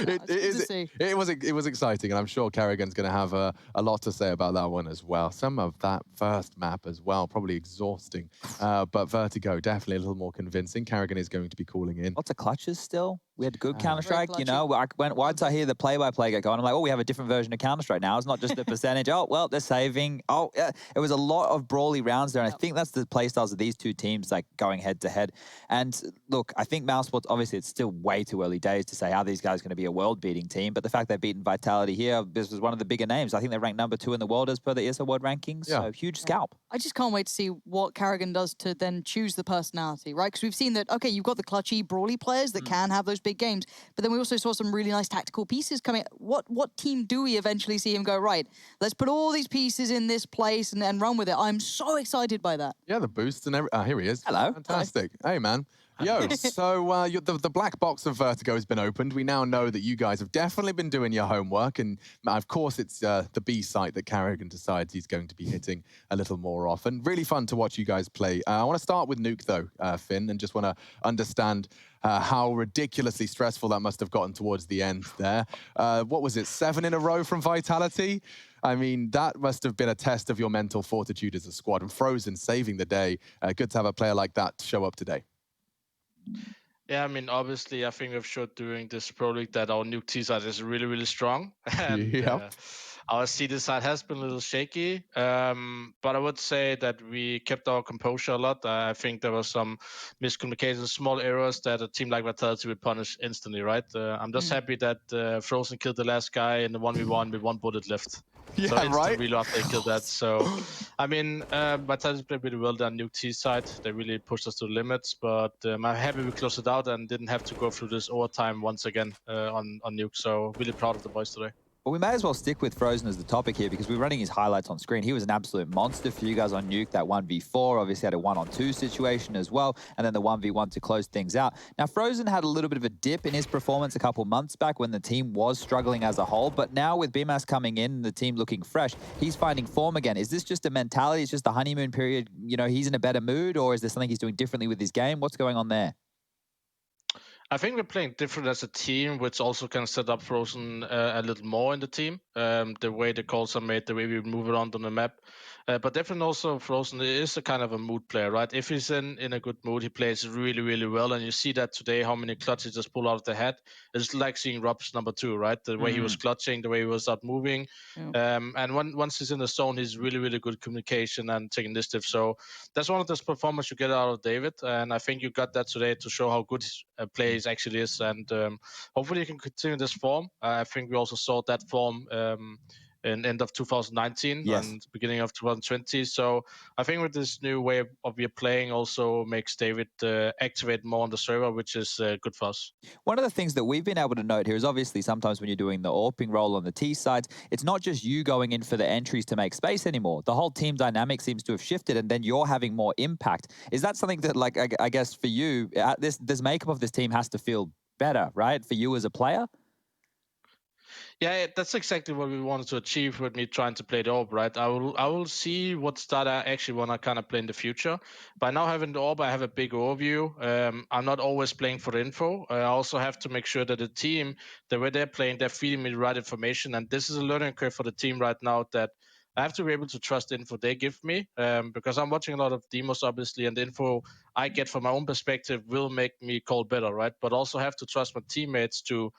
It was exciting, and I'm sure Carrigan's going to have a lot to say about that one as well. Some of that first map as well, probably exhausting, but Vertigo definitely a little more convincing. Carrigan is going to be calling in. Lots of clutches still. We had good Counter-Strike, you clutchy. know. Once I hear the play-by-play get going, I'm like, oh, we have a different version of Counter-Strike now. It's not just the percentage. Oh, well, they're saving. Oh, yeah. It was a lot of brawly rounds there, and I think that's the playstyles of these two teams, like, going head-to-head. And, look, I think Mouse Sports, obviously, it's still way too early days to say how these guys are going to be a world-beating team, but the fact they've beaten Vitality here, this was one of the bigger names. I think they're ranked #2 in the world as per the ESL World Rankings, so huge scalp. I just can't wait to see what Carrigan does to then choose the personality, right? Because we've seen that, okay, you've got the clutchy, brawly players that can have those big games, but then we also saw some really nice tactical pieces coming. What team do we eventually see him go, right, let's put all these pieces in this place and run with it? I'm so excited by that. Yeah, the boosts and everything. Here he is. Hello. Fantastic. Hey, man. Yo, so the black box of Vertigo has been opened. We now know that you guys have definitely been doing your homework. And of course, it's the B site that Carrigan decides he's going to be hitting a little more often. Really fun to watch you guys play. I want to start with Nuke, though, Finn, and just want to understand how ridiculously stressful that must have gotten towards the end there. What was it, 7 in a row from Vitality? I mean, that must have been a test of your mental fortitude as a squad. And Frozen saving the day. Good to have a player like that show up today. Yeah, I mean, obviously, I think we've showed during this Pro League that our Nuke T side is really, really strong. And our CD side has been a little shaky. But I would say that we kept our composure a lot. I think there was some miscommunication, small errors that a team like Vitality would punish instantly, right? I'm just happy that Frozen killed the last guy in the 1v1 with 1 bullet left. Yeah, so instant right? reload, they killed that. So, I mean, Vitality played really well down Nuke T side. They really pushed us to the limits, but I'm happy we closed it out and didn't have to go through this overtime once again on Nuke. So, really proud of the boys today. Well, we may as well stick with Frozen as the topic here because we're running his highlights on screen. He was an absolute monster for you guys on Nuke, that 1v4. Obviously had a 1-on-2 situation as well, and then the 1v1 to close things out. Now, Frozen had a little bit of a dip in his performance a couple months back when the team was struggling as a whole, but now with BMAS coming in and the team looking fresh, he's finding form again. Is this just a mentality? It's just the honeymoon period, you know, he's in a better mood, or is there something he's doing differently with his game? What's going on there? I think we're playing different as a team, which also can set up Frozen a little more in the team. The way the calls are made, the way we move around on the map. But definitely also Frozen is a kind of a mood player, right? If he's in a good mood, he plays really, really well. And you see that today, how many clutches just pull out of the head. It's like seeing Rob's number 2, right? The way he was clutching, the way he was out moving. And once he's in the zone, he's really, really good communication and taking initiative. So that's one of those performances you get out of David. And I think you got that today to show how good his play actually is. And hopefully he can continue this form. I think we also saw that form in end of 2019 and beginning of 2020. So I think with this new way of your playing also makes David activate more on the server, which is good for us. One of the things that we've been able to note here is obviously sometimes when you're doing the AWPing role on the T sides, it's not just you going in for the entries to make space anymore. The whole team dynamic seems to have shifted and then you're having more impact. Is that something that, like, I guess for you, this makeup of this team has to feel better, right? For you as a player? Yeah, that's exactly what we wanted to achieve with me trying to play the AWP, right? I will see what start I actually want to kind of play in the future. By now having the AWP, I have a big overview. I'm not always playing for the info. I also have to make sure that the team, the way they're playing, they're feeding me the right information. And this is a learning curve for the team right now that I have to be able to trust the info they give me because I'm watching a lot of demos, obviously, and the info I get from my own perspective will make me call better, right? But also have to trust my teammates to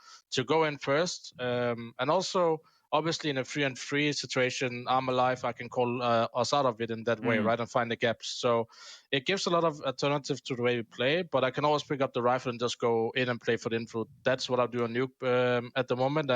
go in first. And also, obviously, in a 3-on-3 situation, I'm alive, I can call us out of it in that way, right? And find the gaps. So it gives a lot of alternatives to the way we play, but I can always pick up the rifle and just go in and play for the info. That's what I do on Nuke at the moment.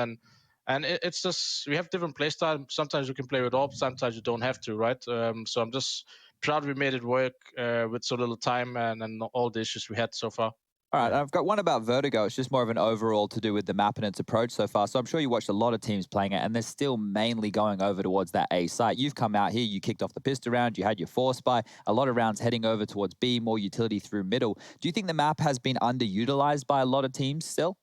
And it's just, we have different play styles. Sometimes you can play with AWP, sometimes you don't have to, right? So I'm just proud we made it work with so little time and all the issues we had so far. All right, I've got one about Vertigo. It's just more of an overall to do with the map and its approach so far. So I'm sure you watched a lot of teams playing it, and they're still mainly going over towards that A site. You've come out here, you kicked off the pistol round, you had your force buy, a lot of rounds heading over towards B, more utility through middle. Do you think the map has been underutilized by a lot of teams still?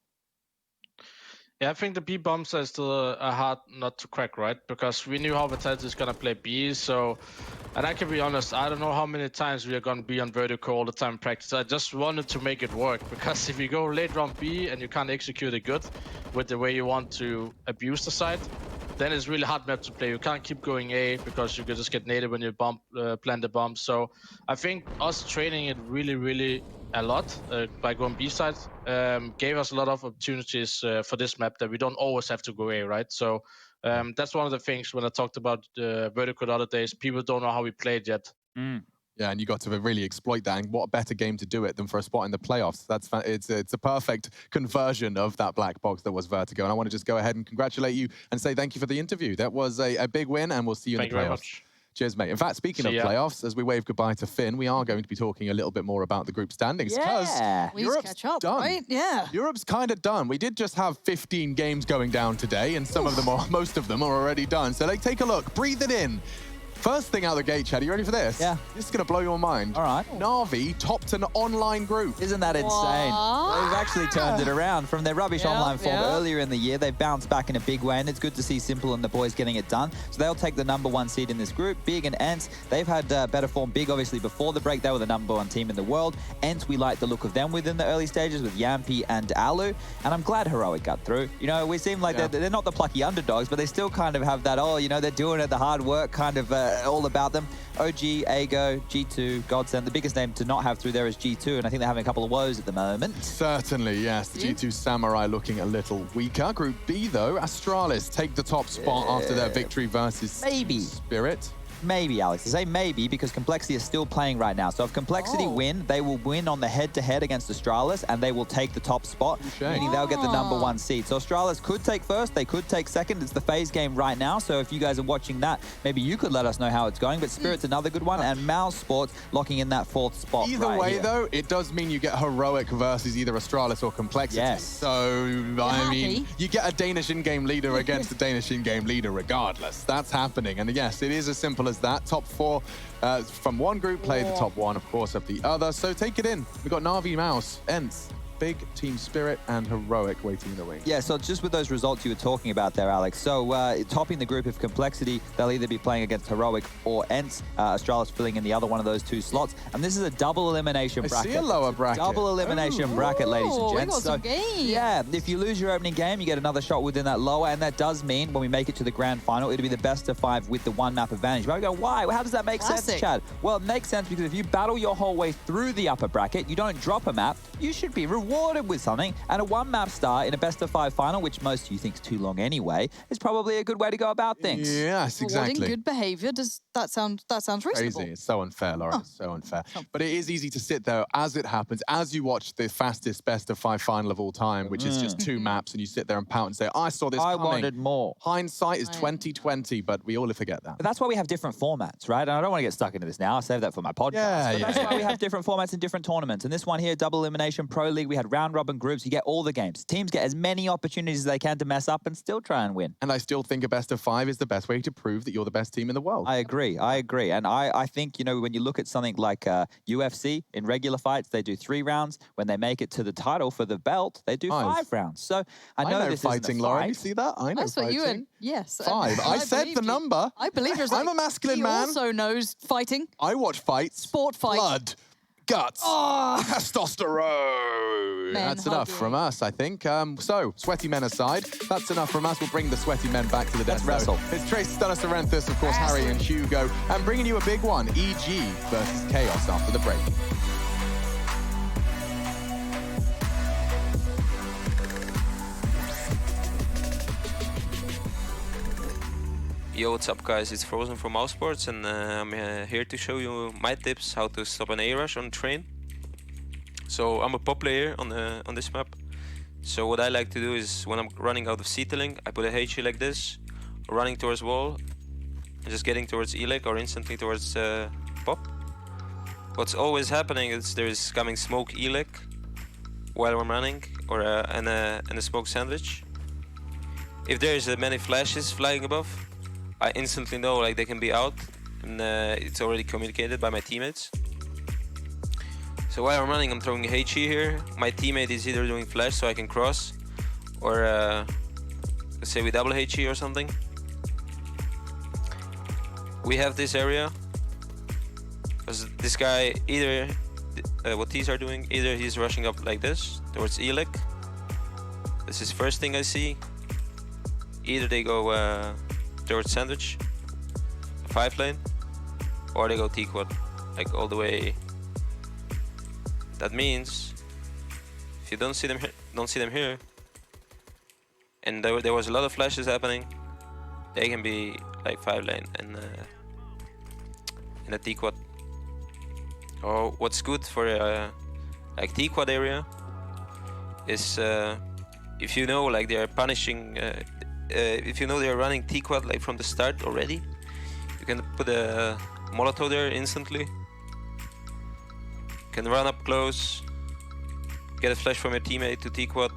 Yeah, I think the B bombs are still a hard nut to crack, right? Because we knew how Vitality is going to play B, so... And I can be honest, I don't know how many times we are going to be on Vertigo all the time in practice. I just wanted to make it work, because if you go late round B and you can't execute it good with the way you want to abuse the site, then it's really hard map to play. You can't keep going A because you could just get naded when you plant the bomb. So I think us training it really a lot by going B side gave us a lot of opportunities for this map that we don't always have to go A, right? So that's one of the things when I talked about Vertigo the other days, people don't know how we played yet. Yeah, and you got to really exploit that. And what better game to do it than for a spot in the playoffs? It's a perfect conversion of that black box that was Vertigo. And I want to just go ahead and congratulate you and say thank you for the interview. That was a big win, and we'll see you in the playoffs. Thank you very much. Cheers, mate. In fact, speaking of playoffs, as we wave goodbye to Finn, we are going to be talking a little bit more about the group standings. Yeah, we Europe's catch up, done. right? Yeah. Europe's kind of done. We did just have 15 games going down today, and some of them, or most of them, are already done. So take a look, breathe it in. First thing out the gate, Chad, are you ready for this? Yeah. This is going to blow your mind. All right. Na'Vi topped an online group. Isn't that insane? They've actually turned it around. From their rubbish online form earlier in the year, they've bounced back in a big way, and it's good to see Simple and the boys getting it done. So they'll take the #1 seed in this group. Big and Ents, they've had better form. Big, obviously, before the break, they were the #1 team in the world. Ents, we like the look of them within the early stages with Yampi and Alu, and I'm glad Heroic got through. You know, we seem like they're not the plucky underdogs, but they still kind of have that, oh, you know, they're doing it, the hard work, kind of all about them. OG, Ago, G2, Godsend. The biggest name to not have through there is G2, and I think they're having a couple of woes at the moment. Certainly, yes. The G2 Samurai looking a little weaker. Group B, though, Astralis take the top spot after their victory versus Spirit. Maybe, Alex. I say maybe because Complexity is still playing right now. So if Complexity win, they will win on the head-to-head against Astralis, and they will take the top spot, meaning they'll get the #1 seed. So Astralis could take first, they could take second. It's the phase game right now, so if you guys are watching that, maybe you could let us know how it's going. But Spirit's another good one, and Mouse Sports locking in that 4th spot. Either way, though, it does mean you get Heroic versus either Astralis or Complexity. Yes. So, I mean, you get a Danish in-game leader against a Danish in-game leader regardless. That's happening. And yes, it is as simple as that. Top 4 from one group play the top 1, of course, of the other. So take it in. We've got Na'Vi, Mouse, Ents, Big, Team Spirit, and Heroic waiting in the wings. Yeah, so just with those results you were talking about there, Alex. So topping the group of Complexity, they'll either be playing against Heroic or Ents. Astralis filling in the other one of those 2 slots. And this is a double elimination bracket. I see a lower bracket. Double elimination bracket, ladies and gents. So, yeah, if you lose your opening game, you get another shot within that lower. And that does mean when we make it to the grand final, it'll be the best of 5 with the 1 map advantage. But I go, why? How does that make sense, Chad? Well, it makes sense because if you battle your whole way through the upper bracket, you don't drop a map, you should be rewarded with something. And a 1 map star in a best of 5 final, which most of you think is too long anyway, is probably a good way to go about things. Yes, exactly. Rewarding good behavior. Does that sound reasonable? Crazy. It's so unfair, Lauren. It's so unfair. But it is easy to sit there as it happens, as you watch the fastest best of 5 final of all time, which is just 2 maps, and you sit there and pout and say, I saw this coming. I wanted more. Hindsight is 2020, but we all forget that. But that's why we have different formats, right? And I don't want to get stuck into this now. I'll save that for my podcast. That's why we have different formats in different tournaments. And this one here, Double Elimination Pro League, we had round-robin groups. You get all the games. Teams get as many opportunities as they can to mess up and still try and win. And I still think a best of 5 is the best way to prove that you're the best team in the world. I agree. And I think, you know, when you look at something like UFC, in regular fights, they do 3 rounds. When they make it to the title for the belt, they do 5 rounds. So I know this fighting, isn't a Lauren. fight. You see that? I know That's fighting. what you and yes. 5. I said the number. I believe there's I'm a masculine man. He also knows fighting. I watch fights. Sport fights. Blood. Guts. Testosterone. That's enough from us, I think. So, sweaty men aside, that's enough from us. We'll bring the sweaty men back to the death wrestle. It's Trace, Stunner, Serenthus, of course, Harry and Hugo, and bringing you a big one, EG versus Chaos after the break. Yo, what's up guys, it's Frozen from Mouse Sports, and I'm here to show you my tips how to stop an A-rush on train. So I'm a pop player on this map. So what I like to do is when I'm running out of C-tilling, I put a HE like this, running towards wall, and just getting towards E-leg or instantly towards pop. What's always happening is there's coming smoke E-leg while I'm running, or and a smoke sandwich. If there's many flashes flying above, I instantly know like they can be out, and it's already communicated by my teammates. So while I'm running, I'm throwing a HE here. My teammate is either doing flash so I can cross, or let's say we double HE or something. We have this area, because this guy either, what these are doing, either he's rushing up like this, towards E-leg. This is first thing I see. Either they go towards sandwich, 5 lane, or they go T-quad, like all the way. That means if you don't see them here, and there was a lot of flashes happening, they can be like 5 lane and in a T-quad. Or what's good for like T-quad area is if you know like they're punishing. If you know they're running T-quad like from the start already, you can put a Molotov there instantly. You can run up close, get a flash from your teammate to T-quad,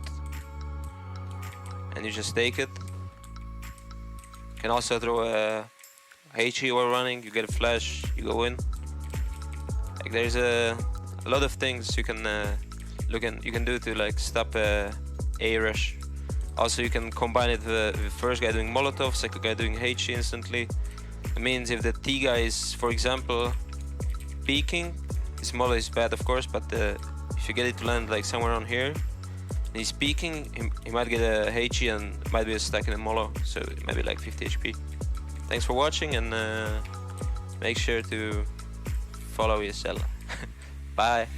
and you just take it. You can also throw a HE while running, you get a flash, you go in. Like there's a lot of things you can you can do to like stop a rush. Also, you can combine it with the first guy doing Molotov, second guy doing HE instantly. It means if the T guy is, for example, peeking, his Molotov is bad, of course, but if you get it to land like somewhere on here, and he's peeking, he might get a HE and might be a stack in a Molo, so it might be like 50 HP. Thanks for watching, and make sure to follow ESL. Bye.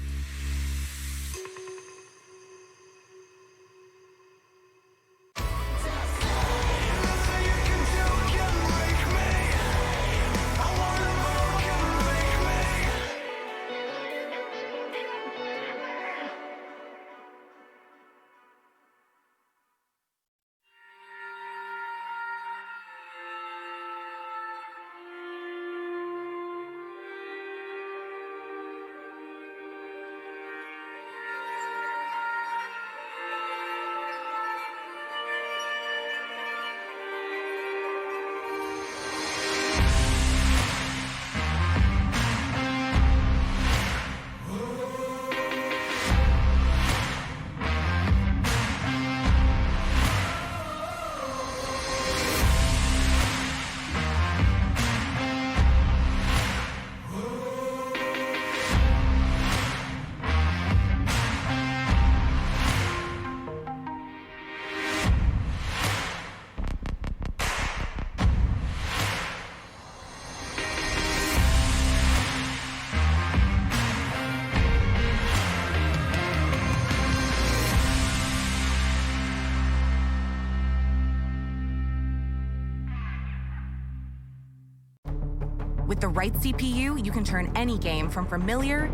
With the right CPU, you can turn any game from familiar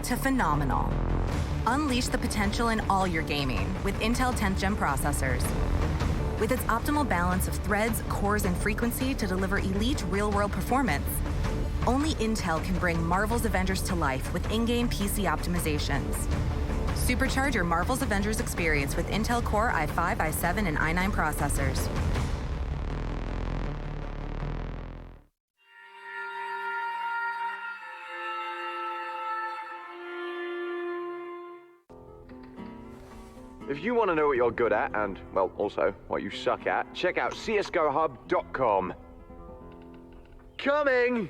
to phenomenal. Unleash the potential in all your gaming with Intel 10th Gen processors. With its optimal balance of threads, cores, and frequency to deliver elite real-world performance, only Intel can bring Marvel's Avengers to life with in-game PC optimizations. Supercharge your Marvel's Avengers experience with Intel Core i5, i7, and i9 processors. If you want to know what you're good at, and, well, also what you suck at, check out csgohub.com. Coming!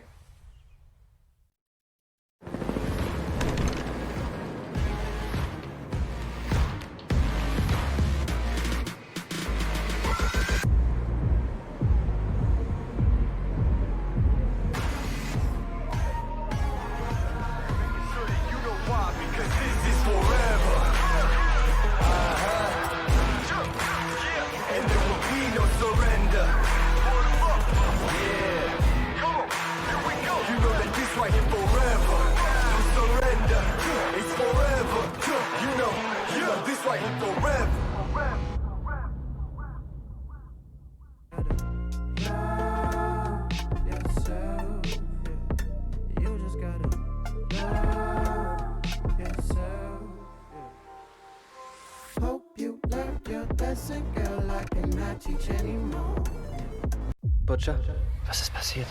Butcher, was ist passiert?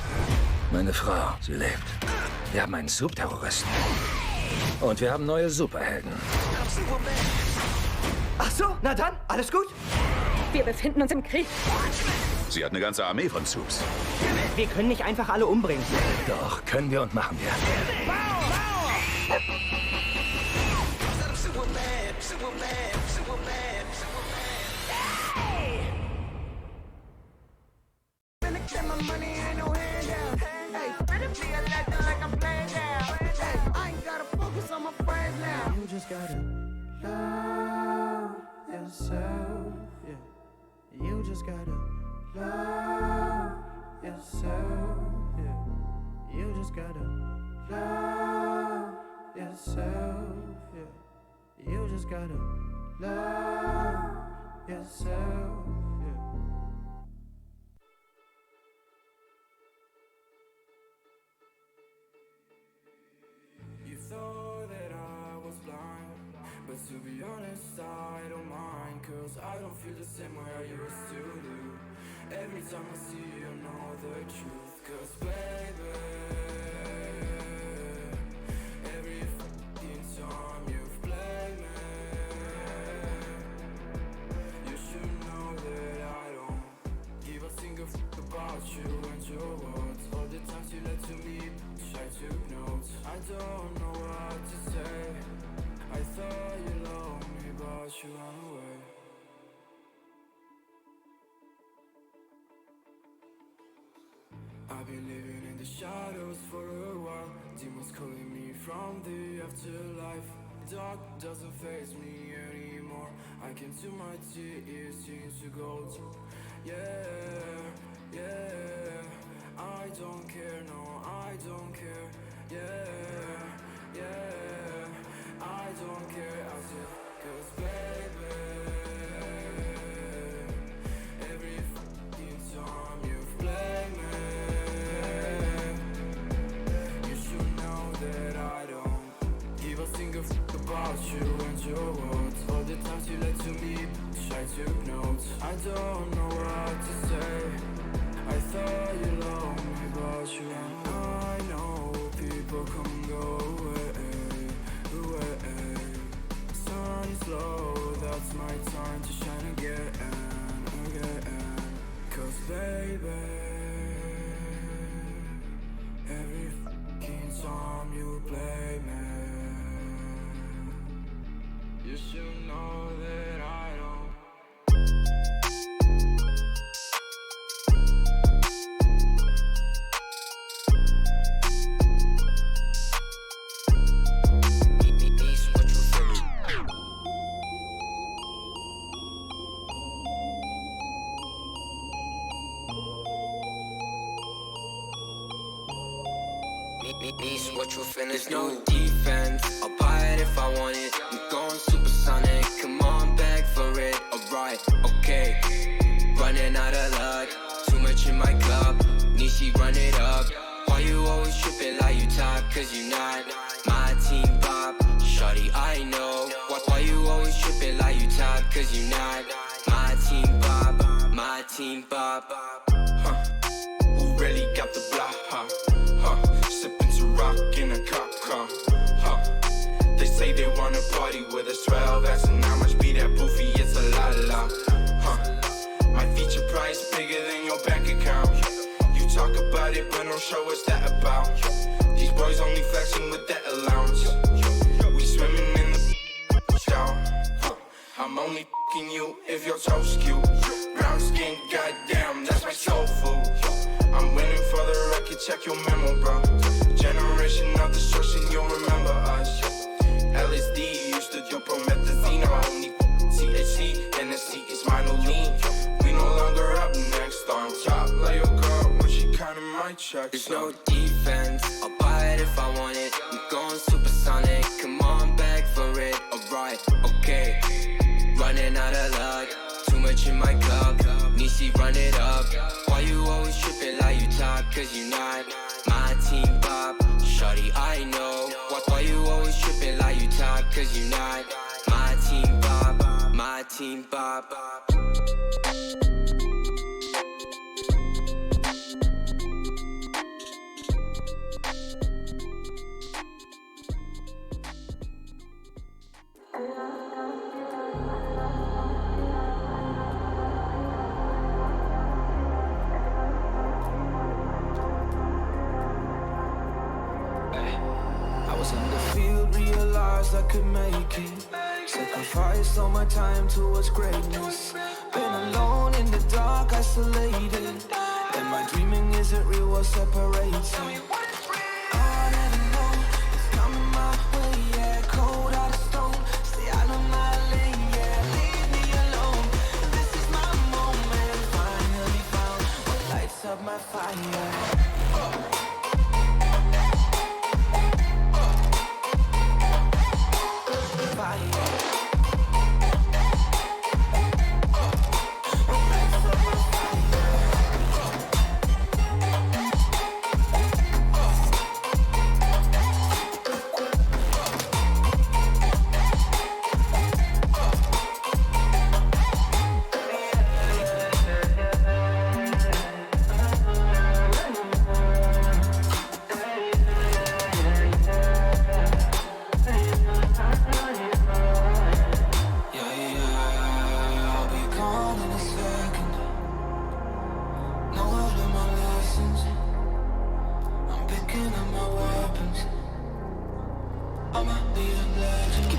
Meine Frau, sie lebt. Wir haben einen Subterroristen. Und wir haben neue Superhelden. Ach so, na dann, alles gut? Wir befinden uns im Krieg. Sie hat eine ganze Armee von Subs. Wir können nicht einfach alle umbringen. Doch, können wir und machen wir. You just gotta love yourself, yeah. You just gotta love yourself, yeah. You just gotta love yourself, yeah. You just gotta love yourself, yeah. You thought that I was blind, but to be honest, I don't mind, 'cause I don't feel the same way I used to do. Every time I see you, I know the truth. 'cause baby, every fucking time you've played me, you should know that I don't give a single fuck about you and your words. All the times you lied to me, I took notes. I don't know what to say. I thought you loved me, but you ran away. I've been living in the shadows for a while. Demons calling me from the afterlife. Dark doesn't faze me anymore. I can see my tears into gold. Yeah, yeah. I don't care, no, I don't care. Yeah, yeah. I don't care, I said, 'cause baby, every fucking time you've played me, you should know that I don't give a single fuck about you and your words. All the times you lied to me, I took notes. I don't know what to say. I thought you loved me, but you ran. I know people come and go away. Sun is low, that's my time to shine again. 'Cause baby, every fucking time you play me, you should know that I don't. What you finna do? No defense, I'll buy it if I want it. I'm going supersonic, come on, beg for it. Alright, okay. Running out of luck, too much in my cup. Nishi, run it up. Why you always tripping like you top? 'Cause you not my team pop. Shawty, I know. Why you always tripping like you top? 'Cause you not my team pop. My team pop. Who really got the block, Sipping to rock in a cop car, They say they wanna party with us, 12 X and how much be that poofy, it's a la-la, My feature price bigger than your bank account. You talk about it, but don't show what's that about. These boys only flexing with that allowance. We swimming in the shower, I'm only f***ing you if your toes cute. Brown skin, goddamn, that's my soul food. I'm winning for the record, check your memo, bro. Generation of destruction, you'll remember us. LSD used to do promethazine, only THC, NSC is minor lean. We no longer up next on top, like your girl when she counting my checks. There's no defense, I'll buy it if I want it. I'm going supersonic, come on, beg for it. Alright, okay. Running out of luck, too much in my cup. Nishi, run it up. Why you always tripping like you top? 'Cause you not my team pop. Shawty, I know. Why you always tripping like you top? 'Cause you not my team pop. My team pop. I could make it. Sacrificed all my time towards greatness. Been alone in the dark, isolated. And my dreaming isn't real, what separates me. I never know it's coming my way, yeah. Cold out of stone, stay out of my lane, yeah. Leave me alone, this is my moment. Finally found what lights up my fire.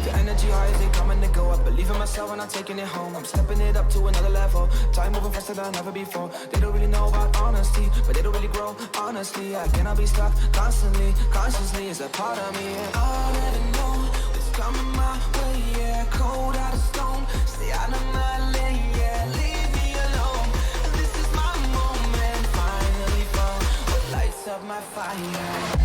The energy high as they coming to go. I believe in myself and I'm taking it home. I'm stepping it up to another level. Time moving faster than ever before. They don't really know about honesty, but they don't really grow honestly. I cannot be stuck constantly. Consciously is a part of me. And I already know what's coming my way. Yeah, cold out of stone. Stay out of my lane. Yeah, leave me alone. This is my moment. Finally found what lights up my fire.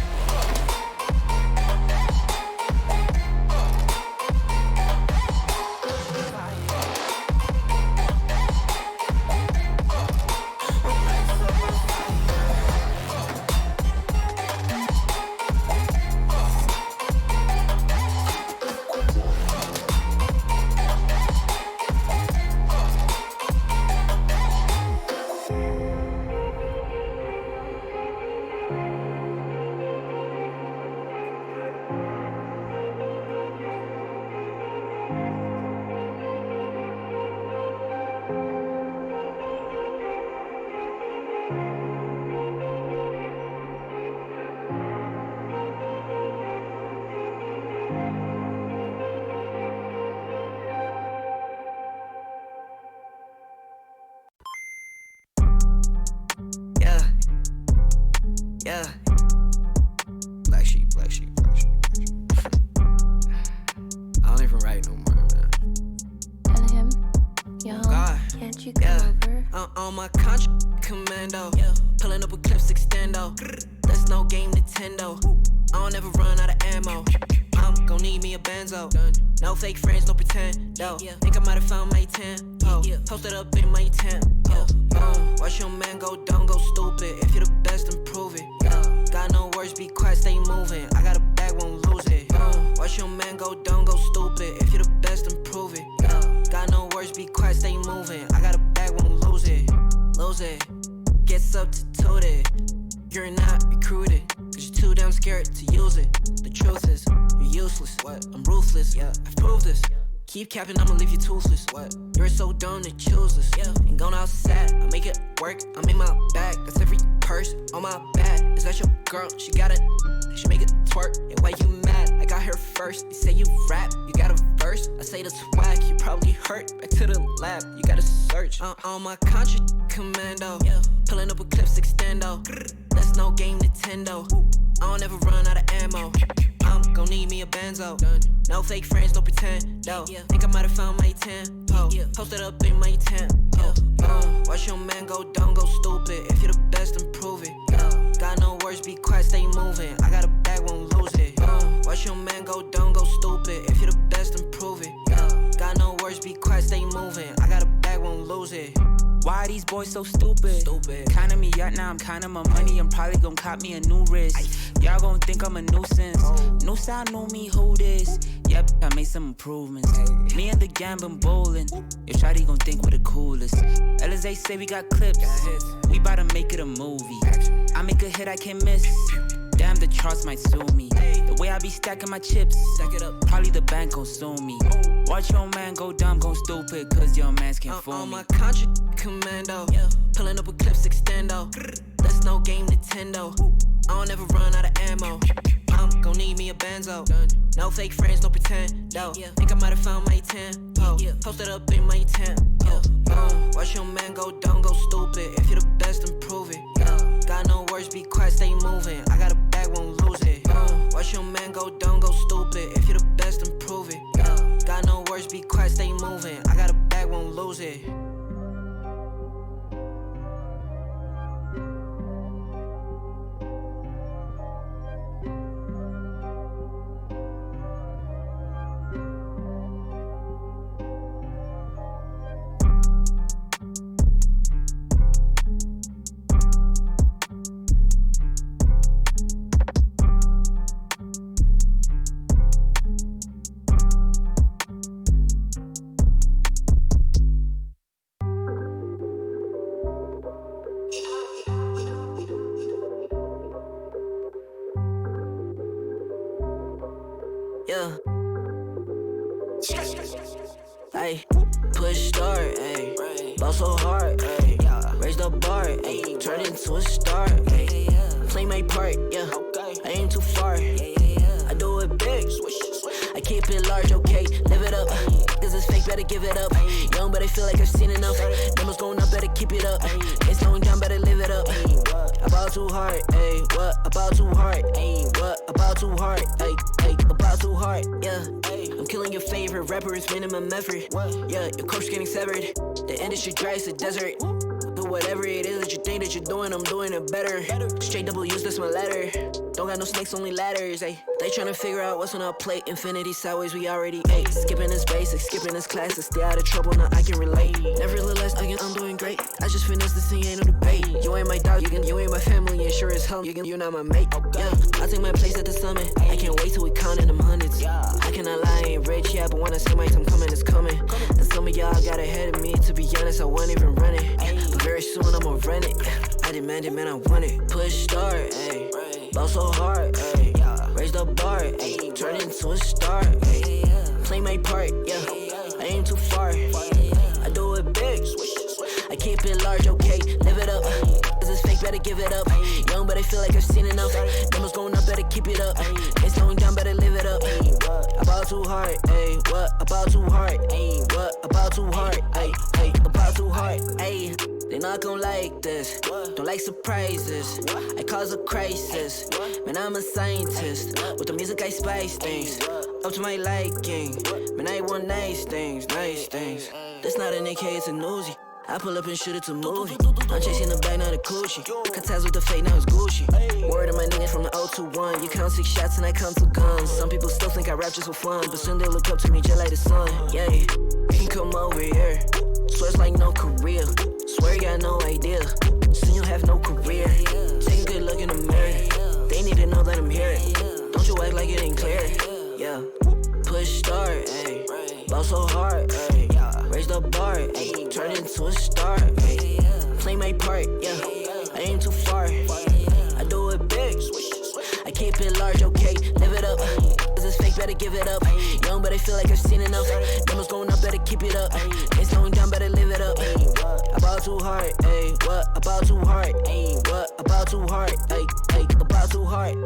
Yeah. Black sheep, black sheep, black sheep, black sheep. I don't even write no more, man. Tell him, yo, God. Can't you come over? On my contract commando. Pulling up with clips extendo. That's no game Nintendo. I don't ever run out of ammo. I'm gon' need me a benzo. No fake friends, no pretend. Think I might have found my tempo. Posted up in my tempo. Watch your man go dumb, go stupid. If you're the best, then prove it. Got no words, be quiet, stay moving. I got a bag, won't lose it. Watch your man go dumb, go stupid. If you're the best, then prove it. Got no words, be quiet, stay moving. I got a bag, won't lose it. Lose it. Get substituted. You're not recruited. Cause you're too damn scared to use it. The truth is, you're useless. What? I'm ruthless. Yeah, I've proved this. Keep capping, I'ma leave you toothless. What? You're so dumb to choose this. Yeah. Ain't going outside, I make it work. I make my bag. That's every purse on my back. Is that your girl? She got it. She make it twerk. And why you mad? I got her first. You say you rap, you got a verse. I say that's whack, you probably hurt. Back to the lab, you gotta search. On my contract commando. Pulling up with clips extendo. That's no game Nintendo. I don't ever run out of ammo. I'm gon' need me a benzo. No fake friends, no pretend. Think I might have found my tempo. Posted up in my tempo. Watch your man go dumb, go stupid. If you're the best, then prove it. Got no words, be quiet, stay moving. I got a bag, won't lose it. Watch your man go dumb, go stupid. If you're the best, then prove it. Got no words, be quiet, stay moving. I got a bag, won't lose it. Why are these boys so stupid? Kinda me out now, I'm kinda my money. I'm probably gon' cop me a new wrist. Y'all gon' think I'm a nuisance. New style, know me, who this? Yep, I made some improvements. Me and the gang been bowling. Your shawty gon' think we're the coolest. LSA say we got clips. We bout to make it a movie. I make a hit I can't miss. Damn, the charts might sue me. The way I be stacking my chips, stack it up. Probably the bank gon' sue me. Watch your man go dumb, go stupid, cause your mans can't fool me. On my contract commando. Pulling up with clips extendo. That's no game Nintendo. I don't ever run out of ammo. I'm gon' need me a benzo. No fake friends, no pretend. Think I might have found my tempo. Posted up in my tempo. Watch your man go dumb, go stupid. If you're the best, then prove it. Got no words, be quiet, stay moving. I got a bag, won't lose it. Watch your man go dumb, go stupid. If you're the best, then prove it. Got no words, be quiet, stay moving. I got a bag, won't lose it. Yeah. Ay, push start, ayy. Ball so hard, ayy. Raise the bar, ayy. Turn into a star, ayy. Play my part, yeah. I aim too far. I do it big. I keep it large, okay. this fake, better give it up. Young, but I feel like I've seen enough. Numbers going up, better keep it up. It's slowing down, better live it up. About too hard, ayy, what about too hard? Ayy, what about too hard? Ayy, about too hard, yeah. I'm killing your favorite rapper, it's minimum effort. Yeah, your corpse getting severed. The industry dry as a desert. Do whatever it is that you think that you're doing, I'm doing it better. Straight W's, that's my letter. Don't got no snakes, only ladders, ayy. They tryna figure out what's on our plate. Infinity sideways, we already ate. Skipping this basic, skipping this classic. Stay out of trouble, now I can relate. Nevertheless, again, I'm doing great. I just finished this thing, ain't no debate. You ain't my dog, you ain't my family, and sure as hell, you're not my mate. Yeah, I take my place at the summit. I can't wait till we countin' them hundreds. I cannot lie, I ain't rich, yeah, but when I see my time coming, it's coming. And some of y'all got ahead of me. To be honest, I wasn't even running. But very soon, I'ma run it. I demand it, man, I want it. Push start, ayy. Ball so hard, ayy. Raise the bar, ayy. Turn into a star, ayy. Play my part, yeah. I aim too far. I do it big. I keep it large, okay. Live it up. This is fake, better give it up. Young, but I feel like I've seen enough. Numbers going up, better keep it up. It's slowing down, better live it up. About too hard, ayy. What about too hard? Ayy. What about too hard? Ayy. About too hard, ayy. They not gon' like this, don't like surprises. I cause a crisis, man, I'm a scientist. With the music I spice things, up to my liking. Man, I want nice things, nice things. That's not an AK, it's a Uzi. I pull up and shoot it to movie. I'm chasing the bag, not a coochie. Cut ties with the fake, now it's Gucci. Word of my nigga from the 021. You count 6 shots and I count 2 guns. Some people still think I rap just for fun, but soon they look up to me just like the sun. Yeah, you can come over here. Swear it's like no career. Swear you got no idea. Soon you'll have no career. Take a good look in the mirror. They need to know that I'm here. Don't you act like it ain't clear. Yeah. Push start, ayy. Ball so hard, ayy. Raise the bar, ayy. Turn into a star, ayy. Play my part, yeah. I aim too far. I do it big. I keep it large, okay. Live it up. This is fake, better give it up. Young, but I feel like I've seen enough. Numbers going up, better keep it up. It's slowing down, better live it up. About too hard, ayy. What about too hard? Ayy. What about too hard? Ayy. About too hard.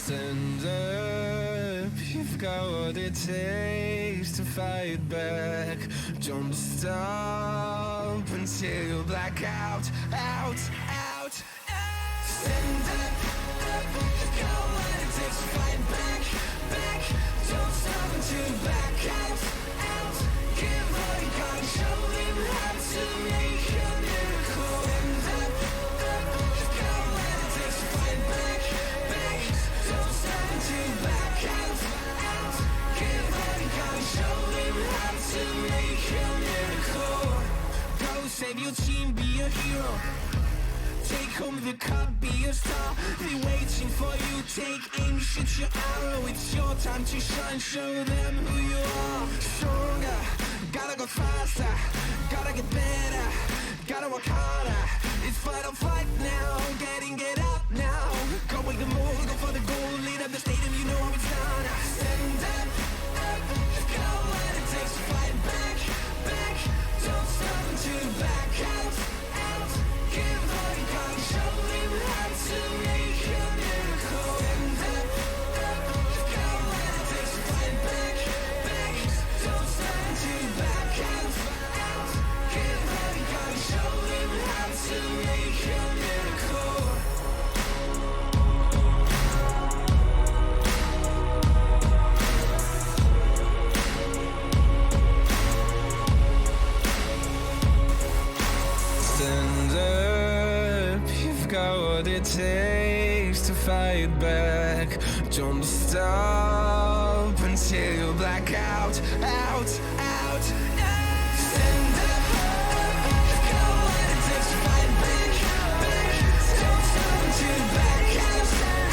Stand up, you've got what it takes to fight back. Don't stop until you black out, out, out. Stand up, you've got what it takes to fight back, back. Don't stop until you black out, out. Give all you got and show them how to make a miracle. Stand up, you've got what it takes to fight back, back. Don't stop until you black out, out. Give all you got and show them how to make a miracle. Go save your team, be a hero. Take home the cup, be a star. They waiting for you, take aim, shoot your arrow. It's your time to shine, show them who you are. Stronger, gotta go faster, gotta get better, gotta work harder. It's fight or flight now, get out now. Go with the move, go for the goal, lead up the stadium, you know how it's done. Stand up, go what it takes to fight back, back. Don't stop until you back out, out. Give all you got and show them how to make a miracle. Stand up, go what it takes to fight back, back. Don't stop until you back out, out. Give all you got and show them how to make a miracle. Stand up, you've got what it takes to fight back. Don't stop until you black out, out, out. Stand up, you've got what it takes to fight back, back. Don't stop until you black out,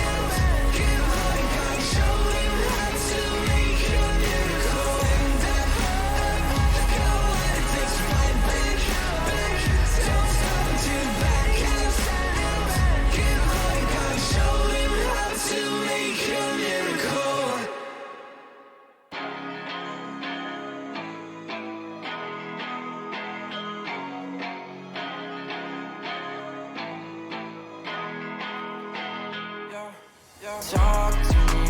out. Give all you got and show them how to make a miracle. Stand up, you've got what it takes to fight back, back. Don't stop until you black out, out. Give all you got and show them how to make a miracle. Talk to me,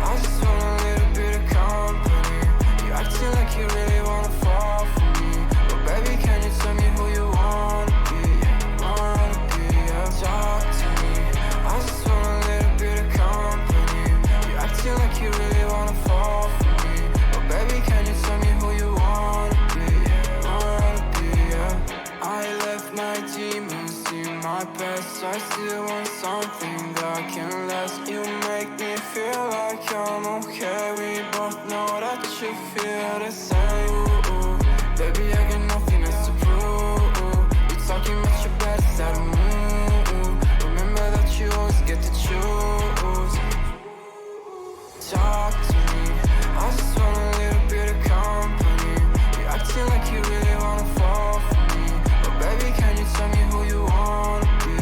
I just want a little bit of company. You acting like you really wanna fall for me, but baby, can you tell me who you wanna be? Wanna be, yeah. Talk to me, I just want a little bit of company. You acting like you really wanna fall for me, but baby, can you tell me who you wanna be? Wanna be, yeah. I left my demons in my past. I still want something that can last. You make me feel like I'm okay. We both know that you feel the same. Ooh, baby, I got nothing else to prove. You're talking about your best out of mood. Remember that you always get to choose. Talk to me, I just want a little bit of company. You acting like you really wanna fall for me, but baby, can you tell me who you wanna be?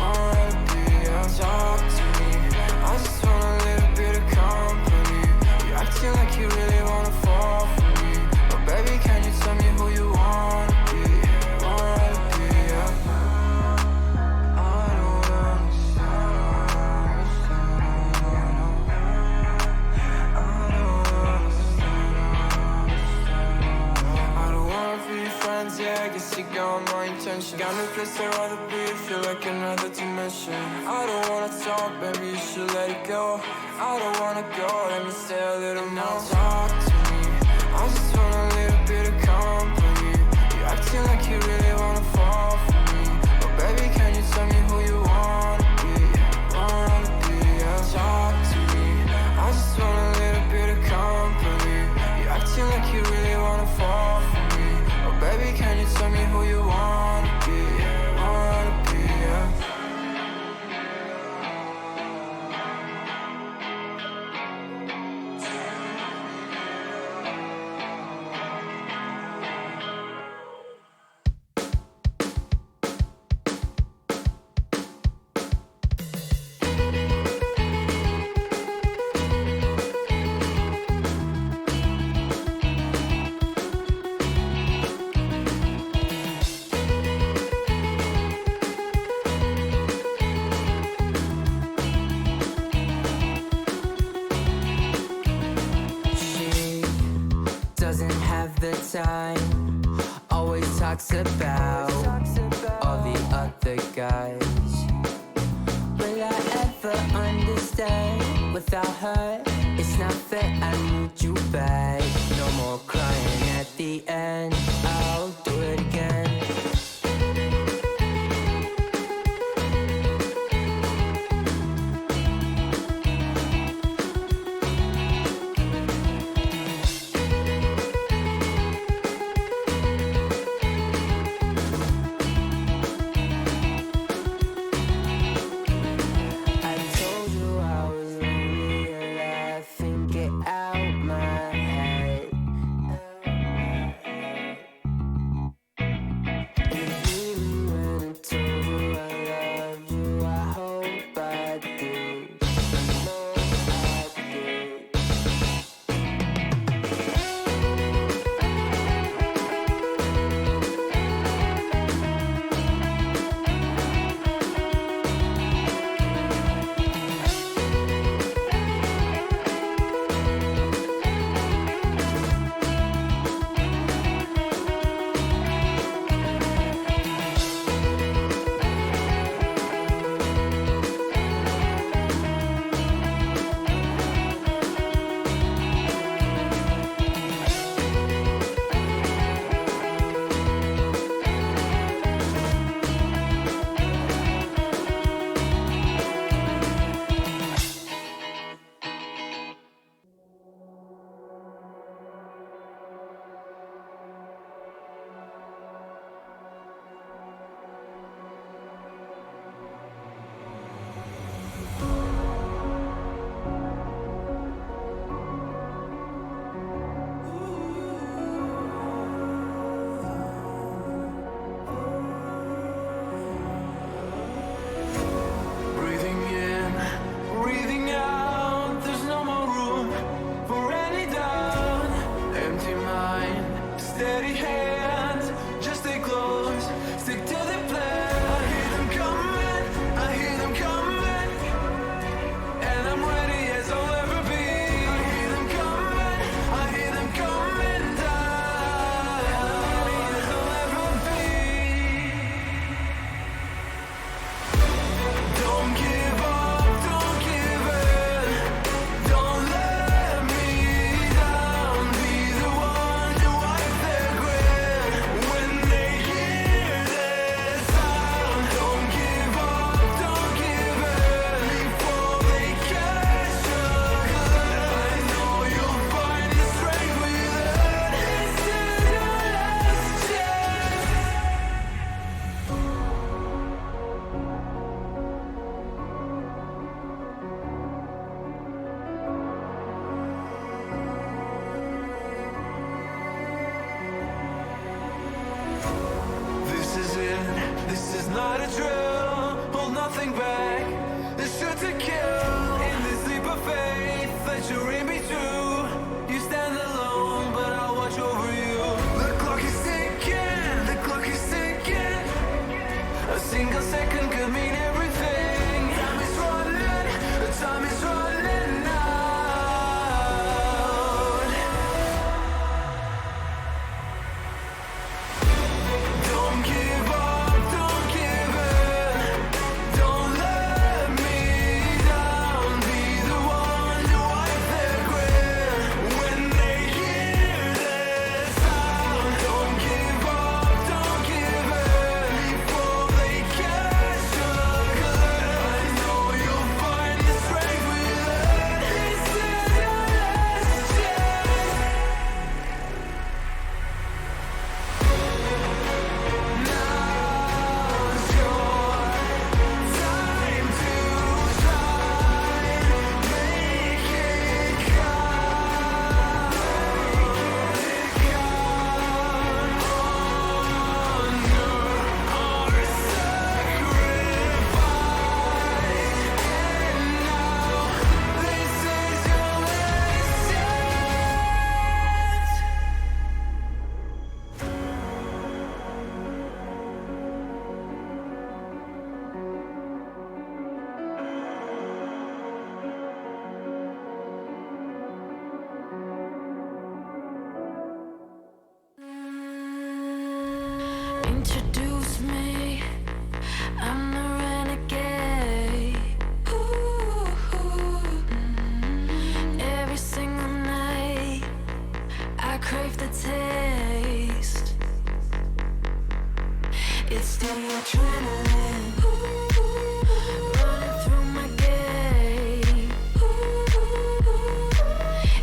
Wanna be, yeah. Talk to me, I just want a little bit of company. You acting like you really wanna fall for me, but baby, can you tell me who you wanna be? Wanna be, yeah. I don't friends, yeah, I guess you got my intention. Got no place I'd rather be, feel like another dimension. I don't wanna talk, baby, you should let it go. I don't wanna go, let me stay a little more. Now talk to me, I just want a little bit of company. You acting like you really wanna fall for me, but baby, can you tell me who you wanna be? Wanna be, yeah. Talk to me, I just want a little bit of company. You acting like you really wanna fall for me, but baby, can you tell me who you wanna be? Wanna be, yeah. the time always talks about all the other guys. Will I ever understand? Without her, it's not fair, I need you back. No more crying at the end, I'll do it again. the adrenaline running through my gait.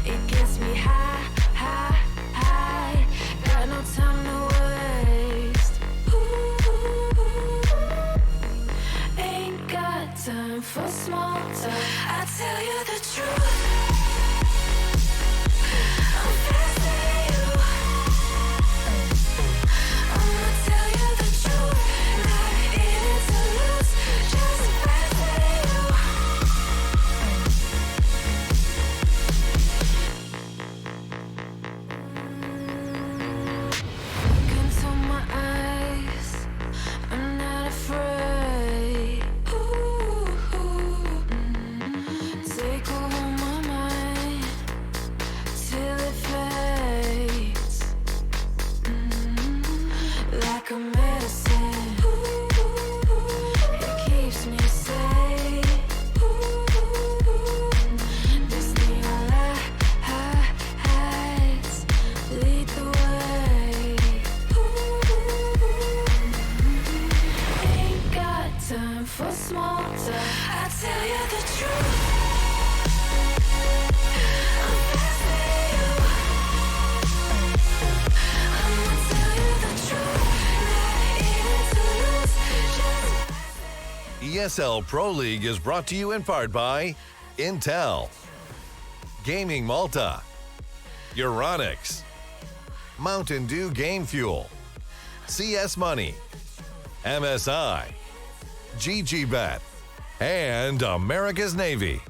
It gets me high, high, high. Got no time to waste. Ain't got time for small talk. I tell you the truth. I'm faster than you. I'ma tell you the truth. Not in it to lose. Just faster than you. Look into my eyes. I'm not afraid. Take over my mind till it fades. Like a medicine, it keeps me safe. This neon lights lead the way. Ain't got time for small talk. I tell you the truth. I'm faster than you. I'ma tell you the truth. Not in it to lose. Just ESL Pro League is brought to you in part by Intel, Gaming Malta, Euronics, Mountain Dew Game Fuel, CS Money, MSI, GGBet, and America's Navy.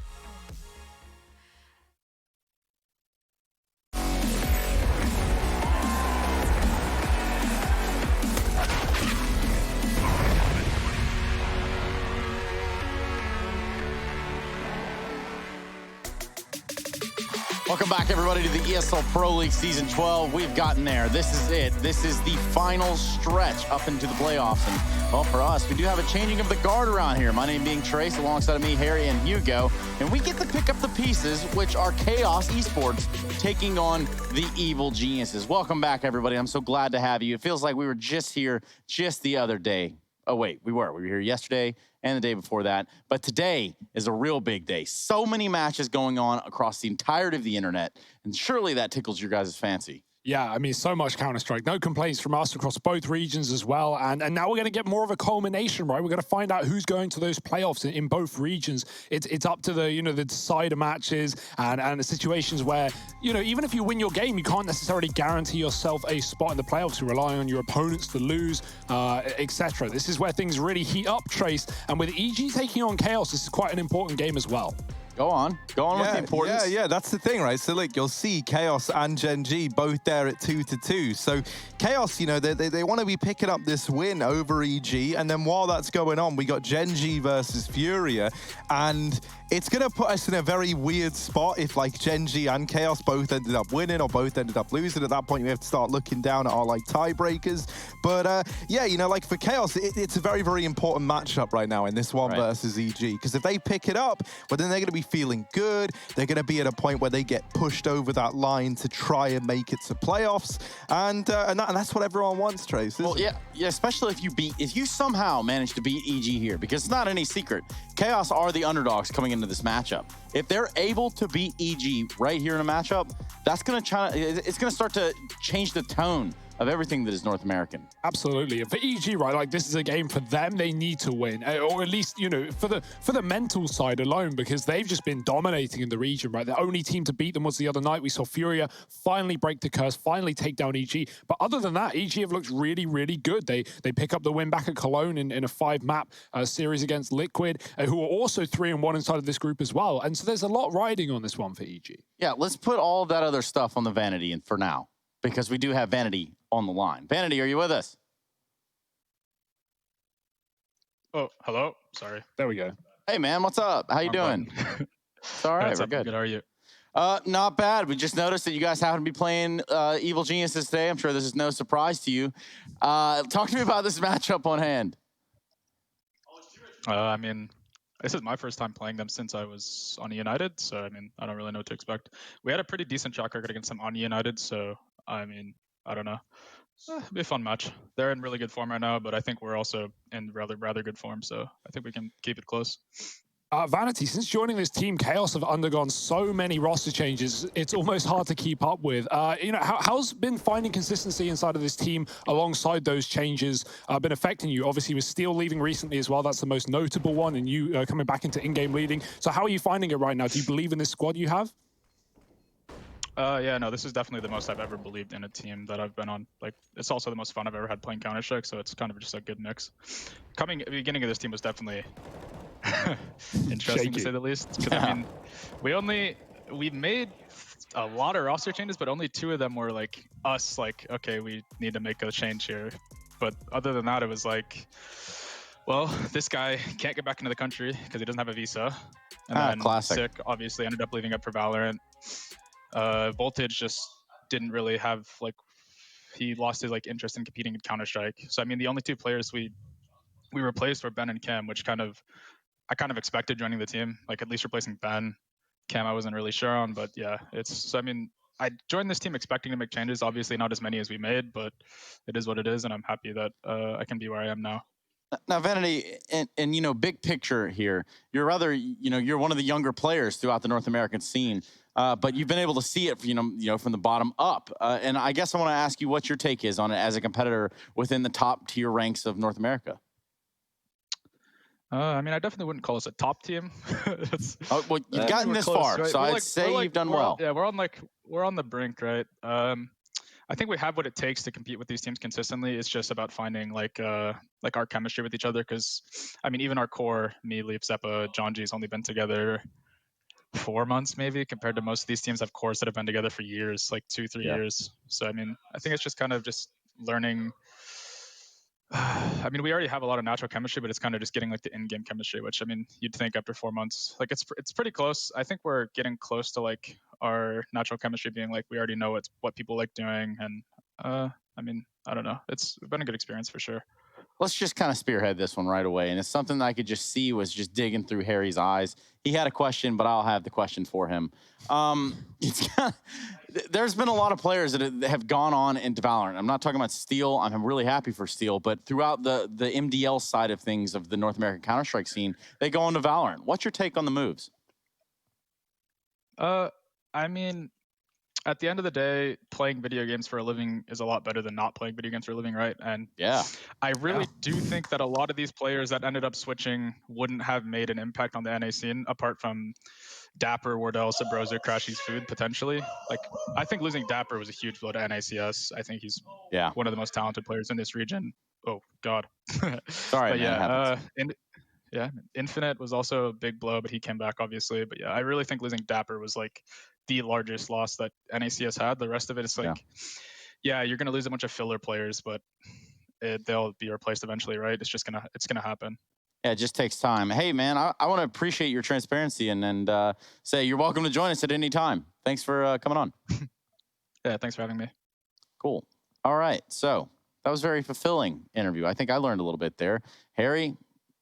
Welcome back, everybody, to the ESL Pro League Season 12. We've gotten there. This is it. This is the final stretch up into the playoffs. And, well, for us, we do have a changing of the guard around here. My name being Trace, alongside of me, Harry and Hugo. And we get to pick up the pieces, which are Chaos Esports taking on the Evil Geniuses. Welcome back, everybody. I'm so glad to have you. It feels like we were just here just the other day. Oh, wait, we were here yesterday and the day before that. But today is a real big day. So many matches going on across the entirety of the internet. And surely that tickles your guys' fancy. Yeah, I mean, so much Counter-Strike. No complaints from us across both regions as well. And now we're going to get more of a culmination, right? We're going to find out who's going to those playoffs in both regions. It's up to the, the decider matches and the situations where, even if you win your game, you can't necessarily guarantee yourself a spot in the playoffs. You're relying on your opponents to lose, etc. This is where things really heat up, Trace. And with EG taking on Chaos, this is quite an important game as well. Go on with the importance. Yeah, that's the thing, right? So, look, you'll see Chaos and Gen G both there at 2-2. So, Chaos, they want to be picking up this win over EG. And then while that's going on, we got Gen G versus Furia. And it's going to put us in a very weird spot if, like, Gen G and Chaos both ended up winning or both ended up losing. At that point, we have to start looking down at our, like, tiebreakers. But, yeah, like, for Chaos, it's a very, very important matchup right now in this one versus EG. Because if they pick it up, well, then they're going to be feeling good. They're going to be at a point where they get pushed over that line to try and make it to playoffs. And that's what everyone wants, Trace. Well, yeah, especially if you somehow manage to beat EG here, because it's not any secret. Chaos are the underdogs coming into this matchup. If they're able to beat EG right here in a matchup, it's going to start to change the tone of everything that is North American. Absolutely. And for EG, right, like this is a game for them. They need to win, or at least, for the mental side alone, because they've just been dominating in the region, right? The only team to beat them was the other night. We saw Furia finally break the curse, finally take down EG. But other than that, EG have looked really, really good. They pick up the win back at Cologne in a 5-map series against Liquid, who are also 3-1 inside of this group as well. And so there's a lot riding on this one for EG. Yeah, let's put all of that other stuff on the Vanity and for now, because we do have Vanity on the line. Vanity, are you with us? Oh, hello. Sorry. There we go. Hey, man, what's up? How you doing? It's all right. We're good. Good. How are you? Not bad. We just noticed that you guys happen to be playing Evil Geniuses today. I'm sure this is no surprise to you. Talk to me about this matchup on hand. I mean, this is my first time playing them since I was on United, so I mean, I don't really know what to expect. We had a pretty decent track record against them on United, so I mean, I don't know. It'll be a fun match. They're in really good form right now, but I think we're also in rather good form, so I think we can keep it close. Vanity, since joining this team, Chaos have undergone so many roster changes, it's almost hard to keep up with. You know, how's been finding consistency inside of this team alongside those changes been affecting you? Obviously, with Steel leaving recently as well, that's the most notable one, and you coming back into in-game leading. So how are you finding it right now? Do you believe in this squad you have? Yeah, no, this is definitely the most I've ever believed in a team that I've been on. Like, it's also the most fun I've ever had playing Counter-Strike, so it's kind of just a good mix. At the beginning of this team was definitely interesting to say the least. Because I mean, we made a lot of roster changes, but only 2 of them were like us. Like, okay, we need to make a change here. But other than that, it was like, well, this guy can't get back into the country because he doesn't have a visa. And then classic. Sick obviously ended up leaving up for Valorant. Voltage just didn't really have he lost his interest in competing in Counter-Strike. So I mean, the only 2 players we replaced were Ben and Cam, which I kind of expected joining the team, like at least replacing Ben. Cam I wasn't really sure on, but yeah, I mean, I joined this team expecting to make changes, obviously not as many as we made, but it is what it is, and I'm happy that I can be where I am now. Now, Vanity, and you know, big picture here, you're you're one of the younger players throughout the North American scene, but you've been able to see it, from the bottom up. And I guess I want to ask you what your take is on it as a competitor within the top tier ranks of North America. I mean, I definitely wouldn't call us a top team. Well, you've gotten this close, far, right? so I'd say you've done well. Yeah, we're on the brink, right? I think we have what it takes to compete with these teams consistently. It's just about finding our chemistry with each other. Because I mean, even our core, me, Leap, Zeppa, John G's only been together 4 months maybe, compared to most of these teams have cores that have been together for years, like 2-3 years. So I mean, I think it's just kind of just learning. I mean, we already have a lot of natural chemistry, but it's kind of just getting the in-game chemistry, which I mean, you'd think after 4 months, it's pretty close. I think we're getting close to our natural chemistry being we already know what people like doing, and I mean, I don't know. It's been a good experience for sure. Let's just kind of spearhead this one right away. And it's something that I could just see was just digging through Harry's eyes. He had a question, but I'll have the question for him. There's been a lot of players that have gone on into Valorant. I'm not talking about Steel. I'm really happy for Steel. But throughout the MDL side of things of the North American Counter-Strike scene, they go into Valorant. What's your take on the moves? I mean, at the end of the day, playing video games for a living is a lot better than not playing video games for a living, right? And yeah, I really do think that a lot of these players that ended up switching wouldn't have made an impact on the NA scene, apart from Dapper, Wardell, Subroser, Crashy's Food, potentially. I think losing Dapper was a huge blow to NACS. I think he's one of the most talented players in this region. Oh, God. Sorry, but man, yeah, Infinite was also a big blow, but he came back, obviously. But yeah, I really think losing Dapper was the largest loss that NACS had. The rest of it is yeah, you're gonna lose a bunch of filler players, but they'll be replaced eventually, right? It's gonna happen. Yeah, it just takes time. Hey, man, I want to appreciate your transparency and say you're welcome to join us at any time. Thanks for coming on. Yeah, thanks for having me. Cool. All right, so that was a very fulfilling interview. I think I learned a little bit there. Harry,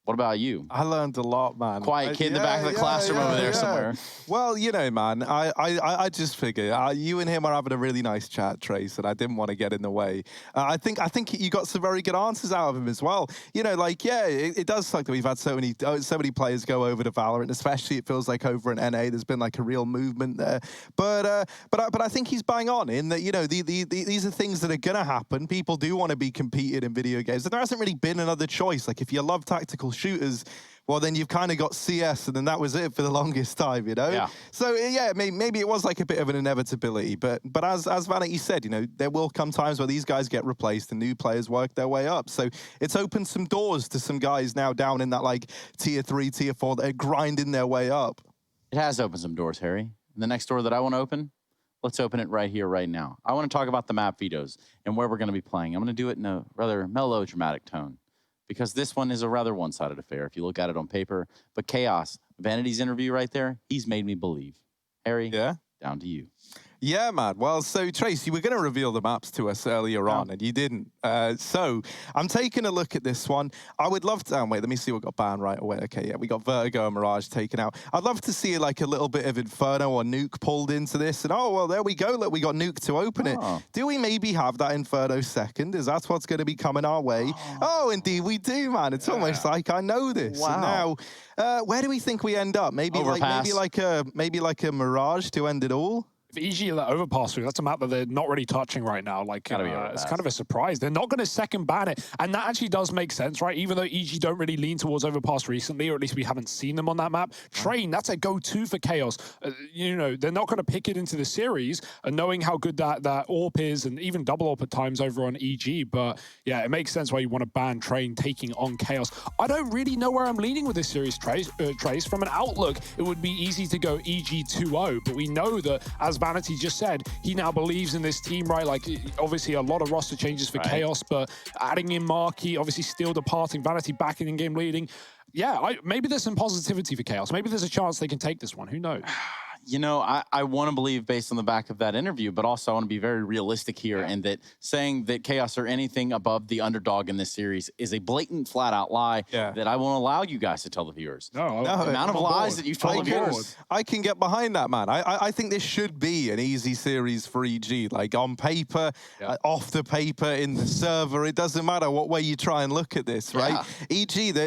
what about you? I learned a lot, man. Quiet kid in the back of the classroom over there somewhere. Well, you know, man, I just figure you and him are having a really nice chat, Trace, and I didn't want to get in the way. I think you got some very good answers out of him as well. You know, it does suck that we've had so many players go over to Valorant, especially it feels like over in NA there's been a real movement there. But I think he's bang on in that, you know, these are things that are gonna happen. People do want to be competed in video games, and there hasn't really been another choice. If you love tactical shooters, well, then you've kind of got CS, and then that was it for the longest time, you know? Yeah. So, yeah, maybe it was a bit of an inevitability, but as Vanity said, you know, there will come times where these guys get replaced and new players work their way up. So it's opened some doors to some guys now down in that, tier 3, tier 4, that are grinding their way up. It has opened some doors, Harry. And the next door that I want to open, let's open it right here, right now. I want to talk about the map vetoes and where we're going to be playing. I'm going to do it in a rather mellow, dramatic tone, because this one is a rather one-sided affair if you look at it on paper. But Chaos, Vanity's interview right there, he's made me believe. Harry, down to you. Yeah, man. Well, so Trace, you were going to reveal the maps to us earlier on, and you didn't. So I'm taking a look at this one. I would love to... wait, let me see what got banned right away. Okay, yeah, we got Vertigo and Mirage taken out. I'd love to see like a little bit of Inferno or Nuke pulled into this. And oh, well, there we go. Look, we got Nuke to open it. Do we maybe have that Inferno second? Is that what's going to be coming our way? Oh, indeed we do, man. It's almost like I know this. Wow. Now, where do we think we end up? Maybe like a Mirage to end it all? If EG let overpass through, that's a map that they're not really touching right now. Like, it's kind of a surprise. They're not going to second ban it. And that actually does make sense, right? Even though EG don't really lean towards overpass recently, or at least we haven't seen them on that map. Train, that's a go-to for Chaos. You know, they're not going to pick it into the series, and knowing how good that AWP is, and even double AWP at times over on EG. But yeah, it makes sense why you want to ban Train taking on Chaos. I don't really know where I'm leaning with this series, Trace. From an outlook, it would be easy to go EG 2-0, but we know that, as Vanity just said, he now believes in this team, right? Like, obviously a lot of roster changes for Chaos, but adding in Marquee, obviously still departing, Vanity back in game leading. Yeah, maybe there's some positivity for Chaos. Maybe there's a chance they can take this one. Who knows? You know, I want to believe based on the back of that interview, but also I want to be very realistic here, and that saying that Chaos are anything above the underdog in this series is a blatant, flat-out lie that I won't allow you guys to tell the viewers. No, the amount of lies that you've told the viewers. I can get behind that, man. I think this should be an easy series for EG. Like, on paper, off the paper, in the server, it doesn't matter what way you try and look at this, right? EG, they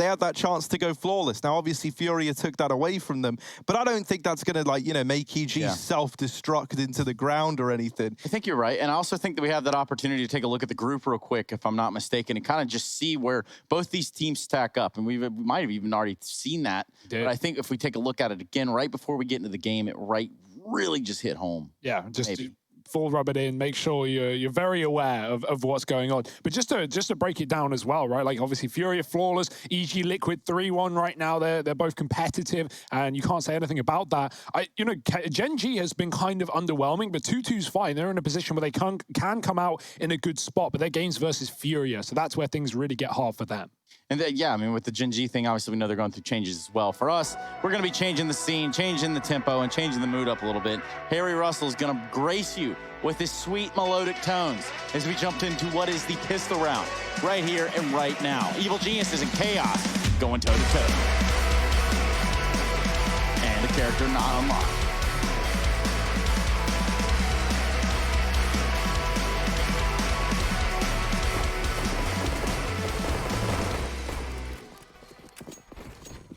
had that chance to go flawless. Now, obviously, Furia took that away from them, but I don't think that's going to, like, you know, make EG self-destruct into the ground or anything. I think you're right. And I also think that we have that opportunity to take a look at the group real quick, if I'm not mistaken, and kind of just see where both these teams stack up. And we might have even already seen that. But I think if we take a look at it again right before we get into the game, it really just hit home. Yeah, just full rub it in, make sure you're very aware of what's going on. But just to break it down as well, right? Like, obviously Furia flawless, EG Liquid 3-1 right now. They're both competitive, and you can't say anything about that. You know, Gen G has been kind of underwhelming, but 2-2's fine. They're in a position where they can come out in a good spot, but their game's versus Furia, so that's where things really get hard for them. And yeah, I mean, with the Gen G thing, obviously we know they're going through changes as well. For us, we're going to be changing the scene, changing the tempo, and changing the mood up a little bit. Harry Russell is going to grace you with his sweet melodic tones as we jumped into what is the pistol round right here and right now. Evil Geniuses and Chaos going toe-to-toe. And the character not unlocked.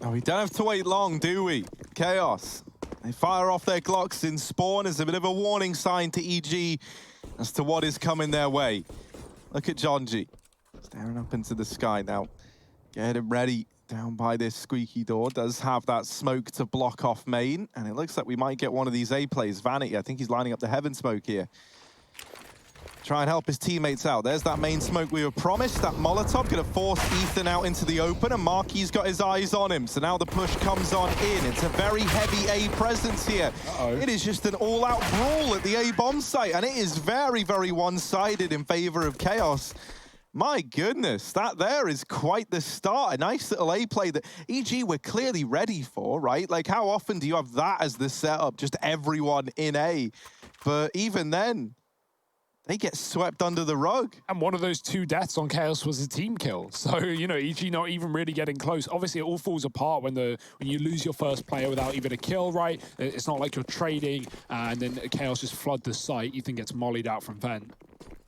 Oh, we don't have to wait long, do we? Chaos. They fire off their Glocks in spawn as a bit of a warning sign to EG as to what is coming their way. Look at Jonji staring up into the sky now. Get him ready down by this squeaky door. Does have that smoke to block off main, and it looks like we might get one of these A plays. Vanity, I think he's lining up the heaven smoke here. Try and help his teammates out. There's that main smoke we were promised. That Molotov gonna force Ethan out into the open, and Marquis got his eyes on him. So now the push comes on in. It's a very heavy A presence here. It is just an all-out brawl at the A bomb site, and it is very, very one-sided in favor of Chaos. My goodness, that there is quite the start. A nice little A play that EG were clearly ready for, right? Like, how often do you have that as the setup? Just everyone in A. But even then, they get swept under the rug. And one of those 2 deaths on Chaos was a team kill. So, you know, EG not even really getting close. Obviously, it all falls apart when you lose your first player without even a kill, right? It's not like you're trading and then Chaos just flood the site. Ethan gets mollied out from Vent.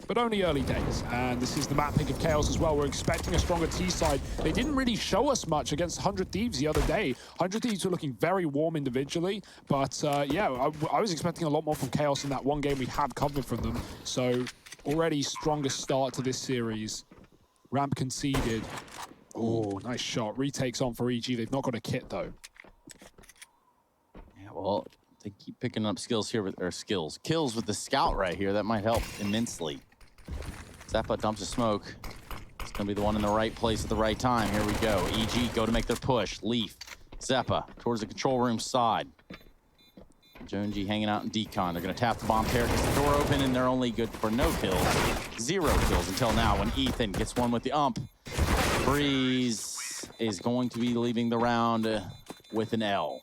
But only early days, and this is the map pick of Chaos as well. We're expecting a stronger T side. They didn't really show us much against 100 Thieves the other day. 100 Thieves were looking very warm individually, but yeah, I was expecting a lot more from Chaos in that one game we have covered from them. So already strongest start to this series. Ramp conceded. Oh, nice shot. Retakes on for EG. They've not got a kit though. Yeah, well, they keep picking up kills with the scout right here. That might help immensely. Zeppa dumps a smoke. It's gonna be the one in the right place at the right time. Here we go. EG go to make their push. Leaf, Zeppa towards the control room side. Jonesy hanging out in decon. They're gonna tap the bomb pair, gets the door open, and they're only good for no kills. 0 kills until now when Ethan gets one with the ump. Breeze is going to be leaving the round with an L.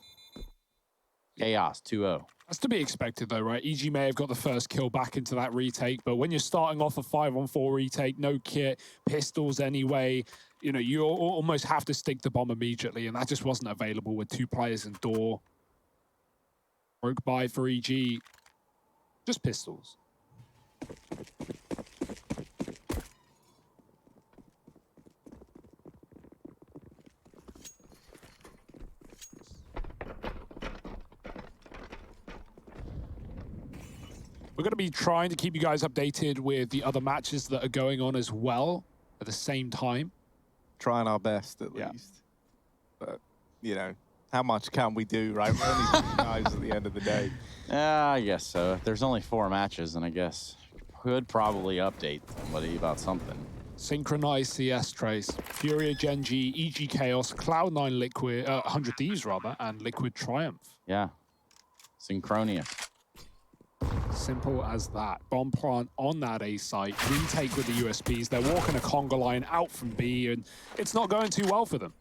Chaos 2-0. That's to be expected, though, right? EG may have got the first kill back into that retake, but when you're starting off a 5-on-4 retake, no kit, pistols anyway, you know, you almost have to stick the bomb immediately, and that just wasn't available with 2 players in door. Broke by for EG. Just pistols. We're going to be trying to keep you guys updated with the other matches that are going on as well at the same time. Trying our best, at least. But, you know, how much can we do, right? We're only 2 guys at the end of the day. Yeah, I guess so. There's only 4 matches, and I guess could probably update somebody about something. Synchronized CS Trace, Furia Gen.G, EG Chaos, Cloud9 Liquid, 100 Thieves rather, and Liquid Triumph. Yeah, synchronous. Simple as that. Bomb plant on that A site, retake with the USPs. They're walking a conga line out from B, and it's not going too well for them.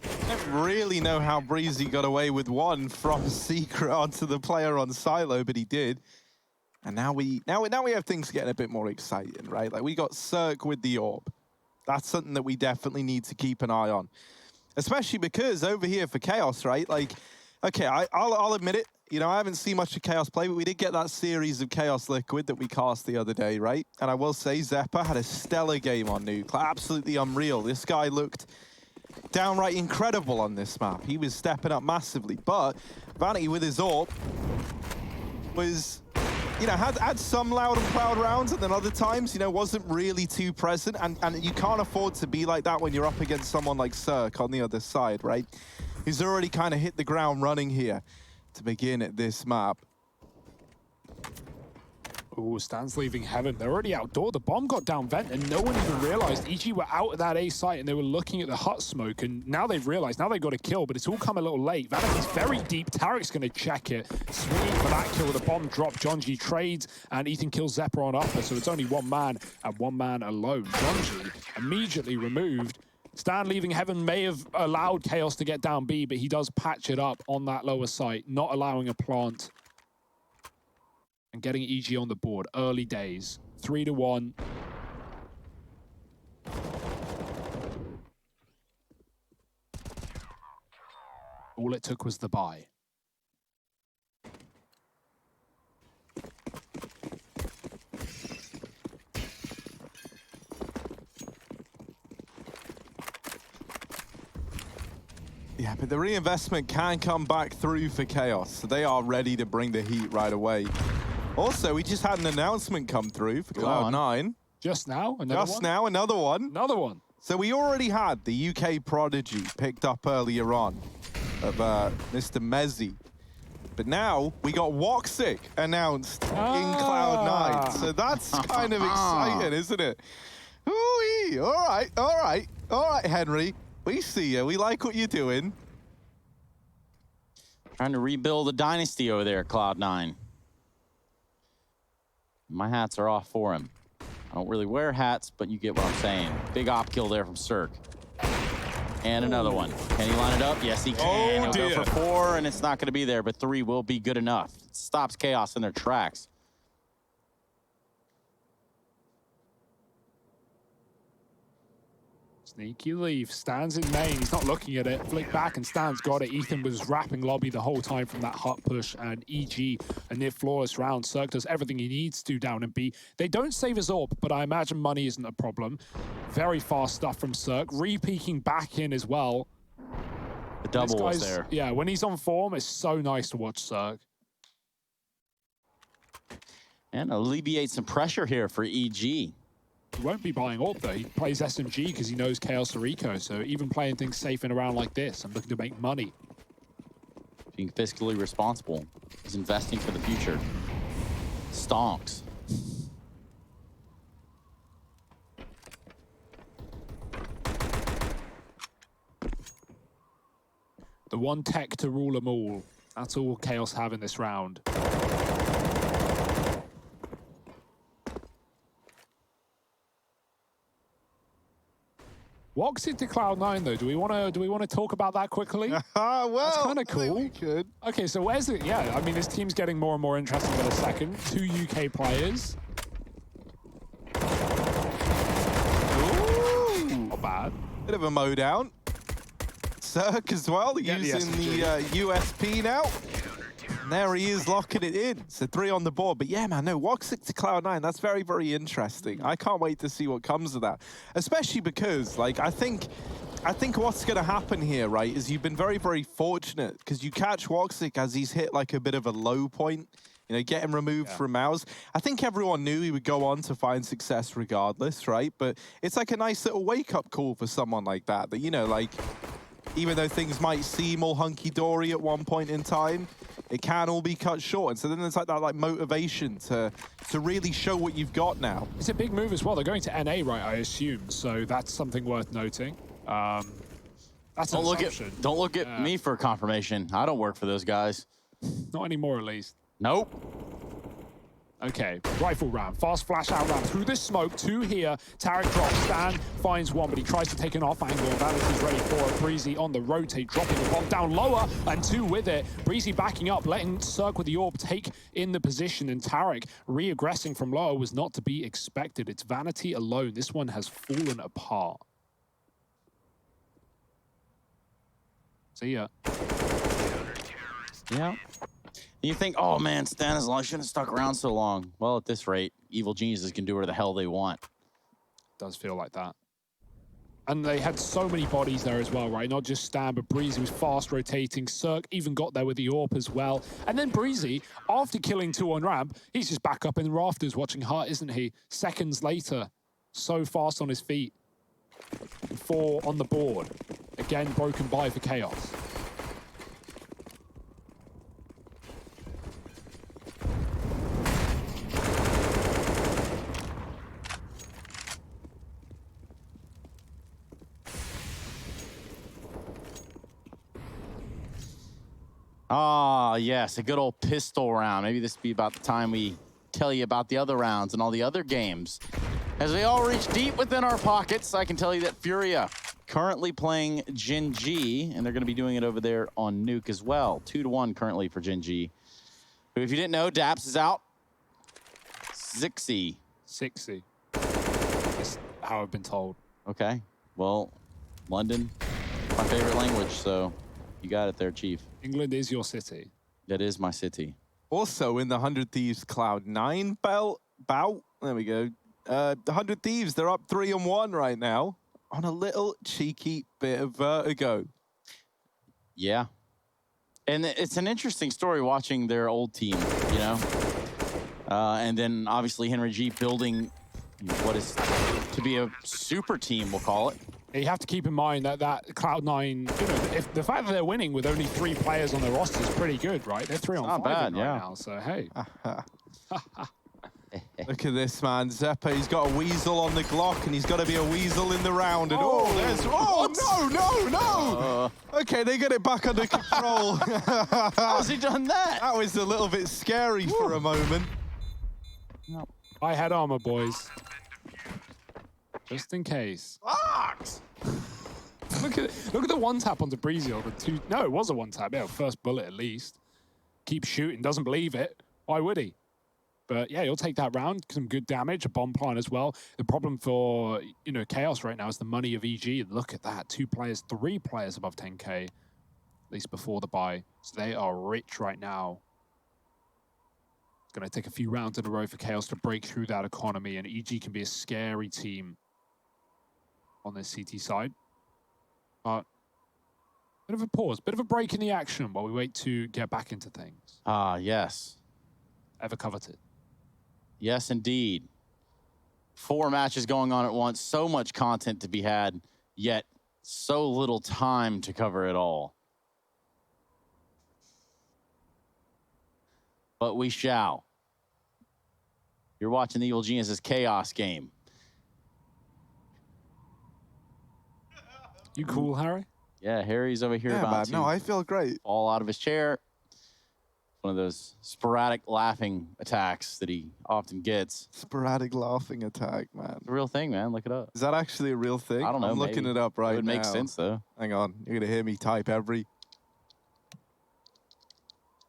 I don't really know how Breezy got away with one from Secret onto the player on Silo, but he did. And now we have things getting a bit more exciting, right? Like, we got Cirque with the Orb. That's something that we definitely need to keep an eye on. Especially because over here for Chaos, right? Like, okay, I'll admit it. You know, I haven't seen much of Chaos play, but we did get that series of Chaos Liquid that we cast the other day, right? And I will say, Zeppa had a stellar game on Nuke. Like, absolutely unreal. This guy looked downright incredible on this map. He was stepping up massively. But Vanity with his Orb was, you know, had some loud and proud rounds, and then other times, you know, wasn't really too present. And you can't afford to be like that when you're up against someone like Cirque on the other side, right? He's already kind of hit the ground running here to begin at this map. Oh, Stan's leaving Heaven. They're already outdoor. The bomb got down vent, and no one even realized EG were out of that A site, and they were looking at the hut smoke, and now they've realized, now they've got a kill, but it's all come a little late. Vanity's very deep. Tarek's going to check it. Swinging for that kill with a bomb drop. John-G trades, and Ethan kills Zeppa on upper, so it's only 1 man, and 1 man alone. John-G immediately removed. Stan leaving Heaven may have allowed Chaos to get down B, but he does patch it up on that lower site, not allowing a plant. And getting EG on the board. Early days. 3-1. All it took was the buy. Yeah, but the reinvestment can come back through for Chaos, so they are ready to bring the heat right away. Also, we just had an announcement come through for Cloud9. Just now? Another one. Another one. So we already had the UK Prodigy picked up earlier on of Mr. Mezzi. But now we got Woxic announced in Cloud9. So that's kind of exciting, isn't it? Ooh-wee. All right, Henry. We see you. We like what you're doing. Trying to rebuild a dynasty over there at Cloud9. My hats are off for him. I don't really wear hats, but you get what I'm saying. Big op kill there from Cirque. And another one. Can he line it up? Yes, he can. He'll go for 4, and it's not going to be there, but 3 will be good enough. It stops Chaos in their tracks. Sneaky leaf. Stan's in main. He's not looking at it. Flick back, and Stan's got it. Ethan was wrapping lobby the whole time from that hut push, and EG a near flawless round. Cirque does everything he needs to down in B. They don't save his AWP, but I imagine money isn't a problem. Very fast stuff from Cirque. Re-peeking back in as well. The double was there. Yeah, when he's on form, it's so nice to watch Cirque. And alleviate some pressure here for EG. He won't be buying AWP though. He plays SMG because he knows Chaos are eco. So even playing things safe in a round like this and looking to make money. Being fiscally responsible. He's investing for the future. Stonks. The one tech to rule them all. That's all Chaos have in this round. Woxic to Cloud9 though. Do we want to talk about that quickly? Well, that's kind of I think cool. we could. Okay, so where's it? Yeah, I mean this team's getting more and more interesting by the second. 2 UK players. Ooh. Not bad. Bit of a mow down. Cirque as well, using the USP now. And there he is locking it in. So 3 on the board. But yeah, man, no, Woxic to Cloud9, that's very, very interesting. I can't wait to see what comes of that. Especially because, like, I think what's going to happen here, right, is you've been very, very fortunate because you catch Woxic as he's hit like a bit of a low point, you know, get him removed from Mouse. I think everyone knew he would go on to find success regardless, right? But it's like a nice little wake-up call for someone like that, you know, like, even though things might seem all hunky-dory at one point in time, it can all be cut short. And so then there's like that motivation to really show what you've got now. It's a big move as well. They're going to NA, right, I assume. So that's something worth noting. That's don't look at me for confirmation. I don't work for those guys. Not anymore, at least. Nope. Okay, rifle round, fast flash out round through this smoke, 2 here. Tarek drops, Stan finds 1, but he tries to take an off angle. Vanity's ready for it. Breezy on the rotate, dropping the bomb down lower, and 2 with it. Breezy backing up, letting Cirque with the orb take in the position, and Tarek re-aggressing from lower was not to be expected. It's Vanity alone. This one has fallen apart. See ya. Yeah. You think, oh man, Stanislaw shouldn't have stuck around so long. Well, at this rate, evil geniuses can do whatever the hell they want. Does feel like that. And they had so many bodies there as well, right? Not just Stan, but Breezy was fast rotating. Cirque even got there with the AWP as well. And then Breezy, after killing 2 on ramp, he's just back up in the rafters watching Hart, isn't he? Seconds later, so fast on his feet. 4 on the board. Again, broken by for Chaos. Ah, yes, a good old pistol round. Maybe this would be about the time we tell you about the other rounds and all the other games. As we all reach deep within our pockets, I can tell you that Furia currently playing Gen G, and they're going to be doing it over there on Nuke as well. 2-1 currently for Gen G. But if you didn't know, Daps is out. Zixi. That's how I've been told. Okay. Well, London, my favorite language, so you got it there, Chief. England is your city. That is my city. Also in the 100 Thieves Cloud9 bout, there we go. The 100 Thieves, they're up 3-1 right now on a little cheeky bit of vertigo. Yeah. And it's an interesting story watching their old team, you know? And then obviously Henry G building what is to be a super team, we'll call it. You have to keep in mind that Cloud9, you know, if the fact that they're winning with only 3 players on their roster is pretty good, right? They're 3 on 5 right now, so hey. Look at this, man. Zeppa, he's got a weasel on the Glock, and he's got to be a weasel in the round. And no! Okay, they get it back under control. How's he done that? That was a little bit scary for a moment. No. I had armor, boys. Just in case. Look at the 1-tap onto Breezy or the 2. No, it was a 1-tap. Yeah, first bullet at least. Keeps shooting, doesn't believe it. Why would he? But yeah, he'll take that round. Some good damage, a bomb plant as well. The problem for, you know, Chaos right now is the money of EG. Look at that, 3 players above 10K, at least before the buy. So they are rich right now. It's going to take a few rounds in a row for Chaos to break through that economy, and EG can be a scary team on this CT side. But bit of a pause, bit of a break in the action while we wait to get back into things. Ah, yes. Ever coveted. Yes, indeed. 4 matches going on at once. So much content to be had, yet so little time to cover it all. But we shall. You're watching the Evil Geniuses Chaos game. You cool, Harry? Yeah, Harry's over here yeah, about man. to No, I feel great. fall out of his chair. One of those sporadic laughing attacks that he often gets. Sporadic laughing attack, man. It's a real thing, man. Look it up. Is that actually a real thing? I don't know. I'm looking maybe. it up right now. It would make sense, though. Hang on. You're going to hear me type every...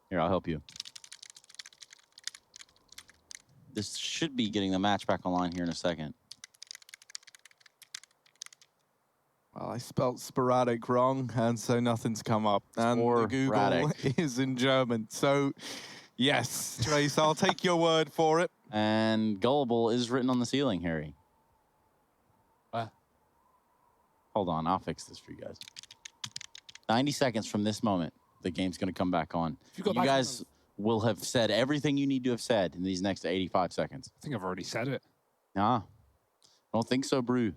Here, I'll help you. This should be getting the match back online here in a second. Well, I spelt sporadic wrong, and so nothing's come up. And the Google is in German. So, yes, Trace, I'll take your word for it. And gullible is written on the ceiling, Harry. Hold on, I'll fix this for you guys. 90 seconds from this moment, the game's going to come back on. You guys will have said everything you need to have said in these next 85 seconds. I think I've already said it. Nah, I don't think so, Brew.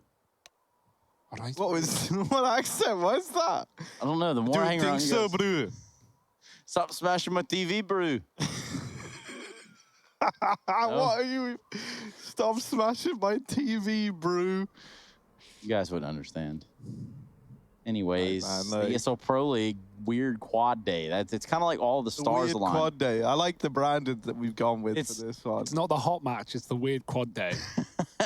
What accent was that? I don't know. The more I hang around, so, Brew. Stop smashing my TV, Brew. What are you? Stop smashing my TV, Brew. You guys wouldn't understand. Anyways, right, the ESL Pro League weird quad day. It's kind of like all the stars weird align. Quad day. I like the branding that we've gone with for this one. It's not the hot match. It's the weird quad day.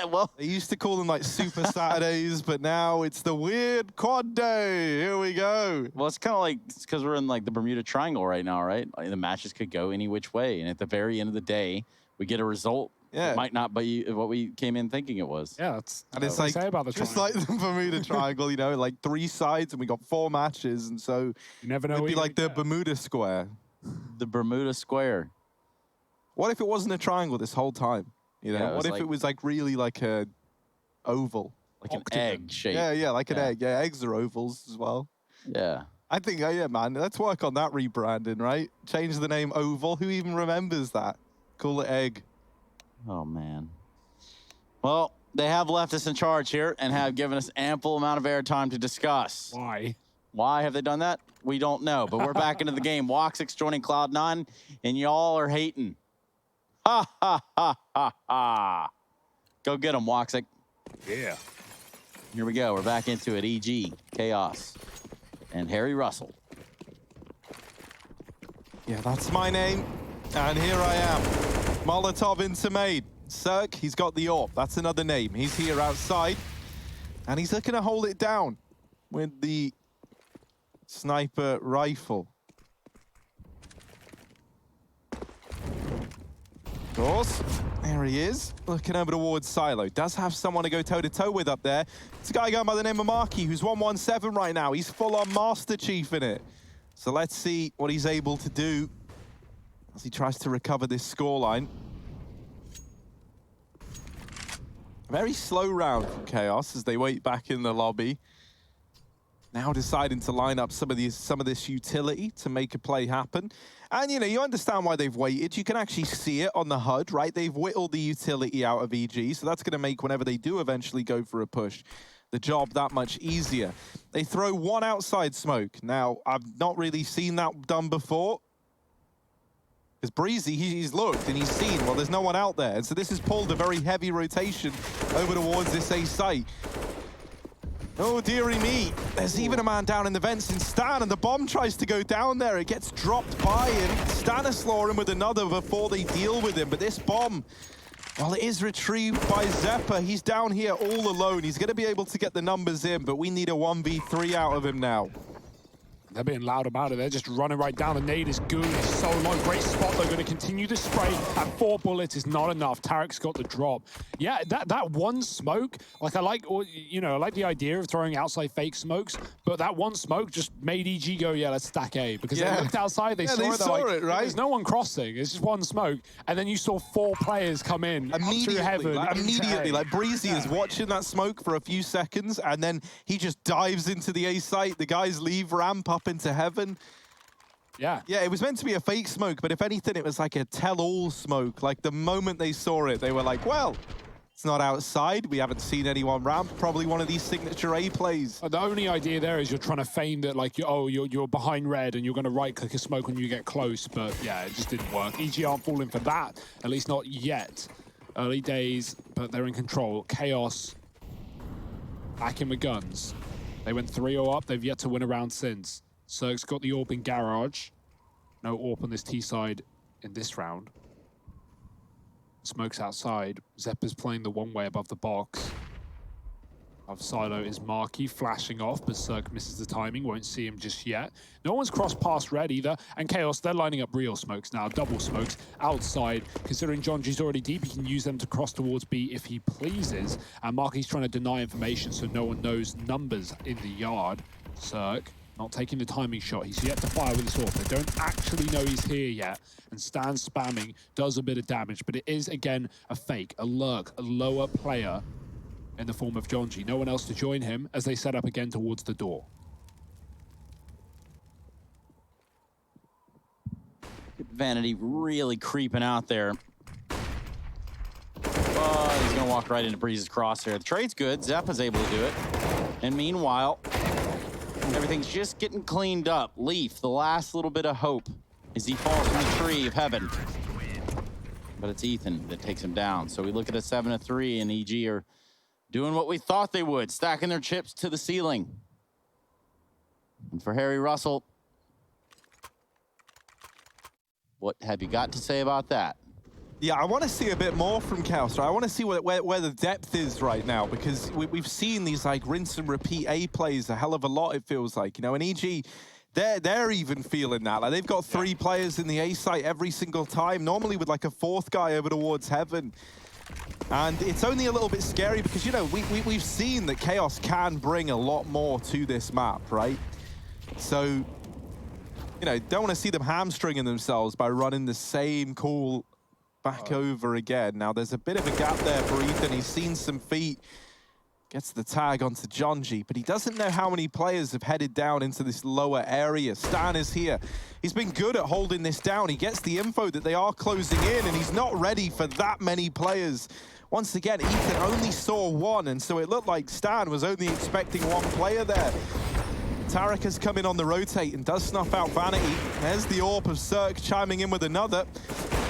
Well, they used to call them like Super Saturdays, but now it's the weird quad day. Here we go. Well, it's kind of like because we're in like the Bermuda Triangle right now, right? Like, the matches could go any which way, and at the very end of the day, we get a result. Yeah, it might not be what we came in thinking it was. Yeah, that's and it's like about the just like the Bermuda Triangle, you know, like 3 sides, and we got 4 matches, and so you never know. It'd be like the Bermuda Square. The Bermuda Square. What if it wasn't a triangle this whole time? You know, what if it was like really like a oval, like an egg shape? Yeah, like an egg. Yeah, eggs are ovals as well. Yeah. I think, yeah, man. Let's work on that rebranding, right? Change the name Oval. Who even remembers that? Call it Egg. Oh man. Well, they have left us in charge here and have given us ample amount of airtime to discuss. Why? Why have they done that? We don't know, but we're back into the game. Woxix joining Cloud9, and y'all are hating. Ha, ha, ha, ha, ha. Go get them, Woxix. Yeah. Here we go. We're back into it. EG, Chaos, and Harry Russell. Yeah, that's my name. And here I am. Molotov into maid. Cirque, he's got the AWP. That's another name. He's here outside. And he's looking to hold it down with the sniper rifle. Of course, there he is, looking over towards Silo. Does have someone to go toe-to-toe with up there. It's a guy going by the name of Marky, who's 117 right now. He's full-on Master Chief in it. So let's see what he's able to do as he tries to recover this scoreline. A very slow round from Chaos as they wait back in the lobby. Now deciding to line up some of this utility to make a play happen. And, you know, you understand why they've waited. You can actually see it on the HUD, right? They've whittled the utility out of EG, so that's going to make whenever they do eventually go for a push, the job that much easier. They throw one outside smoke. Now, I've not really seen that done before. Because Breezy, he's looked and he's seen, well, there's no one out there. And so this has pulled a very heavy rotation over towards this A site. Oh, dearie me. There's even a man down in the vents in Stan, and the bomb tries to go down there. It gets dropped by him. Stanislaw him with another before they deal with him. But this bomb, well, it is retrieved by Zeppa. He's down here all alone. He's going to be able to get the numbers in, but we need a 1v3 out of him now. They're being loud about it. They're just running right down. The nade is good. It's so low. Great spot. They're going to continue the spray. And 4 bullets is not enough. Tarek's got the drop. Yeah, that one smoke, like I like the idea of throwing outside fake smokes, but that one smoke just made EG go, yeah, let's stack A. Because they looked outside, they saw it, right? There's no one crossing. It's just one smoke. And then you saw 4 players come in immediately, to heaven. Immediately. Like Breezy is watching that smoke for a few seconds, and then he just dives into the A site. The guys leave ramp up into heaven. Yeah, it was meant to be a fake smoke, but if anything, it was like a tell-all smoke. Like the moment they saw it, they were like, well, it's not outside. We haven't seen anyone ramp. Probably one of these signature A plays. The only idea there is you're trying to feign that, like, you're behind red and you're going to right-click a smoke when you get close. But yeah, it just didn't work. EG aren't falling for that, at least not yet. Early days, but they're in control. Chaos back in with guns. They went 3-0 up. They've yet to win a round since. Cirque's got the AWP in garage. No AWP on this T side in this round. Smoke's outside. Zeppa's playing the one way above the box. Of Silo is Marky flashing off, but Cirque misses the timing, won't see him just yet. No one's crossed past red either, and Chaos, they're lining up real smokes now, double smokes outside. Considering John G's already deep, he can use them to cross towards B if he pleases, and Marky's trying to deny information so no one knows numbers in the yard. Cirque not taking the timing shot, he's yet to fire with his AWP. They don't actually know he's here yet, and Stan spamming does a bit of damage, but it is, again, a fake, a lurk, a lower player in the form of John G. No one else to join him as they set up again towards the door. Vanity really creeping out there. Oh, he's gonna walk right into Breeze's crosshair. The trade's good, Zeppa's able to do it. And meanwhile, everything's just getting cleaned up. Leaf, the last little bit of hope as he falls from the tree of heaven. But it's Ethan that takes him down. So we look at a 7-3, and EG are doing what we thought they would, stacking their chips to the ceiling. And for Harry Russell, what have you got to say about that? Yeah, I want to see a bit more from Chaos, right? I want to see where the depth is right now, because we've seen these like rinse and repeat A plays a hell of a lot, it feels like, you know, and EG, they're even feeling that. Like, they've got 3 players in the A site every single time, normally with like a 4th guy over towards heaven. And it's only a little bit scary because, you know, we've seen that Chaos can bring a lot more to this map, right? So, you know, don't want to see them hamstringing themselves by running the same call back over again. Now, there's a bit of a gap there for Ethan. He's seen some feet. Gets the tag onto John G, but he doesn't know how many players have headed down into this lower area. Stan is here. He's been good at holding this down. He gets the info that they are closing in, and he's not ready for that many players. Once again, Ethan only saw 1, and so it looked like Stan was only expecting 1 player there. Tarek has come in on the rotate and does snuff out Vanity. There's the AWP of Cirque chiming in with another.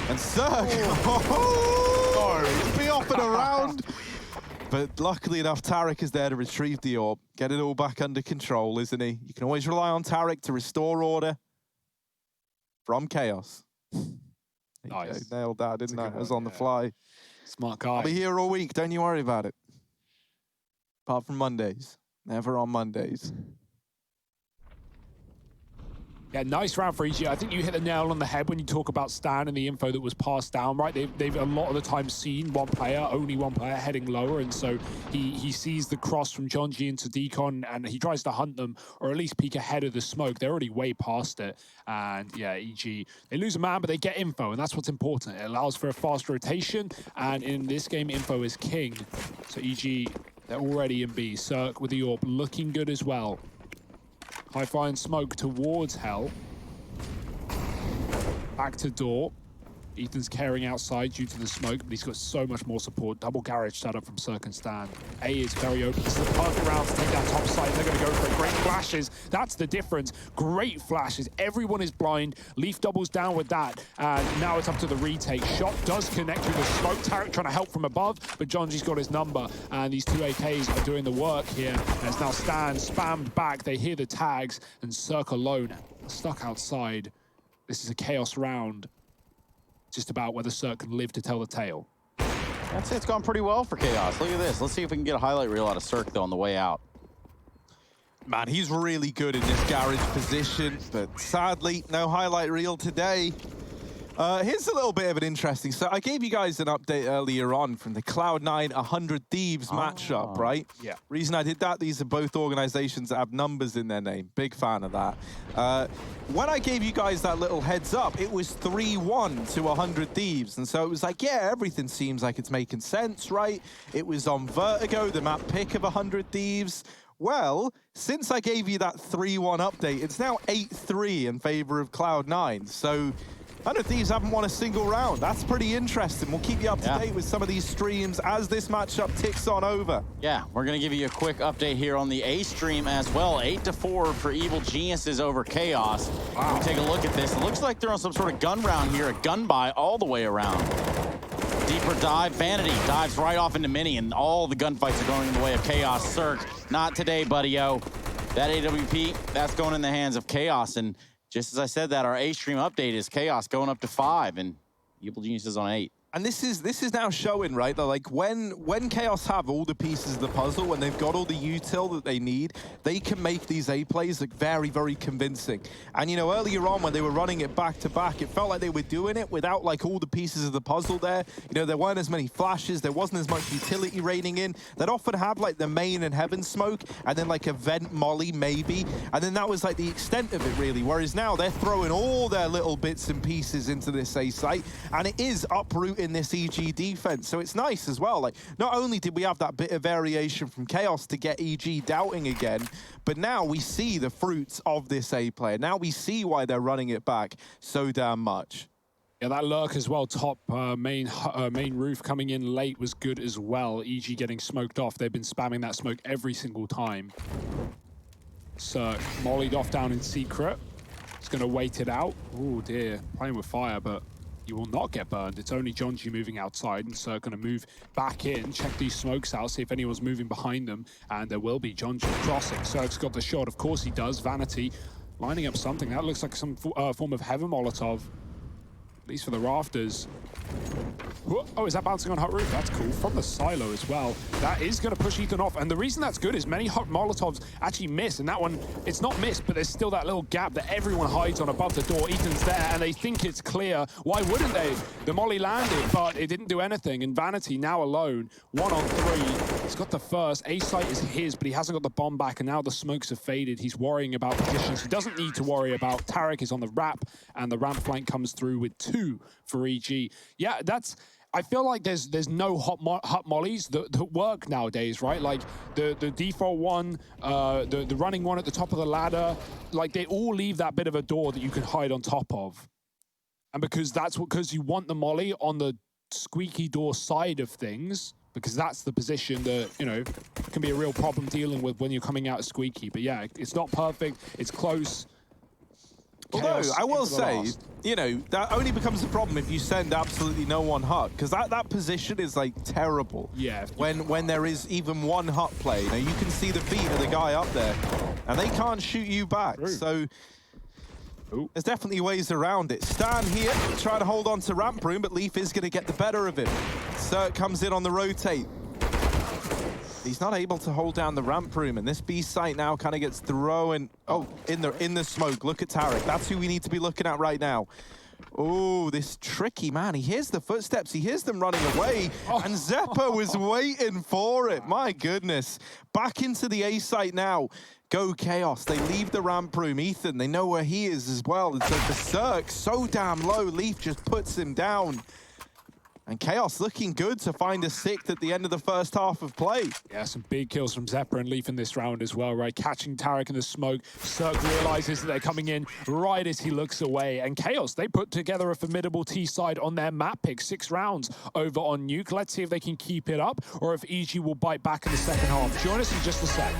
And Cirque, he's been off and around. But luckily enough, Tarek is there to retrieve the AWP, get it all back under control, isn't he? You can always rely on Tarek to restore order from Chaos. Nice. Nailed that, didn't I? I was on the fly. Smart guy. I'll be here all week, don't you worry about it. Apart from Mondays. Never on Mondays. Yeah, nice round for EG. I think you hit the nail on the head when you talk about Stan and the info that was passed down, right? They've a lot of the time seen only one player heading lower, and so he sees the cross from John G into Decon, and he tries to hunt them, or at least peek ahead of the smoke. They're already way past it, and yeah, EG, they lose a man, but they get info, and that's what's important. It allows for a fast rotation, and in this game, info is king. So EG, they're already in B. Cirque with the AWP, looking good as well. High-fi and smoke towards Hell. Back to door. Ethan's carrying outside due to the smoke, but he's got so much more support. Double garage set up from Cirque and Stan. A is very open. This is the perfect round to take that top side. They're going to go for it. Great flashes. That's the difference. Great flashes. Everyone is blind. Leaf doubles down with that. And now it's up to the retake. Shot does connect with the smoke. Tarek trying to help from above, but John G's got his number. And these 2 AKs are doing the work here. As now Stan spammed back. They hear the tags, and Cirque alone, stuck outside. This is a chaos round. Just about whether Cirque can live to tell the tale. That's it. It's gone pretty well for Chaos. Look at this. Let's see if we can get a highlight reel out of Cirque, though, on the way out. Man, he's really good in this garage position, but sadly, no highlight reel today. Here's a little bit of an interesting... So I gave you guys an update earlier on from the Cloud9 100 Thieves matchup, right? Yeah. Reason I did that, these are both organizations that have numbers in their name. Big fan of that. When I gave you guys that little heads up, it was 3-1 to 100 Thieves. And so it was like, yeah, everything seems like it's making sense, right? It was on Vertigo, the map pick of 100 Thieves. Well, since I gave you that 3-1 update, it's now 8-3 in favor of Cloud9. So 100 Thieves haven't won a single round. That's pretty interesting. We'll keep you up to date with some of these streams as this matchup ticks on over. Yeah, we're going to give you a quick update here on the A stream as well. 8-4 for Evil Geniuses over Chaos. Wow. We take a look at this. It looks like they're on some sort of gun round here, a gun buy all the way around. Deeper dive, Vanity dives right off into Mini, and all the gunfights are going in the way of Chaos. Cirque, not today, buddy-o. That AWP, that's going in the hands of Chaos, and Just as I said that, our A-Stream update is Chaos going up to 5, and Evil Genius is on 8. And this is now showing, right, that like when Chaos have all the pieces of the puzzle, when they've got all the util that they need, they can make these A plays look very, very convincing. And you know, earlier on when they were running it back to back, it felt like they were doing it without like all the pieces of the puzzle there. You know, there weren't as many flashes, there wasn't as much utility raining in. They'd often have like the main and heaven smoke, and then like a vent molly maybe, and then that was like the extent of it really. Whereas now they're throwing all their little bits and pieces into this A site, and it is uprooting in this EG defense, so it's nice as well. Like, not only did we have that bit of variation from Chaos to get EG doubting again, but now we see the fruits of this A player. Now we see why they're running it back so damn much. Yeah, that lurk as well, top main roof coming in late was good as well. EG getting smoked off. They've been spamming that smoke every single time. Cirque mollied off down in secret. It's going to wait it out. Oh dear, playing with fire, but you will not get burned. It's only Jonji moving outside, and Cirque going to move back in, check these smokes out, see if anyone's moving behind them, and there will be Jonji crossing. Cirque's got the shot, of course he does. Vanity lining up something. That looks like some form of heaven Molotov, at least for the rafters. Oh, is that bouncing on hot roof? That's cool. From the silo as well. That is going to push Ethan off. And the reason that's good is many hot Molotovs actually miss. And that one, it's not missed, but there's still that little gap that everyone hides on above the door. Ethan's there, and they think it's clear. Why wouldn't they? The molly landed, but it didn't do anything. And Vanity now alone, 1 on 3. He's got the first. A site is his, but he hasn't got the bomb back. And now the smokes have faded. He's worrying about positions. He doesn't need to worry about. Tarek is on the ramp, and the ramp flank comes through with 2 for EG. Yeah, that's... I feel like there's no hot mollies that work nowadays, right? Like the default one, the running one at the top of the ladder, like they all leave that bit of a door that you can hide on top of. And because you want the molly on the squeaky door side of things, because that's the position that, you know, can be a real problem dealing with when you're coming out of squeaky. But yeah, it's not perfect, it's close. Although, I will say, you know, that only becomes a problem if you send absolutely no one hut, because that position is, like, terrible. Yeah. When there is even one hut play. Now, you can see the feet of the guy up there, and they can't shoot you back. True. So, there's definitely ways around it. Stan here, trying to hold on to ramp room, but Leaf is going to get the better of him. Cirque comes in on the rotate. He's not able to hold down the ramp room, and this B site now kind of gets thrown. Oh, in the smoke. Look at Tarek. That's who we need to be looking at right now. Oh, this tricky man. He hears the footsteps. He hears them running away, and Zeppo was waiting for it. My goodness. Back into the A site now. Go Chaos. They leave the ramp room. Ethan, they know where he is as well. And so the Cirque so damn low. Leaf just puts him down. And Chaos looking good to find a 6th at the end of the first half of play. Yeah, some big kills from Zephyr and Leaf in this round as well, right? Catching Tarek in the smoke. Cirque realizes that they're coming in right as he looks away. And Chaos, they put together a formidable T-side on their map pick. 6 rounds over on Nuke. Let's see if they can keep it up or if EG will bite back in the second half. Join us in just a sec.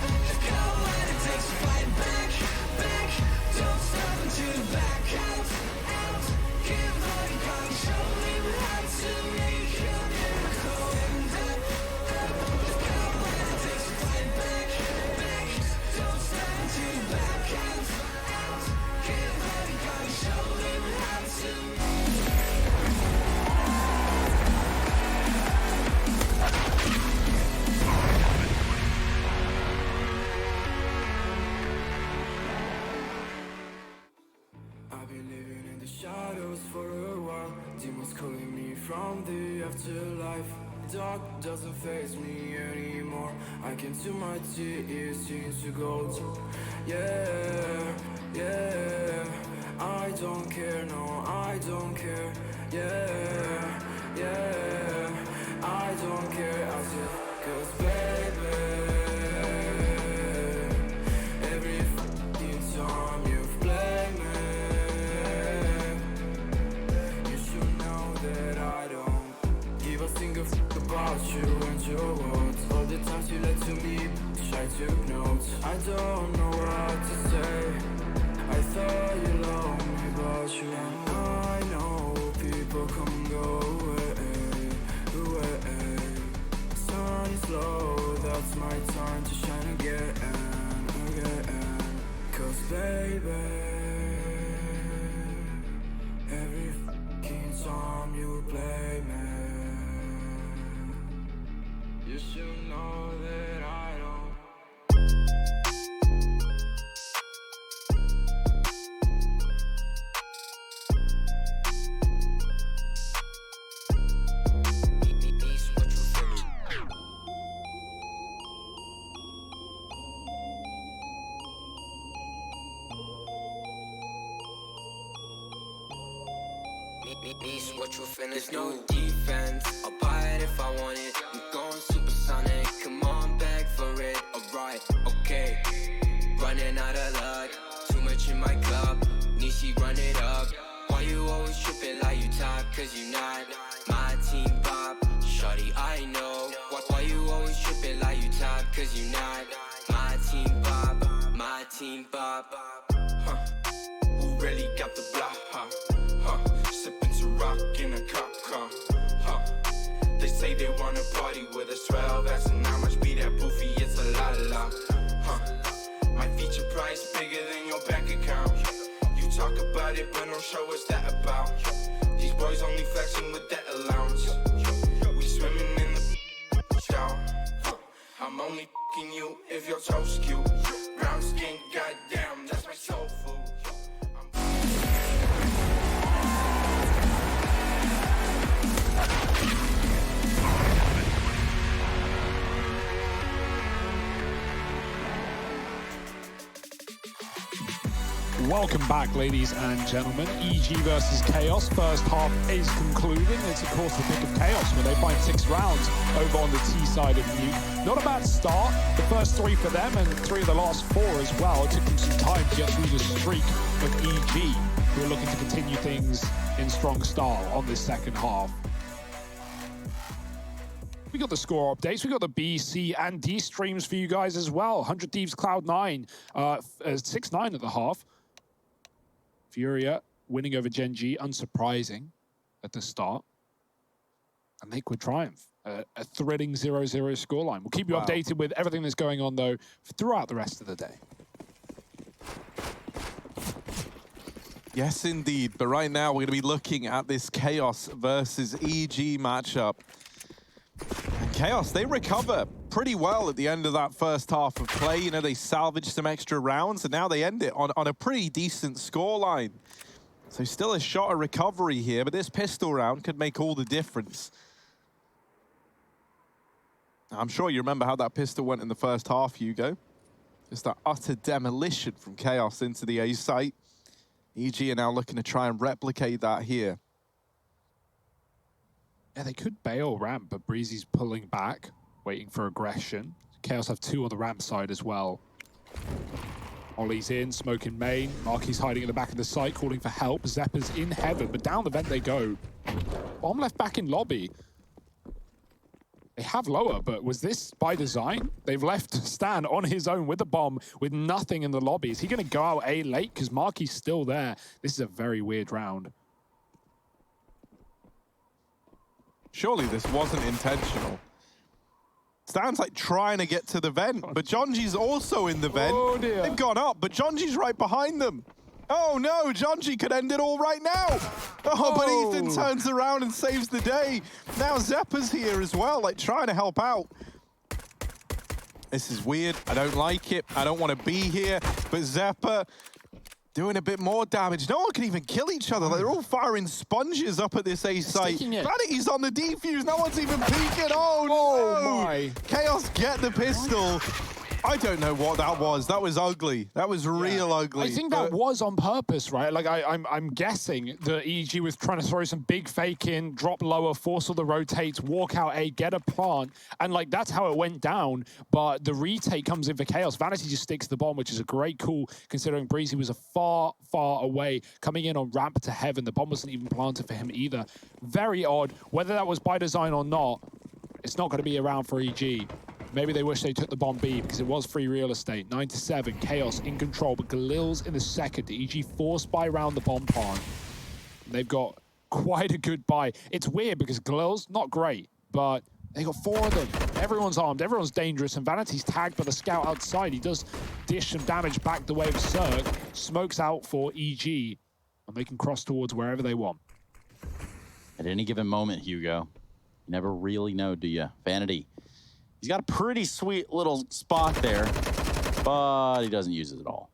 From the afterlife, dark doesn't faze me anymore. I can see my tears seems to go. Yeah, yeah. I don't care, no, I don't care. Yeah, yeah. I don't care. I said, 'cause baby, every fucking time you've played me. Think of about you and your words. All the times you lied to me, I took notes. I don't know what to say. I thought you loved me, but you and I know people come and go away. Sun is low, that's my time to shine again. 'Cause baby, Niece, what you finish? No defense. I'll buy it if I want it. I'm going supersonic. Come on, beg for it. Alright, okay. Running out of luck. Too much in my club. Nishi, run it up. Why you always tripping like you top? Cause you not my team pop. Shawty, I know. Why you always tripping like you top? Cause you not my team pop. My team pop. Huh. Who really got the block? Sipping to rock in a cop car. They say they wanna party with us 12 S and how much be that boofy? It's a la. My feature price bigger than your bank account. You talk about it, but don't show us that about. These boys only flexing with that allowance. We swimming in the shower. I'm only f***ing you if your toes cute. Brown skin, goddamn, that's my soul food. Welcome back, ladies and gentlemen. EG versus Chaos. First half is concluding. It's, of course, the pick of Chaos, where they find 6 rounds over on the T side of Nuke. Not a bad start. The first 3 for them, and 3 of the last 4 as well. It took them some time to get through the streak of EG, who are looking to continue things in strong style on this second half. We got the score updates. We got the B, C, and D streams for you guys as well. 100 Thieves Cloud9, 6-9 at the half. Furia winning over Gen G, unsurprising at the start. And Liquid triumph, a thrilling 0-0 scoreline. We'll keep you updated with everything that's going on, though, throughout the rest of the day. Yes, indeed. But right now, we're going to be looking at this Chaos versus EG matchup. And Chaos, they recover pretty well at the end of that first half of play. You know, they salvaged some extra rounds, and now they end it on a pretty decent scoreline. So still a shot of recovery here, but this pistol round could make all the difference. I'm sure you remember how that pistol went in the first half, Hugo. Just that utter demolition from Chaos into the A site. EG are now looking to try and replicate that here. Yeah, they could bail ramp, but Breezy's pulling back, waiting for aggression. Chaos have 2 on the ramp side as well. Ollie's in, smoking main. Marky's hiding at the back of the site, calling for help. Zeppa's in heaven, but down the vent they go. Bomb left back in lobby. They have lower, but was this by design? They've left Stan on his own with a bomb, with nothing in the lobby. Is he going to go out A late? Because Marky's still there. This is a very weird round. Surely this wasn't intentional. Stan's like trying to get to the vent, but Jonji's also in the vent. Oh dear. They've gone up, but Jonji's right behind them. Oh no, Jonji could end it all right now. Oh, but Ethan turns around and saves the day. Now Zeppa's here as well, like trying to help out. This is weird. I don't like it. I don't want to be here, but Zeppa doing a bit more damage. No one can even kill each other. Like, they're all firing sponges up at this A site. Vanity's on the defuse. No one's even peeking. Oh, no. My. Chaos get the pistol. I don't know what that was. That was ugly. That was real ugly. I think that was on purpose, right? Like, I'm guessing that EG was trying to throw some big fake in, drop lower, force all the rotates, walk out A, get a plant, and like that's how it went down. But the retake comes in for Chaos. Vanity just sticks the bomb, which is a great call considering Breezy was a far, far away, coming in on ramp to heaven. The bomb wasn't even planted for him either. Very odd. Whether that was by design or not, it's not going to be around for EG. Maybe they wish they took the bomb B because it was free real estate. 9-7, Chaos in control, but Galil's in the second. EG forced by around the bomb plant. They've got quite a good buy. It's weird because Galil's not great, but they got 4 of them. Everyone's armed, everyone's dangerous, and Vanity's tagged by the scout outside. He does dish some damage back the way of Zerg. Smokes out for EG, and they can cross towards wherever they want. At any given moment, Hugo, you never really know, do you? Vanity. He's got a pretty sweet little spot there, but he doesn't use it at all.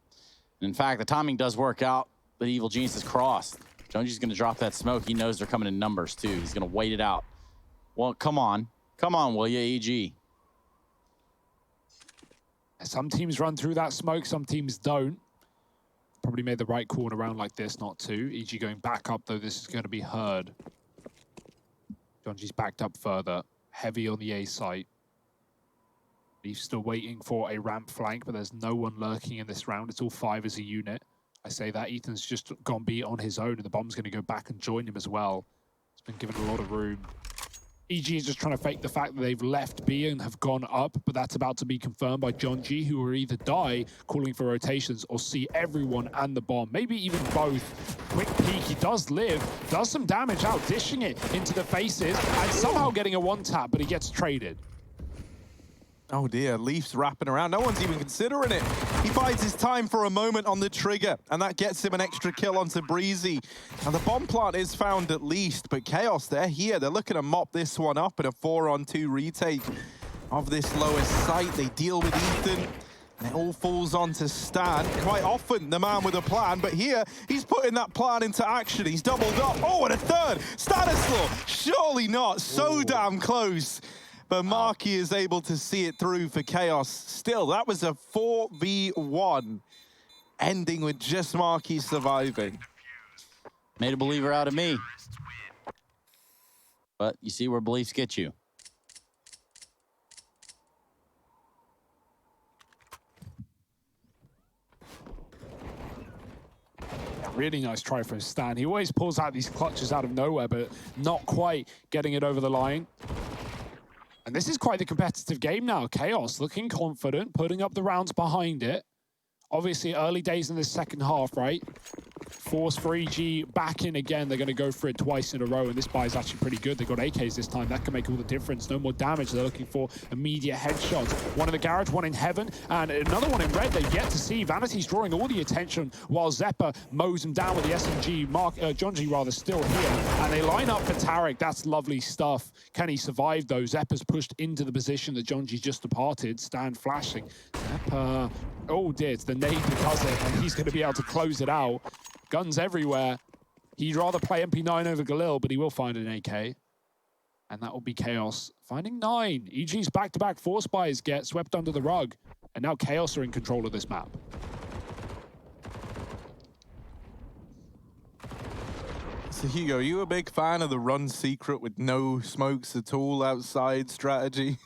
And in fact, the timing does work out, but Evil Genius is crossed. Jonesy's going to drop that smoke. He knows they're coming in numbers, too. He's going to wait it out. Well, come on. Come on, will you, EG? Some teams run through that smoke, some teams don't. probably made the right call around like this, not to. EG going back up, though this is going to be heard. Jonji's backed up further, heavy on the A site. Leaf's still waiting for a ramp flank, but there's no one lurking in this round. It's all 5 as a unit. I say that Ethan's just gone B on his own, and the bomb's going to go back and join him as well. He's been given a lot of room. EG is just trying to fake the fact that they've left B and have gone up, but that's about to be confirmed by Jonji, who will either die calling for rotations or see everyone and the bomb, maybe even both. Quick peek, he does live, does some damage out, dishing it into the faces, and somehow getting a one-tap, but he gets traded. Oh dear, Leaf's wrapping around. No one's even considering it. He bides his time for a moment on the trigger, and that gets him an extra kill onto Breezy. And the bomb plant is found at least, but Chaos, they're here. They're looking to mop this one up in a 4-on-2 retake of this lowest site. They deal with Ethan, and it all falls on to Stan. Quite often, the man with a plan, but here, he's putting that plan into action. He's doubled up. Oh, and a third! Stanislaw! Surely not. So damn close. But Marky is able to see it through for Chaos. Still, that was a 4v1, ending with just Marky surviving. Made a believer out of me. But you see where beliefs get you. Really nice try from Stan. He always pulls out these clutches out of nowhere, but not quite getting it over the line. And this is quite the competitive game now. Chaos looking confident, putting up the rounds behind it. Obviously, early days in the second half, right? Force for EG back in again. They're going to go for it twice in a row, and this buy is actually pretty good. They got AKs this time. That can make all the difference. No more damage. They're looking for immediate headshots. One in the garage, one in heaven, and another one in red. They yet to see. Vanity's drawing all the attention while Zeppa mows him down with the SMG. Jonji rather still here, and they line up for Tarek. That's lovely stuff. Can he survive though? Zeppa's pushed into the position that Jonji just departed. Stan flashing. Zeppa, oh dear, it's the nade that does it, and he's going to be able to close it out. Guns everywhere. He'd rather play MP9 over Galil, but he will find an AK. And that will be Chaos finding 9. EG's back-to-back force buys get swept under the rug. And now Chaos are in control of this map. So Hugo, are you a big fan of the run secret with no smokes at all outside strategy?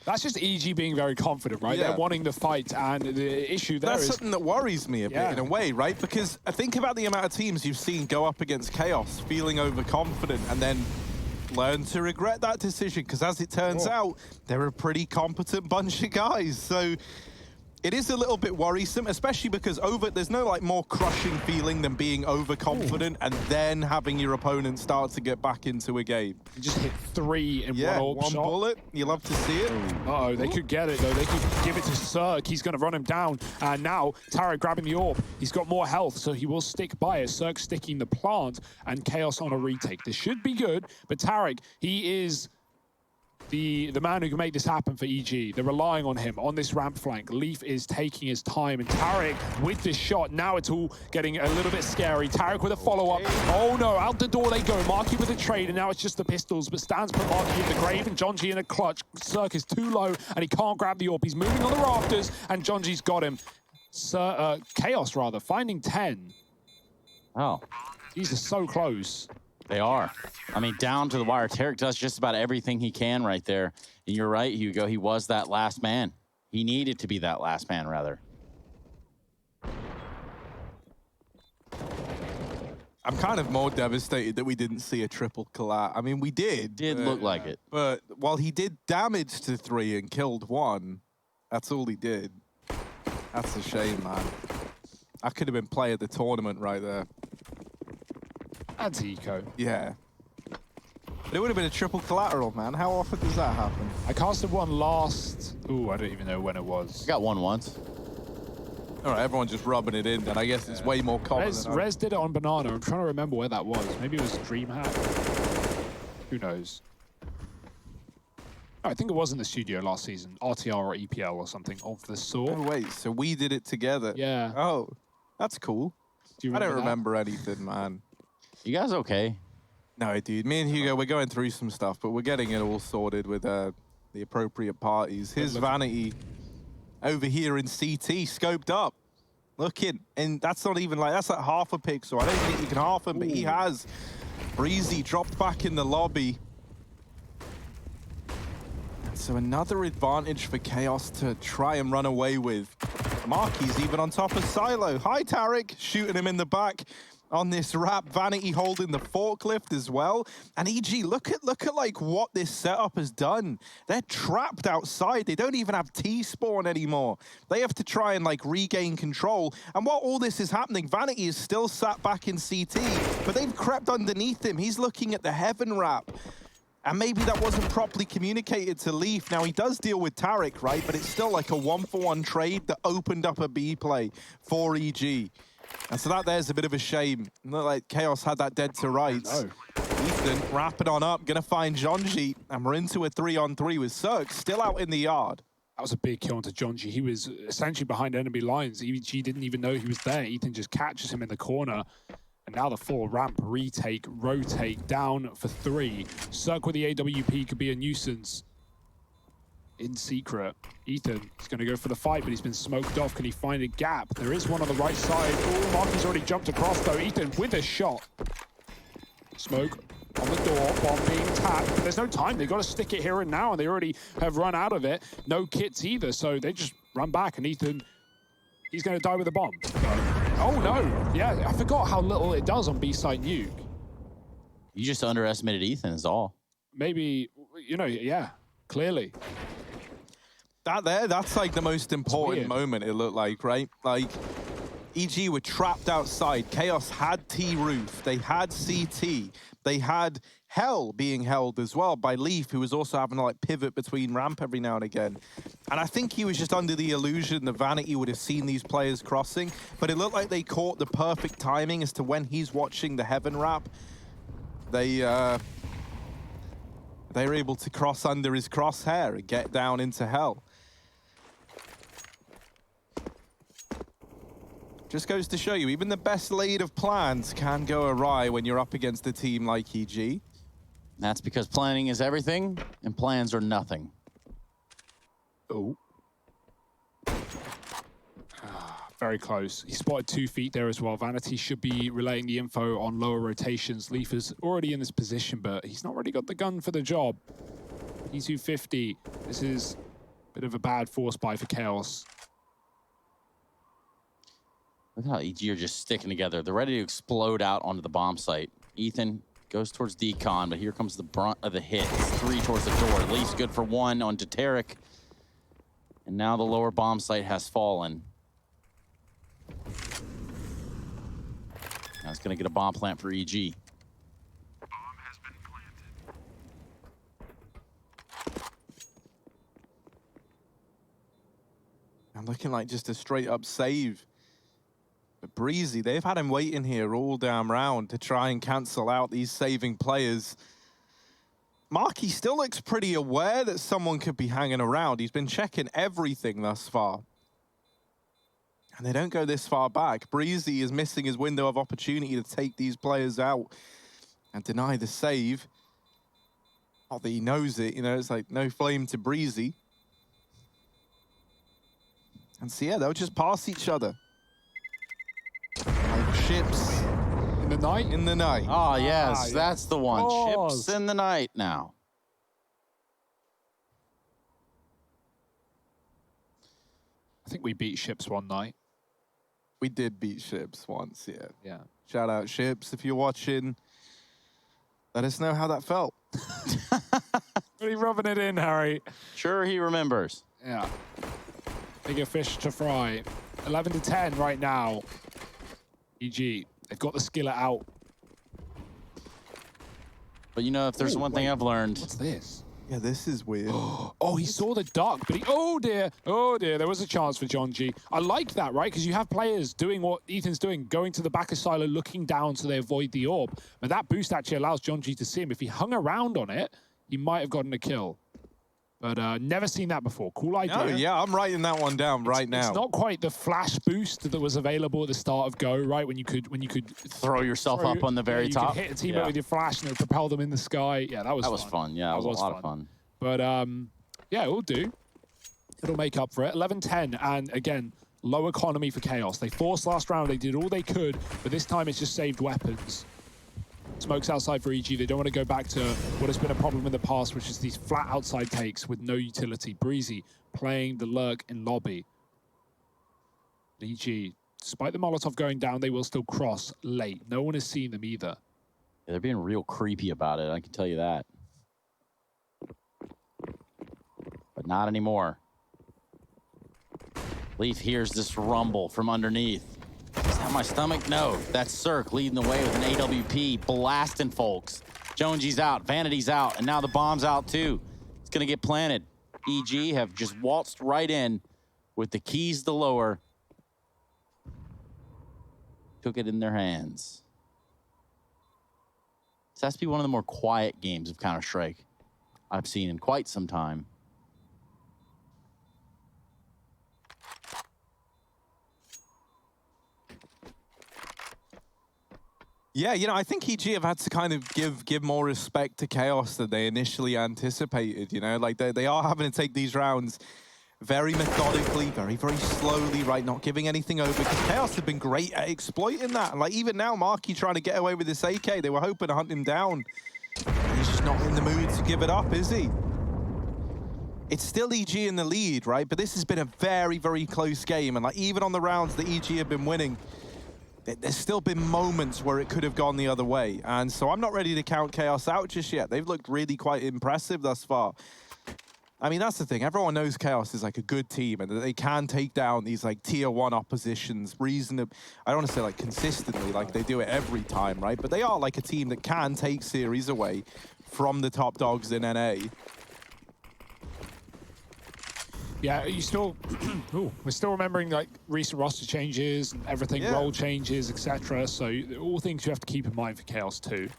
That's just EG being very confident, right? Yeah. They're wanting the fight, and the issue there is... That's something that worries me a bit, in a way, right? Because I think about the amount of teams you've seen go up against Chaos, feeling overconfident, and then learn to regret that decision, because as it turns out, they're a pretty competent bunch of guys. So it is a little bit worrisome, especially because there's no like more crushing feeling than being overconfident and then having your opponent start to get back into a game. You just hit 3 in one shot. Bullet. You love to see it. Uh-oh, they could get it though. They could give it to Cirque. He's gonna run him down. And now Tarek grabbing the orb. He's got more health, so he will stick by it. Cirque sticking the plant and Chaos on a retake. This should be good, but Tarek, he is the man who can make this happen for EG. They're relying on him on this ramp flank. Leaf is taking his time, and Tarek with this shot. Now it's all getting a little bit scary. Tarek with a follow-up. Oh no, out the door they go. Marky with a trade, and now it's just the pistols, but Stan's put Marky in the grave, and Jonji in a clutch. Cirque is too low, and he can't grab the orb. He's moving on the rafters, and Jonji's got him. Chaos, rather, finding 10. Oh. These are so close. They are. I mean, down to the wire. Tarek does just about everything he can right there. And you're right, Hugo. He was that last man. He needed to be that last man, rather. I'm kind of more devastated that we didn't see a triple collat. I mean, we did. Did look like it. But while he did damage to 3 and killed 1, that's all he did. That's a shame, man. I could have been player of the tournament right there. That's eco. Yeah. But it would have been a triple collateral, man. How often does that happen? I casted one last... Ooh, I don't even know when it was. I got one once. All right, everyone's just rubbing it in, then. I guess it's way more common Rez did it on Banana. I'm trying to remember where that was. Maybe it was DreamHack. Who knows? I think it was in the studio last season. RTR or EPL or something of the sort. Oh, wait. So we did it together? Yeah. Oh, that's cool. I don't remember anything, man. You guys okay? No, dude. Me and Hugo, we're going through some stuff, but we're getting it all sorted with the appropriate parties. His Vanity over here in CT, scoped up. looking, and that's not even like, that's like half a pixel. I don't think you can half him, but he has. Breezy dropped back in the lobby. And so another advantage for Chaos to try and run away with. Marky's even on top of Silo. Hi, Tarek, shooting him in the back on this wrap. Vanity holding the forklift as well. And EG, look at like what this setup has done. They're trapped outside. They don't even have T-spawn anymore. They have to try and like regain control. And while all this is happening, Vanity is still sat back in CT, but they've crept underneath him. He's looking at the Heaven wrap. And maybe that wasn't properly communicated to Leaf. Now, he does deal with Tarek, right? But it's still like a 1-for-1 trade that opened up a B play for EG. And so there's a bit of a shame. Not like Chaos had that dead to rights. Ethan wrapping on up, gonna find Jonji. And we're into a 3-on-3 with Cirque still out in the yard. That was a big kill onto Jonji. He was essentially behind enemy lines. EG didn't even know he was there. Ethan just catches him in the corner. And now the full ramp, retake, rotate, down for 3. Cirque with the AWP could be a nuisance. In secret, Ethan is going to go for the fight, but he's been smoked off. Can he find a gap? There is one on the right side. Oh, Marky's already jumped across, though. Ethan with a shot. Smoke on the door, bomb being tapped. But there's no time. They've got to stick it here and now, and they already have run out of it. No kits either, so they just run back, and Ethan, he's going to die with a bomb. Oh, no. Yeah, I forgot how little it does on B-side nuke. You just underestimated Ethan is all. Maybe, you know, yeah, clearly. That's like the most important moment, it looked like, right? Like, EG were trapped outside. Chaos had T-Roof. They had CT. They had Hell being held as well by Leaf, who was also having to like pivot between ramp every now and again. And I think he was just under the illusion that Vanity would have seen these players crossing, but it looked like they caught the perfect timing as to when he's watching the Heaven wrap. They were able to cross under his crosshair and get down into Hell. Just goes to show you, even the best laid of plans can go awry when you're up against a team like EG. That's because planning is everything, and plans are nothing. Oh. Very close. He spotted 2 feet there as well. Vanity should be relaying the info on lower rotations. Leaf is already in this position, but he's not really got the gun for the job. P250. This is a bit of a bad force buy for Chaos. Look how EG are just sticking together. They're ready to explode out onto the bomb site. Ethan goes towards decon, but here comes the brunt of the hit. It's 3 towards the door. Leaf's good for 1 onto Tarek. And now the lower bomb site has fallen. Now it's going to get a bomb plant for EG. I'm looking like just a straight up save. But Breezy, they've had him waiting here all damn round to try and cancel out these saving players. Marky still looks pretty aware that someone could be hanging around. He's been checking everything thus far. And they don't go this far back. Breezy is missing his window of opportunity to take these players out and deny the save. Not that he knows it, you know, it's like no flame to Breezy. And so, yeah, they'll just pass each other. Like ships. In the night? In the night. Oh, yes, that's the one. Pause. Ships in the night now. I think we beat ships one night. We did beat ships once, yeah. Yeah. Shout out ships if you're watching. Let us know how that felt. Really rubbing it in, Harry. Sure he remembers. Yeah. Bigger fish to fry. 11 to 10 right now. EG, they've got the skillet out. But you know, if there's one thing I've learned. What's this? Yeah, this is weird. Oh, he saw the duck, but he... Oh, dear. Oh, dear. There was a chance for John G. I like that, right? Because you have players doing what Ethan's doing, going to the back of Silo, looking down so they avoid the orb. But that boost actually allows John G to see him. If he hung around on it, he might have gotten a kill. But never seen that before. Cool idea. Oh, yeah, I'm writing that one down right now. It's not quite the flash boost that was available at the start of Go, right? When you could throw yourself up on the very top. You could hit a teammate with your flash and it would propel them in the sky. Yeah, that was fun. Yeah, that was a lot of fun. But yeah, it'll do. It'll make up for it. 11-10, and again, Low economy for Chaos. They forced last round, they did all they could, but this time it's just saved weapons. Smokes outside for EG. They don't want to go back to what has been a problem in the past, which is these flat outside takes with no utility. Breezy playing the lurk in lobby. EG, despite the Molotov going down, they will still cross late. No one has seen them either. Yeah, they're being real creepy about it, I can tell you that. But not anymore. Leaf hears this rumble from underneath. Is that my stomach? No, that's Cirque leading the way with an AWP, blasting folks. Jonesy's out, Vanity's out, and now the bomb's out too. It's gonna get planted. EG have just waltzed right in with the keys to lower. Took it in their hands. This has to be one of the more quiet games of Counter-Strike I've seen in quite some time. Yeah, you know, I think EG have had to kind of give more respect to Chaos than they initially anticipated, you know? Like, they are having to take these rounds very methodically, very, very slowly, right? Not giving anything over, because Chaos have been great at exploiting that. And like, even now, Marky trying to get away with this AK, they were hoping to hunt him down. He's just not in the mood to give it up, is he? It's still EG in the lead, right? But this has been a very, very close game. And like, even on the rounds that EG have been winning, there's still been moments where it could have gone the other way. And so I'm not ready to count Chaos out just yet. They've looked really quite impressive thus far. I mean, that's the thing. Everyone knows Chaos is like a good team and that they can take down these like tier 1 oppositions reasonably. I don't want to say like consistently, like they do it every time, right? But they are like a team that can take series away from the top dogs in NA. Yeah, you still, we're still remembering like recent roster changes and everything, role changes, etc. So all things you have to keep in mind for Chaos too.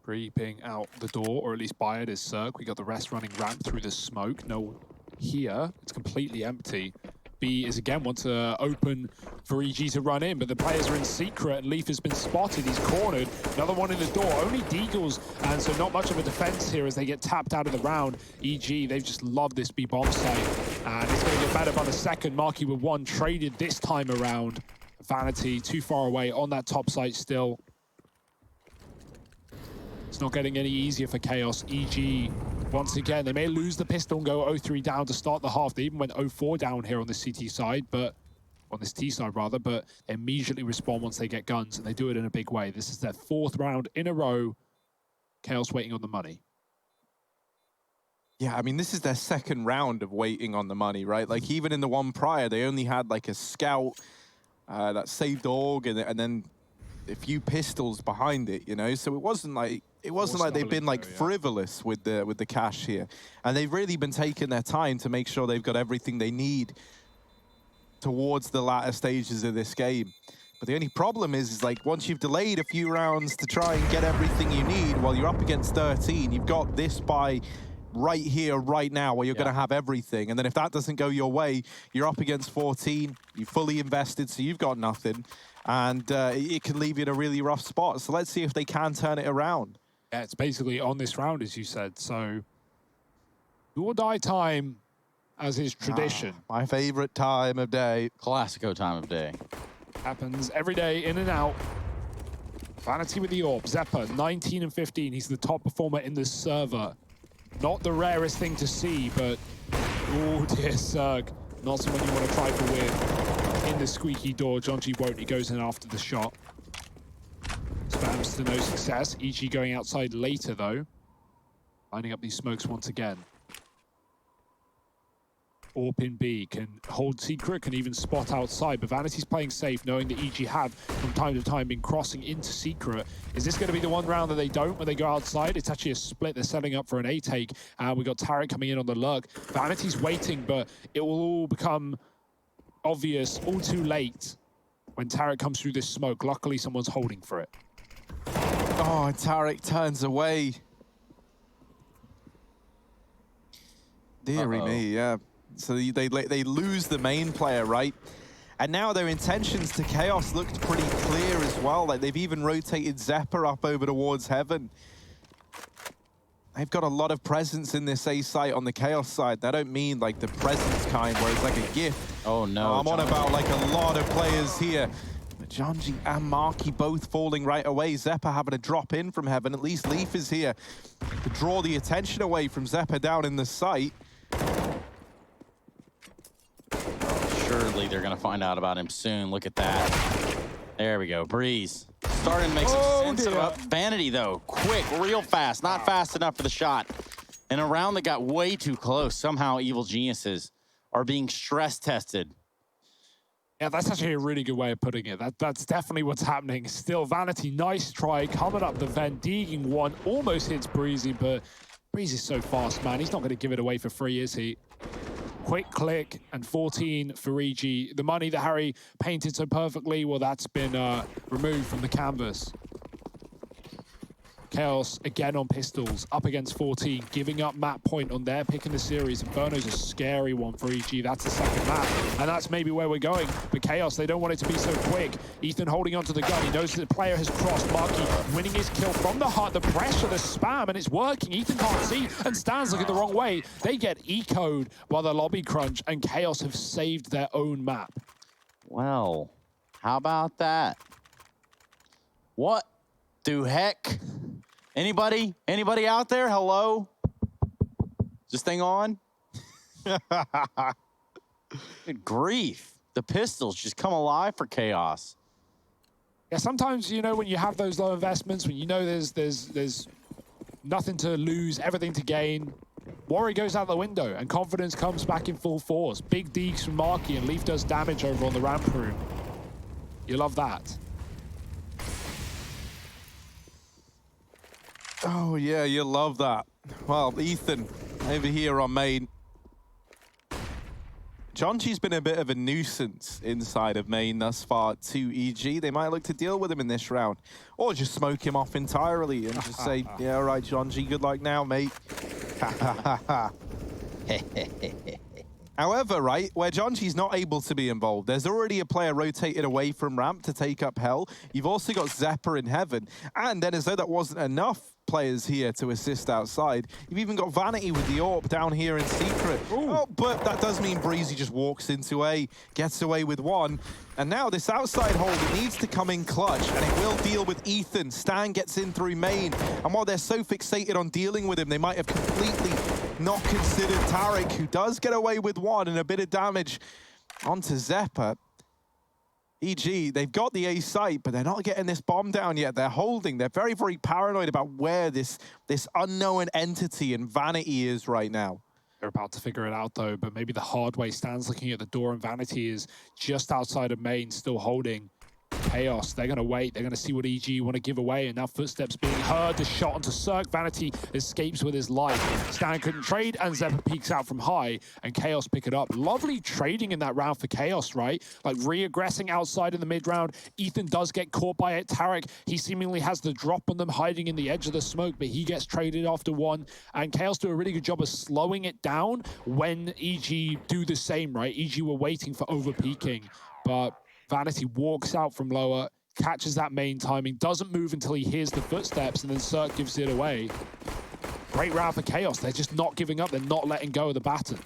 Creeping out the door, or at least by it, is Cirque. We got the rest running ramp through the smoke. No here, it's completely empty. B is again want to open for EG to run in, but the players are in secret and Leaf has been spotted. He's cornered. Another one in the door. Only Deagles, and so not much of a defense here as they get tapped out of the round. EG, they've just loved this B bomb site, and it's going to get better by the second. Marky with one traded this time around. Vanity too far away on that top site still. It's not getting any easier for Chaos. EG, once again, they may lose the pistol and go 0-3 down to start the half. They even went 0-4 down here on the CT side, but on this T side rather, but they immediately respond once they get guns, and they do it in a big way. This is their 4th round in a row. Chaos waiting on the money. Yeah, I mean, this is their 2nd round of waiting on the money, right? Like, even in the one prior, they only had like a scout that saved Org, and then a few pistols behind it, you know? So it wasn't like they've been like frivolous with the cash here. And they've really been taking their time to make sure they've got everything they need towards the latter stages of this game. But the only problem is like, once you've delayed a few rounds to try and get everything you need while you're up against 13, you've got this buy right here, right now, where you're going to have everything. And then if that doesn't go your way, you're up against 14, you're fully invested, so you've got nothing. And it can leave you in a really rough spot. So let's see if they can turn it around. Yeah, it's basically on this round, as you said. So, do or die time, as is tradition. My favorite time of day. Classico time of day. Happens every day, in and out. Vanity with the AWP. Zeppa, 19 and 15. He's the top performer in this server. Not the rarest thing to see, but oh dear, Serg. Not someone you want to try for with. In the squeaky door, John G won't. He goes in after the shot. Spams to no success. EG going outside later, though. Lining up these smokes once again. AWP in B can hold secret, can even spot outside, but Vanity's playing safe, knowing that EG have, from time to time, been crossing into secret. Is this going to be the one round that they don't when they go outside? It's actually a split. They're setting up for an A-take. We got Tarek coming in on the lurk. Vanity's waiting, but it will all become obvious all too late when Tarek comes through this smoke. Luckily, someone's holding for it. Oh, and Tarek turns away. Deary me, yeah. So they lose the main player, right? And now their intentions to Chaos looked pretty clear as well. Like, they've even rotated Zeppa up over towards Heaven. they've got a lot of presence in this A site on the Chaos side. I don't mean like the presence kind where it's like a gift. Oh no. I'm on about like a lot of players here. But Janji and Marky both falling right away. Zeppa having to drop in from heaven. At least Leaf is here to draw the attention away from Zeppa down in the site. Surely they're going to find out about him soon. Look at that. There we go. Breeze. Starting to make some sense about Vanity, though. Quick, real fast. Not fast enough for the shot. And a round that got way too close. Somehow Evil Geniuses are being stress tested. Yeah, that's actually a really good way of putting it. That's definitely what's happening. Still, Vanity, nice try. Coming up the vent, digging one. Almost hits Breezy, but Breezy's so fast, man. He's not going to give it away for free, is he? Quick click and 14 for EG. The money that Harry painted so perfectly, well, that's been removed from the canvas. Chaos again on pistols, up against 14, giving up map point on their pick in the series. Inferno's a scary one for EG. That's the second map, and that's maybe where we're going. But Chaos, they don't want it to be so quick. Ethan holding onto the gun. He knows that the player has crossed. Marky winning his kill from the heart. The pressure, the spam, and it's working. Ethan can't see, and Stan's looking the wrong way. They get eco'd by the lobby crunch, and Chaos have saved their own map. Well, how about that? What the heck? Anybody out there? Hello? Is this thing on? Good grief. The pistols just come alive for Chaos. Yeah, sometimes, you know, when you have those low investments, when you know there's nothing to lose, everything to gain, worry goes out the window and confidence comes back in full force. Big deeks from Marky and Leaf does damage over on the ramp room. You love that. Oh, yeah, you love that. Well, Ethan, over here on main. Jonchi's been a bit of a nuisance inside of main thus far to EG. They might look to deal with him in this round. Or just smoke him off entirely and just say, yeah, all right, Jonchi, good luck now, mate. However, right, where Jonchi's not able to be involved, there's already a player rotated away from ramp to take up Hell. You've also got Zeppa in heaven. And then as though that wasn't enough players here to assist outside, you've even got Vanity with the AWP down here in secret. Oh, but that does mean Breezy just walks into A, gets away with one. And now this outside hold, it needs to come in clutch, and it will deal with Ethan. Stan gets in through main. And while they're so fixated on dealing with him, they might have completely not considered Tarek, who does get away with one and a bit of damage onto Zeppa. EG, they've got the A site, but they're not getting this bomb down yet. They're holding. They're very, very paranoid about where this unknown entity in Vanity is right now. They're about to figure it out, though, but maybe the hard way. Stan's looking at the door, and Vanity is just outside of main, still holding. Chaos, they're going to wait. They're going to see what EG want to give away, and now footsteps being heard. The shot onto Cirque. Vanity escapes with his life. Stan couldn't trade, and Zeppa peeks out from high, and Chaos pick it up. Lovely trading in that round for Chaos, right? Like re-aggressing outside in the mid-round. Ethan does get caught by it. Tarek, he seemingly has the drop on them, hiding in the edge of the smoke, but he gets traded after one, and Chaos do a really good job of slowing it down when EG do the same, right? EG were waiting for over-peaking, but Vanity walks out from lower, catches that main timing, doesn't move until he hears the footsteps, and then Cirque gives it away. Great round for Chaos. They're just not giving up. They're not letting go of the baton.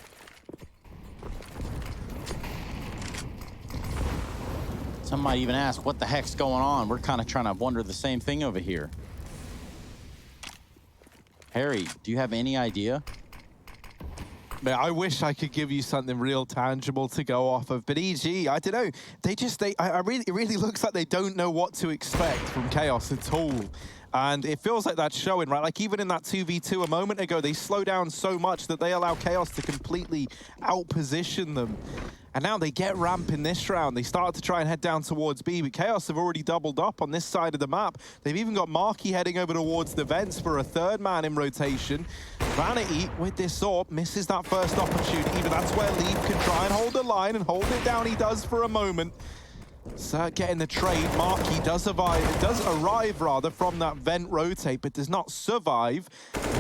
Some might even ask, what the heck's going on? We're kind of trying to wonder the same thing over here. Harry, do you have any idea? Man, I wish I could give you something real tangible to go off of, but EG, I don't know. It really looks like they don't know what to expect from Chaos at all. And it feels like that's showing, right? Like even in that 2v2 a moment ago, they slow down so much that they allow Chaos to completely outposition them. And now they get ramp in this round. They start to try and head down towards B, but Chaos have already doubled up on this side of the map. They've even got Marky heading over towards the vents for a third man in rotation. Vanity, with this AWP, misses that first opportunity, but that's where Leaf can try and hold the line and hold it down. He does for a moment. Cirque getting the trade. Marky does arrive from that vent rotate, but does not survive.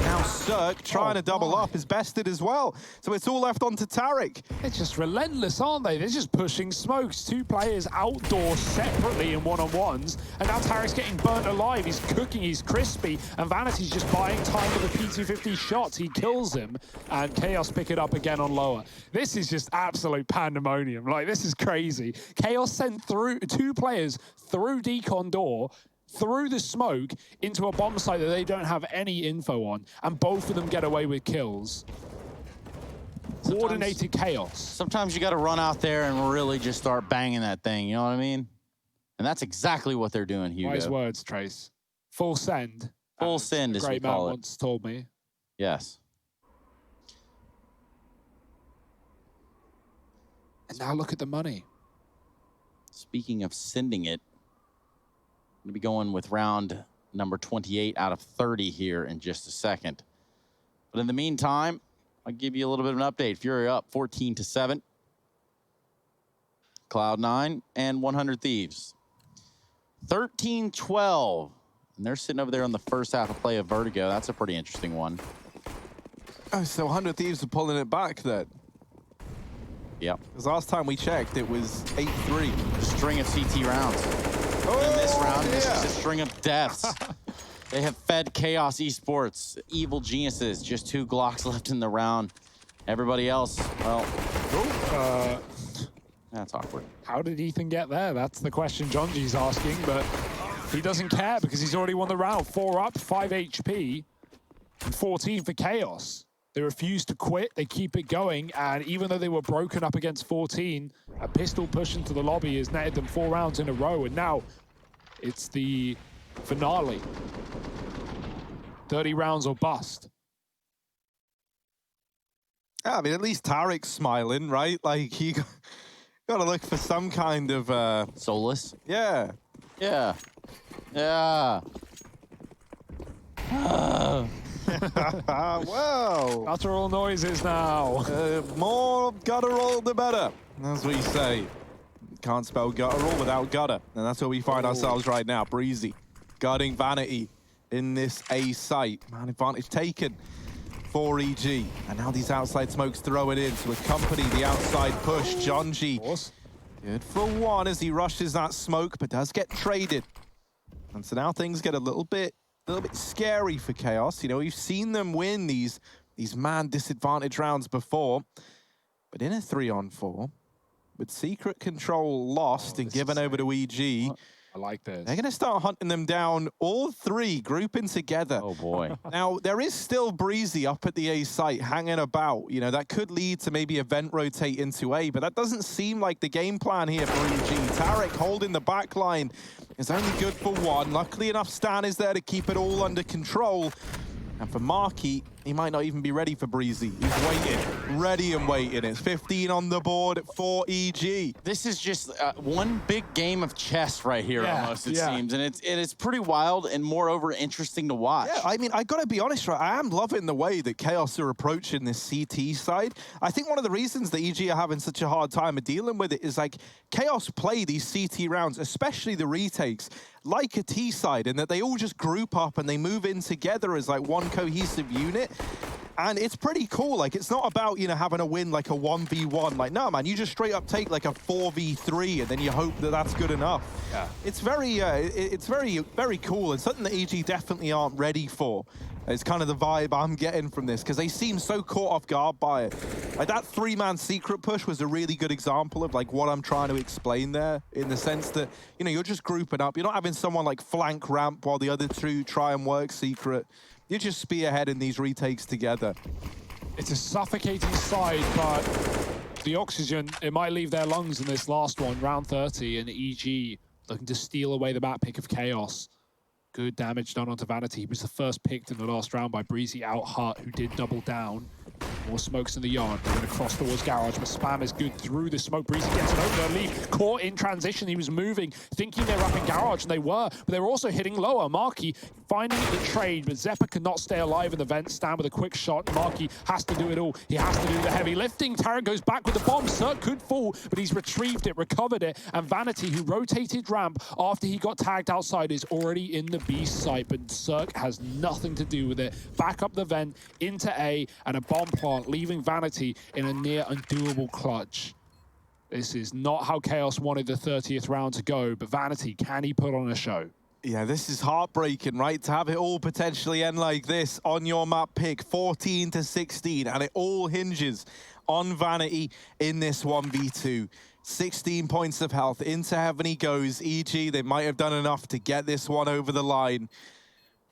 Now Cirque trying to double up is bested as well. So it's all left onto Tarek. They're just relentless, aren't they? They're just pushing smokes. 2 players outdoors separately in one-on-ones. And now Tarek's getting burnt alive. He's cooking, he's crispy. And Vanity's just buying time with the P250 shots. He kills him. And Chaos pick it up again on lower. This is just absolute pandemonium. Like, this is crazy. Chaos sent through 2 players through decon door, through the smoke into a bomb site that they don't have any info on, and both of them get away with kills. Coordinated chaos. Sometimes you got to run out there and really just start banging that thing, you know what I mean? And that's exactly what they're doing, Hugo. Wise words, Trace. Full send. Full send, as we great man call it. once told me. Yes. And now look at the money. Speaking of sending it, I'm going to be going with round number 28 out of 30 here in just a second. But in the meantime, I'll give you a little bit of an update. Fury up 14-7. Cloud9 and 100 Thieves. 13-12. And they're sitting over there on the first half of play of Vertigo. That's a pretty interesting one. Oh, so 100 Thieves are pulling it back then? Yep. Because last time we checked, it was 8-3. A string of CT rounds. Oh, in this round, this is a string of deaths. They have fed Chaos Esports, Evil Geniuses, just 2 Glocks left in the round. Everybody else, well, that's awkward. How did Ethan get there? That's the question John G's asking, but he doesn't care because he's already won the round. 4 up, 5 HP, and 14 for Chaos. They refuse to quit, they keep it going, and even though they were broken up against 14, a pistol push into the lobby has netted them 4 rounds in a row, and now it's the finale. 30 rounds or bust. Yeah, I mean, at least Tarek's smiling, right? Like, you got to look for some kind of... solace? Yeah. Yeah. Yeah. Whoa. Guttural noises now. More guttural, the better. That's what you say. Can't spell guttural without gutter. And that's where we find ourselves right now. Breezy guarding Vanity in this A site. Man, advantage taken for EG. And now these outside smokes throw it in to accompany the outside push. John G. Good for 1 as he rushes that smoke, but does get traded. And so now things get a little bit scary for Chaos. You know, we've seen them win these man disadvantage rounds before, but in a 3-on-4, with secret control lost and given over to EG, I like this. They're going to start hunting them down, all 3 grouping together. Oh boy. Now, there is still Breezy up at the A site hanging about. You know, that could lead to maybe a vent rotate into A, but that doesn't seem like the game plan here for EG. Tarek holding the back line is only good for 1. Luckily enough, Stan is there to keep it all under control. And for Marky, he might not even be ready for Breezy. He's waiting, ready and waiting. It's 15 on the board for EG. This is just one big game of chess right here, almost, it seems. And it's pretty wild and moreover interesting to watch. Yeah, I mean, I gotta be honest, right? I am loving the way that Chaos are approaching this CT side. I think one of the reasons that EG are having such a hard time of dealing with it is like Chaos play these CT rounds, especially the retakes, like a T side, in that they all just group up and they move in together as like one cohesive unit. And it's pretty cool. Like, it's not about, you know, having a win like a 1v1. Like, no, man, you just straight up take like a 4v3 and then you hope that that's good enough. Yeah. It's very cool and something that EG definitely aren't ready for. It's kind of the vibe I'm getting from this because they seem so caught off guard by it. Like, that 3-man secret push was a really good example of like what I'm trying to explain there, in the sense that, you know, you're just grouping up. You're not having someone like flank ramp while the other 2 try and work secret. You just spearheading these retakes together. It's a suffocating side, but the oxygen, it might leave their lungs in this last one, round 30, and EG looking to steal away the map pick of Chaos. Good damage done onto Vanity. He was the first picked in the last round by Breezy out Hut, who did double down. More smokes in the yard. They're going to cross towards garage, but Spam is good through the smoke. Breezy gets it over. Lee caught in transition. He was moving, thinking they were up in garage, and they were, but they were also hitting lower. Marky finding the trade, but Zeppa cannot stay alive in the vent. Stand with a quick shot. Marky has to do it all. He has to do the heavy lifting. Tarek goes back with the bomb. Cirque could fall, but he's retrieved it, recovered it, and Vanity, who rotated ramp after he got tagged outside, is already in the B site, but Cirque has nothing to do with it. Back up the vent into A, and a bomb plant, leaving Vanity in a near undoable clutch. This is not how Chaos wanted the 30th round to go, but Vanity, can he put on a show? Yeah, this is heartbreaking, right? To have it all potentially end like this on your map pick, 14-16, and it all hinges on Vanity in this 1v2. 16 points of health, into heaven he goes. EG, they might have done enough to get this one over the line.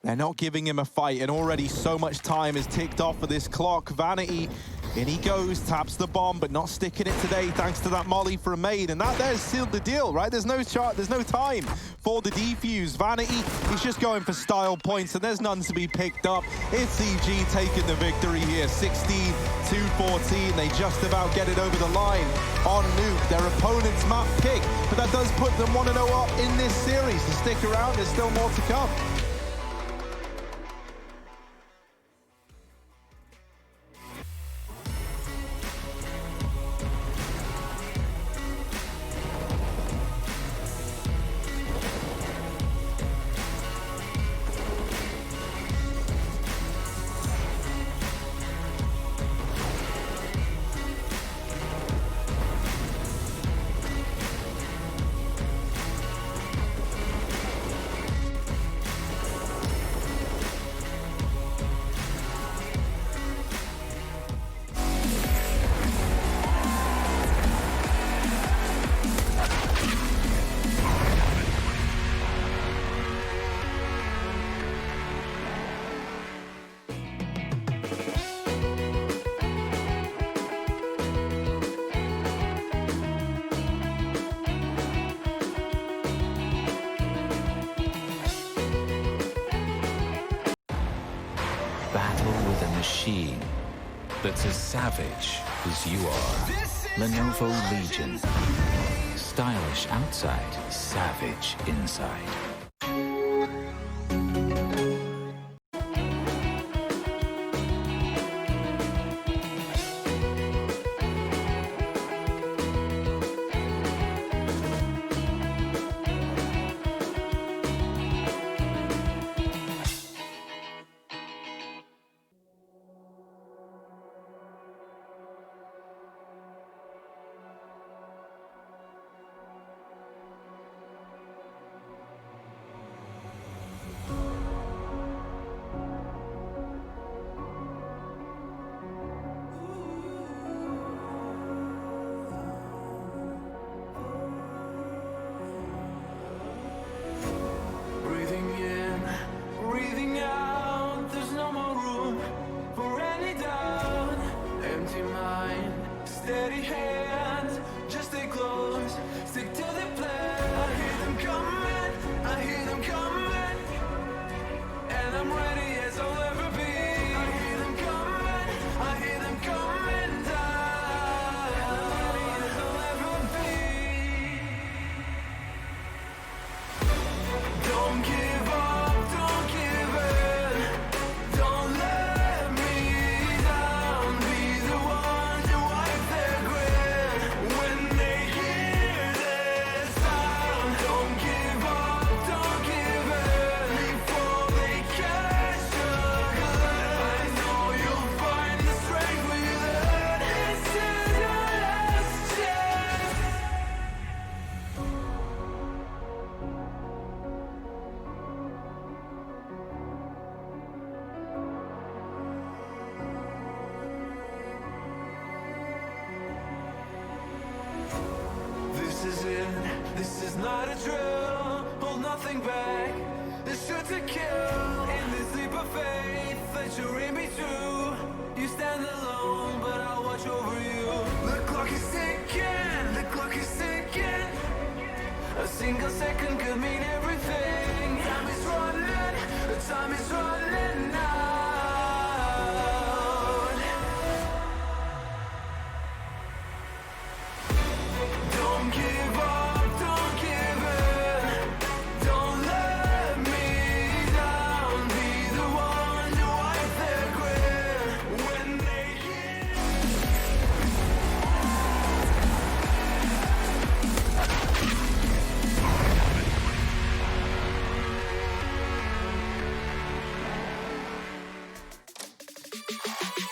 They're not giving him a fight, and already so much time is ticked off of this clock. Vanity, in he goes, taps the bomb, but not sticking it today thanks to that molly from Maid, and that there's sealed the deal, right? There's no time for the defuse. Vanity, he's just going for style points, and there's none to be picked up. It's EG taking the victory here, 16-14. They just about get it over the line on Nuke, their opponent's map pick, but that does put them 1-0 up in this series. So stick around, there's still more to come. Battle with a machine that's as savage as you are. Lenovo Legion. Stylish outside, savage inside. This is it, this is not a drill. Hold nothing back, it's sure to kill. In this leap of faith that you're in me too. You stand alone, but I'll watch over you. The clock is ticking, the clock is ticking. A single second could mean everything. Time is running, the time is running out.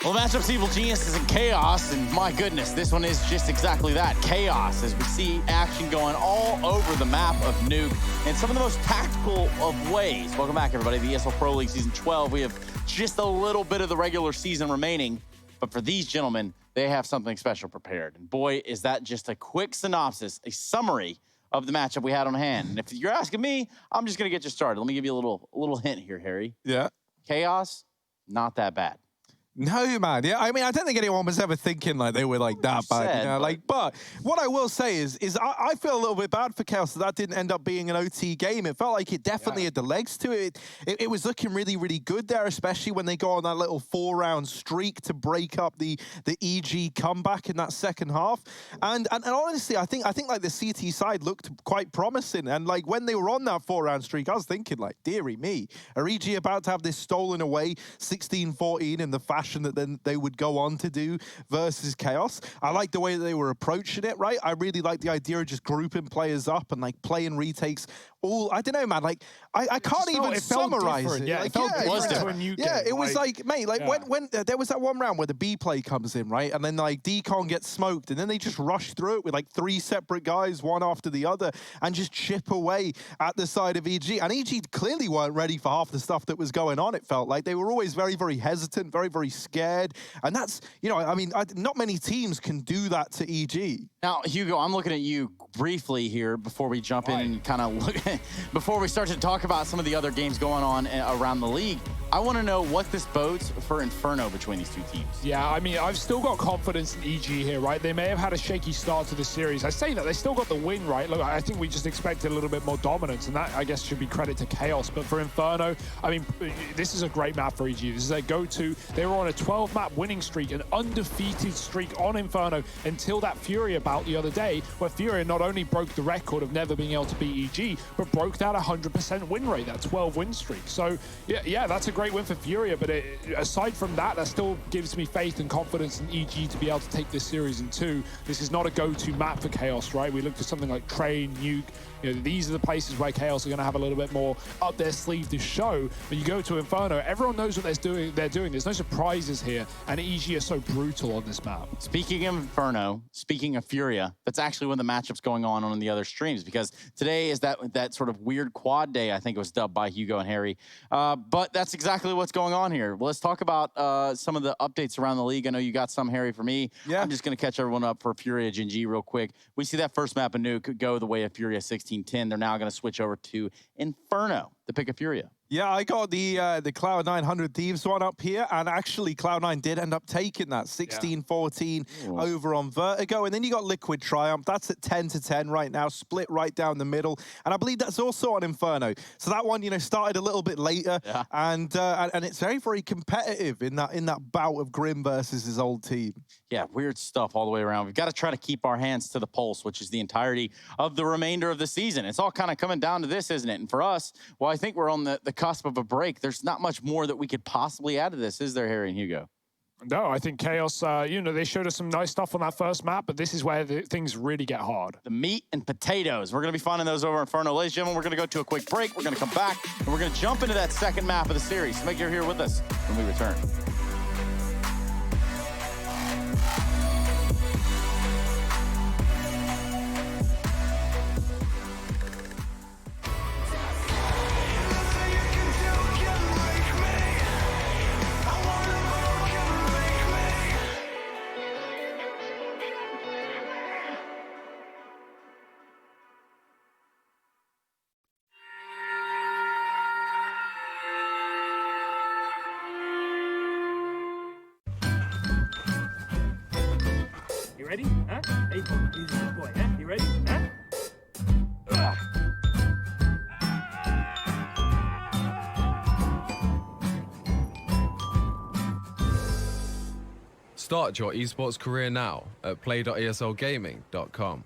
Well, the matchup's Evil Geniuses and Chaos, and my goodness, this one is just exactly that, chaos, as we see action going all over the map of Nuke in some of the most tactical of ways. Welcome back, everybody, to the ESL Pro League Season 12. We have just a little bit of the regular season remaining, but for these gentlemen, they have something special prepared. And boy, is that just a quick synopsis, a summary of the matchup we had on hand. And if you're asking me, I'm just gonna get you started. Let me give you a little hint here, Harry. Yeah. Chaos, not that bad. No, man. Yeah, I mean, I don't think anyone was ever thinking like they were like that bad, you know. But what I will say is I feel a little bit bad for Chaos that didn't end up being an OT game. It felt like it definitely had the legs to it. It was looking really, really good there, especially when they go on that little 4-round streak to break up the EG comeback in that second half. And honestly, I think like the CT side looked quite promising. And like when they were on that 4-round streak, I was thinking like, dearie me, are EG about to have this stolen away 16-14 in the fashion that then they would go on to do versus Chaos? I like the way that they were approaching it, right? I really like the idea of just grouping players up and like playing retakes. I don't know, man. Like I can't even summarize it. Yeah, like, it felt different. It was like, mate, like when there was that one round where the B play comes in, right, and then like Decon gets smoked, and then they just rush through it with like 3 separate guys, one after the other, and just chip away at the side of EG. And EG clearly weren't ready for half the stuff that was going on. It felt like they were always very, very hesitant, very, very scared, and that's, you know, I mean, not many teams can do that to EG. Now, Hugo, I'm looking at you briefly here before we jump in and kind of look before we start to talk about some of the other games going on around the league. I want to know what this bodes for Inferno between these two teams. Yeah, I mean, I've still got confidence in EG here, right? They may have had a shaky start to the series. I say that they still got the win, right? Look, I think we just expected a little bit more dominance, and that, I guess, should be credit to Chaos. But for Inferno, I mean, this is a great map for EG. This is their go-to. They were on a 12-map winning streak, an undefeated streak on Inferno until that Furia bout the other day, where Furia not only broke the record of never being able to beat EG, but broke that 100% win rate, that 12-win streak. So, yeah, that's a great win for Furia, but aside from that, that still gives me faith and confidence in EG to be able to take this series in 2. This is not a go-to map for Chaos, right? We looked at something like Train, Nuke. You know, these are the places where Chaos are going to have a little bit more up their sleeve to show. But you go to Inferno, everyone knows what they're doing. There's no surprises here, and EG are so brutal on this map. Speaking of Inferno, speaking of Furia, that's actually when the matchup's going on the other streams, because today is that sort of weird quad day, I think it was dubbed by Hugo and Harry. But that's exactly what's going on here. Well, let's talk about some of the updates around the league. I know you got some, Harry, for me. Yeah. I'm just going to catch everyone up for Furia Gen G real quick. We see that first map of Nuke go the way of Furia 16-10. They're now going to switch over to Inferno, the pick of Furia. Yeah, I got the Cloud9 100 Thieves one up here, and actually Cloud9 did end up taking that 16-14 over on Vertigo, and then you got Liquid Triumph. That's at 10-10 right now, split right down the middle, and I believe that's also on Inferno. So that one, you know, started a little bit later, and it's very, very competitive in that bout of Grim versus his old team. Yeah, weird stuff all the way around. We've got to try to keep our hands to the pulse, which is the entirety of the remainder of the season. It's all kind of coming down to this, isn't it? And for us, well, I think we're on the cusp of a break. There's not much more that we could possibly add to this, is there, Harry and Hugo? No, I think Chaos, you know, they showed us some nice stuff on that first map, but this is where things really get hard. The meat and potatoes. We're going to be finding those over in Inferno. Ladies and gentlemen, we're going to go to a quick break. We're going to come back, and we're going to jump into that second map of the series. So make sure you're here with us when we return. Ready? Huh? Hey, he's a good boy, huh? You ready? Huh? Start your esports career now at play.eslgaming.com.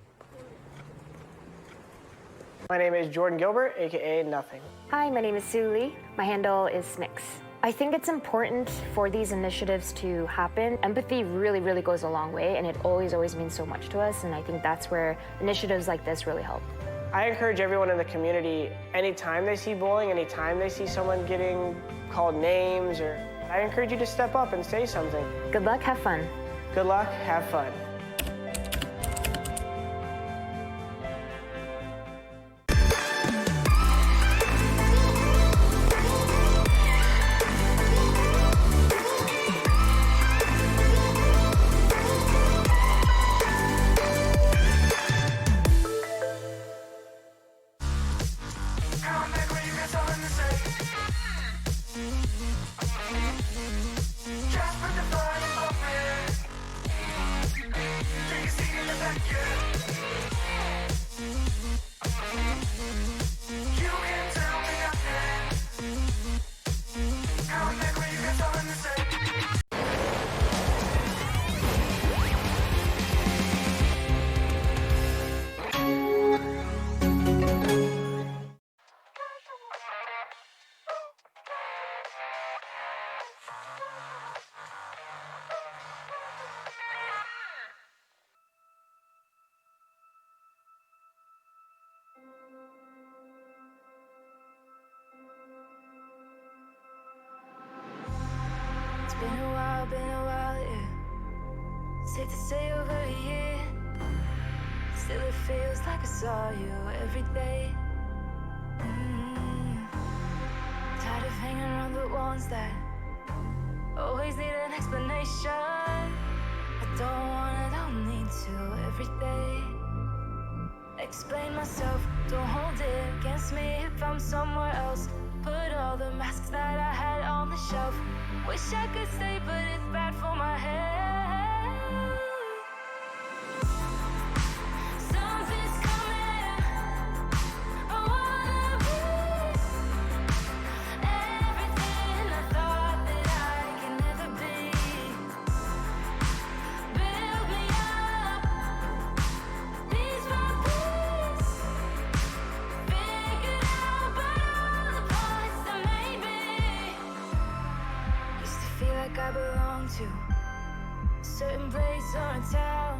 My name is Jordan Gilbert, aka Nothing. Hi, my name is Sue Lee. My handle is Snix. I think it's important for these initiatives to happen. Empathy really, really goes a long way, and it always means so much to us, and I think that's where initiatives like this really help. I encourage everyone in the community, anytime they see bullying, anytime they see someone getting called names, or I encourage you to step up and say something. Good luck, have fun. Good luck, have fun. Been a while, yeah. Safe to say over a year. Still it feels like I saw you every day. Tired of hanging around the ones that always need an explanation. I don't need to every day. Explain myself, don't hold it against me if I'm somewhere else. Put all the masks that I had on the shelf. Wish I could stay, but it's bad for my head. Something's coming. I wanna be everything I thought that I can never be. Build me up, piece by piece. Figure out all the parts that maybe used to feel like I belonged to a certain place or a town.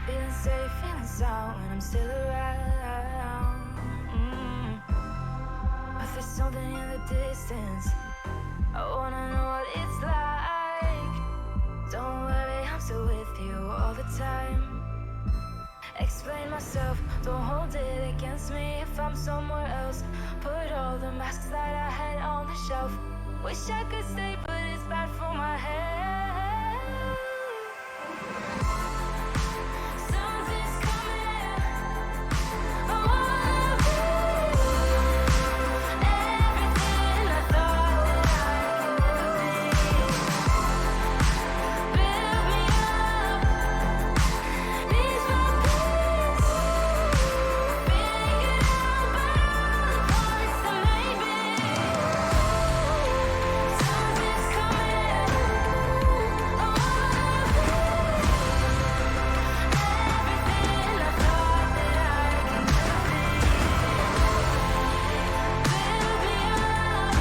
Feeling safe, feeling sound when I'm still around. But there's something in the distance. I wanna know what it's like. Don't worry, I'm still with you all the time. Explain myself, don't hold it against me if I'm somewhere else. Put all the masks that I had on the shelf. Wish I could stay, but it's bad for my head. Something's coming. I wanna be everything I thought that I could never be. Build me up, piece by piece. Figure out all the parts that maybe. Something's coming. I wanna be everything I thought that I could never be. Build me up,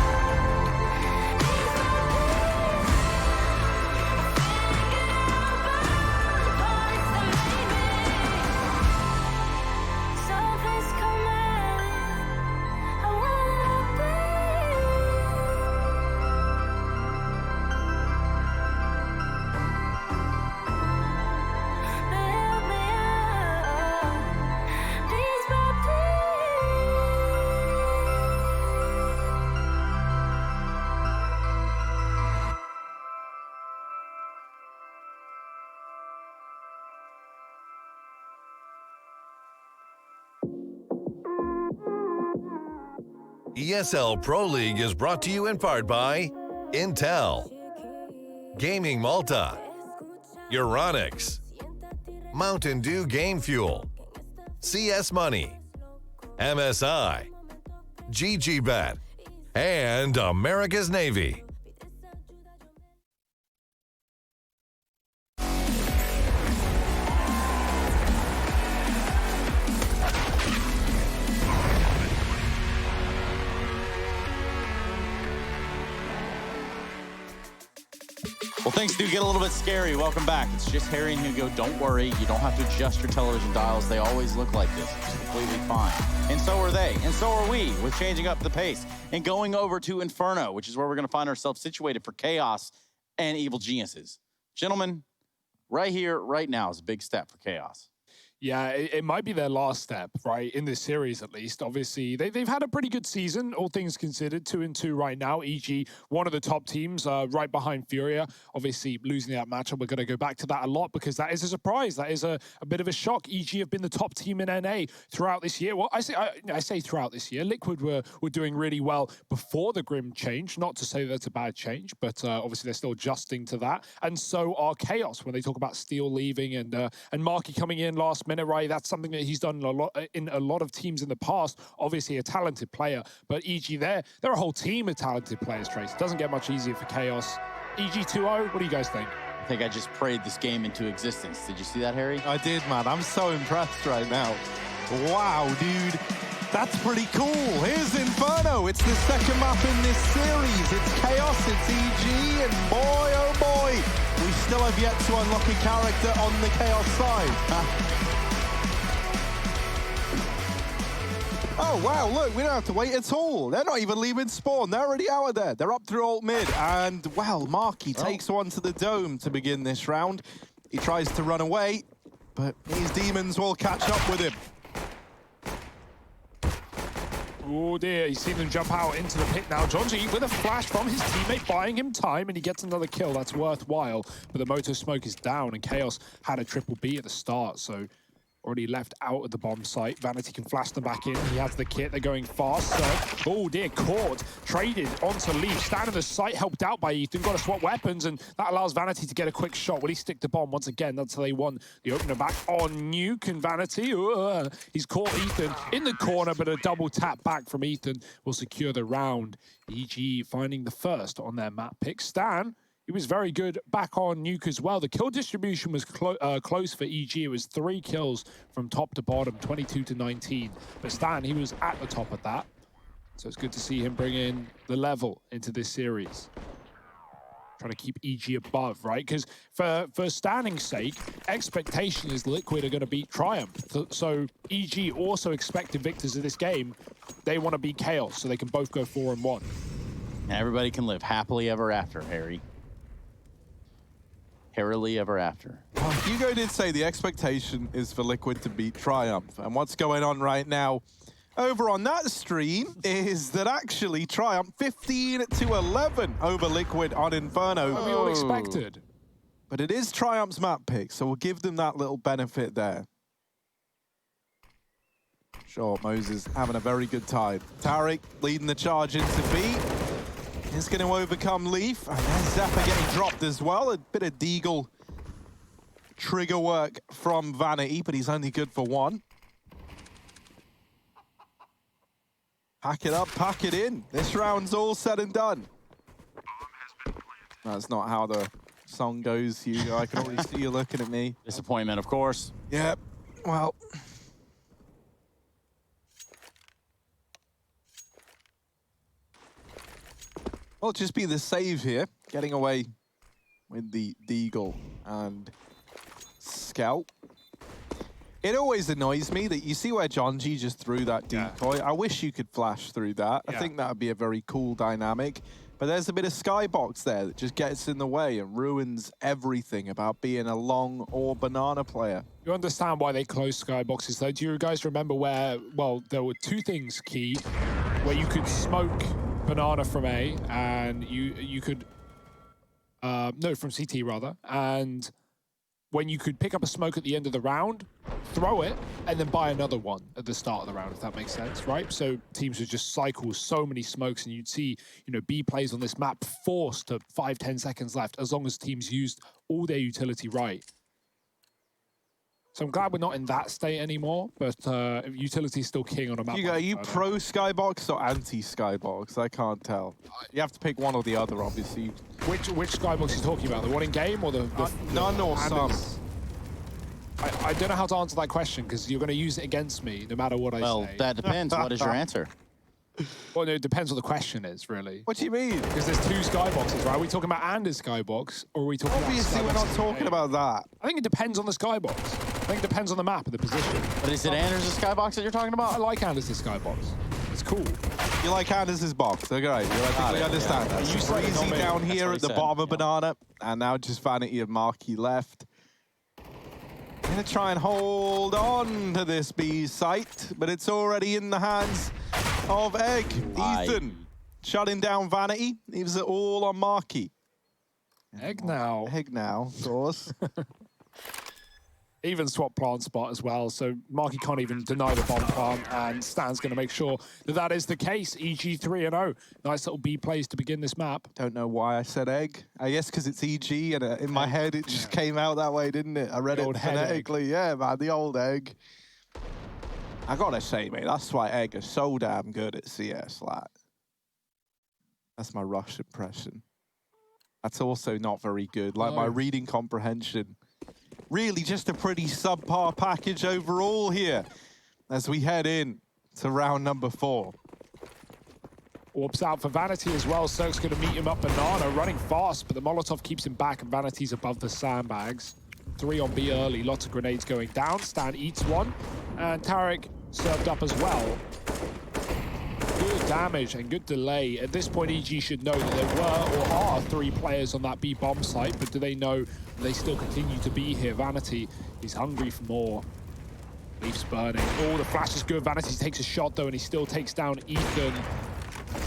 piece by piece. Figure out all the parts that maybe. Something's coming. I wanna be. Build me up, piece by ESL Pro League is brought to you in part by Intel, Gaming Malta, Euronics, Mountain Dew Game Fuel, CS Money, MSI, GGBet, and America's Navy. Well, things do get a little bit scary. Welcome back. It's just Harry and Hugo. Don't worry. You don't have to adjust your television dials. They always look like this. Just completely fine. And so are they, and so are we, with changing up the pace and going over to Inferno, which is where we're going to find ourselves situated for Chaos and Evil Geniuses. Gentlemen, right here, right now is a big step for Chaos. Yeah, it might be their last step, right, in this series at least. Obviously, they've had a pretty good season, all things considered, 2-2 right now. EG, one of the top teams, right behind Furia. Obviously, losing that matchup, we're going to go back to that a lot because that is a surprise. That is a bit of a shock. EG have been the top team in NA throughout this year. Well, I say throughout this year. Liquid were doing really well before the Grim change. Not to say that's a bad change, but obviously they're still adjusting to that. And so are Chaos when they talk about Steel leaving and Marky coming in last minute, right? That's something that he's done in a lot of teams in the past. Obviously a talented player, but EG they're a whole team of talented players, Trace. It doesn't get much easier for Chaos. EG 2-0, what do you guys think? I think I just prayed this game into existence. Did you see that, Harry? I did, man. I'm so impressed right now. Wow, dude. That's pretty cool. Here's Inferno. It's the second map in this series. It's Chaos, it's EG, and boy, oh boy, we still have yet to unlock a character on the Chaos side. Oh, wow, look, we don't have to wait at all. They're not even leaving spawn. They're already out of there. They're up through ult mid. And, well, Marky takes one to the dome to begin this round. He tries to run away, but these demons will catch up with him. Oh dear, he's seen them jump out into the pit now. Jonji with a flash from his teammate, buying him time, and he gets another kill. That's worthwhile. But the motor smoke is down, and Chaos had a triple B at the start, so already left out of the bomb site. Vanity can flash them back in. He has the kit. They're going fast. So, oh dear, caught. Traded onto Leaf. Stand in the site, helped out by Ethan. Got to swap weapons, and that allows Vanity to get a quick shot. Will he stick the bomb once again? That's how they won the opener back on Nuke and Vanity. He's caught Ethan in the corner, but a double tap back from Ethan will secure the round. EG finding the first on their map pick. Stan, he was very good back on Nuke as well. The kill distribution was close for EG. It was 3 kills from top to bottom, 22-19. But Stan, he was at the top of that. So it's good to see him bring in the level into this series. Trying to keep EG above, right? Because for Staning's sake, expectation is Liquid are going to beat Triumph. So EG also expected victors of this game. They want to beat Chaos, so they can both go 4-1. Everybody can live happily ever after, Harry. Happily ever after. Well, Hugo did say the expectation is for Liquid to beat Triumph. And what's going on right now over on that stream is that actually Triumph 15-11 over Liquid on Inferno. What we all expected. But it is Triumph's map pick, so we'll give them that little benefit there. Sure, Moses having a very good time. Tariq leading the charge into B. He's going to overcome Leaf. And there's Zephyr getting dropped as well. A bit of Deagle trigger work from Vanity, but he's only good for 1. Pack it up, pack it in. This round's all said and done. That's not how the song goes, Hugo. I can already see you looking at me. Disappointment, of course. Yep. Well... Well, just be the save here, getting away with the Deagle and Scout. It always annoys me that you see where Jonji just threw that decoy. I wish you could flash through that. I think that would be a very cool dynamic. But there's a bit of skybox there that just gets in the way and ruins everything about being a long or banana player. You understand why they closed skyboxes, though. Do you guys remember where, well, there were 2 things key, where you could smoke banana from A, and you could, no, from CT rather, and when you could pick up a smoke at the end of the round, throw it, and then buy another one at the start of the round, if that makes sense, right? So teams would just cycle so many smokes, and you'd see, you know, B plays on this map forced to 5-10 seconds left, as long as teams used all their utility right. So I'm glad we're not in that state anymore, but utility is still king on a map. Hugo, are you pro Skybox or anti Skybox? I can't tell. You have to pick one or the other, obviously. Which Skybox are you talking about? The one in game or the none or some? I don't know how to answer that question because you're going to use it against me no matter what I say. Well, that depends. What is your answer? Well, no, it depends what the question is, really. What do you mean? Because there's 2 Skyboxes, right? Are we talking about Anders Skybox or are we talking Obviously, about... we're not talking about that. I think it depends on the Skybox. I think it depends on the map and the position. But is it Anders' skybox that you're talking about? I like Anders' skybox. It's cool. You like Anders' box, okay? I think we understand that. You Breezy down here at the bottom of Banana, and now just Vanity and Marky left. Gonna try and hold on to this B site, but it's already in the hands of Egg. Ethan shutting down Vanity. Leaves it all on Marky. Egg now, of course. Even swap plant spot as well, so Marky can't even deny the bomb plant, and Stan's going to make sure that that is the case. EG 3-0. Nice little B plays to begin this map. Don't know why I said Egg. I guess because it's EG, and in my head it just came out that way, didn't it? I read it phonetically. Yeah, man, the old Egg. I gotta say, mate, that's why Egg is so damn good at CS. Like, that's my Rush impression. That's also not very good. Like, my reading comprehension. Really just a pretty subpar package overall here as we head in to round number 4. Warps out for Vanity as well. Cirque's going to meet him up Banana, running fast, but the Molotov keeps him back, and Vanity's above the sandbags. 3 on B early, lots of grenades going down. Stan eats one, and Tarek served up as well. Good damage and good delay. At this point, EG should know that there were or are 3 players on that B bomb site, but do they know they still continue to be here? Vanity is hungry for more. Leaf's burning. Oh, the flash is good. Vanity takes a shot, though, and he still takes down Ethan.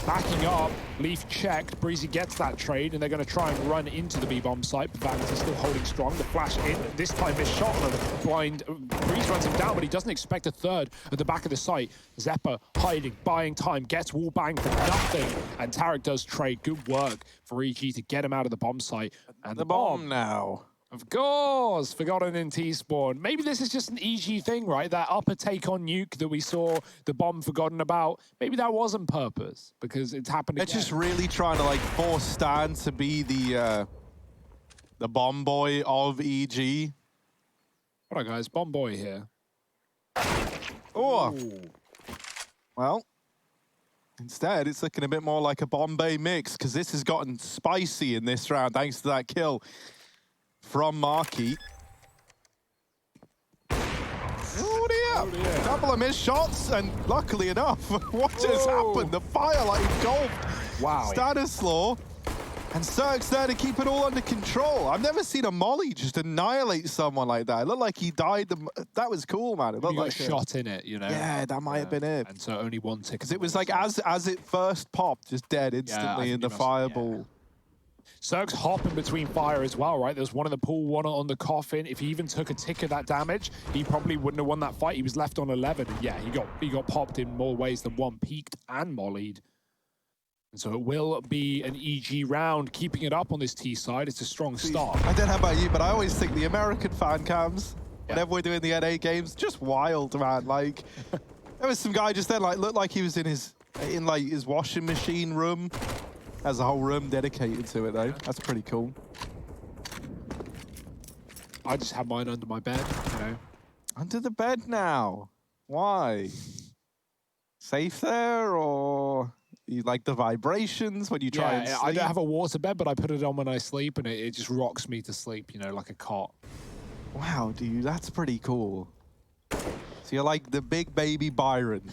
Backing up, Leaf checked. Breezy gets that trade, and they're going to try and run into the B-bomb site, but Vanity's still holding strong. The flash in, this time missed shot, and the blind. Breeze runs him down, but he doesn't expect a third at the back of the site. Zeppa hiding, buying time, gets wall bang for nothing, and Tarek does trade. Good work for EG to get him out of the bomb site. And the bomb now. Of course, forgotten in T-Spawn. Maybe this is just an EG thing, right? That upper take on Nuke that we saw the bomb forgotten about. Maybe that wasn't purpose, because it's happened again. They're just really trying to, like, force Stan to be the bomb boy of EG. All right, guys, bomb boy here. Oh. Well, instead, it's looking a bit more like a Bombay mix, because this has gotten spicy in this round, thanks to that kill from Marky. Oh dear. Couple of missed shots, and luckily enough, what has happened? The firelight engulfed. Wow. Stanislaw, and Cirque's there to keep it all under control. I've never seen a molly just annihilate someone like that. It looked like he died. That was cool, man. It looked got like a shot in it, you know. Yeah, that might have been it. And so only one tick. Because it was like as it first popped, just dead instantly in the fireball. Cirque's hopping between fire as well, right? There's one in the pool, one on the coffin. If he even took a tick of that damage, he probably wouldn't have won that fight. He was left on 11. And yeah, he got popped in more ways than one, peaked and mollied. And so it will be an EG round, keeping it up on this T side. It's a strong start. I don't know about you, but I always think the American fan cams, whenever we're doing the NA games, just wild, man. Like, there was some guy just there, like, looked like he was in his washing machine room. Has a whole room dedicated to it, though. That's pretty cool. I just have mine under my bed, you know. Under the bed now? Why? Safe there, or you like the vibrations when you try and sleep? I don't have a water bed, but I put it on when I sleep, and it just rocks me to sleep, you know, like a cot. Wow, dude, that's pretty cool. So you're like the big baby Byron.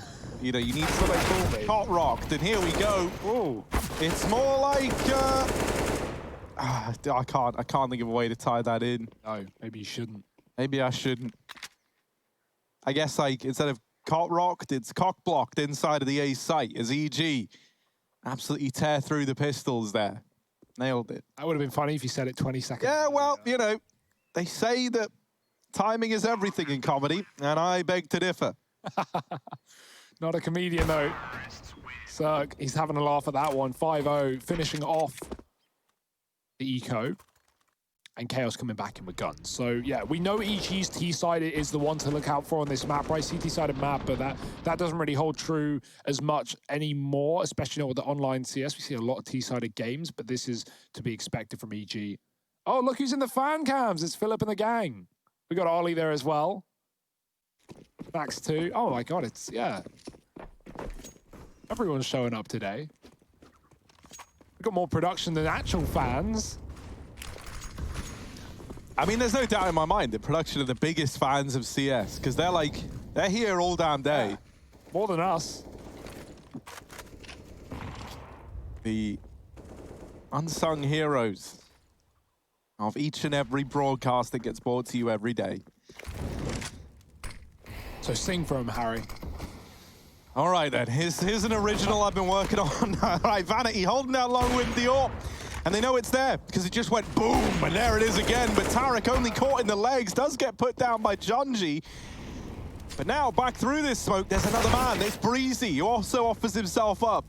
You know, you need something hot rocked, and here we go. Ooh. It's more like I can't think of a way to tie that in. No, maybe you shouldn't. Maybe I shouldn't. I guess, like, instead of cot rocked, it's cock blocked inside of the A site as EG absolutely tear through the pistols there. Nailed it. That would have been funny if you said it 20 seconds. Yeah, well, you know, they say that timing is everything in comedy, and I beg to differ. Not a comedian, though. Cirque, he's having a laugh at that one. 5-0, finishing off the eco. And Chaos coming back in with guns. So, yeah, we know EG's T-side is the one to look out for on this map, right? CT-sided map, but that doesn't really hold true as much anymore, especially not with the online CS. We see a lot of T-sided games, but this is to be expected from EG. Oh, look who's in the fan cams. It's Philip and the gang. We got Ollie there as well. Max 2. Oh, my God, it's, yeah. Everyone's showing up today. We've got more production than actual fans. I mean, there's no doubt in my mind that production are the biggest fans of CS, because they're here all damn day. Yeah. More than us. The unsung heroes of each and every broadcast that gets brought to you every day. So sing for him, Harry. All right, then. Here's an original I've been working on. All right, Vanity holding down long with the AWP. And they know it's there because it just went boom, and there it is again. But Tarek only caught in the legs, does get put down by Junji. But now back through this smoke, there's another man. There's Breezy, who also offers himself up.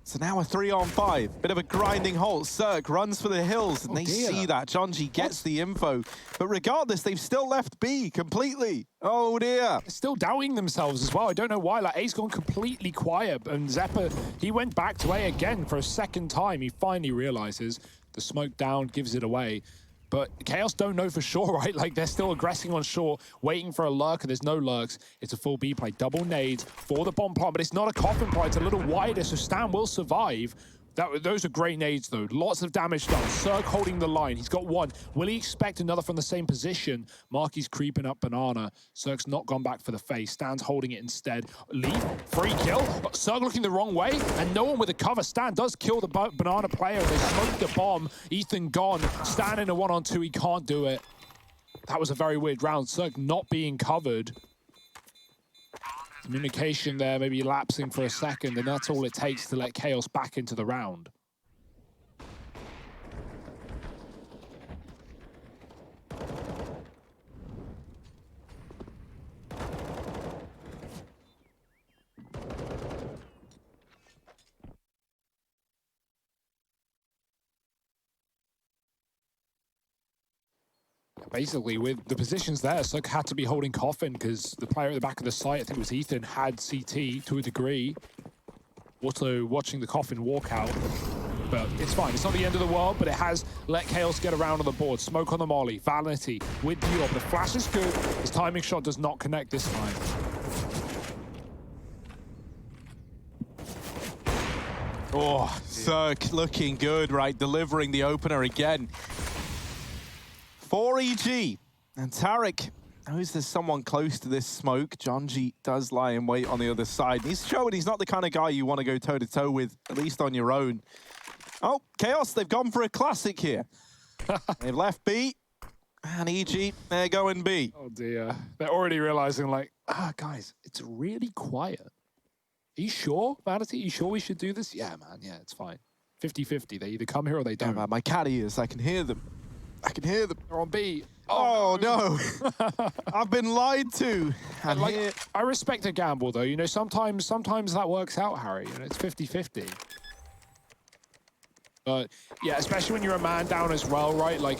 So now a 3-on-5, bit of a grinding halt. Cirque runs for the hills, and they see that. Junji gets the info. But regardless, they've still left B completely. Oh dear. They're still doubting themselves as well. I don't know why. Like, A's gone completely quiet, and Zeppa, he went back to A again for a second time. He finally realizes the smoke down gives it away. But Chaos don't know for sure, right? Like, they're still aggressing on short, waiting for a lurker. There's no lurks. It's a full B play. Double nades for the bomb plant, but it's not a coffin play. It's a little wider, so Stan will survive. Those are great nades, though. Lots of damage done. Cirque holding the line. He's got one. Will he expect another from the same position? Marky's creeping up Banana. Cirque's not gone back for the face. Stan's holding it instead. Leave. Free kill. Cirque looking the wrong way, and no one with a cover. Stan does kill the Banana player. They smoke the bomb. Ethan gone. Stan in a 1-on-2. He can't do it. That was a very weird round. Cirque not being covered. Communication there, maybe lapsing for a second, and that's all it takes to let Chaos back into the round. Basically, with the positions there, Cirque had to be holding Coffin because the player at the back of the site, I think it was Ethan, had CT to a degree. Also watching the Coffin walk out. But it's fine. It's not the end of the world, but it has let Chaos get around on the board. Smoke on the molly. Vanity with the AWP. The flash is good. His timing shot does not connect this time. Oh, Cirque looking good, right? Delivering the opener again. 4 EG, and Tarek knows there's someone close to this smoke. Junji does lie in wait on the other side. He's showing he's not the kind of guy you want to go toe-to-toe with, at least on your own. Oh, Chaos, they've gone for a classic here. They've left B, and EG, they're going B. Oh dear. They're already realizing, like, guys, it's really quiet. Are you sure, Vanity? Are you sure we should do this? Yeah, man, yeah, it's fine. 50-50, they either come here or they don't. Yeah, man, my cat ears, I can hear them. I can hear them. They're on B. Oh, no. I've been lied to. And like, I respect a gamble, though. You know, sometimes that works out, Harry. You know, it's 50-50. But, yeah, especially when you're a man down as well, right? Like,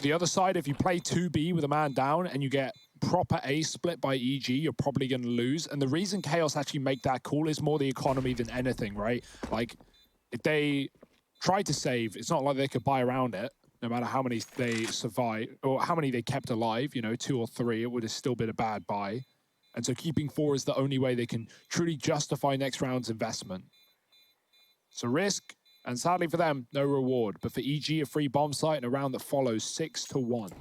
the other side, if you play 2B with a man down and you get proper A split by EG, you're probably going to lose. And the reason Chaos actually make that call is more the economy than anything, right? Like, if they tried to save, it's not like they could buy around it. No matter how many they survived or how many they kept alive, you know, 2 or 3, it would have still been a bad buy. And so keeping 4 is the only way they can truly justify next round's investment. So risk, and sadly for them, no reward. But for EG, a free bomb site and a round that follows 6-1.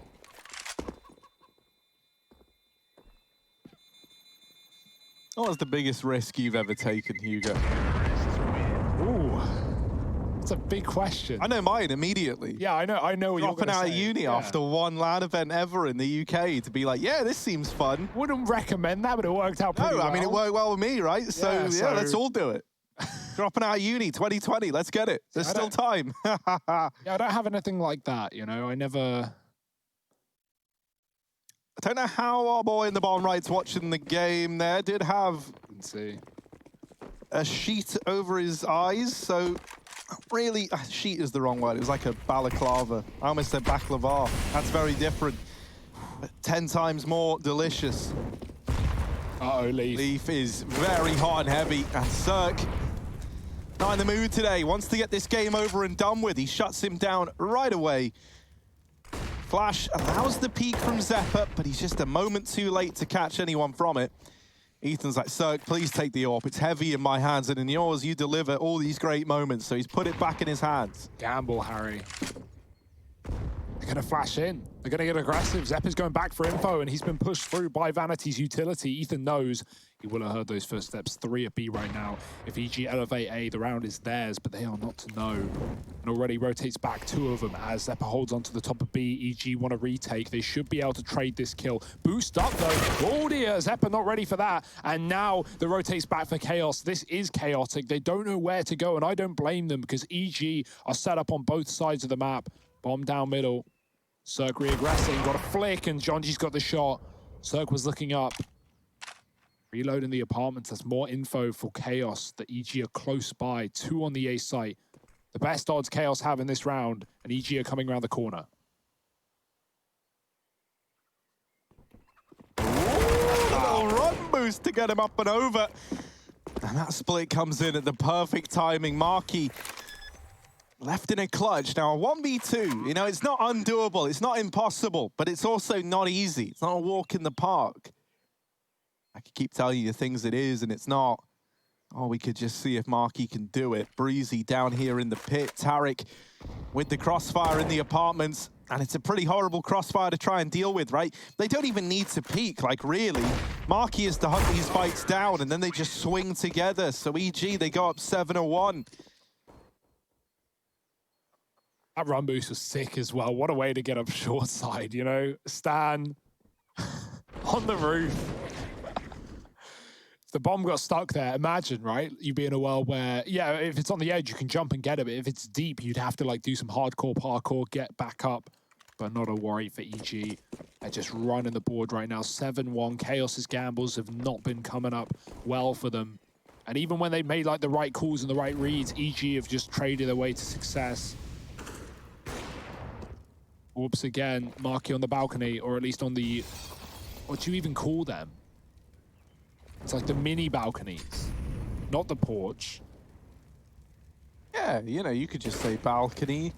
What was the biggest risk you've ever taken, Hugo? Ooh. That's a big question. I know mine immediately. Yeah, I know what you're dropping out of uni after one LAN event ever in the UK to be like, yeah, this seems fun. Wouldn't recommend that, but it worked out pretty well. I mean, it worked well with me, right? So, yeah, let's all do it. Dropping out of uni 2020, let's get it. There's still time. Yeah, I don't have anything like that, you know. I don't know how our boy in the bottom right's watching the game there. Did have a sheet over his eyes, so really, sheet is the wrong word. It was like a balaclava. I almost said baklava. That's very different. But 10 times more delicious. Uh-oh, Leaf. Leaf is very hot and heavy, and Cirque not in the mood today. Wants to get this game over and done with. He shuts him down right away. Flash allows the peek from Zeppa, but he's just a moment too late to catch anyone from it. Ethan's like, Cirque, please take the AWP. It's heavy in my hands, and in yours, you deliver all these great moments. So he's put it back in his hands. Gamble, Harry. They're going to flash in. They're going to get aggressive. Zepp is going back for info, and he's been pushed through by Vanity's utility. Ethan knows he will have heard those first steps. 3 at B right now. If EG elevate A, the round is theirs, but they are not to know. And already rotates back 2 of them as Zeppa holds onto the top of B. EG want to retake. They should be able to trade this kill. Boost up, though. Oh, dear. Zeppa not ready for that. And now the rotates back for Chaos. This is chaotic. They don't know where to go, and I don't blame them because EG are set up on both sides of the map. Bomb down middle. Cirque re-aggressing. Got a flick, and Jonji's got the shot. Cirque was looking up. Reloading the apartments. That's more info for Chaos. The EG are close by. 2 on the A site. The best odds Chaos have in this round, and EG are coming around the corner. Little run boost to get him up and over. And that split comes in at the perfect timing. Marky left in a clutch. Now, a 1v2, you know, it's not undoable. It's not impossible, but it's also not easy. It's not a walk in the park. I could keep telling you the things it is, and it's not. Oh, we could just see if Marky can do it. Breezy down here in the pit. Tarek with the crossfire in the apartments. And it's a pretty horrible crossfire to try and deal with, right? They don't even need to peek, like, really. Marky is to hunt these fights down, and then they just swing together. So EG, they go up 7-1. That run boost was sick as well. What a way to get up short side, you know? Stan on the roof. If the bomb got stuck there, imagine, right? You'd be in a world where, yeah, if it's on the edge, you can jump and get it. But if it's deep, you'd have to, like, do some hardcore parkour, get back up. But not a worry for EG. They're just running the board right now. 7-1. Chaos's gambles have not been coming up well for them. And even when they made, like, the right calls and the right reads, EG have just traded their way to success. Oops, again, Marky on the balcony, or at least on the... What do you even call them? It's like the mini balconies, not the porch. Yeah, you know, you could just say balcony.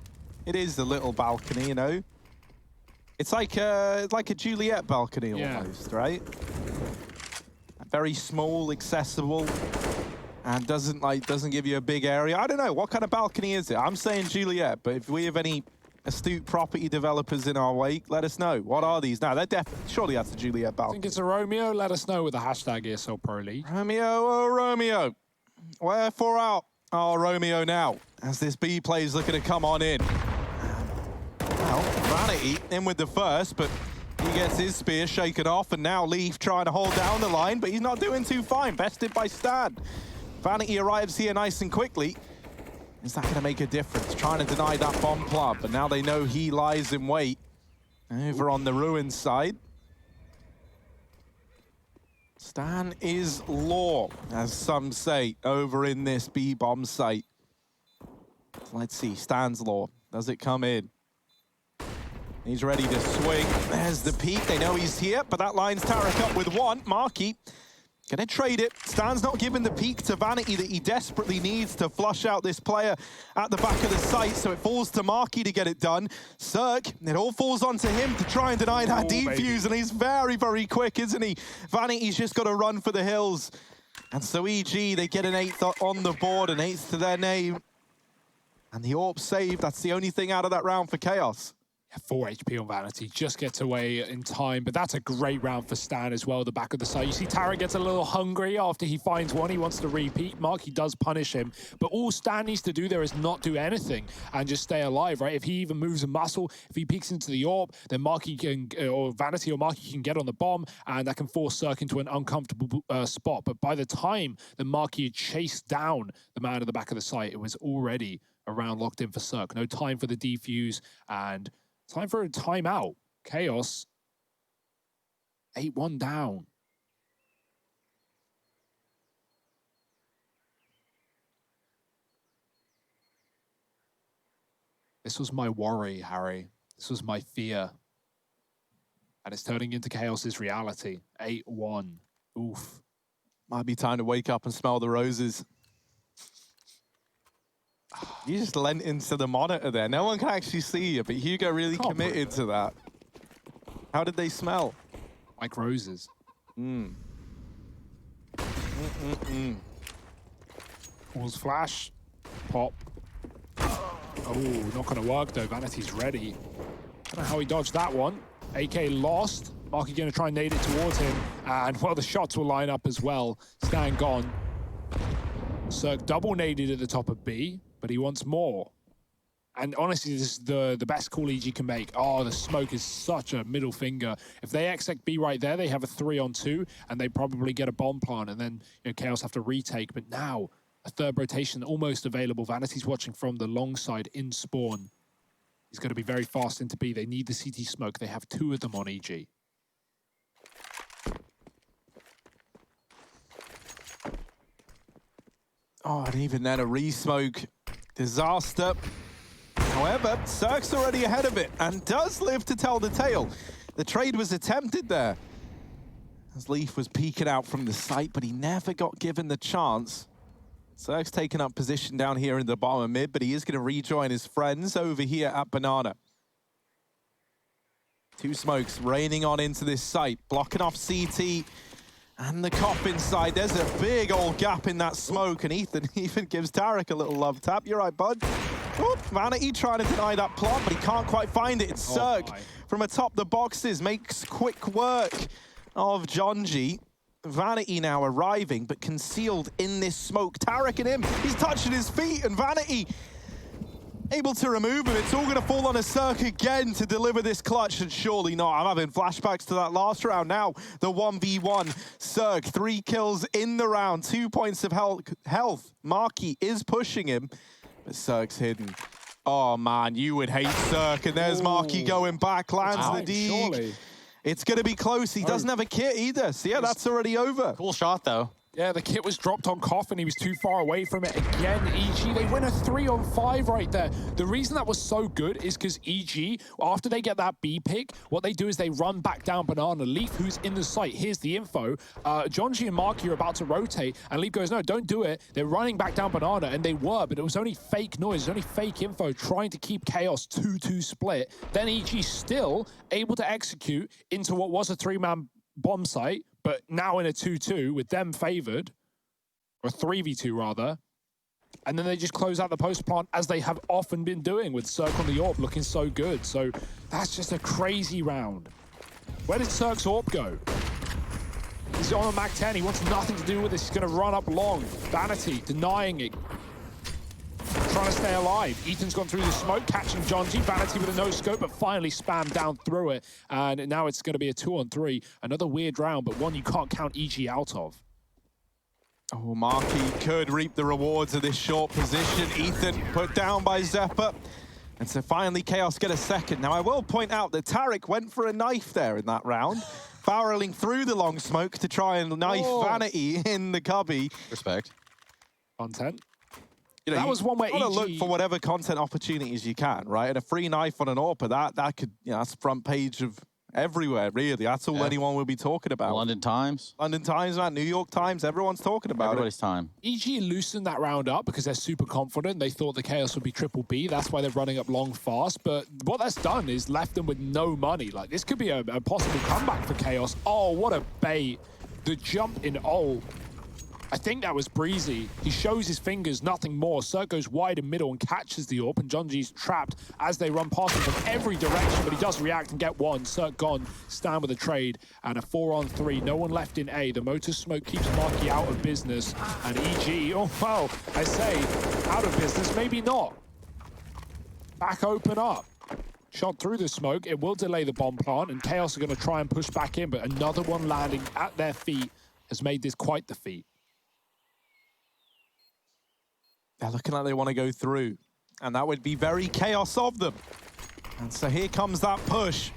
It is a little balcony, you know. It's like a Juliet balcony almost, right? Very small, accessible, and doesn't give you a big area. I don't know, what kind of balcony is it? I'm saying Juliet, but if we have any astute property developers in our wake, let us know. What are these? Now, they're definitely, surely that's a Juliet balcony. I think it's a Romeo. Let us know with the hashtag ESL Pro League. Romeo, oh Romeo. Wherefore out our Romeo now, as this B play is looking to come on in. Well, Vanity in with the first, but he gets his spear shaken off, and now Leaf trying to hold down the line, but he's not doing too fine. Bested by Stan. Vanity arrives here nice and quickly. Is that going to make a difference? Trying to deny that bomb plant, but now they know he lies in wait. Over on the Ruins side. Stan is law, as some say, over in this B-bomb site. Let's see, Stan's law. Does it come in? He's ready to swing. There's the peak. They know he's here, but that lines Tarek up with 1. Marky gonna trade it. Stan's not giving the peak to Vanity that he desperately needs to flush out this player at the back of the site, so it falls to Marky to get it done. Cirque, it all falls onto him to try and deny that defuse, and he's very, very quick, isn't he? Vanity's just got to run for the hills. And so EG, they get an 8th on the board, an 8th to their name. And the AWP save, that's the only thing out of that round for Chaos. 4 HP on Vanity, just gets away in time, but that's a great round for Stan as well, the back of the side. You see Tara gets a little hungry after he finds one, he wants to repeat. Marky does punish him, but all Stan needs to do there is not do anything and just stay alive, right? If he even moves a muscle, if he peeks into the AWP, then Marky can, or Vanity or Marky can get on the bomb, and that can force Cirque into an uncomfortable spot. But by the time that Marky had chased down the man at the back of the site, it was already a round locked in for Cirque. No time for the defuse, and time for a timeout. Chaos, 8-1 down. This was my worry, Harry. This was my fear. And it's turning into Chaos's reality. 8-1. Oof. Might be time to wake up and smell the roses. You just leant into the monitor there. No one can actually see you, but Hugo really committed to that. How did they smell? Like roses. Walls flash. Pop. Oh, not going to work though. Vanity's ready. don't know how he dodged that one. AK lost. Marky going to try and nade it towards him. And, well, the shots will line up as well. Stan gone. Cirque double naded at the top of B, but he wants more. And honestly, this is the best call EG can make. Oh, the smoke is such a middle finger. If they exec B right there, they have a 3-on-2, and they probably get a bomb plant, and then Chaos have to retake. But now, a third rotation almost available. Vanity's watching from the long side in spawn. He's going to be very fast into B. They need the CT smoke. They have 2 of them on EG. Oh, and even then, a re-smoke. Disaster. However, Cirque's already ahead of it and does live to tell the tale. The trade was attempted there, as Leaf was peeking out from the site, but he never got given the chance. Cirque's taken up position down here in the bottom of mid, but he is going to rejoin his friends over here at Banana. 2 smokes raining on into this site, blocking off CT and the cop inside. There's a big old gap in that smoke, and Ethan even gives Tarek a little love tap. You're right, bud. Oop, Vanity trying to deny that plot, but he can't quite find it. It's Cirque from atop the boxes, makes quick work of Jonji. Vanity now arriving, but concealed in this smoke. Tarek and him, he's touching his feet, and Vanity able to remove him. It's all going to fall on a Cirque again to deliver this clutch, and surely not. I'm having flashbacks to that last round now. The 1v1. Cirque, 3 kills in the round, 2 points of health. Marky is pushing him, but Cirque's hidden. Oh, man, you would hate Cirque. And there's Marky going back, lands the dig. It's going to be close. He doesn't have a kit either. So, yeah, that's already over. Cool shot, though. Yeah, the kit was dropped on Koff, and he was too far away from it again. EG, they win a 3-on-5 right there. The reason that was so good is because EG, after they get that B pick, what they do is they run back down Banana. Leaf, who's in the site, here's the info. Jonji and Marky are about to rotate, and Leaf goes, no, don't do it. They're running back down Banana, and they were, but it was only fake noise, it was only fake info, trying to keep Chaos 2-2 split. Then EG still able to execute into what was a 3-man bomb site, but now in a 2-2 with them favored, or 3v2 rather, and then they just close out the post plant as they have often been doing with Cirque on the AWP looking so good. So that's just a crazy round. Where does Cirque's AWP go? He's on a Mac 10, he wants nothing to do with this, he's gonna run up long. Vanity denying it. Trying to stay alive. Ethan's gone through the smoke, catching Jonji. Vanity with a no-scope, but finally spammed down through it. And now it's going to be a 2-on-3. Another weird round, but one you can't count EG out of. Oh, Marky could reap the rewards of this short position. Ethan put down by Zeppa. And so finally, Chaos get a second. Now, I will point out that Tarek went for a knife there in that round, barreling through the long smoke to try and knife Vanity in the cubby. Respect. Content. You know, that was one where you gotta EG... look for whatever content opportunities you can, right? And a free knife on an AWP, that could, you know, that's front page of everywhere, really. That's all anyone will be talking about. London Times. London Times, man. New York Times. Everyone's talking about Everybody's time. EG loosened that round up because they're super confident. They thought the Chaos would be triple B. That's why they're running up long fast. But what that's done is left them with no money. Like, this could be a possible comeback for Chaos. Oh, what a bait. The jump in ult. I think that was breezy. He shows his fingers, nothing more. Cirque goes wide in middle and catches the AWP, and Jonji's trapped as they run past him from every direction, but he does react and get one. Cirque gone, stand with a trade, and a 4-on-3. No one left in A. The motor smoke keeps Marky out of business, and EG, oh, well, I say, out of business, maybe not. Back open up. Shot through the smoke. It will delay the bomb plant, and Chaos are going to try and push back in, but another one landing at their feet has made this quite the feat. They're looking like they want to go through, and that would be very Chaos of them. And so here comes that push.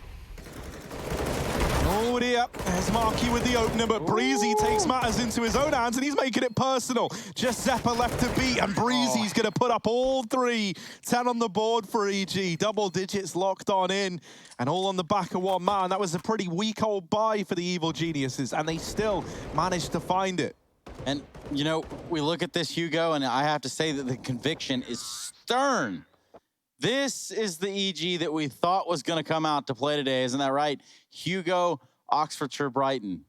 Oh dear, there's Marky with the opener, but Breezy takes matters into his own hands, and he's making it personal. Just Zeppa left to beat, and Breezy's going to put up all 3. 10 on the board for EG. Double digits locked on in, and all on the back of one man. That was a pretty weak old buy for the Evil Geniuses, and they still managed to find it. And, you know, we look at this, Hugo, and I have to say that the conviction is stern. This is the EG that we thought was going to come out to play today. Isn't that right? Hugo, Oxfordshire, Brighton.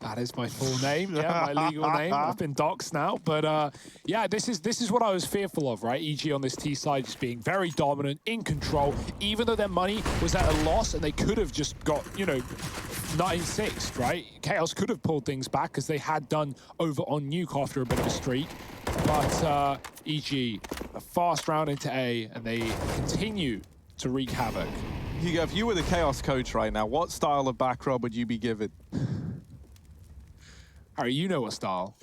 That is my full name, yeah, my legal name. I've been doxxed now, but yeah, this is what I was fearful of, right? EG on this T side just being very dominant, in control, even though their money was at a loss and they could have just got, you know, 9-6, right? Chaos could have pulled things back as they had done over on Nuke after a bit of a streak, but EG, a fast round into A, and they continue to wreak havoc. Hugo, if you were the Chaos coach right now, what style of back rub would you be given? Harry, you know what style.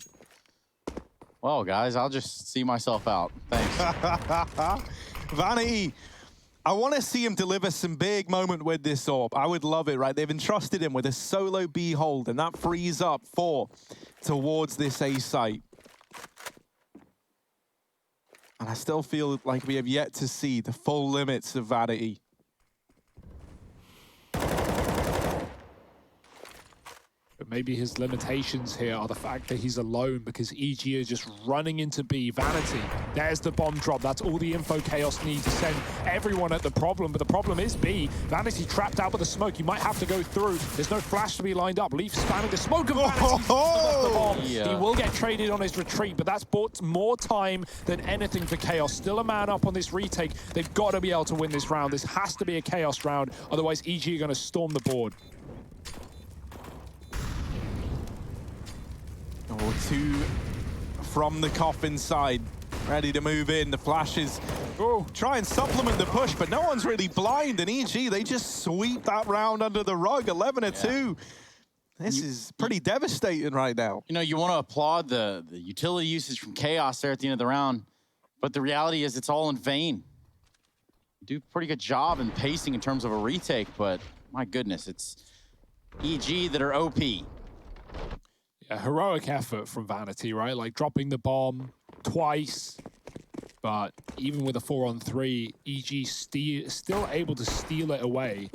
Well, guys, I'll just see myself out. Thanks. Vanity, I want to see him deliver some big moment with this AWP. I would love it, right? They've entrusted him with a solo B hold, and that frees up 4 towards this A site. And I still feel like we have yet to see the full limits of Vanity. But maybe his limitations here are the fact that he's alone, because EG is just running into B. Vanity, there's the bomb drop. That's all the info Chaos need to send everyone at the problem. But the problem is B. Vanity trapped out with the smoke. You might have to go through. There's no flash to be lined up. Leaf spamming the smoke, and Vanity the bomb. Yeah. He will get traded on his retreat, but that's bought more time than anything for Chaos. Still a man up on this retake. They've got to be able to win this round. This has to be a Chaos round. Otherwise, EG are going to storm the board. Oh, 2 from the coffin side, ready to move in. The flashes try and supplement the push, but no one's really blind. And EG, they just sweep that round under the rug, 11-2. This is pretty devastating right now. You know, you want to applaud the utility usage from Chaos there at the end of the round, but the reality is it's all in vain. Do a pretty good job in pacing in terms of a retake, but my goodness, it's EG that are OP. A heroic effort from Vanity, right? Like dropping the bomb twice, but even with a 4-on-3, EG still able to steal it away.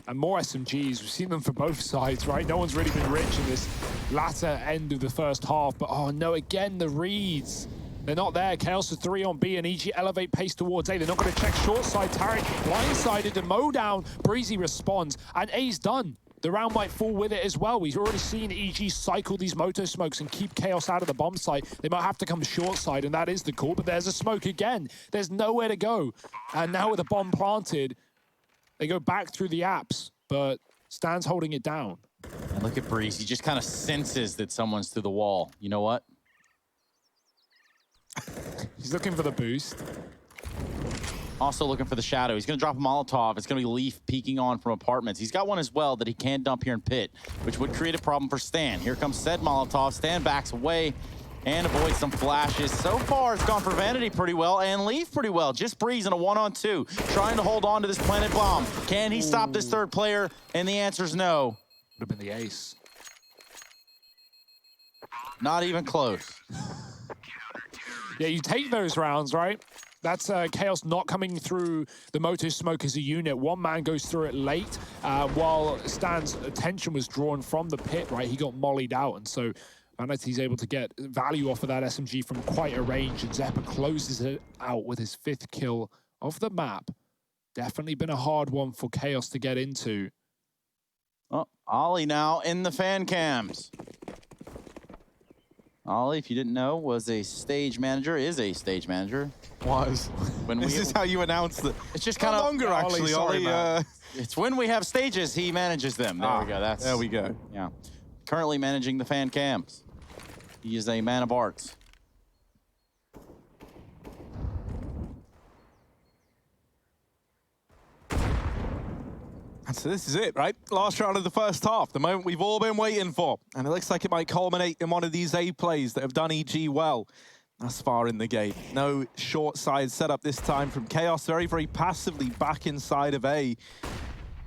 And more SMGs, we've seen them for both sides, right? No one's really been rich in this latter end of the first half, but oh no, again, the reads. They're not there. Chaos is 3 on B, and EG elevate pace towards A. They're not going to check short side. Tarek blindsided to mow down. Breezy responds, and A's done. The round might fall with it as well. We've already seen EG cycle these moto smokes and keep Chaos out of the bomb site. They might have to come short side, and that is the call, but there's a smoke again. There's nowhere to go. And now with the bomb planted, they go back through the apps, but Stan's holding it down. And look at Breeze. He just kind of senses that someone's through the wall. You know what? He's looking for the boost. Also looking for the shadow. He's going to drop a Molotov. It's going to be Leaf peeking on from apartments. He's got one as well that he can dump here in pit, which would create a problem for Stan. Here comes said Molotov. Stan backs away and avoids some flashes. So far, it's gone for Vanity pretty well and Leaf pretty well. Just Breeze in a 1-on-2, trying to hold on to this planet bomb. Can he stop this third player? And the answer is no. Would have been the ace. Not even close. Yeah, you take those rounds, right? That's Chaos not coming through the moto smoke as a unit. One man goes through it late, while Stan's attention was drawn from the pit, right? He got mollied out, and so Vanity's able to get value off of that SMG from quite a range, and Zeppa closes it out with his 5th kill of the map. Definitely been a hard one for Chaos to get into. Oh, Ollie now in the fan cams. Ollie, if you didn't know, was a stage manager, is a stage manager. Was. This is how you announce it. It's just kind of longer, actually, Ollie. It's when we have stages, he manages them. There we go. There we go. Yeah. Currently managing the fan cams. He is a man of arts. And so this is it, right? Last round of the first half, the moment we've all been waiting for. And it looks like it might culminate in one of these A plays that have done EG well thus far in the game. No short side setup this time from Chaos, very, very passively back inside of A.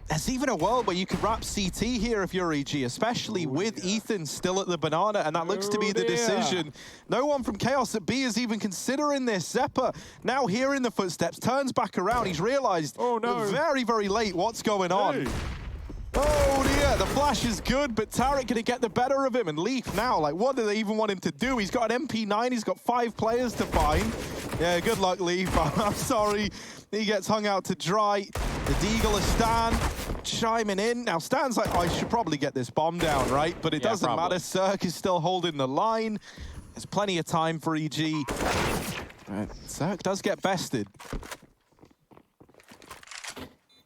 There's even a world where you could wrap CT here if you're EG, especially with Ethan still at the banana, and that looks to be the decision. No one from Chaos at B is even considering this. Zeppa, now hearing the footsteps, turns back around. He's realized very, very late what's going on. Oh dear, the flash is good, but Tarek gonna get the better of him, and Leaf now, like, what do they even want him to do? He's got an MP9, he's got 5 players to find. Yeah, good luck, Leaf. I'm sorry. He gets hung out to dry. The Deagle is Stan. chiming in. Now, Stan's like, oh, I should probably get this bomb down, right? But it doesn't matter. Cirque is still holding the line. There's plenty of time for EG. Cirque does get bested.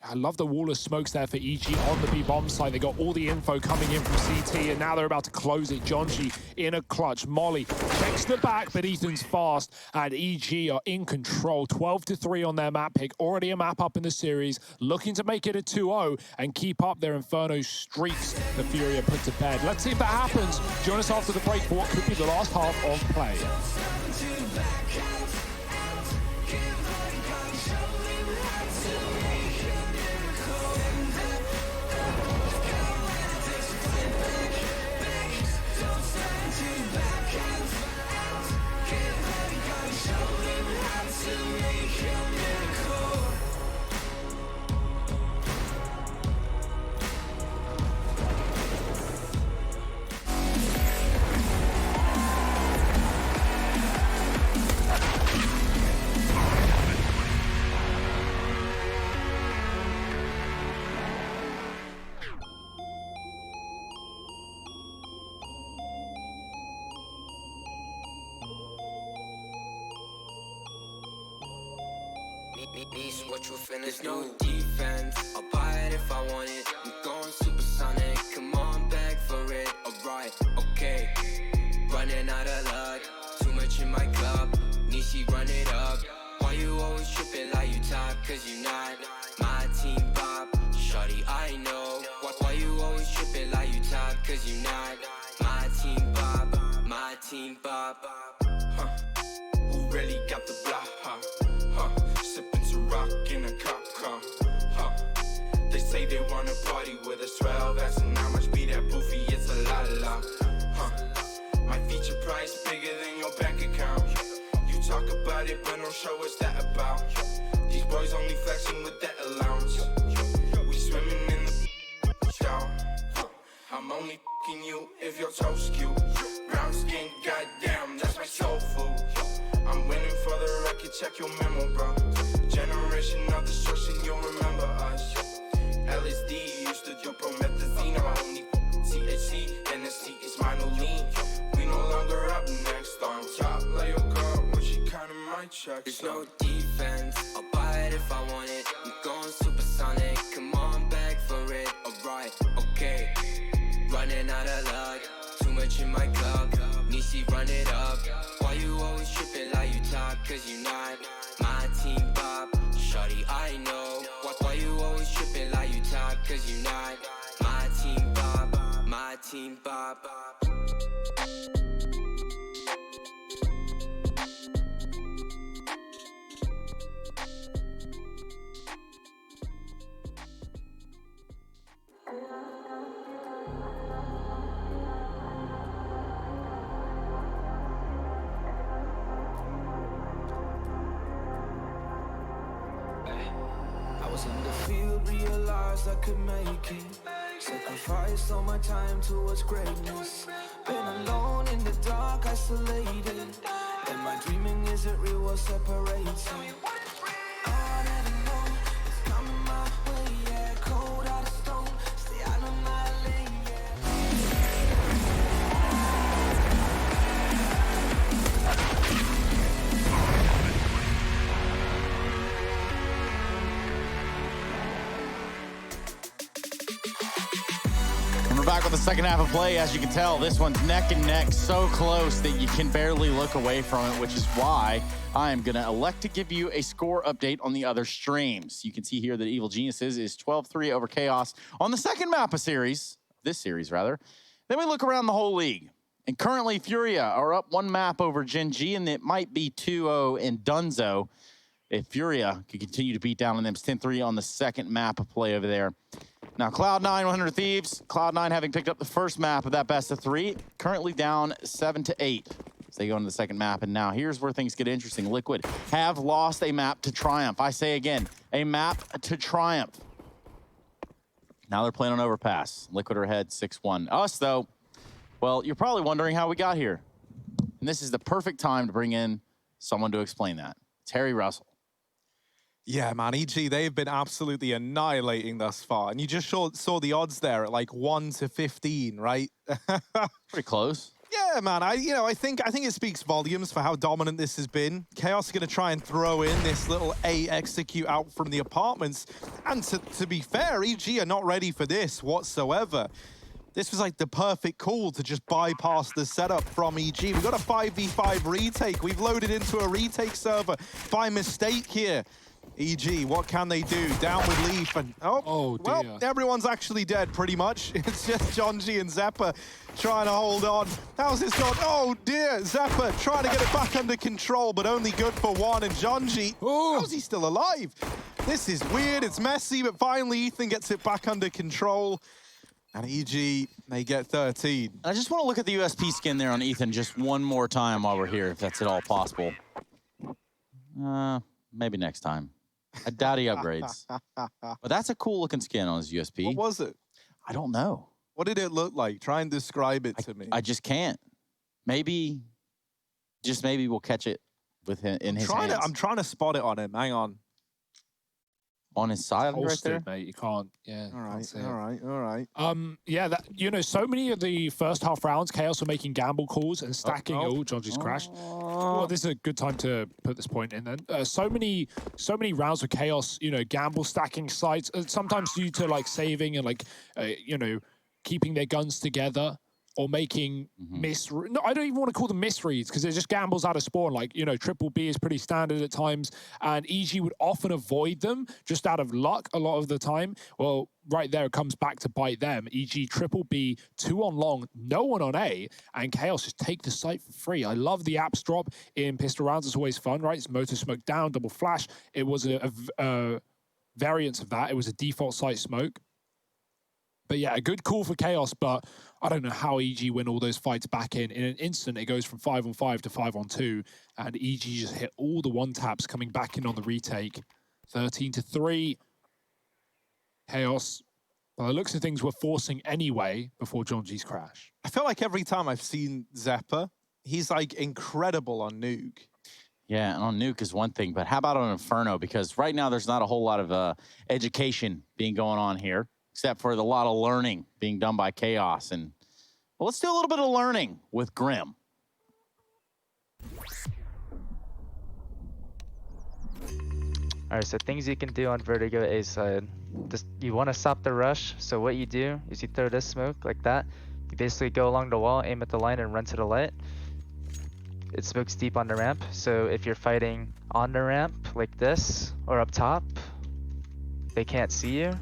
I love the wall of smokes there for EG on the B-bomb side. They got all the info coming in from CT, and now they're about to close it. Jonji in a clutch. Molly checks the back, but Ethan's fast, and EG are in control. 12-3 on their map pick. Already a map up in the series, looking to make it a 2-0 and keep up their Inferno streaks the Fury are put to bed. Let's see if that happens. Join us after the break for what could be the last half of play. Niece, what you finish? No defense. I'll buy it if I want it. I'm going supersonic. Come on, beg for it. Alright, okay. Running out of luck. Too much in my cup. Nishi, run it up. Why you always tripping like you top? Cause you not my team pop. Shorty, I know. Why you always tripping like you top? Cause you not my team pop. My team pop. Huh. Who really got the block? Sipping to rock in a cop car. They say they wanna party with us. 12 asking how much be that boofy, it's a la. My feature price bigger than your bank account. You talk about it, but don't show us that about. These boys only flexing with that allowance. We swimming in the shower. I'm only f***ing you if your toes cute. Brown skin, goddamn, that's my soul food. I'm winning for the record, check your memo, bro. Generation of destruction, you'll remember us. LSD used to do promethazine. I'm only THC, NST is minor lean. We no longer up next on top. Let your girl when she counting my checks. There's no defense, I'll buy it if I want it. I'm going supersonic, come on, beg for it. Alright, okay. Running out of luck, too much in my cup. Nishi, run it up. Why you always tripping like you top? Cause you not my team pop. Shorty, I know. Why you always tripping like you top? Cause you not my team pop. My team pop. Was in the field, realized I could make it. Sacrificed all my time towards greatness. Been alone in the dark, isolated. And my dreaming isn't real, what separates me. I never know, it's coming my way, yeah. Cold out of stone, stay out of my lane, We're back with the second half of play. As you can tell, this one's neck and neck, so close that you can barely look away from it, which is why I am going to elect to give you a score update on the other streams. You can see here that Evil Geniuses is 12-3 over Chaos on the second map of this series rather. Then we look around the whole league. And currently, Furia are up one map over Gen G, and it might be 2-0 in Dunzo if Furia could continue to beat down on them. It's 10-3 on the second map of play over there. Now, Cloud9, 100 Thieves. Cloud9 having picked up the first map of that best of 3, currently down 7-8 as they go into the second map. And now here's where things get interesting. Liquid have lost a map to Triumph. I say again, a map to Triumph. Now they're playing on Overpass. Liquid are ahead 6-1. Us, though, well, you're probably wondering how we got here. And this is the perfect time to bring in someone to explain that. It's Harry Russell. Yeah, man, EG, they've been absolutely annihilating thus far. And you just saw the odds there at like 1 to 15, right? Pretty close. Yeah, man, I think it speaks volumes for how dominant this has been. Chaos are going to try and throw in this little A execute out from the apartments. And to be fair, EG are not ready for this whatsoever. This was like the perfect call to just bypass the setup from EG. We've got a 5v5 retake. We've loaded into a retake server by mistake here. EG, what can they do? Down with Leaf, and well, everyone's actually dead pretty much. It's just Jonji and Zeppa trying to hold on. How's this gone? Oh dear, Zeppa trying to get it back under control, but only good for one. And Jonji, how's he still alive? This is weird, it's messy, but finally Ethan gets it back under control. And EG, they get 13. I just want to look at the USP skin there on Ethan just one more time while we're here, if that's at all possible. Maybe next time. I doubt he upgrades. But that's a cool looking skin on his USP. What was it? I don't know. What did it look like? Try and describe it to me. I just can't. Maybe we'll catch it with him in his hands. I'm trying to spot it on him. Hang on. On his side right there? Mate, you can't. Yeah. All right. Yeah, that so many of the first half rounds, Chaos are making gamble calls and stacking. Jonji's crashed. Well, this is a good time to put this point in then. So many rounds with Chaos, gamble stacking sites, sometimes due to like saving and like, keeping their guns together. Or making no, I don't even want to call them misreads because they're just gambles out of spawn. Like, triple B is pretty standard at times, and EG would often avoid them just out of luck a lot of the time. Well, right there, it comes back to bite them. EG triple B, 2 on long, no one on A, and Chaos just take the site for free. I love the apps drop in pistol rounds. It's always fun, right? It's motor smoke down, double flash. It was a variance of that. It was a default site smoke. But yeah, a good call for Chaos, but I don't know how EG win all those fights back in. In an instant, it goes from 5-on-5 to 5-on-2, and EG just hit all the one-taps coming back in on the retake. 13-3. Chaos, by the looks of things, were forcing anyway before Jonji's crash. I feel like every time I've seen Zeppa, he's like incredible on Nuke. Yeah, and on Nuke is one thing, but how about on Inferno? Because right now there's not a whole lot of education being going on here, except for a lot of learning being done by Chaos. And well, let's do a little bit of learning with Grim. All right, so things you can do on Vertigo A side. You want to stop the rush, so what you do is you throw this smoke like that. You basically go along the wall, aim at the line, and run to the light. It smokes deep on the ramp, so if you're fighting on the ramp like this, or up top, they can't see you,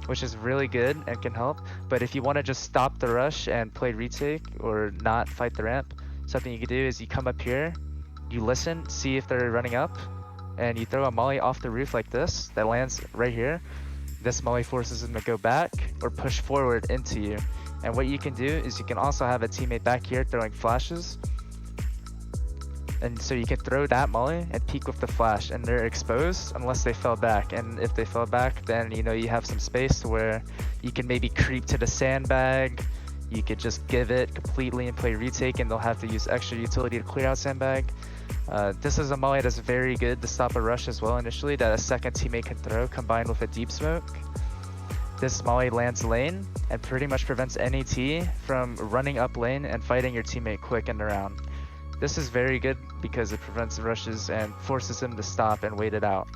which is really good and can help. But if you want to just stop the rush and play retake or not fight the ramp, something you can do is you come up here, you listen, see if they're running up, and you throw a molly off the roof like this that lands right here. This molly forces them to go back or push forward into you. And what you can do is you can also have a teammate back here throwing flashes. And so you can throw that molly and peek with the flash, and they're exposed unless they fell back. And if they fell back, then you have some space to where you can maybe creep to the sandbag. You could just give it completely and play retake, and they'll have to use extra utility to clear out sandbag. This is a molly that's very good to stop a rush as well initially, that a second teammate can throw combined with a deep smoke. This molly lands lane and pretty much prevents any T from running up lane and fighting your teammate quick in the round. This is very good because it prevents rushes and forces them to stop and wait it out.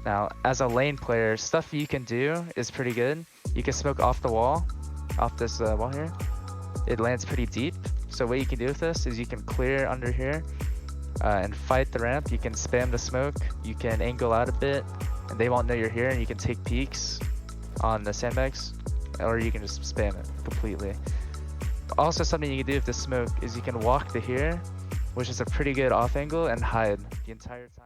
Now, as a lane player, stuff you can do is pretty good. You can smoke off the wall, off this wall here. It lands pretty deep. So what you can do with this is you can clear under here and fight the ramp. You can spam the smoke. You can angle out a bit, and they won't know you're here, and you can take peeks on the sandbags, or you can just spam it completely. Also, something you can do with the smoke is you can walk to here, which is a pretty good off angle, and hide the entire time.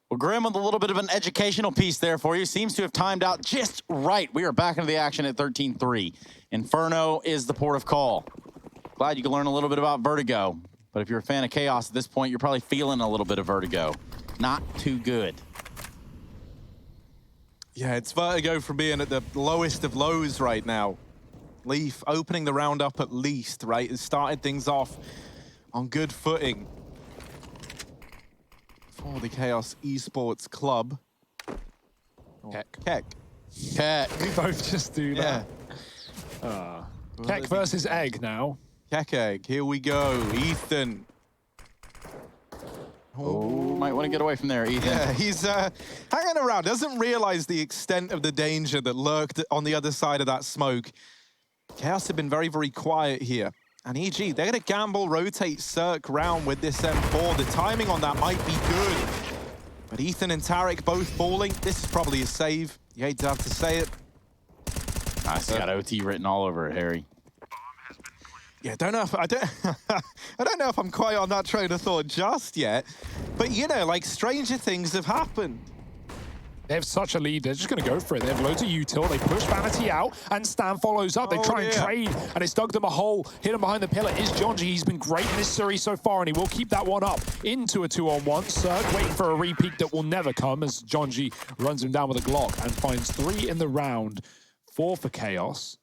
Well, Grim, with a little bit of an educational piece there for you. Seems to have timed out just right. We are back into the action at 13-3. Inferno is the port of call. Glad you can learn a little bit about Vertigo. But if you're a fan of Chaos at this point, you're probably feeling a little bit of Vertigo. Not too good. Yeah, it's Vertigo from being at the lowest of lows right now. Leaf opening the round up at least, right? Has started things off on good footing. for the Chaos Esports Club. Keck. We both just do that. Keck versus Egg now. Keck Egg, here we go. Ethan. Oh, might want to get away from there, Ethan. Yeah, he's hanging around. Doesn't realize the extent of the danger that lurked on the other side of that smoke. Chaos have been very, very quiet here. And EG, they're going to gamble, rotate Cirque round with this M4. The timing on that might be good. But Ethan and Tarek both falling. This is probably a save. You hate to have to say it. Nice, got OT written all over it, Harry. Yeah, I don't know if I'm quite on that train of thought just yet. But you know, like, stranger things have happened. They have such a lead, they're just going to go for it. They have loads of util, they push Vanity out, and Stan follows up. They try and trade, and it's dug them a hole. Hit him behind the pillar is Jonji. He's been great in this series so far, and he will keep that one up into a 2-on-1. Cirque waiting for a repeat that will never come as Jonji runs him down with a Glock and finds 3 in the round. 4 for Chaos.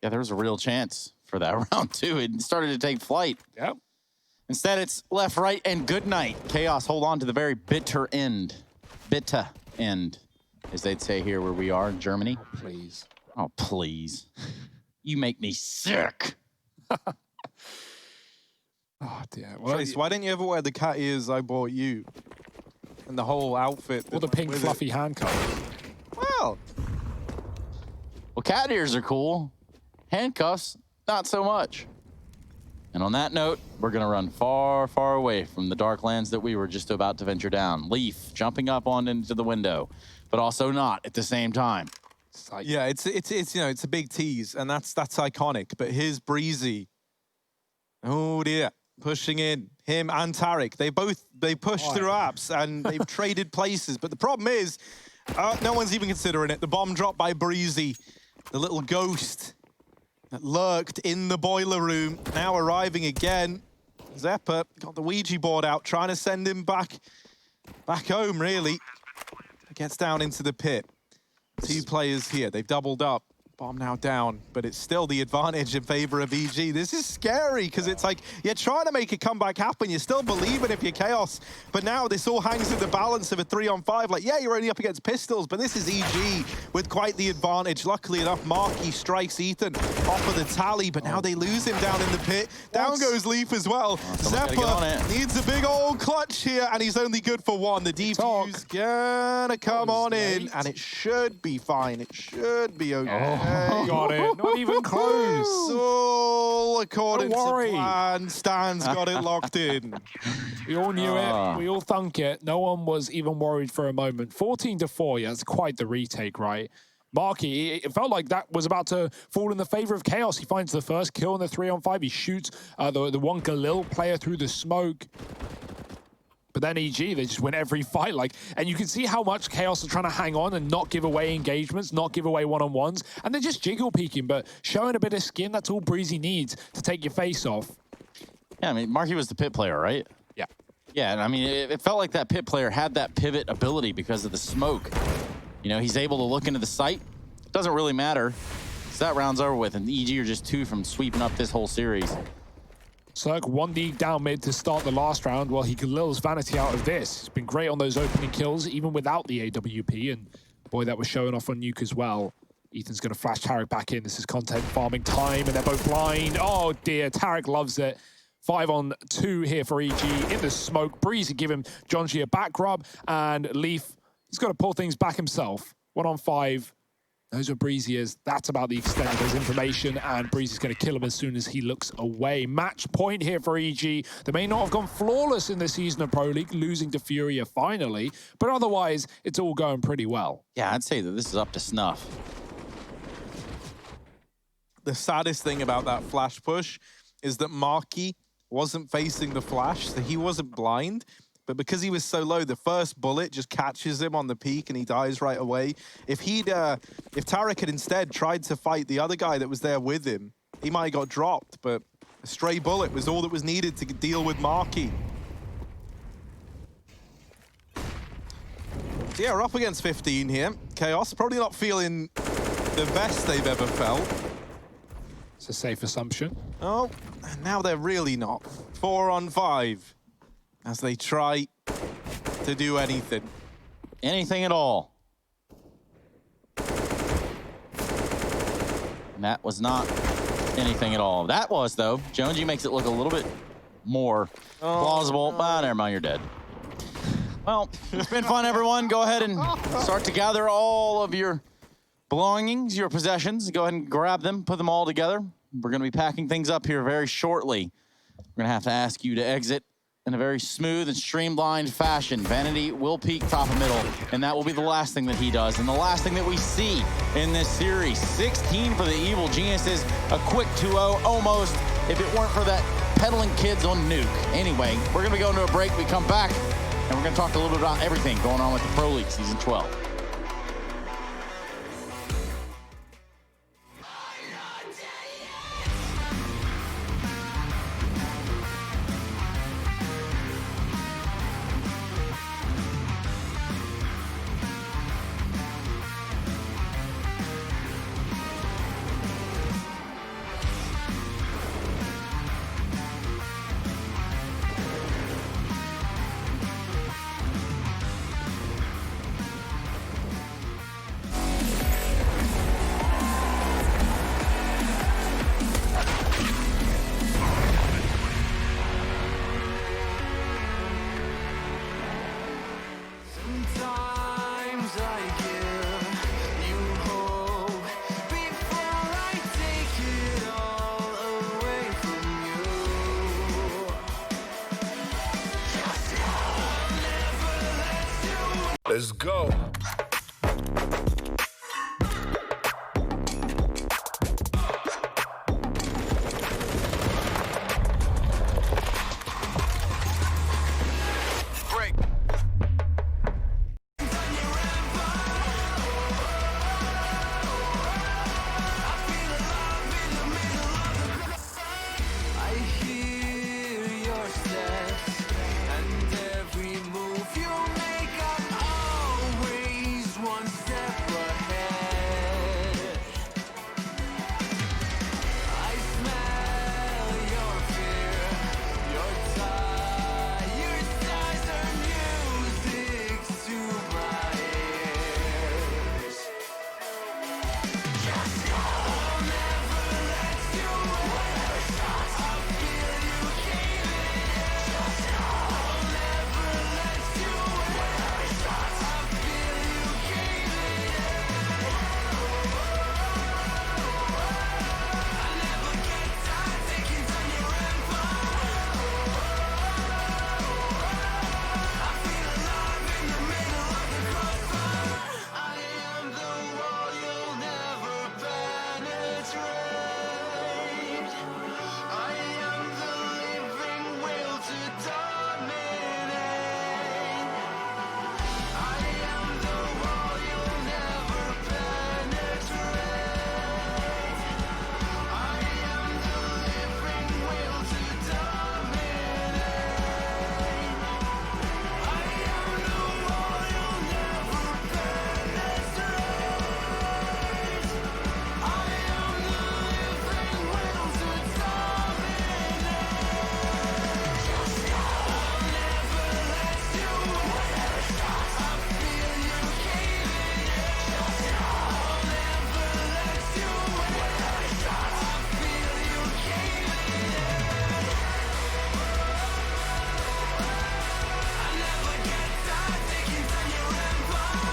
Yeah, there was a real chance for that round, too. It started to take flight. Yep. Instead, it's left, right, and good night. Chaos hold on to the very bitter end. Bitter end, as they'd say here where we are in Germany. Oh, please. Oh, please. You make me sick. Oh, dear. Well, Trace, why didn't you ever wear the cat ears I bought you? And the whole outfit. Or the pink fluffy handcuffs. Well, cat ears are cool. Handcuffs, not so much. And on that note, we're going to run far, far away from the dark lands that we were just about to venture down. Leaf jumping up on into the window, but also not at the same time. Yeah, it's you know, it's a big tease, and that's iconic. But here's Breezy. Oh dear, pushing in. Him and Tarek, they pushed through apps and they've traded places. But the problem is, no one's even considering it. The bomb dropped by Breezy, the little ghost that lurked in the boiler room, now arriving again. Zeppa got the Ouija board out, trying to send him back home, really. Gets down into the pit. 2 players here, they've doubled up. Bomb now down, but it's still the advantage in favor of EG. This is scary, because it's like, you're trying to make a comeback happen. You still believe it if you're Chaos. But now this all hangs in the balance of a 3-on-5. Like, yeah, you're only up against pistols, but this is EG with quite the advantage. Luckily enough, Marky strikes Ethan off of the tally, but now they lose him down in the pit. Down goes Leaf as well. Zeppa needs a big old clutch here, and he's only good for 1. The defuse gonna come on in, and it should be fine. It should be okay. Got it. Not even close. All according to plan. Stan's got it locked in. We all knew it. We all thunk it. No one was even worried for a moment. 14-4. Yeah, that's quite the retake, right? Marky, it felt like that was about to fall in the favor of Chaos. He finds the first kill in the 3-on-5. He shoots the one Galil player through the smoke. But then EG, they just win every fight. And you can see how much Chaos are trying to hang on and not give away engagements, not give away one-on-ones. And they're just jiggle peeking, but showing a bit of skin, that's all Breezy needs to take your face off. Yeah, I mean, Marky was the pit player, right? Yeah. Yeah, and I mean, it felt like that pit player had that pivot ability because of the smoke. You know, he's able to look into the sight. Doesn't really matter. So that round's over with, and EG are just 2 from sweeping up this whole series. Cirque 1D down mid to start the last round while he lulls Vanity out of this. He's been great on those opening kills, even without the AWP, and boy, that was showing off on Nuke as well. Ethan's going to flash Tarek back in. This is content farming time, and they're both blind. Oh dear, Tarek loves it. 5-on-2 here for EG in the smoke. Breezy give him Jonji a back rub, and Leaf, he's got to pull things back himself. 1-on-5. Those are Breezy is. That's about the extent of his information, and Breezy's going to kill him as soon as he looks away. Match point here for EG. They may not have gone flawless in this season of Pro League, losing to Furia finally, but otherwise, it's all going pretty well. Yeah, I'd say that this is up to snuff. The saddest thing about that flash push is that Marky wasn't facing the flash, so he wasn't blind. But because he was so low, the first bullet just catches him on the peak and he dies right away. If Tarek had instead tried to fight the other guy that was there with him, he might have got dropped, but a stray bullet was all that was needed to deal with Marky. So yeah, we're up against 15 here. Chaos probably not feeling the best they've ever felt. It's a safe assumption. Oh, now they're really not. 4-on-5. As they try to do anything. Anything at all. And that was not anything at all. That was, though. Jonesy makes it look a little bit more plausible. But never mind, you're dead. Well, it's been fun, everyone. Go ahead and start to gather all of your belongings, your possessions. Go ahead and grab them, put them all together. We're going to be packing things up here very shortly. We're going to have to ask you to exit in a very smooth and streamlined fashion. Vanity will peak top and middle, and that will be the last thing that he does. And the last thing that we see in this series, 16 for the Evil Geniuses, a quick 2-0, almost, if it weren't for that peddling kids on Nuke. Anyway, we're going to go into a break. We come back, and we're going to talk a little bit about everything going on with the Pro League Season 12. Let's go. Break. I hear your steps and every move you make. I'm always one step ahead. I smell your fear, your tired eyes are music to my ears. Just go. I'll never let you in. I feel you caving in. Just go. I'll never let you in. I feel you caving in. I never get tired taking down your empire. I feel alive in the middle of the crossfire. I am the wall you'll never penetrate. I am the living will to dominate. I am the wall you'll never penetrate. I am the living will to dominate. I am the wall you'll never penetrate. I am the living will to dominate. Just go. I'll never let you in. I feel you caving in. Just go. I'll never let you in. I feel you caving in. I never get tired taking down your empire.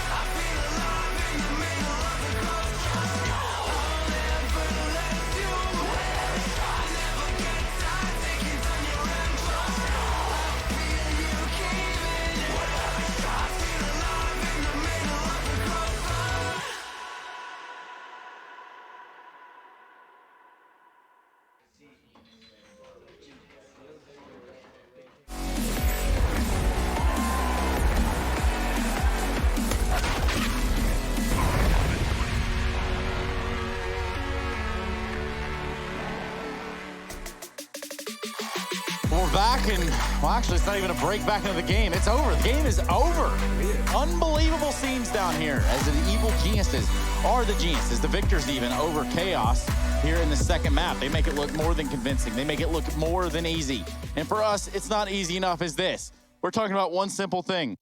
I feel alive in the middle of the crossfire. I'll never let you in. I never get tired taking down your empire. I feel you caving in. I feel alive in the middle of the crossfire. We're back, and well, actually, it's not even a break back into the game. It's over. The game is over. Unbelievable scenes down here as the evil geniuses are the geniuses, the victors even, over Chaos here in the second map. They make it look more than convincing. They make it look more than easy. And for us, it's not easy enough as this. We're talking about one simple thing.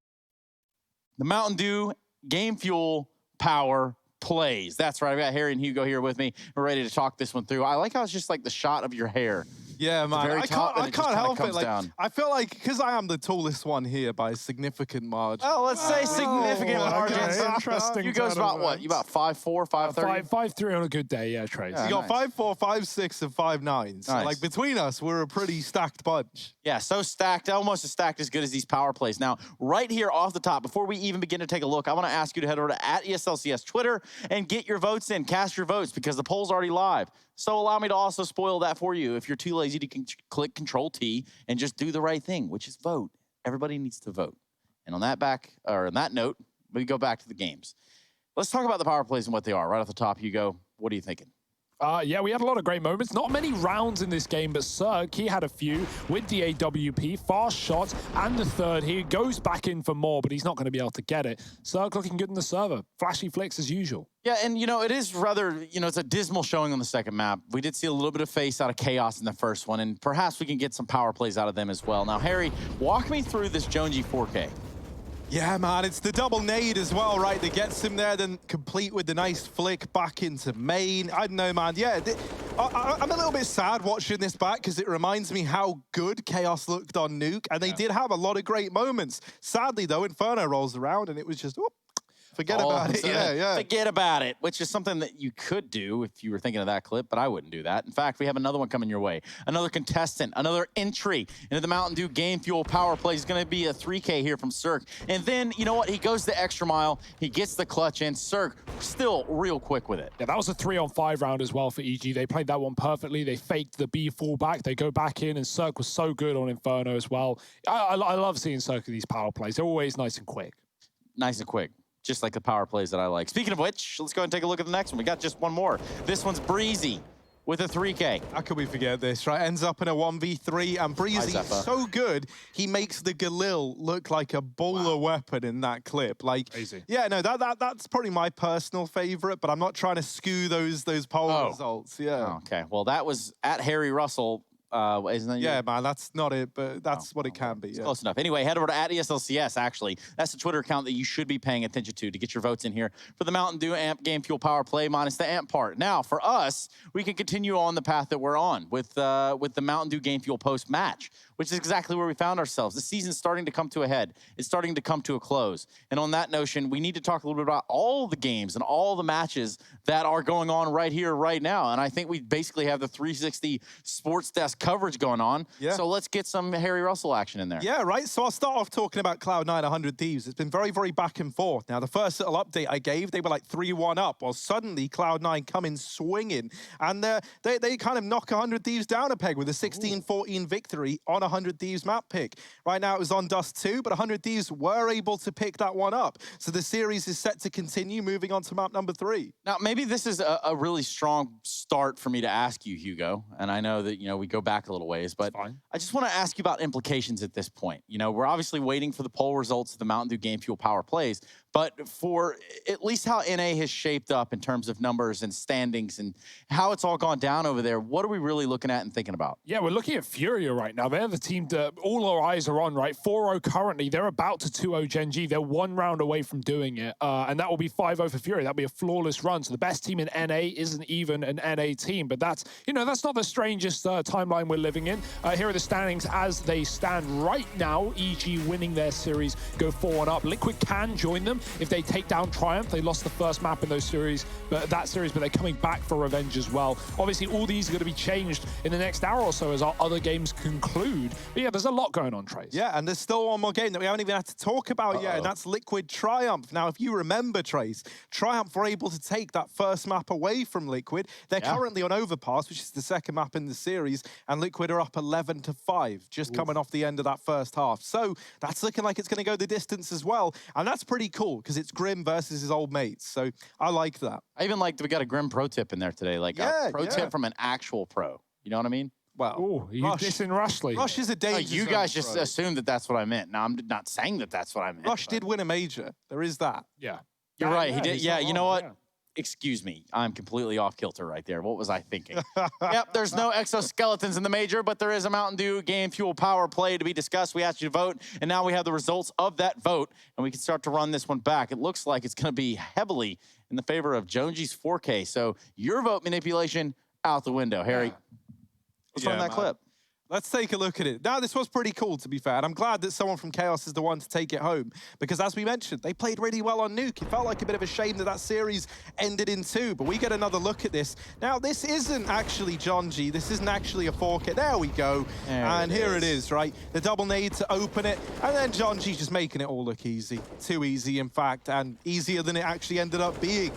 The Mountain Dew Game Fuel Power plays. That's right. I've got Harry and Hugo here with me. We're ready to talk this one through. I like how it's just like the shot of your hair. Yeah, man. I can't help it. Like, down. I feel like because I am the tallest one here by a significant margin. Oh, let's say significant margins. Okay. Interesting. Hugo's about what? You about 5'4", 5'3"? 5'3" on a good day, yeah, Trace. You got 5'4", 5'6", and 5'9". So, like, between us, we're a pretty stacked bunch. Yeah, so stacked, almost as stacked as good as these power plays. Now, right here off the top, before we even begin to take a look, I want to ask you to head over to @ESLCS Twitter and get your votes in. Cast your votes because the poll's already live. So allow me to also spoil that for you. If you're too lazy to click Control-T and just do the right thing, which is vote. Everybody needs to vote. And on that note, we go back to the games. Let's talk about the power plays and what they are. Right off the top, Hugo, what are you thinking? Yeah, we had a lot of great moments. Not many rounds in this game, but Cirque, he had a few with the AWP, fast shots, and the third. He goes back in for more, but he's not going to be able to get it. Cirque looking good in the server. Flashy flicks as usual. Yeah, and, it is rather, it's a dismal showing on the second map. We did see a little bit of face out of Chaos in the first one, and perhaps we can get some power plays out of them as well. Now, Harry, walk me through this Jonesy 4K. Yeah, man, it's the double nade as well, right, that gets him there, then complete with the nice flick back into main. I don't know, man. Yeah, I'm a little bit sad watching this back because it reminds me how good Chaos looked on Nuke, and they did have a lot of great moments. Sadly, though, Inferno rolls around, and it was just, forget about it. Yeah. Forget about it, which is something that you could do if you were thinking of that clip, but I wouldn't do that. In fact, we have another one coming your way. Another contestant, another entry into the Mountain Dew Game Fuel Power Play is going to be a 3K here from Cirque. And then, you know what? He goes the extra mile. He gets the clutch in. Cirque still real quick with it. Yeah, that was a 3-on-5 round as well for EG. They played that one perfectly. They faked the B fallback. They go back in, and Cirque was so good on Inferno as well. I love seeing Cirque in these power plays. They're always nice and quick. Nice and quick. Just like the power plays that I like. Speaking of which, let's go ahead and take a look at the next one. We got just one more. This one's Breezy with a 3K. How could we forget this, right? Ends up in a 1v3, and Breezy's so good, he makes the Galil look like a bowler weapon in that clip. Like, crazy. Yeah, no, that's probably my personal favorite, but I'm not trying to skew those poll results. Yeah. Oh, okay, well, that was @HarryRussell. Isn't that yeah, man, that's not it, but that's what it can be. Yeah. Close enough. Anyway, head over to @ESLCS, actually. That's the Twitter account that you should be paying attention to get your votes in here for the Mountain Dew Amp Game Fuel Power Play minus the Amp part. Now, for us, we can continue on the path that we're on with the Mountain Dew Game Fuel post-match, which is exactly where we found ourselves. The season's starting to come to a head. It's starting to come to a close. And on that notion, we need to talk a little bit about all the games and all the matches that are going on right here, right now. And I think we basically have the 360 Sports Desk coverage going on. Yeah. So let's get some Harry Russell action in there. Yeah, right. So I'll start off talking about Cloud9 100 Thieves. It's been very, very back and forth. Now, the first little update I gave, they were like 3-1 up. Well, suddenly Cloud9 come in swinging. And they kind of knock 100 Thieves down a peg with a 16-14 victory on 100 Thieves map pick. Right now, it was on Dust 2, but 100 Thieves were able to pick that one up. So the series is set to continue, moving on to map number 3. Now, maybe this is a really strong start for me to ask you, Hugo. And I know that, we go back a little ways, but I just want to ask you about implications at this point. We're obviously waiting for the poll results of the Mountain Dew Game Fuel Power Plays, but for at least how NA has shaped up in terms of numbers and standings and how it's all gone down over there, what are we really looking at and thinking about? Yeah, we're looking at Furia right now. They're the team that all our eyes are on, right? 4-0 currently. They're about to 2-0 Gen G. They're one round away from doing it, and that will be 5-0 for Furia. That'll be a flawless run. So the best team in NA isn't even an NA team, but that's not the strangest timeline we're living in. Here are the standings as they stand right now. EG winning their series, go 4-1 up. Liquid can join them if they take down Triumph. They lost the first map in those series, but they're coming back for revenge as well. Obviously, all these are going to be changed in the next hour or so as our other games conclude. But yeah, there's a lot going on, Trace. Yeah, and there's still one more game that we haven't even had to talk about yet, and that's Liquid Triumph. Now, if you remember, Trace, Triumph were able to take that first map away from Liquid. They're currently on Overpass, which is the second map in the series, and Liquid are up 11-5, just coming off the end of that first half. So that's looking like it's going to go the distance as well, and that's pretty cool because it's Grim versus his old mates. So I like that. I even like that we got a Grim pro tip in there today, like a pro tip from an actual pro. You know what I mean? well, oh, you dissing Rushly? Rush is a danger You zone guys just pro. assumed that that's what I meant. Now, I'm not saying that that's what I meant. Rush did win a major. There is that. Yeah. You're right. He did. he's Yeah, not you know wrong, what? yeah. Excuse me. I'm completely off kilter right there. What was I thinking? Yep, there's no exoskeletons in the major, but there is a Mountain Dew Game Fuel Power play to be discussed. We asked you to vote, and now we have the results of that vote, and we can start to run this one back. It looks like it's going to be heavily in the favor of Jonesy's 4K. So your vote manipulation out the window. Harry, let's run that clip. Let's take a look at it. Now, this was pretty cool, to be fair, and I'm glad that someone from Chaos is the one to take it home, because as we mentioned, they played really well on Nuke. It felt like a bit of a shame that that series ended in 2, but we get another look at this. Now, this isn't actually John G. This isn't actually a 4K. There we go. And here it is, right? The double nade to open it, and then John G just making it all look easy. Too easy, in fact, and easier than it actually ended up being.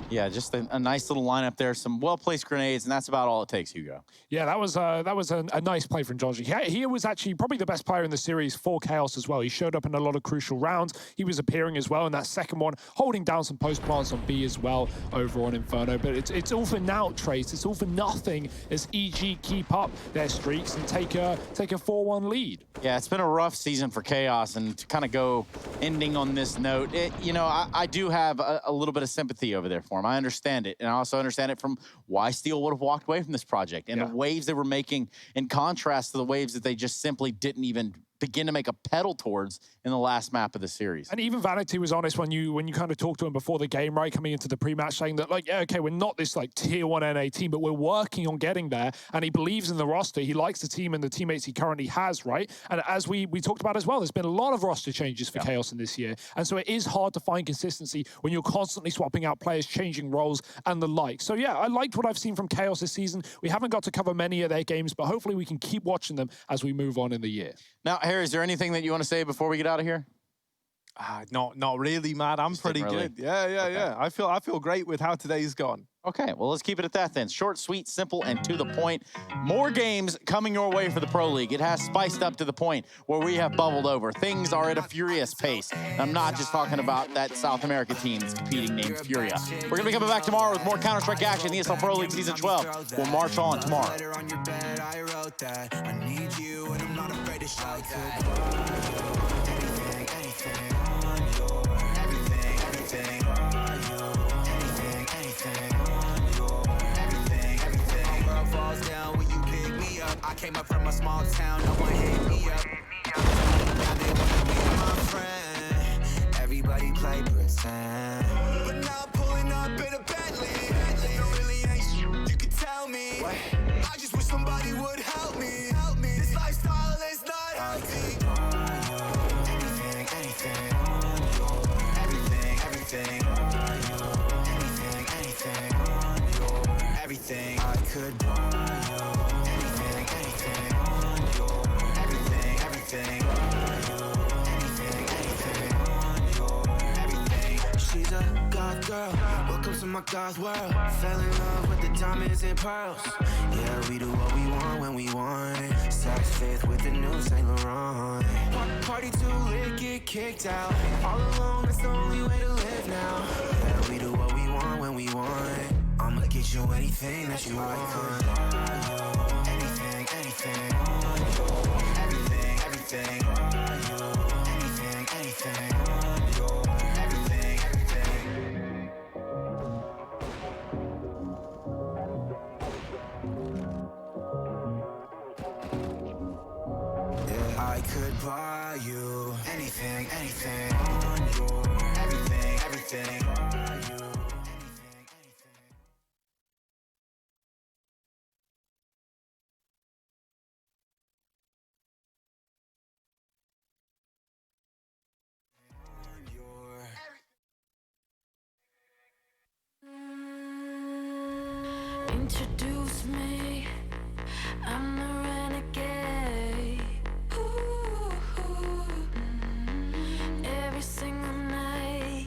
Yeah, just a nice little lineup there, some well-placed grenades, and that's about all it takes, Hugo. Yeah, that was a nice play from John G. He was actually probably the best player in the series for Chaos as well. He showed up in a lot of crucial rounds. He was appearing as well in that second one, holding down some post plants on B as well over on Inferno. But it's all for now, Trace. It's all for nothing as EG keep up their streaks and take a 4-1 lead. Yeah, it's been a rough season for Chaos, and to kind of go ending on this note, I do have a little bit of sympathy over there for him. I understand it, and I also understand it from why Steel would have walked away from this project and the waves they were making in contrast to the waves that they just simply didn't even begin to make a pedal towards in the last map of the series. And even Vanity was honest when you kind of talked to him before the game, right, coming into the pre-match, saying that, like, yeah, okay, we're not this, like, tier 1 NA team, but we're working on getting there, and he believes in the roster. He likes the team and the teammates he currently has, right? And as we talked about as well, there's been a lot of roster changes for Chaos in this year, and so it is hard to find consistency when you're constantly swapping out players, changing roles, and the like. So, yeah, I liked what I've seen from Chaos this season. We haven't got to cover many of their games, but hopefully we can keep watching them as we move on in the year. Now, Harry, is there anything that you want to say before we get out of here? Not really, man. I'm pretty good. Yeah. I feel great with how today's gone. Okay, well, let's keep it at that then. Short, sweet, simple, and to the point. More games coming your way for the Pro League. It has spiced up to the point where we have bubbled over. Things are at a furious pace. And I'm not just talking about that South America team that's competing named Furia. We're going to be coming back tomorrow with more Counter-Strike action. The ESL Pro League Season 12 will march on tomorrow. I came up from a small town, no one hit me up. Now they wanna be my friend. Everybody play pretend. But now I'm pulling up in a Bentley. There really ain't shit you can tell me. I just wish somebody would help me. This lifestyle is not healthy. Anything on your everything on your anything on your everything I could buy you. She's a God girl, welcome to my God's world. Fell in love with the diamonds and pearls. Yeah, we do what we want when we want. Sex fifth with the new Saint Laurent. Party too lit, get kicked out. All alone, that's the only way to live now. Yeah, we do what we want when we want. I'ma get you anything that you want. Anything on your everything on your anything on your everything. Yeah, I could buy you anything on your everything on you. Introduce me, I'm the renegade. Ooh, every single night,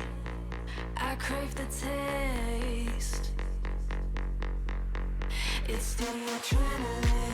I crave the taste. It's the adrenaline.